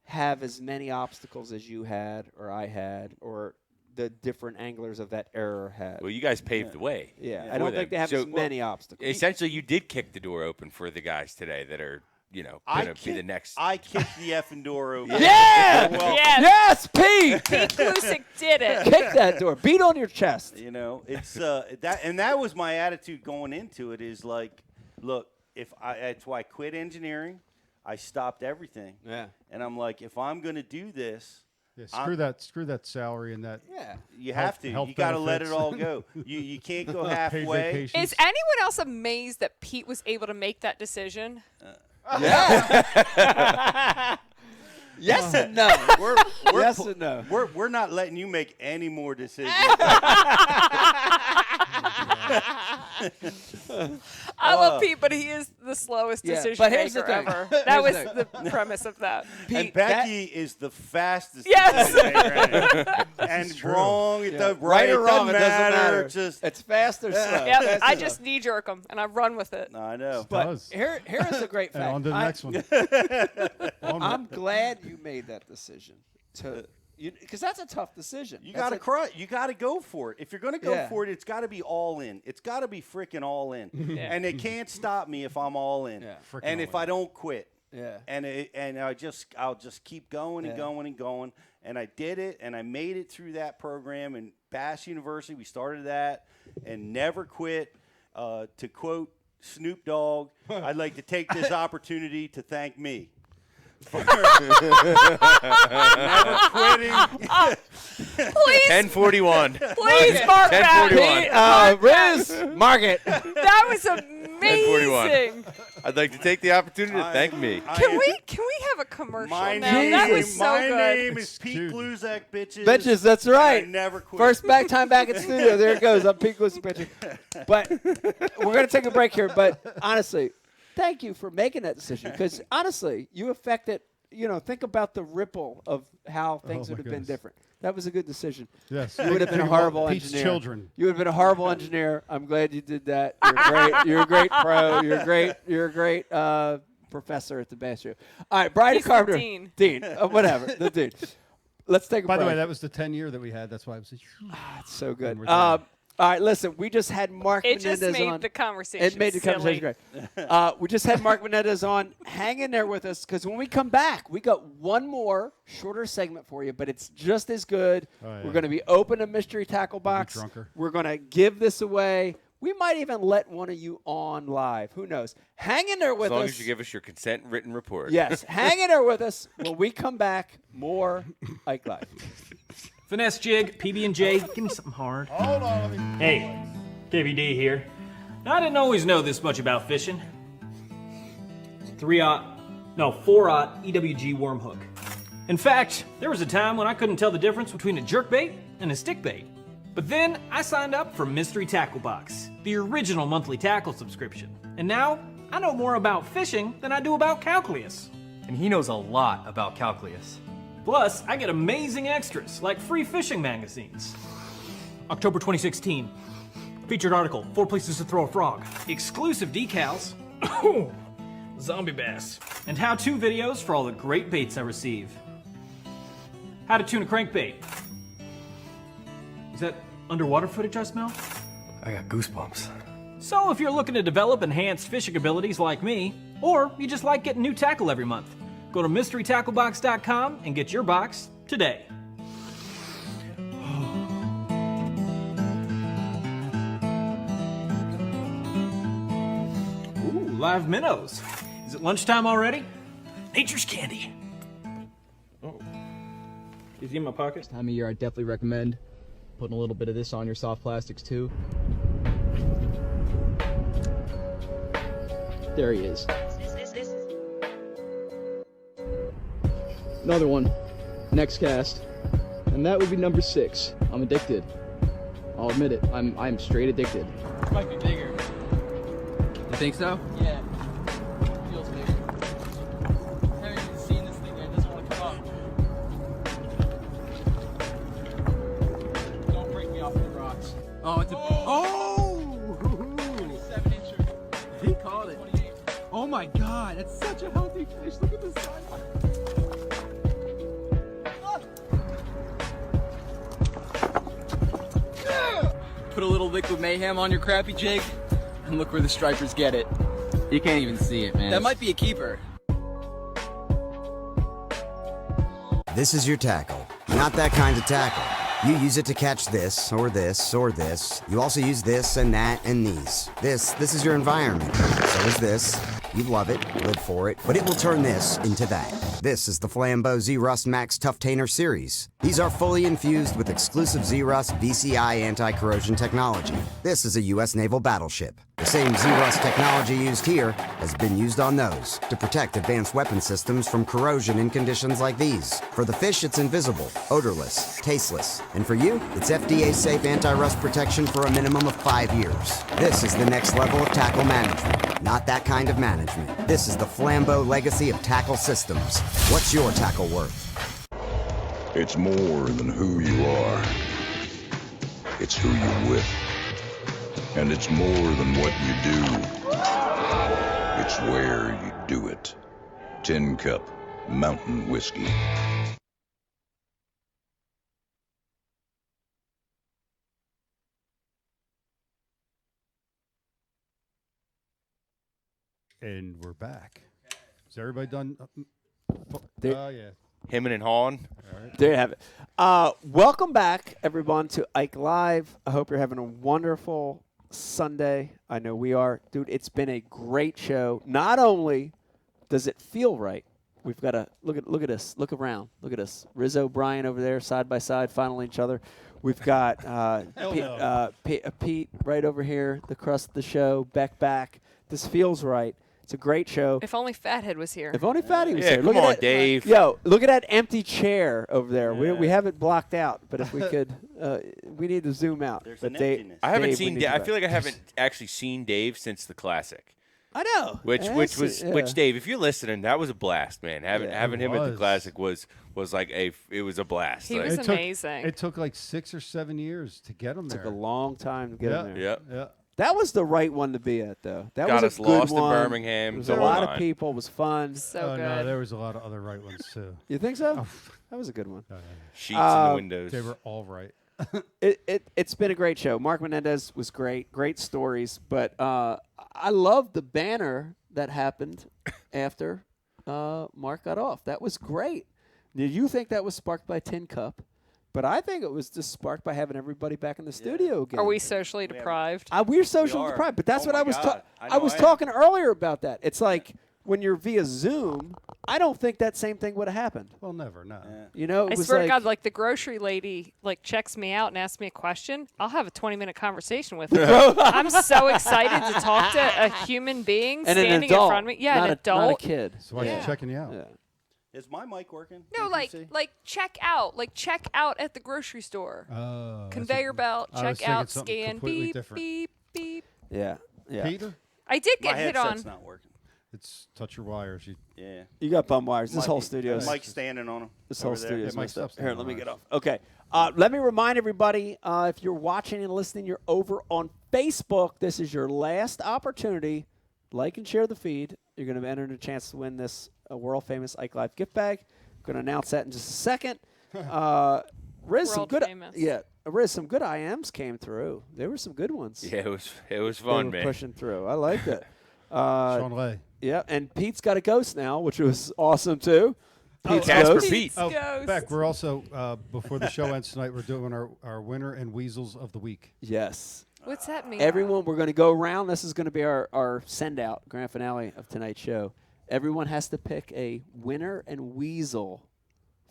[SPEAKER 5] have as many obstacles as you had or I had or the different anglers of that era had.
[SPEAKER 6] Well, you guys paved the way.
[SPEAKER 5] Yeah, I don't think they have as many obstacles.
[SPEAKER 6] Essentially, you did kick the door open for the guys today that are, going to be the next.
[SPEAKER 8] I kicked the effing door open.
[SPEAKER 5] Yeah! Yes, Pete!
[SPEAKER 12] Pete Gluszek did it.
[SPEAKER 5] Kick that door. Beat on your chest.
[SPEAKER 8] It's that was my attitude going into it is like, look, that's why I quit engineering. I stopped everything.
[SPEAKER 5] Yeah.
[SPEAKER 8] And I'm like, if I'm going to do this,
[SPEAKER 7] screw that salary and that.
[SPEAKER 5] Yeah.
[SPEAKER 8] You have to. You got to let it all go. You can't go halfway.
[SPEAKER 12] Is anyone else amazed that Pete was able to make that decision?
[SPEAKER 5] Yeah. Yes and no. Yes and no.
[SPEAKER 8] We're not letting you make any more decisions.
[SPEAKER 12] I love Pete, but he is the slowest decision
[SPEAKER 5] but here's
[SPEAKER 12] maker
[SPEAKER 5] the thing.
[SPEAKER 12] ever. That was the premise of that.
[SPEAKER 8] Pete, and Becky is the fastest.
[SPEAKER 12] Yes.
[SPEAKER 8] And wrong. It does,
[SPEAKER 5] Right or wrong, it doesn't matter.
[SPEAKER 8] Just,
[SPEAKER 5] it's fast or slow.
[SPEAKER 12] Yep, I just knee jerk them and I run with it.
[SPEAKER 8] I know.
[SPEAKER 5] But here is a great fact.
[SPEAKER 7] On to the next one.
[SPEAKER 5] I'm glad you made that decision because that's a tough decision.
[SPEAKER 8] You got to You got to go for it. If you're going to go for it, it's got to be all in. It's got to be freaking all in. And it can't stop me if I'm all in. And if I don't quit.
[SPEAKER 5] Yeah.
[SPEAKER 8] And I'll just keep going and going and going. And I did it, and I made it through that program in Bass University. We started that and never quit. To quote Snoop Dogg, I'd like to take this opportunity to thank me. Never quitting.
[SPEAKER 12] Please.
[SPEAKER 6] 1041.
[SPEAKER 12] Please mark that.
[SPEAKER 6] 1041.
[SPEAKER 5] Riz, mark it.
[SPEAKER 12] That was amazing.
[SPEAKER 6] I'd like to take the opportunity to thank me.
[SPEAKER 12] Can we have a commercial now? That was so
[SPEAKER 8] my
[SPEAKER 12] good.
[SPEAKER 8] name is Pete Gluszek, bitches.
[SPEAKER 5] Bitches, that's right.
[SPEAKER 8] I never quit.
[SPEAKER 5] First time back in studio. There it goes. I'm Pete Gluszek, bitches. But we're going to take a break here. But honestly, thank you for making that decision because honestly, you affected, think about the ripple of how things would have been different. That was a good decision.
[SPEAKER 7] Yes.
[SPEAKER 5] You would have been a horrible
[SPEAKER 7] Pete's
[SPEAKER 5] engineer.
[SPEAKER 7] children.
[SPEAKER 5] You would have been a horrible engineer. I'm glad you did that. You're great. You're a great pro. You're a great professor at the Bass Show. All right, Brian
[SPEAKER 12] He's
[SPEAKER 5] Carpenter.
[SPEAKER 12] the
[SPEAKER 5] Dean. Whatever. The dean. Let's take a break.
[SPEAKER 7] By the way, that was the 10-year that we had. That's why I was.
[SPEAKER 5] It's so good.
[SPEAKER 7] we're done.
[SPEAKER 5] All right, listen, we just had Mark
[SPEAKER 12] It
[SPEAKER 5] Menendez
[SPEAKER 12] just made
[SPEAKER 5] on.
[SPEAKER 12] the conversation
[SPEAKER 5] It made the
[SPEAKER 12] silly.
[SPEAKER 5] conversation great. We just had Mark Menendez on. Hang in there with us because when we come back, we got one more shorter segment for you, but it's just as good. We're going to be open a mystery tackle box. We're going to give this away. We might even let one of you on live. Who knows? Hang in there with us.
[SPEAKER 6] As long as you give us your consent written report.
[SPEAKER 5] Yes, hang in there with us. When we come back, more Ike Live.
[SPEAKER 14] Finesse jig, PB&J, give me something hard.
[SPEAKER 7] Hold on.
[SPEAKER 14] Hey, KVD here. Now, I didn't always know this much about fishing. 4-aught EWG worm hook. In fact, there was a time when I couldn't tell the difference between a jerkbait and a stickbait. But then I signed up for Mystery Tackle Box, the original monthly tackle subscription. And now I know more about fishing than I do about calculus.
[SPEAKER 15] And he knows a lot about calculus.
[SPEAKER 14] Plus, I get amazing extras like free fishing magazines. October 2016. Featured article, 4 places to throw a frog. Exclusive decals. Zombie bass. And how-to videos for all the great baits I receive. How to tune a crankbait. Is that underwater footage I smell?
[SPEAKER 15] I got goosebumps.
[SPEAKER 14] So if you're looking to develop enhanced fishing abilities like me, or you just like getting new tackle every month, go to mysterytacklebox.com and get your box today. live minnows. Is it lunchtime already? Nature's candy. Oh. Is he in my pocket?
[SPEAKER 16] This time of year, I definitely recommend putting a little bit of this on your soft plastics too. There he is. Another one. Next cast. And that would be number 6. I'm addicted. I'll admit it. I'm straight addicted.
[SPEAKER 17] Might be bigger.
[SPEAKER 16] You think so?
[SPEAKER 17] Yeah. Feels bigger. I haven't even seen this thing yet. It doesn't want to come up. Don't break me off the rocks.
[SPEAKER 16] Oh, it's a... Oh!
[SPEAKER 17] 27-incher.
[SPEAKER 16] He caught it.
[SPEAKER 17] 28.
[SPEAKER 16] Oh my god, that's such a healthy fish. Look at this size. Put a little liquid mayhem on your crappie jig, and look where the stripers get it. You can't even see it, man. That might be a keeper.
[SPEAKER 18] This is your tackle. Not that kind of tackle. You use it to catch this, or this, or this. You also use this and that and these. This is your environment. So is this. You love it, live for it, but it will turn this into that. This is the Flambeau Z-Rust Max Tough Tainer series. These are fully infused with exclusive Z-Rust VCI anti-corrosion technology. This is a U.S. naval battleship. The same Z-Rust technology used here has been used on those to protect advanced weapon systems from corrosion in conditions like these. For the fish, it's invisible, odorless, tasteless. And for you, it's FDA-safe anti-rust protection for a minimum of 5 years. This is the next level of tackle management, not that kind of management. This is the Flambeau legacy of tackle systems. What's your tackle worth?
[SPEAKER 19] It's more than who you are. It's who you're with. And it's more than what you do. It's where you do it. Tin Cup Mountain Whiskey.
[SPEAKER 7] And we're back. Is everybody done? Yeah.
[SPEAKER 6] Hemming and hawing.
[SPEAKER 5] There you have it. Welcome back, everyone, to Ike Live. I hope you're having a wonderful Sunday. I know we are. Dude, it's been a great show. Not only does it feel right, we've got to look at us. Look around. Look at us. Rizzo, Brian over there, side by side, fondling each other. We've got Pete right over here, the crust of the show, Beck back. This feels right. It's a great show.
[SPEAKER 12] If only Fathead was here.
[SPEAKER 5] If only Fatty was
[SPEAKER 6] Yeah,
[SPEAKER 5] here.
[SPEAKER 6] come on, Dave.
[SPEAKER 5] Yo, look at that empty chair over there. We have it blocked out, but if we could, we need to zoom out.
[SPEAKER 8] There's
[SPEAKER 5] but
[SPEAKER 8] an emptiness.
[SPEAKER 6] I haven't
[SPEAKER 5] Dave, we
[SPEAKER 6] seen
[SPEAKER 5] need
[SPEAKER 6] Dave.
[SPEAKER 5] you
[SPEAKER 6] I
[SPEAKER 5] back.
[SPEAKER 6] feel like I haven't actually seen Dave since the Classic.
[SPEAKER 5] I know.
[SPEAKER 6] Which Dave, if you're listening, that was a blast, man. Having him at the
[SPEAKER 7] was.
[SPEAKER 6] Classic was like it was a blast.
[SPEAKER 12] He
[SPEAKER 6] Like,
[SPEAKER 12] was amazing.
[SPEAKER 7] It took like 6 or 7 years to get him there.
[SPEAKER 5] Took a long time to get him there.
[SPEAKER 6] Yep.
[SPEAKER 7] Yeah.
[SPEAKER 5] That was the right one to be at, though. That
[SPEAKER 6] Got
[SPEAKER 5] was
[SPEAKER 6] us
[SPEAKER 5] a good
[SPEAKER 6] lost in
[SPEAKER 5] one.
[SPEAKER 6] Birmingham,
[SPEAKER 5] There was
[SPEAKER 6] the
[SPEAKER 5] a
[SPEAKER 6] whole
[SPEAKER 5] lot of
[SPEAKER 6] nine.
[SPEAKER 5] people. It was fun.
[SPEAKER 12] So
[SPEAKER 7] No,
[SPEAKER 12] good.
[SPEAKER 7] there was a lot of other right ones too.
[SPEAKER 5] You think so? That was a good one.
[SPEAKER 6] Sheets in the windows.
[SPEAKER 7] They were all right.
[SPEAKER 5] It's been a great show. Mark Menendez was great stories, but I love the banner that happened after Mark got off. That was great. Did you think that was sparked by Tin Cup? But I think it was just sparked by having everybody back in the studio again.
[SPEAKER 12] Are we socially deprived?
[SPEAKER 5] We're socially
[SPEAKER 8] We are.
[SPEAKER 5] deprived, but that's
[SPEAKER 8] Oh
[SPEAKER 5] what
[SPEAKER 8] my
[SPEAKER 5] I was
[SPEAKER 8] God.
[SPEAKER 5] I was talking earlier about that. It's like when you're via Zoom, I don't think that same thing would have happened.
[SPEAKER 7] Well, never, no.
[SPEAKER 5] You know, it
[SPEAKER 12] I
[SPEAKER 5] was
[SPEAKER 12] swear
[SPEAKER 5] like,
[SPEAKER 12] to God, like the grocery lady checks me out and asks me a question, I'll have a 20-minute conversation with her. I'm so excited to talk to a human being
[SPEAKER 5] and an
[SPEAKER 12] standing
[SPEAKER 5] adult,
[SPEAKER 12] in front of me. Yeah,
[SPEAKER 5] not
[SPEAKER 12] an adult.
[SPEAKER 5] not a kid.
[SPEAKER 7] So why
[SPEAKER 12] Yeah.
[SPEAKER 7] you checking you out?
[SPEAKER 5] Yeah.
[SPEAKER 8] Is my mic working?
[SPEAKER 12] No,
[SPEAKER 8] DPC?
[SPEAKER 12] like check out at the grocery store.
[SPEAKER 7] Oh, that's
[SPEAKER 12] Conveyor belt,
[SPEAKER 7] I was
[SPEAKER 12] check
[SPEAKER 7] thinking
[SPEAKER 12] out,
[SPEAKER 7] something
[SPEAKER 12] scan,
[SPEAKER 7] completely
[SPEAKER 12] beep,
[SPEAKER 7] different.
[SPEAKER 12] beep, beep.
[SPEAKER 5] Yeah.
[SPEAKER 7] Peter,
[SPEAKER 12] I did
[SPEAKER 8] My
[SPEAKER 12] get hit on.
[SPEAKER 8] headset's not working.
[SPEAKER 7] it's touch your wires.
[SPEAKER 8] Yeah.
[SPEAKER 5] You got bum wires. This
[SPEAKER 8] Mike-
[SPEAKER 5] whole studio's
[SPEAKER 8] Mike's standing on him.
[SPEAKER 5] This whole
[SPEAKER 8] over there.
[SPEAKER 5] studio's
[SPEAKER 7] Yeah, Mike's
[SPEAKER 5] messed up.
[SPEAKER 7] standing
[SPEAKER 5] Here,
[SPEAKER 7] on
[SPEAKER 5] let me
[SPEAKER 7] ours.
[SPEAKER 5] get off. Okay. Let me remind everybody, if you're watching and listening, you're over on Facebook. This is your last opportunity. Like and share the feed. You're going to enter a chance to win this world-famous Ike Live gift bag. Going to announce that in just a second. Riz, some
[SPEAKER 12] World
[SPEAKER 5] good,
[SPEAKER 12] famous.
[SPEAKER 5] Riz, some good IMs came through. There were some good ones.
[SPEAKER 6] Yeah, it was
[SPEAKER 5] They
[SPEAKER 6] fun,
[SPEAKER 5] were
[SPEAKER 6] man.
[SPEAKER 5] pushing through. I liked it.
[SPEAKER 7] Sean Lay.
[SPEAKER 5] Yeah, and Pete's got a ghost now, which was awesome too. Pete's
[SPEAKER 6] Casper
[SPEAKER 5] ghost.
[SPEAKER 6] Pete.
[SPEAKER 7] Oh,
[SPEAKER 12] Ghost.
[SPEAKER 7] Beck, we're also before the show ends tonight. We're doing our winner and weasels of the week.
[SPEAKER 5] Yes.
[SPEAKER 12] What's that mean?
[SPEAKER 1] Everyone, we're going to go around. This is going to be our send-out, grand finale of tonight's show. Everyone has to pick a winner and weasel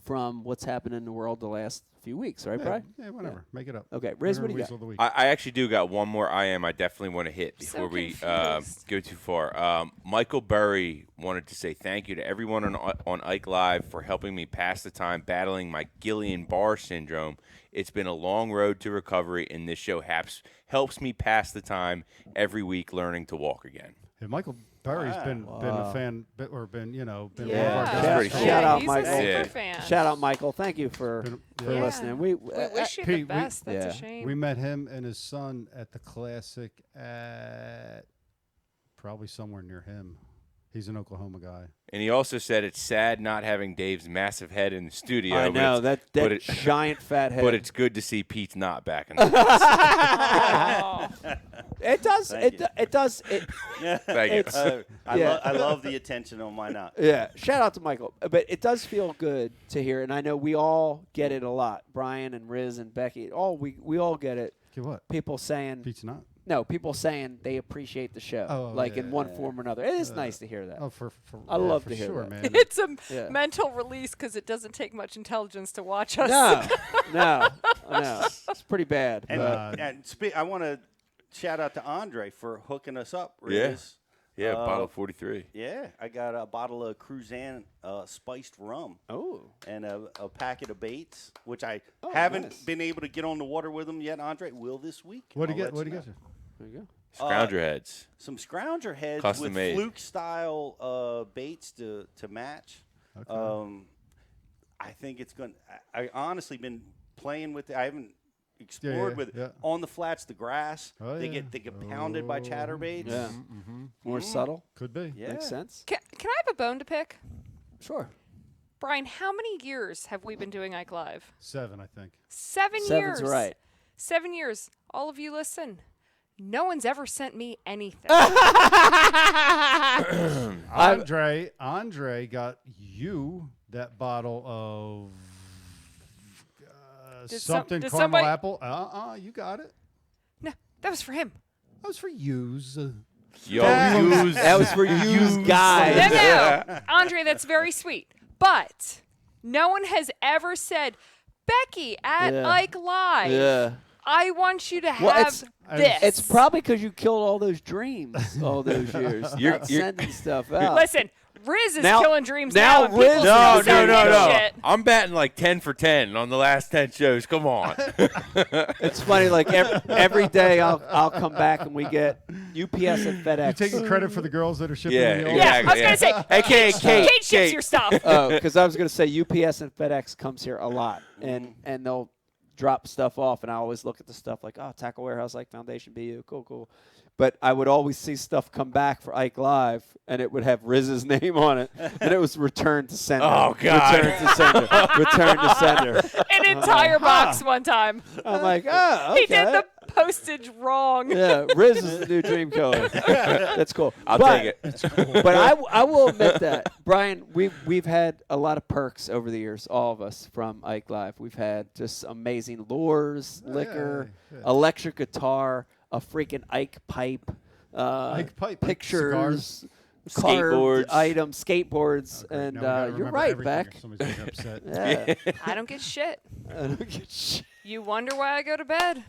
[SPEAKER 1] from what's happened in the world the last few weeks, right, Brian?
[SPEAKER 7] Yeah, whatever. Make it up.
[SPEAKER 1] Okay, Riz,
[SPEAKER 7] Winner
[SPEAKER 1] what do you
[SPEAKER 7] weasel of the week.
[SPEAKER 6] I actually do got one more I definitely want to hit before we go too far. Michael Burry wanted to say thank you to everyone on Ike Live for helping me pass the time battling my Guillain-Barre syndrome. It's been a long road to recovery, and this show helps me pass the time every week learning to walk again.
[SPEAKER 7] Yeah, Michael Barry's been a fan, been one of our
[SPEAKER 1] Yeah.
[SPEAKER 7] guys.
[SPEAKER 1] Shout out,
[SPEAKER 12] he's
[SPEAKER 1] Michael.
[SPEAKER 12] a super fan.
[SPEAKER 1] Shout out, Michael. Thank you for listening. We
[SPEAKER 12] wish you the best. That's a shame.
[SPEAKER 7] We met him and his son at the Classic at probably somewhere near him. He's an Oklahoma guy.
[SPEAKER 6] And he also said it's sad not having Dave's massive head in the studio.
[SPEAKER 1] I know, that giant fat head.
[SPEAKER 6] But it's good to see Pete's not back in the
[SPEAKER 1] It does. It does.
[SPEAKER 6] Thank you.
[SPEAKER 8] I love the attention on my knot.
[SPEAKER 1] Yeah. Shout out to Michael. But it does feel good to hear, and I know we all get it a lot. Brian and Riz and Becky, we all get it.
[SPEAKER 7] Get what?
[SPEAKER 1] People saying
[SPEAKER 7] Pete's not.
[SPEAKER 1] No, people saying they appreciate the show, in one form or another. It is nice to hear that. I love to hear that.
[SPEAKER 7] Man.
[SPEAKER 12] It's a mental release because it doesn't take much intelligence to watch us.
[SPEAKER 1] No. It's pretty bad.
[SPEAKER 8] And I want to shout out to Andre for hooking us up, Riz.
[SPEAKER 6] Yeah, bottle 43.
[SPEAKER 8] Yeah, I got a bottle of Cruzan spiced rum.
[SPEAKER 1] Oh.
[SPEAKER 8] And a packet of baits, which I haven't been able to get on the water with them yet, Andre. Will this week.
[SPEAKER 7] What do you get? What do you get?
[SPEAKER 1] There you go.
[SPEAKER 6] Scrounger heads.
[SPEAKER 8] Some scrounger heads
[SPEAKER 6] Custom
[SPEAKER 8] with
[SPEAKER 6] made.
[SPEAKER 8] fluke-style baits to match.
[SPEAKER 7] Okay.
[SPEAKER 8] I think it's going to – I honestly been playing with it. I haven't explored with it. On the flats, the grass. They get pounded by chatterbaits.
[SPEAKER 1] Yeah. More subtle.
[SPEAKER 7] Could be.
[SPEAKER 8] Yeah.
[SPEAKER 1] Makes sense.
[SPEAKER 12] Can I have a bone to pick?
[SPEAKER 1] Sure.
[SPEAKER 12] Brian, how many years have we been doing Ike Live?
[SPEAKER 7] 7, I think.
[SPEAKER 12] 7 years.
[SPEAKER 1] Seven's right.
[SPEAKER 12] 7 years. All of you listen. No one's ever sent me anything.
[SPEAKER 7] Andre got you that bottle of something caramel apple. You got it.
[SPEAKER 12] No, that was for him.
[SPEAKER 7] That was for yous.
[SPEAKER 1] That was for you guys.
[SPEAKER 12] No. Andre, that's very sweet. But no one has ever said, Becky at Ike Live.
[SPEAKER 1] Yeah.
[SPEAKER 12] I want you to have this.
[SPEAKER 1] It's probably because you killed all those dreams all those years. You're sending stuff out.
[SPEAKER 12] Listen, Riz is killing dreams now. And
[SPEAKER 1] Riz,
[SPEAKER 12] people still send him shit.
[SPEAKER 6] I'm batting like 10 for 10 on the last 10 shows. Come on.
[SPEAKER 1] It's funny. Like every day, I'll come back and we get UPS and FedEx.
[SPEAKER 7] You taking credit for the girls that are shipping
[SPEAKER 6] Yeah,
[SPEAKER 7] the
[SPEAKER 12] I was going to say,
[SPEAKER 6] AKA
[SPEAKER 12] Kate ships your stuff.
[SPEAKER 1] Oh, because I was going to say UPS and FedEx comes here a lot, and they'll drop stuff off, and I always look at the stuff like, oh, Tackle Warehouse, like Foundation BU, cool. But I would always see stuff come back for Ike Live, and it would have Riz's name on it, and it was return to sender.
[SPEAKER 6] Oh, God.
[SPEAKER 1] Return to sender. Return to sender.
[SPEAKER 12] An entire box one time.
[SPEAKER 1] I'm like, oh, okay.
[SPEAKER 12] He did the postage wrong.
[SPEAKER 1] Yeah, Riz is the new dream killer. That's cool.
[SPEAKER 6] I'll take it. It's cool.
[SPEAKER 1] But I will admit that, Brian, we've had a lot of perks over the years, all of us from Ike Live. We've had just amazing lures, liquor, electric guitar, a freaking Ike pipe, pictures,
[SPEAKER 6] skateboards,
[SPEAKER 1] items, skateboards, and you're right, Beck.
[SPEAKER 7] Somebody's getting upset.
[SPEAKER 1] Yeah.
[SPEAKER 12] I don't get shit.
[SPEAKER 1] I don't get shit.
[SPEAKER 12] You wonder why I go to bed.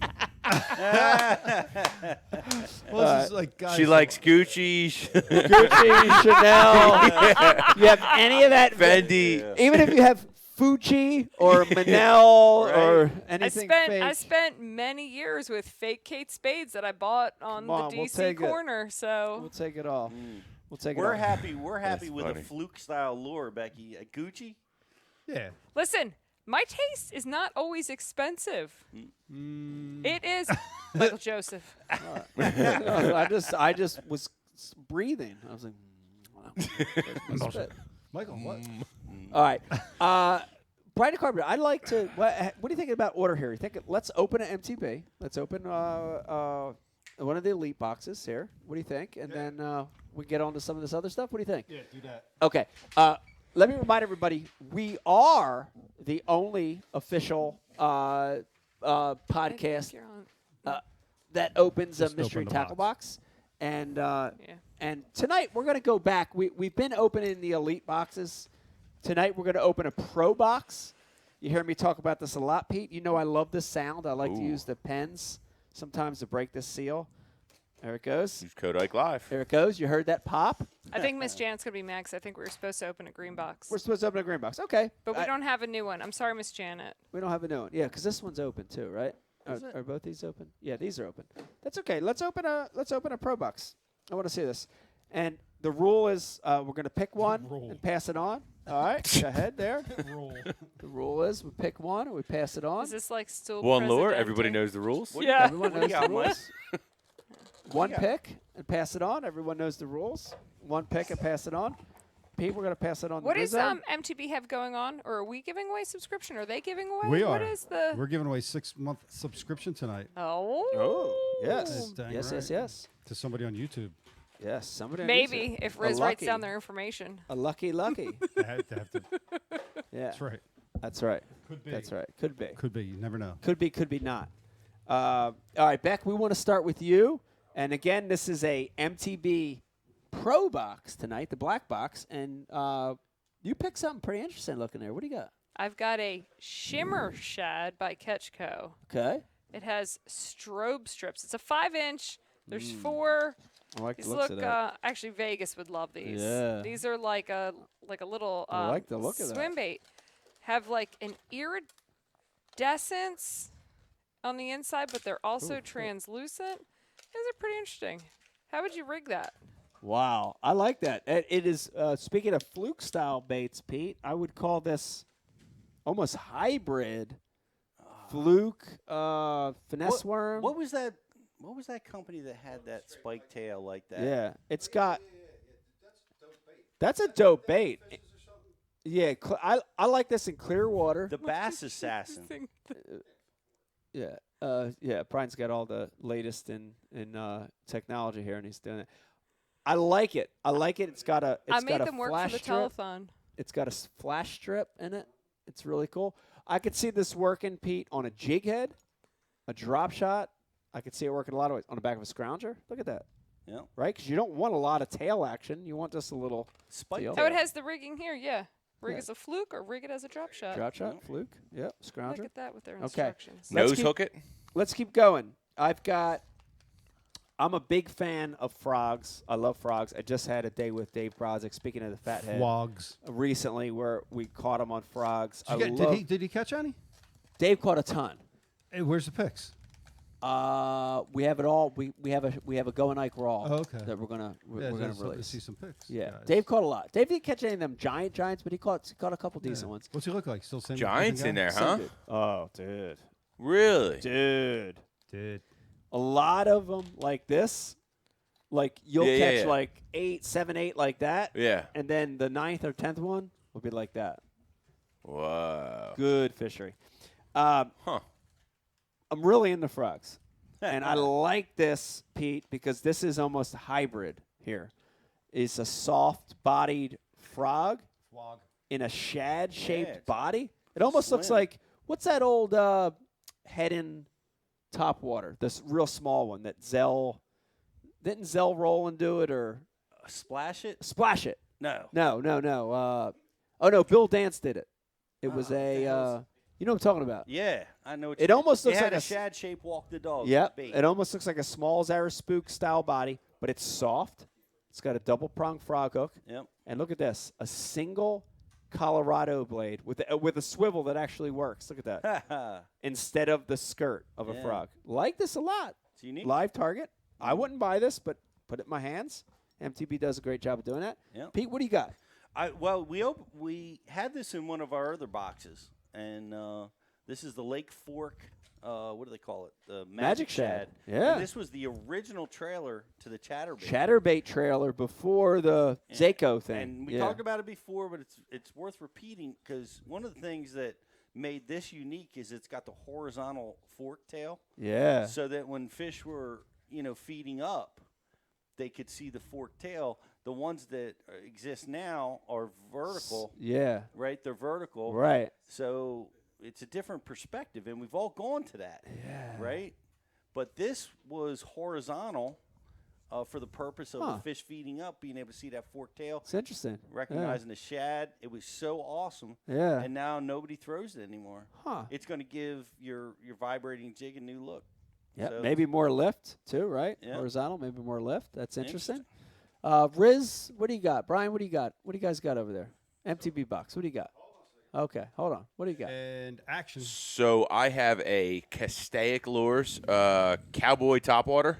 [SPEAKER 7] Well, this is like, guys,
[SPEAKER 6] she likes Gucci,
[SPEAKER 1] Chanel. You have any of that?
[SPEAKER 6] Fendi.
[SPEAKER 1] Even if you have Fuji or Manel or anything fake.
[SPEAKER 12] I spent many years with fake Kate Spades that I bought on the DC corner. So
[SPEAKER 1] we'll take it all. We'll take it.
[SPEAKER 8] We're
[SPEAKER 1] all.
[SPEAKER 8] happy. We're happy
[SPEAKER 6] That's
[SPEAKER 8] with
[SPEAKER 6] funny.
[SPEAKER 8] a fluke style lure, Becky. Gucci.
[SPEAKER 7] Yeah.
[SPEAKER 12] Listen, my taste is not always expensive. It is Michael Joseph.
[SPEAKER 1] I just was breathing. I was like,
[SPEAKER 7] Michael, what?
[SPEAKER 1] All right. Brian Carpenter, I'd like to. What are you thinking about order here? You think let's open an MTB. Let's open one of the elite boxes here. What do you think? And then we get on to some of this other stuff. What do you think?
[SPEAKER 7] Yeah, do that.
[SPEAKER 1] Okay. Let me remind everybody, we are the only official podcast.
[SPEAKER 5] that opens
[SPEAKER 7] Just
[SPEAKER 5] a mystery
[SPEAKER 7] open the
[SPEAKER 5] tackle box. And and tonight we're going to go back. We've been opening the elite boxes. Tonight we're going to open a pro box. You hear me talk about this a lot, Pete. You know I love this sound. I like to use the pens sometimes to break this seal. There it goes.
[SPEAKER 6] Use code Ike Live.
[SPEAKER 5] There it goes. You heard that pop?
[SPEAKER 12] I think Miss Janet's going to be mad 'cause I think we were supposed to open a green box.
[SPEAKER 5] We're supposed to open a green box. Okay.
[SPEAKER 12] But we don't have a new one. I'm sorry, Miss Janet.
[SPEAKER 5] We don't have a new one. Yeah, because this one's open too, right? Are both these open? Yeah, these are open. That's okay. Let's open a pro box. I want to see this. And the rule is we're going to pick one and pass it on. All right, go ahead there. The rule is we pick one and we pass it on.
[SPEAKER 12] Is this like still
[SPEAKER 6] One lure.
[SPEAKER 12] Presidente?
[SPEAKER 6] Everybody knows the rules.
[SPEAKER 12] Yeah.
[SPEAKER 5] Everyone knows the rules. One pick and pass it on. Everyone knows the rules. One pick and pass it on. Pete, we're going to pass it on.
[SPEAKER 12] What
[SPEAKER 5] to
[SPEAKER 12] does
[SPEAKER 5] Rizzo.
[SPEAKER 12] MTB have going on? Or are we giving away subscription? Are they giving away?
[SPEAKER 7] We are.
[SPEAKER 12] What is the?
[SPEAKER 7] We're giving away 6-month subscription tonight.
[SPEAKER 12] Oh.
[SPEAKER 5] Yes.
[SPEAKER 7] Dang
[SPEAKER 5] Yes,
[SPEAKER 7] right.
[SPEAKER 5] yes, yes.
[SPEAKER 7] To somebody on YouTube.
[SPEAKER 5] Yes, somebody.
[SPEAKER 12] Maybe if Riz writes down their information.
[SPEAKER 5] A lucky.
[SPEAKER 7] They have to.
[SPEAKER 5] Yeah.
[SPEAKER 7] That's right.
[SPEAKER 5] That's right.
[SPEAKER 7] Could be.
[SPEAKER 5] That's right. Could be.
[SPEAKER 7] Could be. You never know.
[SPEAKER 5] Could be not. All right, Beck, we want to start with you. And again, this is a MTB Pro box tonight, the black box. And you picked something pretty interesting looking there. What do you got?
[SPEAKER 12] I've got a Shimmer Shad by Ketchco.
[SPEAKER 5] Okay.
[SPEAKER 12] It has strobe strips. It's a 5-inch. There's 4.
[SPEAKER 5] I like
[SPEAKER 12] These
[SPEAKER 5] the looks
[SPEAKER 12] look
[SPEAKER 5] of that.
[SPEAKER 12] actually Vegas would love these.
[SPEAKER 5] Yeah.
[SPEAKER 12] These are like a little
[SPEAKER 5] I like the look of that.
[SPEAKER 12] swim bait. Have like an iridescence on the inside, but they're also translucent. These are pretty interesting. How would you rig that?
[SPEAKER 5] Wow, I like that. It is, speaking of fluke style baits, Pete, I would call this almost hybrid fluke finesse worm.
[SPEAKER 8] What was that? What was that company that had that spike tail like that?
[SPEAKER 5] Yeah, it's got. That's a dope bait. Yeah, I like this in clear water.
[SPEAKER 8] The Bass Assassin.
[SPEAKER 5] Yeah, Brian's got all the latest in technology here, and he's doing it. I like it. It's got a.
[SPEAKER 12] I made them work for the telethon.
[SPEAKER 5] It's got a flash strip in it. It's really cool. I could see this working, Pete, on a jig head, a drop shot. I could see it working a lot of ways on the back of a scrounger. Look at that.
[SPEAKER 8] Yeah.
[SPEAKER 5] Right? Because you don't want a lot of tail action. You want just a little
[SPEAKER 8] spike.
[SPEAKER 5] Tail.
[SPEAKER 12] Oh, it has the rigging here, yeah. Rig as a fluke or rig it as a drop shot.
[SPEAKER 5] Drop shot, fluke. Yep, scrounger.
[SPEAKER 12] Look at that with their
[SPEAKER 5] Okay.
[SPEAKER 12] instructions.
[SPEAKER 6] Nose hook it.
[SPEAKER 5] Let's keep going. I'm a big fan of frogs. I love frogs. I just had a day with Dave Brodzick, speaking of the fathead.
[SPEAKER 7] Frogs.
[SPEAKER 5] Recently, where we caught him on frogs.
[SPEAKER 7] Did he catch any?
[SPEAKER 5] Dave caught a ton.
[SPEAKER 7] Hey, where's the picks?
[SPEAKER 5] We have it all. We have a Go and Ike raw that we're
[SPEAKER 7] Yeah,
[SPEAKER 5] gonna
[SPEAKER 7] I'd love to
[SPEAKER 5] release.
[SPEAKER 7] see some picks,
[SPEAKER 5] Yeah,
[SPEAKER 7] guys.
[SPEAKER 5] Dave caught a lot. Dave didn't catch any of them giants, but he caught a couple decent ones.
[SPEAKER 7] What's he look like? Still same
[SPEAKER 6] Giants in there, huh?
[SPEAKER 5] Dude. Oh, dude.
[SPEAKER 6] Really?
[SPEAKER 5] Dude.
[SPEAKER 7] Dude.
[SPEAKER 5] A lot of them like this. Like you'll
[SPEAKER 6] Yeah,
[SPEAKER 5] catch
[SPEAKER 6] yeah.
[SPEAKER 5] like 8, 7, 8 like that.
[SPEAKER 6] Yeah.
[SPEAKER 5] And then the 9th or 10th one will be like that.
[SPEAKER 6] Wow.
[SPEAKER 5] Good fishery. I'm really into frogs. And I like this, Pete, because this is almost a hybrid here. It's a soft-bodied frog in a shad-shaped body. It almost looks
[SPEAKER 8] Slim.
[SPEAKER 5] like, what's that old head in topwater? This real small one that didn't Zell roll and do it or?
[SPEAKER 8] Splash it?
[SPEAKER 5] Splash it.
[SPEAKER 8] No.
[SPEAKER 5] No. Oh, no, Bill Dance did it. It was you know what I'm talking about.
[SPEAKER 8] Yeah, I know.
[SPEAKER 5] It almost looks like
[SPEAKER 8] a
[SPEAKER 5] a
[SPEAKER 8] shad shape walk the dog.
[SPEAKER 5] Yep.
[SPEAKER 8] bait.
[SPEAKER 5] It almost looks like a small Zara Spook style body, but it's soft. It's got a double prong frog hook.
[SPEAKER 8] Yep.
[SPEAKER 5] And look at this, a single Colorado blade with a swivel that actually works. Look at that. Instead of the skirt of a
[SPEAKER 8] Yeah.
[SPEAKER 5] frog. Like this a lot.
[SPEAKER 8] It's unique.
[SPEAKER 5] Live target. I wouldn't buy this, but put it in my hands. MTB does a great job of doing that.
[SPEAKER 8] Yep.
[SPEAKER 5] Pete, what do you got?
[SPEAKER 8] Well, we had this in one of our other boxes, and this is the Lake Fork. What do they call it? The
[SPEAKER 5] Magic Shad.
[SPEAKER 8] And
[SPEAKER 5] Yeah.
[SPEAKER 8] this was the original trailer to the Chatterbait.
[SPEAKER 5] Chatterbait trailer before the Zaco thing.
[SPEAKER 8] And we talked about it before, but it's worth repeating because one of the things that made this unique is it's got the horizontal fork tail.
[SPEAKER 5] Yeah.
[SPEAKER 8] So that when fish were, feeding up, they could see the fork tail. The ones that exist now are vertical.
[SPEAKER 5] Yeah.
[SPEAKER 8] Right? They're vertical.
[SPEAKER 5] Right.
[SPEAKER 8] So it's a different perspective, and we've all gone to that.
[SPEAKER 5] Yeah.
[SPEAKER 8] Right? but this was horizontal for the purpose of the fish feeding up, being able to see that forked tail.
[SPEAKER 1] It's interesting.
[SPEAKER 8] Recognizing the shad. It was so awesome.
[SPEAKER 1] Yeah.
[SPEAKER 8] And now nobody throws it anymore.
[SPEAKER 1] Huh.
[SPEAKER 8] It's going to give your vibrating jig a new look.
[SPEAKER 1] Yeah,
[SPEAKER 8] So
[SPEAKER 1] maybe more lift too, right?
[SPEAKER 8] Yeah.
[SPEAKER 1] Horizontal, maybe more lift. That's interesting. Riz, what do you got? Brian, what do you got? What do you guys got over there? MTB box. What do you got? Okay, hold on. What do you got?
[SPEAKER 7] And action.
[SPEAKER 6] So I have a Castaic Lures Cowboy Topwater.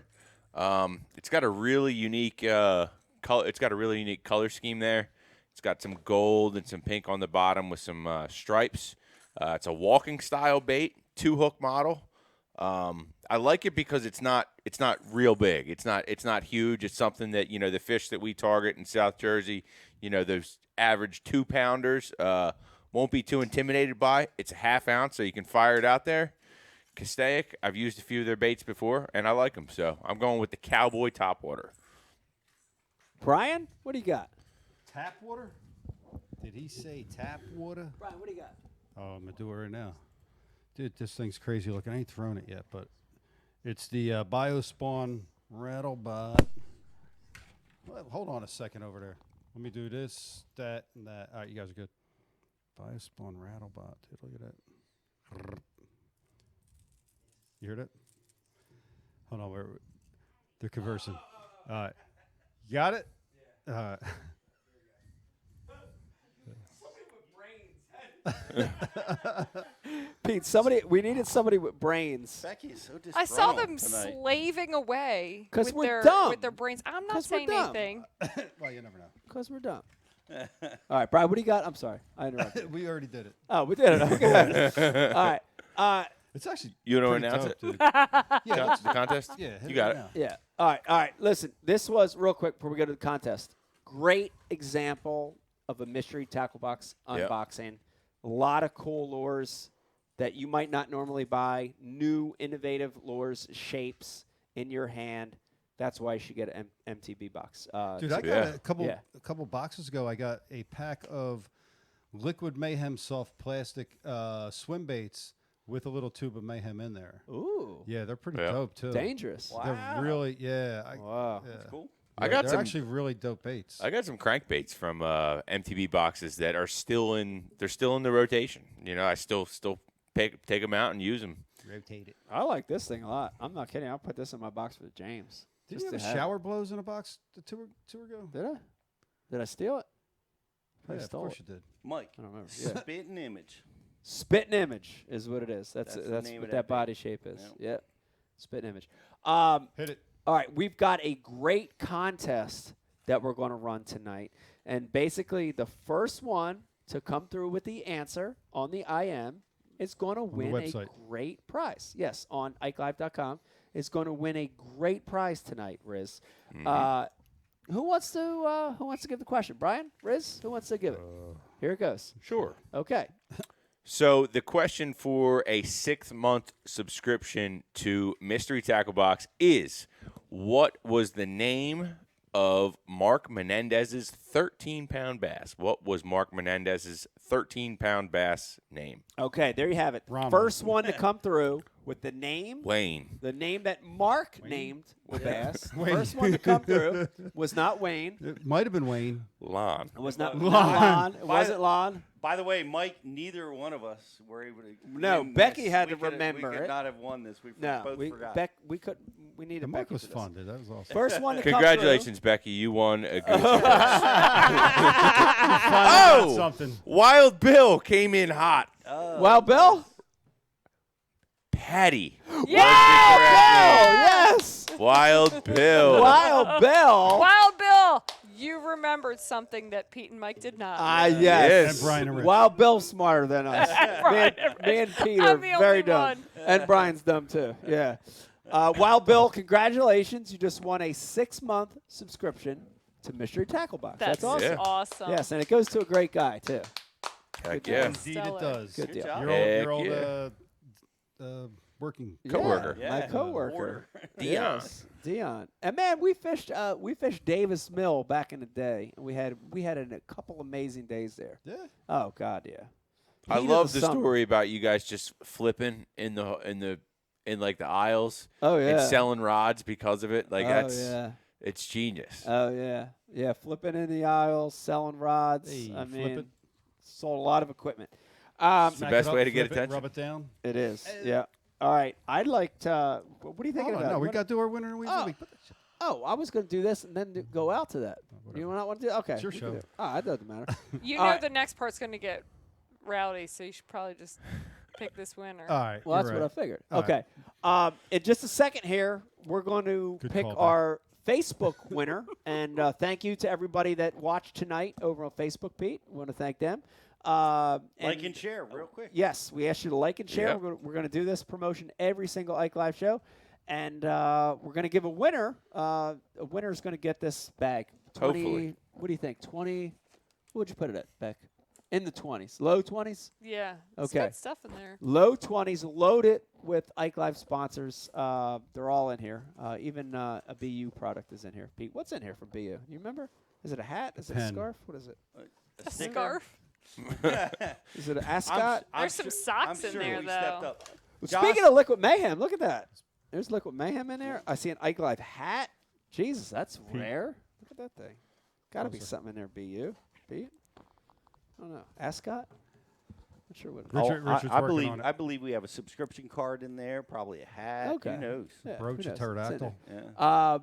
[SPEAKER 6] It's got a really unique color. It's got a really unique color scheme there. It's got some gold and some pink on the bottom with some stripes. It's a walking style bait, 2-hook model. I like it because it's not real big. It's not huge. It's something that, the fish that we target in South Jersey, those average 2-pounders, won't be too intimidated by. It's a ½ ounce, so you can fire it out there. Castaic, I've used a few of their baits before, and I like them. So I'm going with the Cowboy Topwater.
[SPEAKER 1] Brian, what do you got?
[SPEAKER 7] Tap water? Did he say tap water?
[SPEAKER 1] Brian, what do you got?
[SPEAKER 7] Oh, I'm going to do it right now. Dude, this thing's crazy looking. I ain't thrown it yet, but it's the Biospawn Rattlebot. Well, hold on a second over there. Let me do this, that, and that. All right, you guys are good. Biospawn Rattlebot. Dude, look at that. You heard it? Hold on. They're conversing. All right. You got it?
[SPEAKER 1] Pete, we needed somebody with brains.
[SPEAKER 8] Becky is so
[SPEAKER 12] I saw them
[SPEAKER 8] tonight.
[SPEAKER 12] slaving away
[SPEAKER 1] 'Cause
[SPEAKER 12] with
[SPEAKER 1] we're
[SPEAKER 12] their
[SPEAKER 1] dumb.
[SPEAKER 12] with their brains. I'm not
[SPEAKER 1] 'Cause we're
[SPEAKER 12] saying
[SPEAKER 1] dumb.
[SPEAKER 12] anything.
[SPEAKER 7] Well, you never know.
[SPEAKER 1] Because we're dumb. All right, Brian, what do you got? I'm sorry. I interrupted.
[SPEAKER 7] We already did it.
[SPEAKER 1] Oh, we did it. Okay. All right.
[SPEAKER 7] It's actually
[SPEAKER 6] You don't
[SPEAKER 7] pretty
[SPEAKER 6] announce
[SPEAKER 7] dope,
[SPEAKER 6] it?
[SPEAKER 7] dude.
[SPEAKER 6] Yeah, the contest?
[SPEAKER 7] Yeah, hit
[SPEAKER 6] You got
[SPEAKER 7] right
[SPEAKER 6] it.
[SPEAKER 7] now.
[SPEAKER 1] Yeah. All right. Listen, this was real quick before we go to the contest. Great example of a mystery tackle box unboxing. A lot of cool lures that you might not normally buy. New, innovative lures, shapes in your hand. That's why you should get an MTB box.
[SPEAKER 7] Dude, I got a couple boxes ago. I got a pack of Liquid Mayhem soft plastic swim baits with a little tube of Mayhem in there.
[SPEAKER 1] Ooh.
[SPEAKER 7] Yeah, they're pretty dope too.
[SPEAKER 1] Dangerous.
[SPEAKER 7] They're really
[SPEAKER 1] Wow.
[SPEAKER 7] That's
[SPEAKER 8] cool.
[SPEAKER 7] They're actually really dope baits.
[SPEAKER 6] I got some crankbaits from MTB boxes that are still in. They're still in the rotation. I still take them out and use them.
[SPEAKER 7] Rotate it.
[SPEAKER 1] I like this thing a lot. I'm not kidding. I'll put this in my box for James.
[SPEAKER 7] Did you have shower blows in a box two ago?
[SPEAKER 1] Did I? Did I steal it?
[SPEAKER 7] Yeah,
[SPEAKER 1] I
[SPEAKER 7] of
[SPEAKER 1] stole
[SPEAKER 7] course
[SPEAKER 1] it.
[SPEAKER 7] you did.
[SPEAKER 8] Mike,
[SPEAKER 1] I don't remember. Yeah.
[SPEAKER 8] spit and image.
[SPEAKER 1] Spit and image is what it is. That's
[SPEAKER 8] the
[SPEAKER 1] that's
[SPEAKER 8] name
[SPEAKER 1] what
[SPEAKER 8] of
[SPEAKER 1] that
[SPEAKER 8] that
[SPEAKER 1] body
[SPEAKER 8] bait.
[SPEAKER 1] shape is.
[SPEAKER 8] Yep.
[SPEAKER 1] Yep. Spit and image.
[SPEAKER 7] Hit it.
[SPEAKER 1] All right, we've got a great contest that we're going to run tonight. And basically, the first one to come through with the answer on the IM is going to win a
[SPEAKER 7] website.
[SPEAKER 1] great prize. Yes, on IkeLive.com is going to win a great prize tonight, Riz. Who wants to give the question? Brian? Riz? Who wants to give it? Here it goes.
[SPEAKER 6] Sure.
[SPEAKER 1] Okay.
[SPEAKER 6] So the question for a 6-month subscription to Mystery Tackle Box is, what was the name of Mark Menendez's 13-pound bass? What was Mark Menendez's 13-pound bass name?
[SPEAKER 1] Okay, there you have it.
[SPEAKER 7] Rama.
[SPEAKER 1] First one to come through with the name.
[SPEAKER 6] Wayne.
[SPEAKER 1] The name that Mark named the bass.
[SPEAKER 7] Wayne.
[SPEAKER 1] First one to come through was not Wayne.
[SPEAKER 7] It might have been Wayne.
[SPEAKER 6] Lon.
[SPEAKER 1] It was not
[SPEAKER 7] Lon.
[SPEAKER 1] Lon. It wasn't Lon.
[SPEAKER 8] By the way, Mike, neither one of us were able to.
[SPEAKER 1] No,
[SPEAKER 8] win
[SPEAKER 1] Becky
[SPEAKER 8] this.
[SPEAKER 1] had
[SPEAKER 8] We
[SPEAKER 1] to
[SPEAKER 8] could-
[SPEAKER 1] remember
[SPEAKER 8] We could
[SPEAKER 1] it.
[SPEAKER 8] not have won this. We
[SPEAKER 1] No,
[SPEAKER 8] both forgot.
[SPEAKER 1] we needed
[SPEAKER 7] The mic
[SPEAKER 1] Becky
[SPEAKER 7] was
[SPEAKER 1] for this.
[SPEAKER 7] fun, dude. That was awesome.
[SPEAKER 1] First one to come
[SPEAKER 6] Congratulations, Becky. You won a Gucci
[SPEAKER 7] got something.
[SPEAKER 6] Wild Bill came in hot.
[SPEAKER 1] through. Well, Bill?
[SPEAKER 6] Patty.
[SPEAKER 1] Yeah, Bill! Yes!
[SPEAKER 6] Wild Bill.
[SPEAKER 1] Wild Bill!
[SPEAKER 12] Wild Bill, you remembered something that Pete and Mike did not.
[SPEAKER 1] Yes.
[SPEAKER 6] Yes.
[SPEAKER 7] And Brian and Rich.
[SPEAKER 1] Wild Bill's smarter than us. me and Pete are
[SPEAKER 12] I'm the
[SPEAKER 1] very
[SPEAKER 12] only
[SPEAKER 1] dumb.
[SPEAKER 12] one.
[SPEAKER 1] And Brian's dumb, too. Yeah. Wild Bill, congratulations. You just won a 6-month subscription to Mystery Tackle Box.
[SPEAKER 12] That's
[SPEAKER 1] awesome.
[SPEAKER 6] Yeah.
[SPEAKER 12] awesome.
[SPEAKER 1] Yes, and it goes to a great guy, too.
[SPEAKER 6] Heck
[SPEAKER 1] Good
[SPEAKER 6] yeah.
[SPEAKER 1] job.
[SPEAKER 7] Indeed, it
[SPEAKER 12] Stellar.
[SPEAKER 7] does.
[SPEAKER 1] Good deal.
[SPEAKER 8] job.
[SPEAKER 7] Your old
[SPEAKER 6] Heck
[SPEAKER 7] working.
[SPEAKER 6] Coworker.
[SPEAKER 1] Yeah, my
[SPEAKER 8] Yeah.
[SPEAKER 1] coworker.
[SPEAKER 8] Order.
[SPEAKER 6] Dion.
[SPEAKER 1] Yes, Dion. And man, we fished Davis Mill back in the day, and we had a couple amazing days there.
[SPEAKER 7] Yeah.
[SPEAKER 1] Oh God, yeah.
[SPEAKER 6] I
[SPEAKER 1] Heat of
[SPEAKER 6] love the
[SPEAKER 1] summer.
[SPEAKER 6] story about you guys just flipping in the in like the aisles.
[SPEAKER 5] Oh, yeah.
[SPEAKER 6] And selling rods because of it. Like
[SPEAKER 5] yeah.
[SPEAKER 6] it's genius.
[SPEAKER 5] Oh yeah, yeah. Flipping in the aisles, selling rods.
[SPEAKER 7] Hey,
[SPEAKER 5] I
[SPEAKER 7] flip
[SPEAKER 5] mean,
[SPEAKER 7] it.
[SPEAKER 5] sold a lot of equipment.
[SPEAKER 6] It's the
[SPEAKER 7] Smack
[SPEAKER 6] best
[SPEAKER 7] it up,
[SPEAKER 6] way to get
[SPEAKER 7] flip it,
[SPEAKER 6] attention.
[SPEAKER 7] Rub it down.
[SPEAKER 5] It is. Yeah. All right. I'd like to. What are you thinking
[SPEAKER 7] Hold on,
[SPEAKER 5] about?
[SPEAKER 7] no, we
[SPEAKER 5] What-
[SPEAKER 7] got to do our winner and week of the week.
[SPEAKER 5] Oh, I was going to do this and then go out to that. You not want to do? Okay.
[SPEAKER 7] It's your
[SPEAKER 5] we can
[SPEAKER 7] show.
[SPEAKER 5] do it. Oh, it doesn't matter.
[SPEAKER 12] You
[SPEAKER 5] All
[SPEAKER 12] know
[SPEAKER 5] right.
[SPEAKER 12] the next part's going to get rowdy, so you should probably just pick this winner.
[SPEAKER 7] All right.
[SPEAKER 5] Well, that's
[SPEAKER 7] you're
[SPEAKER 5] what I
[SPEAKER 7] right.
[SPEAKER 5] figured.
[SPEAKER 7] All
[SPEAKER 5] Okay. In just a second here, we're going to
[SPEAKER 7] Good
[SPEAKER 5] pick
[SPEAKER 7] callback.
[SPEAKER 5] our Facebook winner. And thank you to everybody that watched tonight over on Facebook, Pete. We want to thank them.
[SPEAKER 8] Like and share real quick.
[SPEAKER 5] Yes, we asked you to like and share.
[SPEAKER 6] Yep.
[SPEAKER 5] We're going to do this promotion every single Ike Live show. And we're going to give a winner. A winner is going to get this bag. 20,
[SPEAKER 6] Hopefully.
[SPEAKER 5] What do you think? 20? What would you put it at, Beck? In the 20s. Low 20s?
[SPEAKER 12] Yeah. It's
[SPEAKER 5] Okay.
[SPEAKER 12] good stuff in there.
[SPEAKER 5] Low 20s, loaded with Ike Live sponsors. They're all in here. Even a BU product is in here. Pete, what's in here from BU? You remember? Is it a hat? Is it a
[SPEAKER 7] pen.
[SPEAKER 5] scarf? What is it?
[SPEAKER 12] A scarf.
[SPEAKER 5] Is it an ascot?
[SPEAKER 12] There's some socks in there, though.
[SPEAKER 5] Well, speaking of Liquid Mayhem, look at that. There's Liquid Mayhem in there. I see an Ike Live hat. Jesus, that's rare. Look at that thing. Got to be something in there, BU. Pete? I don't know. Ascot? Not sure what it is.
[SPEAKER 7] Richard's
[SPEAKER 8] I
[SPEAKER 7] working
[SPEAKER 8] believe
[SPEAKER 7] on it.
[SPEAKER 8] I believe we have a subscription card in there, probably a hat.
[SPEAKER 5] Okay.
[SPEAKER 8] Who knows?
[SPEAKER 5] Yeah,
[SPEAKER 7] Brooch
[SPEAKER 5] who
[SPEAKER 7] a
[SPEAKER 5] knows?
[SPEAKER 7] pterodactyl.
[SPEAKER 5] It's in there.
[SPEAKER 8] Yeah.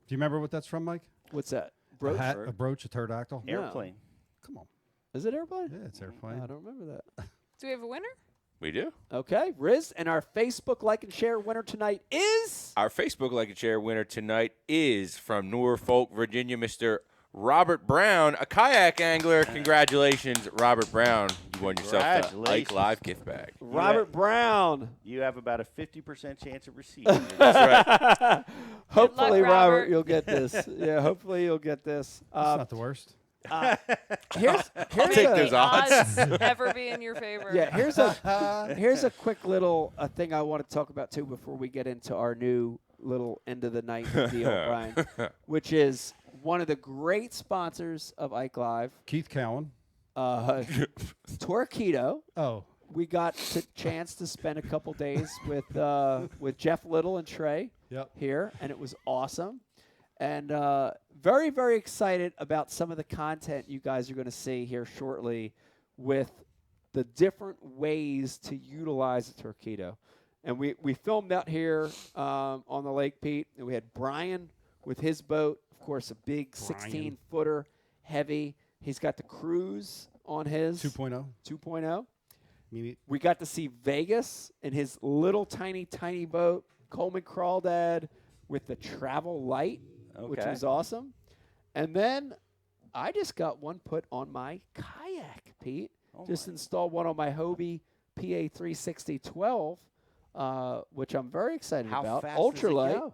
[SPEAKER 5] Do
[SPEAKER 7] Do you remember what that's from, Mike?
[SPEAKER 5] What's that?
[SPEAKER 7] A
[SPEAKER 5] Brooch?
[SPEAKER 7] hat, a brooch, a pterodactyl.
[SPEAKER 8] Airplane.
[SPEAKER 7] Come on.
[SPEAKER 5] Is it airplane?
[SPEAKER 7] Yeah, it's airplane.
[SPEAKER 5] I don't remember that.
[SPEAKER 12] Do we have a winner?
[SPEAKER 6] We do.
[SPEAKER 5] Okay, Riz, and our Facebook like and share winner tonight is
[SPEAKER 6] Our Facebook like and share winner tonight is from Norfolk, Virginia, Mr. Robert Brown, a kayak angler. Congratulations, Robert Brown. You won yourself the Ike
[SPEAKER 8] Congratulations.
[SPEAKER 6] Live gift bag.
[SPEAKER 5] Robert Brown.
[SPEAKER 8] You have about a 50% chance of receiving it.
[SPEAKER 6] That's right.
[SPEAKER 5] Hopefully,
[SPEAKER 12] luck,
[SPEAKER 5] Robert,
[SPEAKER 12] Robert.
[SPEAKER 5] you'll get this. Yeah, hopefully you'll get this.
[SPEAKER 7] That's not the worst.
[SPEAKER 5] Here's
[SPEAKER 6] take
[SPEAKER 5] a,
[SPEAKER 6] those odds.
[SPEAKER 12] ever be in your favor.
[SPEAKER 5] Yeah, here's a quick little thing I want to talk about too before we get into our new little end of the night deal, Brian, which is one of the great sponsors of Ike Live,
[SPEAKER 7] Keith Cowan.
[SPEAKER 5] Torquedo.
[SPEAKER 7] Oh.
[SPEAKER 5] We got the chance to spend a couple days with Jeff Little and Trey here, and it was awesome. And very, very excited about some of the content you guys are going to see here shortly with the different ways to utilize the Torquedo. And we filmed out here on the lake, Pete, and we had Brian with his boat, of course, a big 16-footer, heavy. He's got the cruise on his
[SPEAKER 7] 2.0.
[SPEAKER 5] 2.0.
[SPEAKER 7] Maybe.
[SPEAKER 5] We got to see Vegas in his little tiny boat, Coleman Crawdad with the travel light, which
[SPEAKER 8] Okay.
[SPEAKER 5] was awesome. And then I just got one put on my kayak, Pete. Just installed one on my Hobie PA 360-12, which I'm very excited
[SPEAKER 8] How
[SPEAKER 5] about.
[SPEAKER 8] fast
[SPEAKER 5] Ultralight.
[SPEAKER 8] does it go?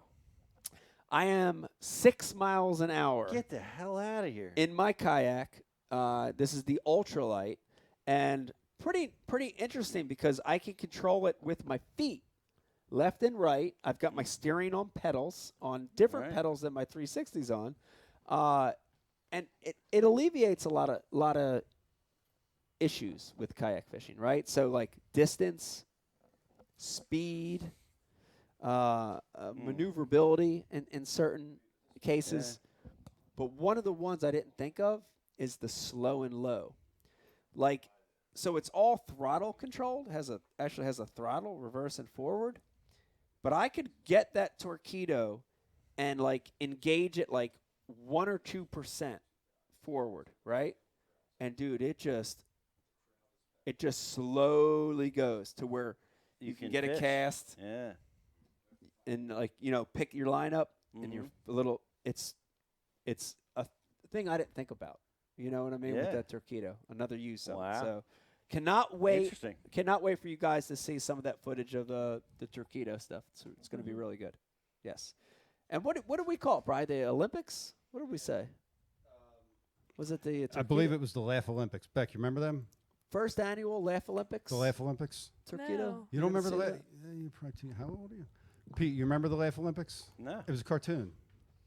[SPEAKER 5] I am 6 miles an hour.
[SPEAKER 8] Get the hell out of here.
[SPEAKER 5] In my kayak. This is the ultralight, and pretty interesting because I can control it with my feet, left and right. I've got my steering on pedals, on different pedals than my 360's on, and it alleviates a lot of issues with kayak fishing, right? So like distance, speed, maneuverability in certain cases. But one of the ones I didn't think of is the slow and low. Like, so it's all throttle controlled, actually has a throttle, reverse and forward. But I could get that Torquedo and like engage it like 1 or 2% forward, right? And dude, it just slowly goes to where you can get
[SPEAKER 8] fish.
[SPEAKER 5] a cast.
[SPEAKER 8] Yeah.
[SPEAKER 5] And like, pick your line up and you're a little it's a thing I didn't think about. You know what I mean? With
[SPEAKER 8] Yeah.
[SPEAKER 5] that Torquedo. Another use of
[SPEAKER 8] Wow.
[SPEAKER 5] it. So cannot wait.
[SPEAKER 8] Interesting.
[SPEAKER 5] Cannot wait for you guys to see some of that footage of the Torquedo stuff. It's going to be really good. Yes. And what did we call it, Brian? The Olympics? What did we say? Was it the Torquedo?
[SPEAKER 7] I believe it was the Laugh Olympics. Beck, you remember them?
[SPEAKER 5] First annual Laugh Olympics?
[SPEAKER 7] The Laugh Olympics?
[SPEAKER 5] Torquedo?
[SPEAKER 12] No.
[SPEAKER 7] You don't remember the
[SPEAKER 5] Laugh?
[SPEAKER 7] Laugh? You're probably how old are you? Pete, you remember the Laugh Olympics?
[SPEAKER 8] No.
[SPEAKER 7] It was a cartoon.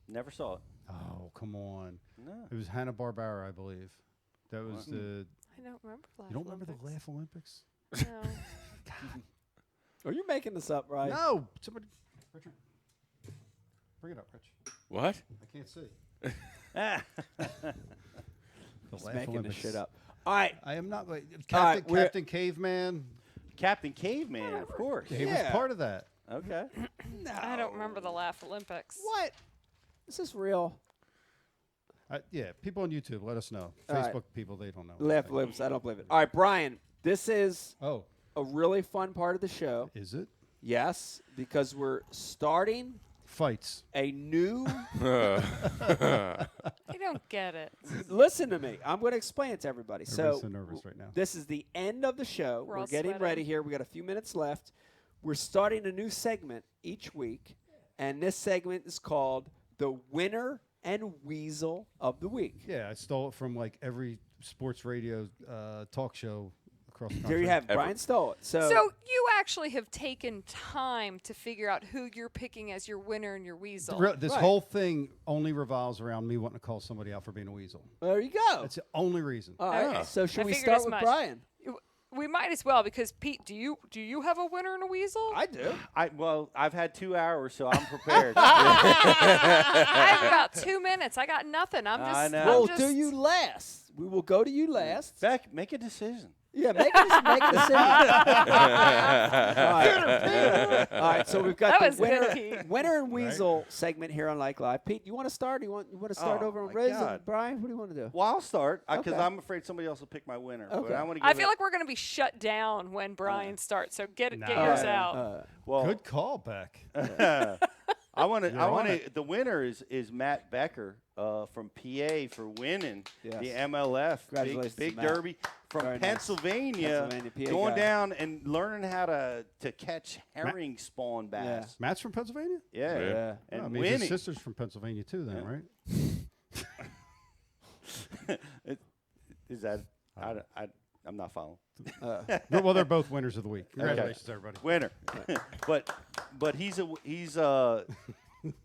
[SPEAKER 8] Never saw it.
[SPEAKER 7] Oh, come on.
[SPEAKER 8] No.
[SPEAKER 7] It was Hanna-Barbera, I believe. That was the...
[SPEAKER 12] I don't remember.
[SPEAKER 7] You don't remember the Laugh Olympics?
[SPEAKER 12] No.
[SPEAKER 5] Are you making this up, right?
[SPEAKER 7] No, somebody. Richard, bring it up, Rich.
[SPEAKER 6] What?
[SPEAKER 7] I can't see.
[SPEAKER 5] He's making this shit up. All right.
[SPEAKER 7] I am not.
[SPEAKER 5] Captain
[SPEAKER 7] Caveman.
[SPEAKER 8] Captain Caveman, of course.
[SPEAKER 7] He was part of that.
[SPEAKER 8] Okay.
[SPEAKER 12] I don't remember the Laugh Olympics.
[SPEAKER 5] What? This is real.
[SPEAKER 7] Yeah, people on YouTube, let us know.
[SPEAKER 5] All right.
[SPEAKER 7] Facebook people, they don't know.
[SPEAKER 5] Laugh Olympics. I don't believe it. All right, Brian. This is
[SPEAKER 7] a
[SPEAKER 5] really fun part of the show.
[SPEAKER 7] Is it?
[SPEAKER 5] Yes, because we're starting
[SPEAKER 7] fights.
[SPEAKER 5] A new.
[SPEAKER 12] I don't get it.
[SPEAKER 5] Listen to me. I'm going to explain it to everybody.
[SPEAKER 7] Everybody's so nervous right now.
[SPEAKER 5] This is the end of the show.
[SPEAKER 12] We're
[SPEAKER 5] We're
[SPEAKER 12] all
[SPEAKER 5] getting
[SPEAKER 12] sweating.
[SPEAKER 5] ready here. We got a few minutes left. We're starting a new segment each week, and this segment is called The Winner and Weasel of the Week.
[SPEAKER 7] Yeah, I stole it from like every sports radio talk show across the country.
[SPEAKER 5] There you have it. Brian stole it. So
[SPEAKER 12] you actually have taken time to figure out who you're picking as your winner and your weasel.
[SPEAKER 7] This whole thing only revolves around me wanting to call somebody out for being a weasel.
[SPEAKER 5] There you go.
[SPEAKER 7] That's the only reason.
[SPEAKER 5] All right.
[SPEAKER 12] Okay.
[SPEAKER 5] So should
[SPEAKER 12] I
[SPEAKER 5] we
[SPEAKER 12] figured
[SPEAKER 5] start
[SPEAKER 12] as
[SPEAKER 5] with
[SPEAKER 12] much.
[SPEAKER 5] Brian?
[SPEAKER 12] We might as well because Pete, do you have a winner and a weasel?
[SPEAKER 5] I do.
[SPEAKER 8] I've had 2 hours, so I'm prepared.
[SPEAKER 12] I have about 2 minutes. I got nothing. I'm just.
[SPEAKER 8] I know.
[SPEAKER 5] We'll do you last. We will go to you last.
[SPEAKER 8] Beck, make a decision.
[SPEAKER 5] Yeah, make a decision. All right, so we've got
[SPEAKER 12] That
[SPEAKER 5] the
[SPEAKER 12] was good, Pete.
[SPEAKER 5] winner and weasel segment here on Like Live. Pete, you want to start? You want to start
[SPEAKER 8] Oh,
[SPEAKER 5] over on
[SPEAKER 8] my
[SPEAKER 5] Riz
[SPEAKER 8] God.
[SPEAKER 5] and Brian? What do you want to do?
[SPEAKER 8] Well, I'll start because
[SPEAKER 5] Okay.
[SPEAKER 8] I'm afraid somebody else will pick my winner.
[SPEAKER 5] Okay.
[SPEAKER 8] But I want to.
[SPEAKER 12] I feel like we're going to be shut down when Brian starts. So get
[SPEAKER 7] Nah.
[SPEAKER 12] yours out.
[SPEAKER 8] well,
[SPEAKER 7] Good call, Beck.
[SPEAKER 8] I want to.
[SPEAKER 7] You're
[SPEAKER 8] I
[SPEAKER 7] on
[SPEAKER 8] want to.
[SPEAKER 7] it.
[SPEAKER 8] The winner is Matt Becker from PA for winning
[SPEAKER 5] Yes.
[SPEAKER 8] the MLF
[SPEAKER 5] Congratulations
[SPEAKER 8] big
[SPEAKER 5] to Matt.
[SPEAKER 8] Derby from
[SPEAKER 5] Very nice.
[SPEAKER 8] Pennsylvania,
[SPEAKER 5] PA
[SPEAKER 8] going
[SPEAKER 5] guy.
[SPEAKER 8] down and learning how to catch herring spawn bass.
[SPEAKER 7] Matt's from Pennsylvania?
[SPEAKER 8] Yeah,
[SPEAKER 5] Yeah.
[SPEAKER 8] and
[SPEAKER 7] I mean, his
[SPEAKER 8] winning.
[SPEAKER 7] sister's from Pennsylvania too, then, right?
[SPEAKER 8] Is that? I'm not following.
[SPEAKER 7] Well, they're both winners of the week. Congratulations, everybody.
[SPEAKER 8] Winner, but he's a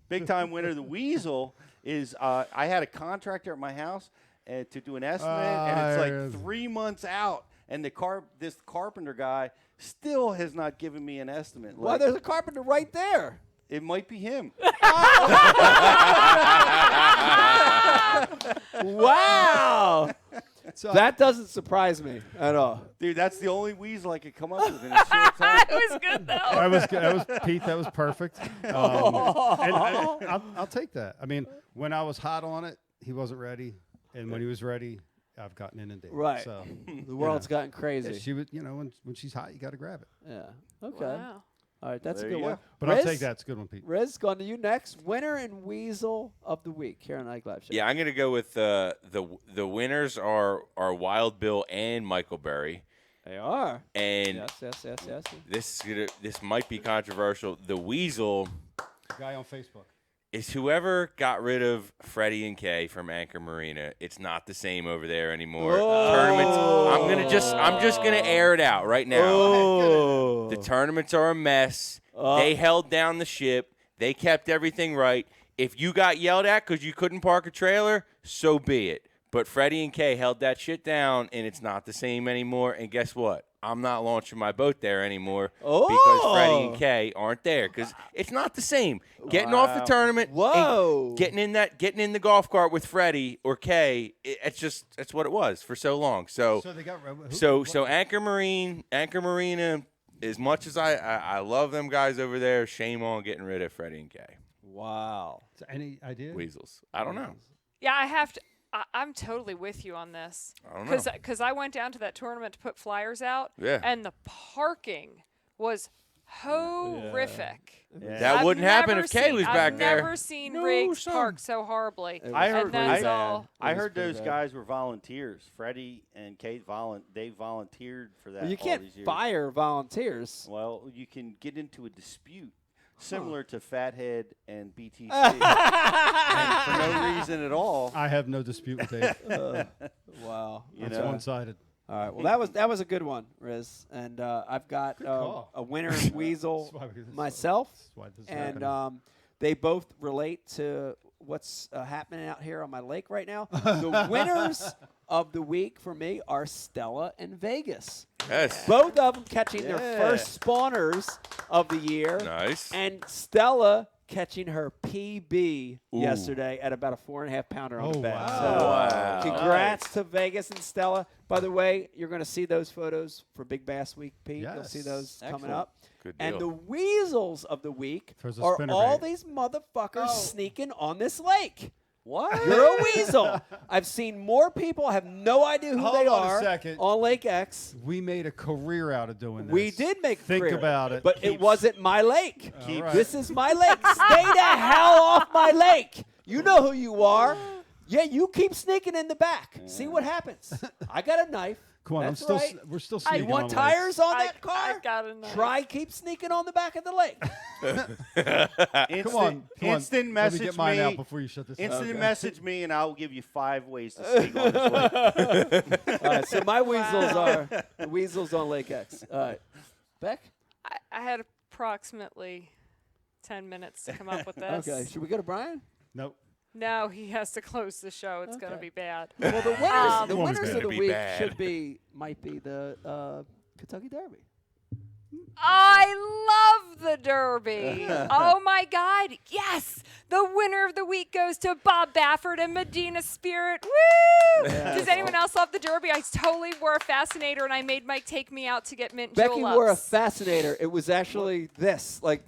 [SPEAKER 8] big time winner. The weasel is I had a contractor at my house to do an estimate, and it's like 3 months out, and this carpenter guy still has not given me an estimate.
[SPEAKER 5] Well,
[SPEAKER 8] Like,
[SPEAKER 5] there's a carpenter right there.
[SPEAKER 8] it might be him.
[SPEAKER 5] Wow. That doesn't surprise me at all.
[SPEAKER 8] Dude, that's the only weasel I could come up with in a short time.
[SPEAKER 12] That was good though.
[SPEAKER 7] That was Pete. That was perfect. And I'll take that. I mean, when I was hot on it, he wasn't ready, and when he was ready, I've gotten inundated.
[SPEAKER 5] Right.
[SPEAKER 7] So
[SPEAKER 5] The world's gotten crazy.
[SPEAKER 7] She was, when she's hot, you got to grab it.
[SPEAKER 5] Yeah. Okay.
[SPEAKER 12] Wow.
[SPEAKER 5] All right, that's
[SPEAKER 8] There
[SPEAKER 5] a good
[SPEAKER 8] you
[SPEAKER 5] one.
[SPEAKER 8] go.
[SPEAKER 7] But I'll take that. It's a good one, Pete.
[SPEAKER 5] Riz, going to you next. Winner and weasel of the week here on Ike Live Show.
[SPEAKER 6] Yeah, I'm gonna go with the winners are Wild Bill and Michael Berry.
[SPEAKER 5] They are.
[SPEAKER 6] And
[SPEAKER 5] yes.
[SPEAKER 6] This might be controversial. The weasel
[SPEAKER 7] Guy on Facebook.
[SPEAKER 6] is whoever got rid of Freddie and Kay from Anchor Marina. It's not the same over there anymore. Tournaments. I'm just gonna air it out right now.
[SPEAKER 5] Oh.
[SPEAKER 6] The tournaments are a mess. They held down the ship. They kept everything right. If you got yelled at because you couldn't park a trailer, so be it. But Freddie and Kay held that shit down, and it's not the same anymore. And guess what? I'm not launching my boat there anymore because Freddie and Kay aren't there because it's not the same. Getting off the tournament, and getting in the golf cart with Freddie or Kay, it's what it was for so long. So
[SPEAKER 7] they got
[SPEAKER 6] so Anchor Marina. As much as I love them guys over there, shame on getting rid of Freddie and Kay.
[SPEAKER 5] Wow.
[SPEAKER 7] So any idea?
[SPEAKER 6] Weasels. I don't know.
[SPEAKER 12] Yeah, I have to. I'm totally with you on this.
[SPEAKER 6] I don't know.
[SPEAKER 12] Because I went down to that tournament to put flyers out.
[SPEAKER 6] Yeah.
[SPEAKER 12] And the parking was horrific.
[SPEAKER 6] Yeah. That wouldn't happen if Kay was back there.
[SPEAKER 12] I've never seen rigs parked so horribly.
[SPEAKER 8] I heard.
[SPEAKER 12] And that's all.
[SPEAKER 8] I heard those guys were volunteers. Freddie and Kate they volunteered for that.
[SPEAKER 5] Well, you
[SPEAKER 8] all
[SPEAKER 5] can't
[SPEAKER 8] these years.
[SPEAKER 5] fire volunteers.
[SPEAKER 8] Well, you can get into a dispute similar to Fathead and BTC, and for no reason at all.
[SPEAKER 7] I have no dispute with Dave.
[SPEAKER 5] Wow.
[SPEAKER 7] That's one-sided.
[SPEAKER 5] All right. Well, that was a good one, Riz. And I've got a winner and weasel myself, and they both relate to what's happening out here on my lake right now. The winners of the week for me are Stella and Vegas.
[SPEAKER 6] Yes.
[SPEAKER 5] Both of them catching their first spawners of the year.
[SPEAKER 6] Nice.
[SPEAKER 5] And Stella catching her PB yesterday at about a 4.5 pounder on the bed.
[SPEAKER 6] Wow.
[SPEAKER 5] So congrats to Vegas and Stella. By the way, you're going to see those photos for Big Bass Week, Pete. You'll see those coming up.
[SPEAKER 6] Good
[SPEAKER 5] and
[SPEAKER 6] deal.
[SPEAKER 5] the weasels of the week
[SPEAKER 7] There's a
[SPEAKER 5] are
[SPEAKER 7] spinnerbait.
[SPEAKER 5] all these motherfuckers sneaking on this lake.
[SPEAKER 8] What?
[SPEAKER 5] You're a weasel. I've seen more people have no idea who
[SPEAKER 7] Hold
[SPEAKER 5] they
[SPEAKER 7] on
[SPEAKER 5] are
[SPEAKER 7] a second.
[SPEAKER 5] on Lake X.
[SPEAKER 7] We made a career out of doing this.
[SPEAKER 5] We did make a
[SPEAKER 7] Think
[SPEAKER 5] career,
[SPEAKER 7] about it.
[SPEAKER 5] but it wasn't my lake.
[SPEAKER 7] All right.
[SPEAKER 5] This is my lake. Stay the hell off my lake. You know who you are. Yeah, you keep sneaking in the back. See what happens. I got a knife.
[SPEAKER 7] Come on,
[SPEAKER 5] That's
[SPEAKER 7] I'm still.
[SPEAKER 5] right.
[SPEAKER 7] We're still
[SPEAKER 5] You
[SPEAKER 7] sneaking.
[SPEAKER 5] want
[SPEAKER 7] on
[SPEAKER 5] tires on that car?
[SPEAKER 12] I got a knife.
[SPEAKER 5] Try keep sneaking on the back of the lake.
[SPEAKER 7] Come on.
[SPEAKER 8] Instant
[SPEAKER 7] Let
[SPEAKER 8] message
[SPEAKER 7] me get mine
[SPEAKER 8] me.
[SPEAKER 7] out before you shut this.
[SPEAKER 8] Instant
[SPEAKER 7] Okay.
[SPEAKER 8] message me, and I'll give you 5 ways to sneak on this lake.
[SPEAKER 5] All right, so my weasels are the weasels on Lake X. All right, Beck.
[SPEAKER 12] I had approximately 10 minutes to come up with this.
[SPEAKER 5] Okay, should we go to Brian?
[SPEAKER 7] Nope.
[SPEAKER 12] No, he has to close the show. It's going to be bad.
[SPEAKER 5] Well, the winners of the
[SPEAKER 6] be
[SPEAKER 5] week
[SPEAKER 6] bad.
[SPEAKER 5] might be the Kentucky Derby.
[SPEAKER 12] I love the Derby. Oh, my God. Yes. The winner of the week goes to Bob Baffert and Medina Spirit. Woo! Does anyone else love the Derby? I totally wore a fascinator, and I made Mike take me out to get mint
[SPEAKER 5] Becky
[SPEAKER 12] juleps.
[SPEAKER 5] wore a fascinator. It was actually this, like,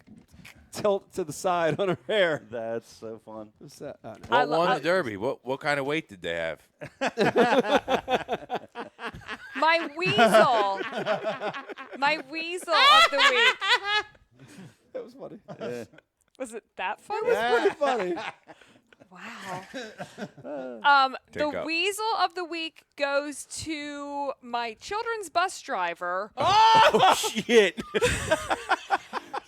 [SPEAKER 5] tilt to the side on her hair.
[SPEAKER 8] That's so fun.
[SPEAKER 5] What's that? Oh, no.
[SPEAKER 6] What won the Derby? What kind of weight did they have?
[SPEAKER 12] My weasel. My weasel of the week.
[SPEAKER 5] That was funny.
[SPEAKER 12] Was it that funny?
[SPEAKER 5] It was pretty funny.
[SPEAKER 12] Wow.
[SPEAKER 6] Take
[SPEAKER 12] The
[SPEAKER 6] up.
[SPEAKER 12] weasel of the week goes to my children's bus driver.
[SPEAKER 6] Oh, shit.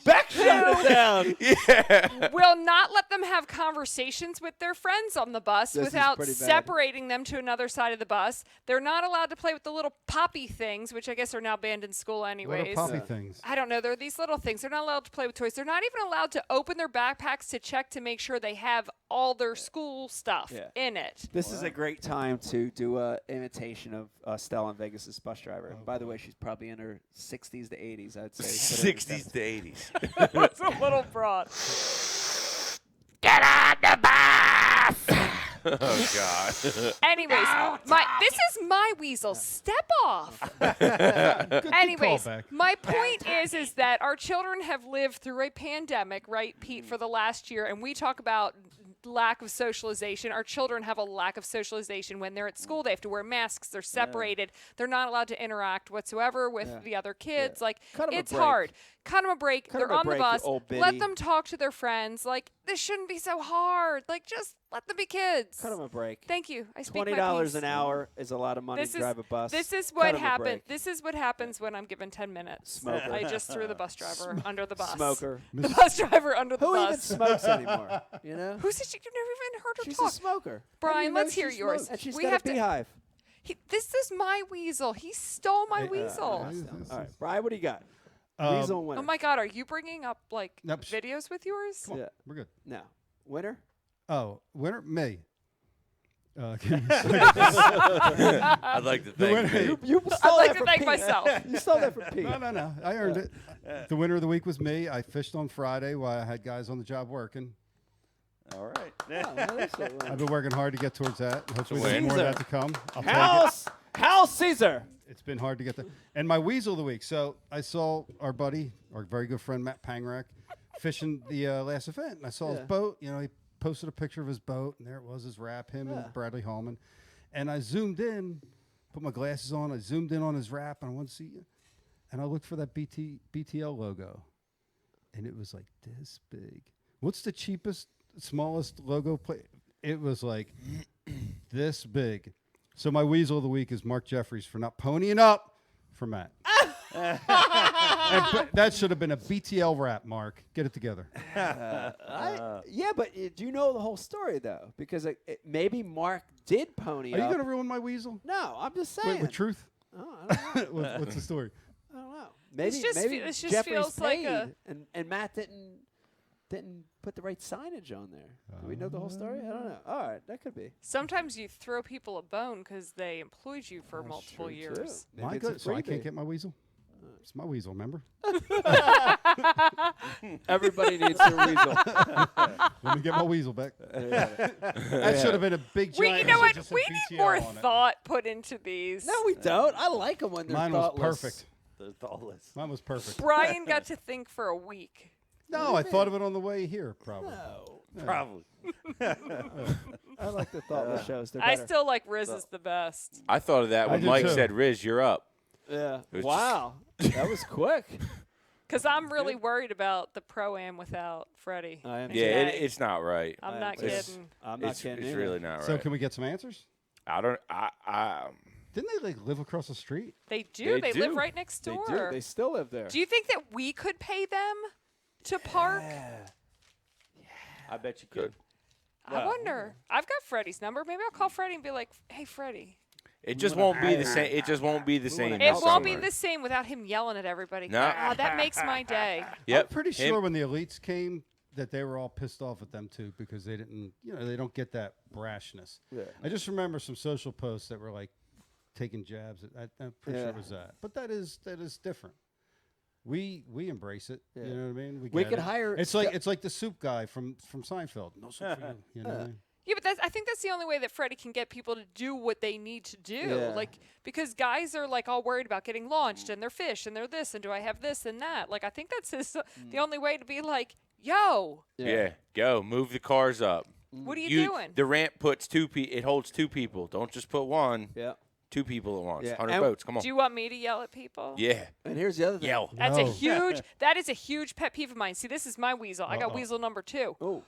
[SPEAKER 5] Beck shut it down.
[SPEAKER 6] Yeah.
[SPEAKER 12] Will not let them have conversations with their friends on the bus
[SPEAKER 5] This is
[SPEAKER 12] without
[SPEAKER 5] pretty bad.
[SPEAKER 12] separating them to another side of the bus. They're not allowed to play with the little poppy things, which I guess are now banned in school
[SPEAKER 7] What
[SPEAKER 12] anyways.
[SPEAKER 7] are poppy things?
[SPEAKER 12] I don't know. They're these little things. They're not allowed to play with toys. They're not even allowed to open their backpacks to check to make sure they have all their school stuff in it.
[SPEAKER 5] This is a great time to do an imitation of Stella in Vegas' bus driver. By the way, she's probably in her 60s to 80s, I'd say.
[SPEAKER 6] 60s to 80s.
[SPEAKER 12] It's a little broad.
[SPEAKER 6] Get on the bus! Oh, God.
[SPEAKER 12] Anyways, this is my weasel. Step off. Anyways,
[SPEAKER 7] callback.
[SPEAKER 12] my point is that our children have lived through a pandemic, right, Pete, for the last year, and we talk about lack of socialization. Our children have a lack of socialization when they're at school. They have to wear masks. They're separated. They're not allowed to interact whatsoever with the other kids. Like,
[SPEAKER 5] Cut 'em a
[SPEAKER 12] it's
[SPEAKER 5] break.
[SPEAKER 12] hard. Cut them a break.
[SPEAKER 5] Cut 'em
[SPEAKER 12] They're
[SPEAKER 5] a
[SPEAKER 12] on
[SPEAKER 5] break,
[SPEAKER 12] the
[SPEAKER 5] you
[SPEAKER 12] bus.
[SPEAKER 5] old
[SPEAKER 12] Let
[SPEAKER 5] biddy.
[SPEAKER 12] them talk to their friends. Like, this shouldn't be so hard. Like, just let them be kids.
[SPEAKER 5] Cut them a break.
[SPEAKER 12] Thank you. I speak my
[SPEAKER 5] $20
[SPEAKER 12] piece.
[SPEAKER 5] an hour is a lot of money to drive a bus.
[SPEAKER 12] This is
[SPEAKER 5] Cut
[SPEAKER 12] what
[SPEAKER 5] 'em a
[SPEAKER 12] happens.
[SPEAKER 5] break.
[SPEAKER 12] This is what happens when I'm given 10 minutes.
[SPEAKER 5] Smoker.
[SPEAKER 12] I just threw the bus driver under the bus.
[SPEAKER 5] Smoker.
[SPEAKER 12] The bus driver under the
[SPEAKER 5] Who
[SPEAKER 12] bus.
[SPEAKER 5] even smokes anymore? You know?
[SPEAKER 12] Who said you've never even heard her
[SPEAKER 5] She's
[SPEAKER 12] talk?
[SPEAKER 5] a smoker. How do you
[SPEAKER 12] Brian,
[SPEAKER 5] know
[SPEAKER 12] let's
[SPEAKER 5] she
[SPEAKER 12] hear yours.
[SPEAKER 5] smokes? And she's
[SPEAKER 12] We
[SPEAKER 5] got
[SPEAKER 12] have
[SPEAKER 5] a
[SPEAKER 12] to-
[SPEAKER 5] beehive.
[SPEAKER 12] This is my weasel. He stole my weasel.
[SPEAKER 5] All right, Brian, what do you got?
[SPEAKER 7] Um,
[SPEAKER 5] Weasel and winner.
[SPEAKER 12] Oh my God, are you bringing up like
[SPEAKER 7] Nope.
[SPEAKER 12] videos with yours?
[SPEAKER 5] Yeah.
[SPEAKER 7] We're good.
[SPEAKER 5] No. Winner?
[SPEAKER 7] Oh, winner me.
[SPEAKER 6] I'd like to thank
[SPEAKER 7] winner-
[SPEAKER 6] me.
[SPEAKER 5] You
[SPEAKER 12] I'd
[SPEAKER 5] stole
[SPEAKER 12] like
[SPEAKER 5] that
[SPEAKER 12] to
[SPEAKER 5] from
[SPEAKER 12] thank
[SPEAKER 5] Pete.
[SPEAKER 12] myself.
[SPEAKER 5] You stole that from Pete.
[SPEAKER 7] No. I earned it. The winner of the week was me. I fished on Friday while I had guys on the job working.
[SPEAKER 8] All right.
[SPEAKER 7] I've been working hard to get towards that. Hopefully, there's
[SPEAKER 5] win.
[SPEAKER 7] more of that to come. I'll take it.
[SPEAKER 5] House Caesar.
[SPEAKER 7] It's been hard to get there. And my weasel of the week. So I saw our buddy, our very good friend Matt Pangrack, fishing the last event. And I saw his boat. You know, he posted a picture of his boat, and there it was, his wrap, him and Bradley Hallman. And I zoomed in, put my glasses on. I zoomed in on his wrap, and I wanted to see you. And I looked for that BTL logo, and it was like this big. What's the cheapest, smallest logo? It was like this big. So my weasel of the week is Mark Jeffries for not ponying up for Matt. That should have been a BTL wrap, Mark. Get it together.
[SPEAKER 5] Yeah, but do you know the whole story, though? Because maybe Mark did pony
[SPEAKER 7] Are you
[SPEAKER 5] up.
[SPEAKER 7] going to ruin my weasel?
[SPEAKER 5] No, I'm just saying.
[SPEAKER 7] Wait, with truth?
[SPEAKER 5] Oh, I don't know.
[SPEAKER 7] What's the story?
[SPEAKER 5] I don't know. Maybe,
[SPEAKER 12] This just
[SPEAKER 5] maybe
[SPEAKER 12] feels
[SPEAKER 5] Jeffries
[SPEAKER 12] like a-
[SPEAKER 5] paid and Matt didn't
[SPEAKER 1] didn't put the right signage on there. Do we know the whole story? I don't know. All right, that could be.
[SPEAKER 12] Sometimes you throw people a bone because they employed you for multiple years.
[SPEAKER 7] My good, so I can't get my weasel. It's my weasel, remember?
[SPEAKER 1] Everybody needs their weasel.
[SPEAKER 7] Let me get my weasel back. That should have been a big giant.
[SPEAKER 12] You know what?
[SPEAKER 7] just said
[SPEAKER 12] We
[SPEAKER 7] BTL
[SPEAKER 12] need more
[SPEAKER 7] on it.
[SPEAKER 12] thought put into these.
[SPEAKER 1] No, we don't. I like them when they're
[SPEAKER 7] Mine
[SPEAKER 1] thoughtless.
[SPEAKER 7] was perfect.
[SPEAKER 8] They're thoughtless.
[SPEAKER 7] Mine was perfect.
[SPEAKER 12] Brian got to think for a week.
[SPEAKER 7] No, I thought of it on the way here, probably.
[SPEAKER 1] No.
[SPEAKER 7] Yeah.
[SPEAKER 8] Probably.
[SPEAKER 1] I like the thoughtless shows. They're
[SPEAKER 12] I
[SPEAKER 1] better.
[SPEAKER 12] still like Riz is the best.
[SPEAKER 6] I thought of that when
[SPEAKER 7] did
[SPEAKER 6] Mike
[SPEAKER 7] too.
[SPEAKER 6] said, "Riz, you're up."
[SPEAKER 1] Yeah.
[SPEAKER 6] It was
[SPEAKER 1] Wow. That was quick.
[SPEAKER 12] Because I'm really worried about the Pro-Am without Freddie.
[SPEAKER 1] I am.
[SPEAKER 6] Yeah,
[SPEAKER 12] today.
[SPEAKER 6] it's not right.
[SPEAKER 12] I'm not
[SPEAKER 6] It's-
[SPEAKER 12] kidding.
[SPEAKER 1] I'm not
[SPEAKER 6] It's,
[SPEAKER 1] kidding.
[SPEAKER 6] it's
[SPEAKER 1] either.
[SPEAKER 6] really not right.
[SPEAKER 7] So can we get some answers?
[SPEAKER 6] I don't. I
[SPEAKER 7] Didn't they like live across the street?
[SPEAKER 12] They do.
[SPEAKER 6] They
[SPEAKER 12] They live
[SPEAKER 6] do.
[SPEAKER 12] right next
[SPEAKER 1] They
[SPEAKER 12] door.
[SPEAKER 1] do. They still live there.
[SPEAKER 12] Do you think that we could pay them to park?
[SPEAKER 8] I bet you could.
[SPEAKER 12] I wonder. I've got Freddie's number. Maybe I'll call Freddie and be like, "Hey, Freddie."
[SPEAKER 6] It just won't be the same. It just won't be the same.
[SPEAKER 12] It
[SPEAKER 6] this
[SPEAKER 12] won't be
[SPEAKER 6] summer.
[SPEAKER 12] the same without him yelling at everybody.
[SPEAKER 6] No.
[SPEAKER 12] That makes my day.
[SPEAKER 6] Yep.
[SPEAKER 7] I'm pretty
[SPEAKER 6] Him-
[SPEAKER 7] sure when the elites came that they were all pissed off at them too because they didn't, they don't get that brashness.
[SPEAKER 1] Yeah.
[SPEAKER 7] I just remember some social posts that were like taking jabs. I'm pretty sure it was that. But that is different. We embrace it.
[SPEAKER 1] Yeah.
[SPEAKER 7] You know what I mean?
[SPEAKER 1] We
[SPEAKER 7] get
[SPEAKER 1] could
[SPEAKER 7] it.
[SPEAKER 1] hire
[SPEAKER 7] It's like the soup guy from Seinfeld. No soup for you. You know what I mean?
[SPEAKER 12] Yeah, but I think that's the only way that Freddie can get people to do what they need to do.
[SPEAKER 1] Yeah.
[SPEAKER 12] Like, because guys are like all worried about getting launched and their fish and they're this and do I have this and that. Like, I think that's the only way to be like, yo,
[SPEAKER 6] Yeah. Go move the cars up.
[SPEAKER 12] what are you doing?
[SPEAKER 6] The ramp puts it holds two people. Don't just put one.
[SPEAKER 1] Yeah.
[SPEAKER 6] Two people at once.
[SPEAKER 1] Yeah.
[SPEAKER 6] 100
[SPEAKER 1] And
[SPEAKER 6] boats. Come on.
[SPEAKER 12] Do you want me to yell at people?
[SPEAKER 6] Yeah.
[SPEAKER 1] And here's the other thing.
[SPEAKER 6] Yell.
[SPEAKER 12] That's
[SPEAKER 7] No.
[SPEAKER 12] that is a huge pet peeve of mine. See, this is my weasel. I got
[SPEAKER 7] Uh-oh.
[SPEAKER 12] weasel number 2.
[SPEAKER 1] Oh,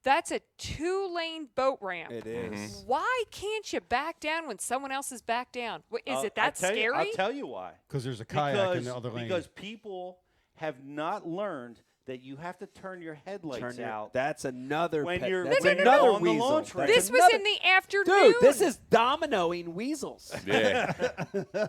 [SPEAKER 12] That's a 2-lane boat ramp.
[SPEAKER 1] it is.
[SPEAKER 12] Why can't you back down when someone else is back down? Is it
[SPEAKER 8] I'll
[SPEAKER 12] that
[SPEAKER 8] tell you-
[SPEAKER 12] scary?
[SPEAKER 8] I'll tell you why.
[SPEAKER 7] Because there's a kayak in the other lane.
[SPEAKER 8] Because people have not learned that you have to turn your headlights out.
[SPEAKER 1] That's another
[SPEAKER 8] when
[SPEAKER 1] pet.
[SPEAKER 8] you're
[SPEAKER 1] That's
[SPEAKER 8] when you're
[SPEAKER 1] another
[SPEAKER 8] on the
[SPEAKER 1] weasel.
[SPEAKER 8] launch ramp.
[SPEAKER 12] This was
[SPEAKER 1] another-
[SPEAKER 12] in the afternoon.
[SPEAKER 1] Dude, this is dominoing weasels.
[SPEAKER 6] Yeah.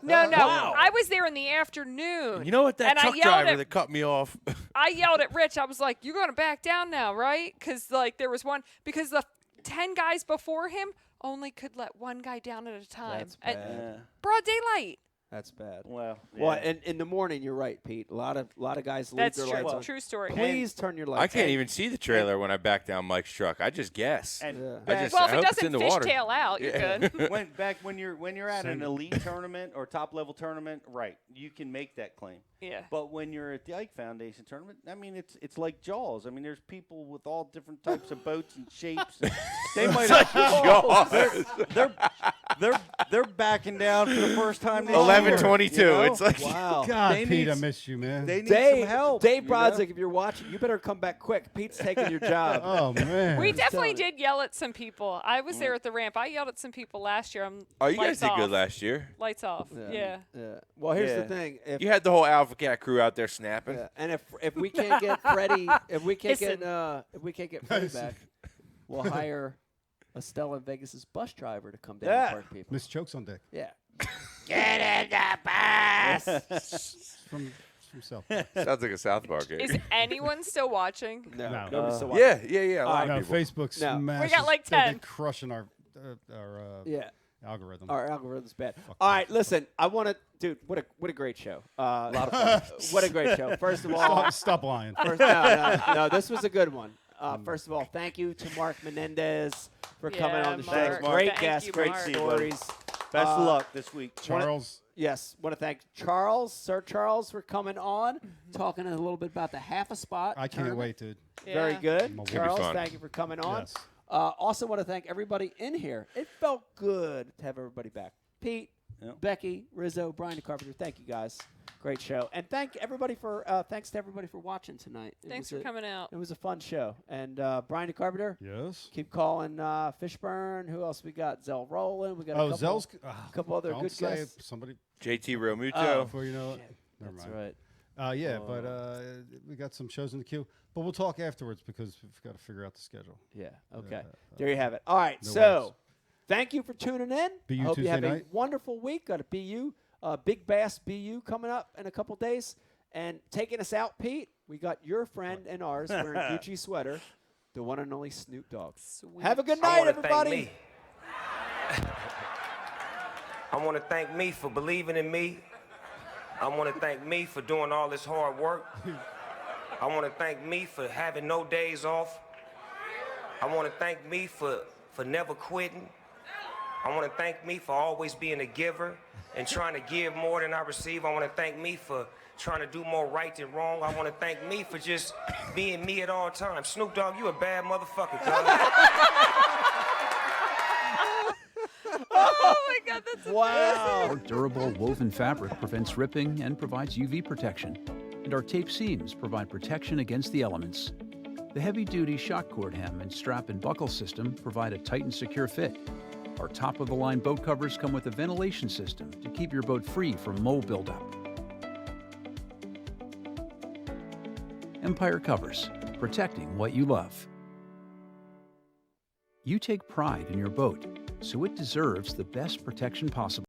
[SPEAKER 12] No,
[SPEAKER 1] Wow.
[SPEAKER 12] I was there in the afternoon.
[SPEAKER 6] You know what? That
[SPEAKER 12] And I
[SPEAKER 6] truck
[SPEAKER 12] yelled
[SPEAKER 6] driver
[SPEAKER 12] at-
[SPEAKER 6] that cut me off.
[SPEAKER 12] I yelled at Rich. I was like, "You're going to back down now, right?" Because there was one because the 10 guys before him only could let one guy down at a time.
[SPEAKER 1] That's
[SPEAKER 12] At
[SPEAKER 1] bad.
[SPEAKER 12] broad daylight.
[SPEAKER 1] That's bad.
[SPEAKER 8] Well,
[SPEAKER 1] Well, and in the morning, you're right, Pete. A lot of guys leave
[SPEAKER 12] That's
[SPEAKER 1] their
[SPEAKER 12] true.
[SPEAKER 1] lights on.
[SPEAKER 12] True story.
[SPEAKER 1] Please turn your lights.
[SPEAKER 6] I can't
[SPEAKER 1] on.
[SPEAKER 6] even see the trailer when I back down Mike's truck. I just guess.
[SPEAKER 8] And
[SPEAKER 1] Yeah.
[SPEAKER 6] I just,
[SPEAKER 12] Well,
[SPEAKER 6] I
[SPEAKER 12] if it
[SPEAKER 6] hope it's in
[SPEAKER 12] doesn't
[SPEAKER 6] the water.
[SPEAKER 12] fishtail out, you're
[SPEAKER 6] Yeah.
[SPEAKER 12] good.
[SPEAKER 8] when you're at an elite tournament or top level tournament, right? You can make that claim.
[SPEAKER 12] Yeah.
[SPEAKER 8] But when you're at the Ike Foundation tournament, I mean, it's like Jaws. I mean, there's people with all different types of boats and shapes. And they might they're backing down for the first time. This
[SPEAKER 6] 11:22.
[SPEAKER 8] year, you know?
[SPEAKER 6] It's like
[SPEAKER 1] Wow.
[SPEAKER 7] God,
[SPEAKER 8] They
[SPEAKER 7] Pete,
[SPEAKER 8] need-
[SPEAKER 7] I miss you, man.
[SPEAKER 8] They need
[SPEAKER 1] Dave,
[SPEAKER 8] some help.
[SPEAKER 1] Dave
[SPEAKER 8] you know?
[SPEAKER 1] Brodzik, if you're watching, you better come back quick. Pete's taking your job.
[SPEAKER 7] Oh man.
[SPEAKER 12] We
[SPEAKER 1] just
[SPEAKER 12] definitely
[SPEAKER 1] telling
[SPEAKER 12] did yell at some people. I was there at the ramp. I yelled at some people last year.
[SPEAKER 6] Oh, you guys
[SPEAKER 12] lights
[SPEAKER 6] did good
[SPEAKER 12] off.
[SPEAKER 6] last year.
[SPEAKER 12] Lights off. Yeah.
[SPEAKER 1] Yeah. Well, here's
[SPEAKER 8] Yeah.
[SPEAKER 1] the thing. If,
[SPEAKER 6] You had the whole Alpha Cat crew out there snapping.
[SPEAKER 1] yeah, and if we can't get Freddie, if we can't
[SPEAKER 12] Listen.
[SPEAKER 1] get Freddie back, we'll hire a Stella Vegas's bus driver to come down
[SPEAKER 8] Yeah.
[SPEAKER 1] and park people.
[SPEAKER 7] Miss Chokes on deck.
[SPEAKER 1] Yeah.
[SPEAKER 6] Get in the bus.
[SPEAKER 7] From South Park.
[SPEAKER 6] Sounds like a South Park game.
[SPEAKER 12] Is anyone still watching?
[SPEAKER 1] No.
[SPEAKER 7] No.
[SPEAKER 1] Nobody's still watching.
[SPEAKER 6] Yeah. A lot
[SPEAKER 7] No,
[SPEAKER 6] of people.
[SPEAKER 7] Facebook's
[SPEAKER 1] No.
[SPEAKER 7] massive.
[SPEAKER 12] We got like
[SPEAKER 7] They've
[SPEAKER 12] 10.
[SPEAKER 7] been crushing our
[SPEAKER 1] Yeah.
[SPEAKER 7] algorithm.
[SPEAKER 1] Our algorithm's bad. All right, listen. I want to, dude. What a great show. A lot of fun. What a great show. First of all,
[SPEAKER 7] Stop lying.
[SPEAKER 1] no, this was a good one. First of all, thank you to Mark Menendez for coming
[SPEAKER 12] Yeah,
[SPEAKER 1] on the show.
[SPEAKER 12] Mark.
[SPEAKER 1] Great
[SPEAKER 12] Thank
[SPEAKER 1] guest,
[SPEAKER 12] you,
[SPEAKER 1] great
[SPEAKER 12] Mark.
[SPEAKER 1] stories.
[SPEAKER 8] Best of luck this week.
[SPEAKER 7] Charles.
[SPEAKER 1] Yes, want to thank Charles, Sir Charles, for coming on, talking a little bit about the half a spot.
[SPEAKER 7] I can't wait, dude.
[SPEAKER 1] Very
[SPEAKER 12] Yeah.
[SPEAKER 1] good.
[SPEAKER 7] It'll be
[SPEAKER 1] Charles,
[SPEAKER 6] fun.
[SPEAKER 1] thank you for coming on.
[SPEAKER 7] Yes.
[SPEAKER 1] Also want to thank everybody in here. It felt good to have everybody back. Pete,
[SPEAKER 8] Yep.
[SPEAKER 1] Becky, Rizzo, Brian DeCarpenter, thank you guys. Great show. And thanks to everybody for watching tonight.
[SPEAKER 12] Thanks for coming out.
[SPEAKER 1] It was a fun show. And Brian DeCarpenter,
[SPEAKER 7] Yes.
[SPEAKER 1] keep calling Fishburne. Who else we got? Zell Rowland. We got a
[SPEAKER 7] Oh,
[SPEAKER 1] couple,
[SPEAKER 7] Zell's.
[SPEAKER 1] couple other
[SPEAKER 7] don't
[SPEAKER 1] good
[SPEAKER 7] say
[SPEAKER 1] guests.
[SPEAKER 7] it. Somebody
[SPEAKER 6] JT Realmuto.
[SPEAKER 7] before you know it. Never
[SPEAKER 1] That's
[SPEAKER 7] mind.
[SPEAKER 1] right.
[SPEAKER 7] Yeah, but we got some shows in the queue. But we'll talk afterwards because we've got to figure out the schedule.
[SPEAKER 1] Yeah. Okay. There you have it. All right.
[SPEAKER 7] no
[SPEAKER 1] So,
[SPEAKER 7] worries.
[SPEAKER 1] thank you for tuning in.
[SPEAKER 7] BU
[SPEAKER 1] I hope you
[SPEAKER 7] Tuesday
[SPEAKER 1] have
[SPEAKER 7] night.
[SPEAKER 1] a wonderful week. Got a BU, Big Bass BU coming up in a couple days, and taking us out, Pete.
[SPEAKER 5] We got your friend and ours wearing Gucci sweater, the one and only Snoop Dogg.
[SPEAKER 12] Sweet.
[SPEAKER 5] Have a good
[SPEAKER 20] I
[SPEAKER 5] night,
[SPEAKER 20] wanna
[SPEAKER 5] everybody.
[SPEAKER 20] Thank me. I want to thank me for believing in me. I want to thank me for doing all this hard work. I want to thank me for having no days off. I want to thank me for never quitting. I want to thank me for always being a giver and trying to give more than I receive. I want to thank me for trying to do more right than wrong. I want to thank me for just being me at all times. Snoop Dogg, you a bad motherfucker, dog.
[SPEAKER 12] Oh my God, that's
[SPEAKER 5] wow.
[SPEAKER 21] Our durable woven fabric prevents ripping and provides UV protection. And our tape seams provide protection against the elements. The heavy-duty shock cord hem and strap and buckle system provide a tight and secure fit. Our top-of-the-line boat covers come with a ventilation system to keep your boat free from mold buildup. Empire Covers, protecting what you love. You take pride in your boat, so it deserves the best protection possible.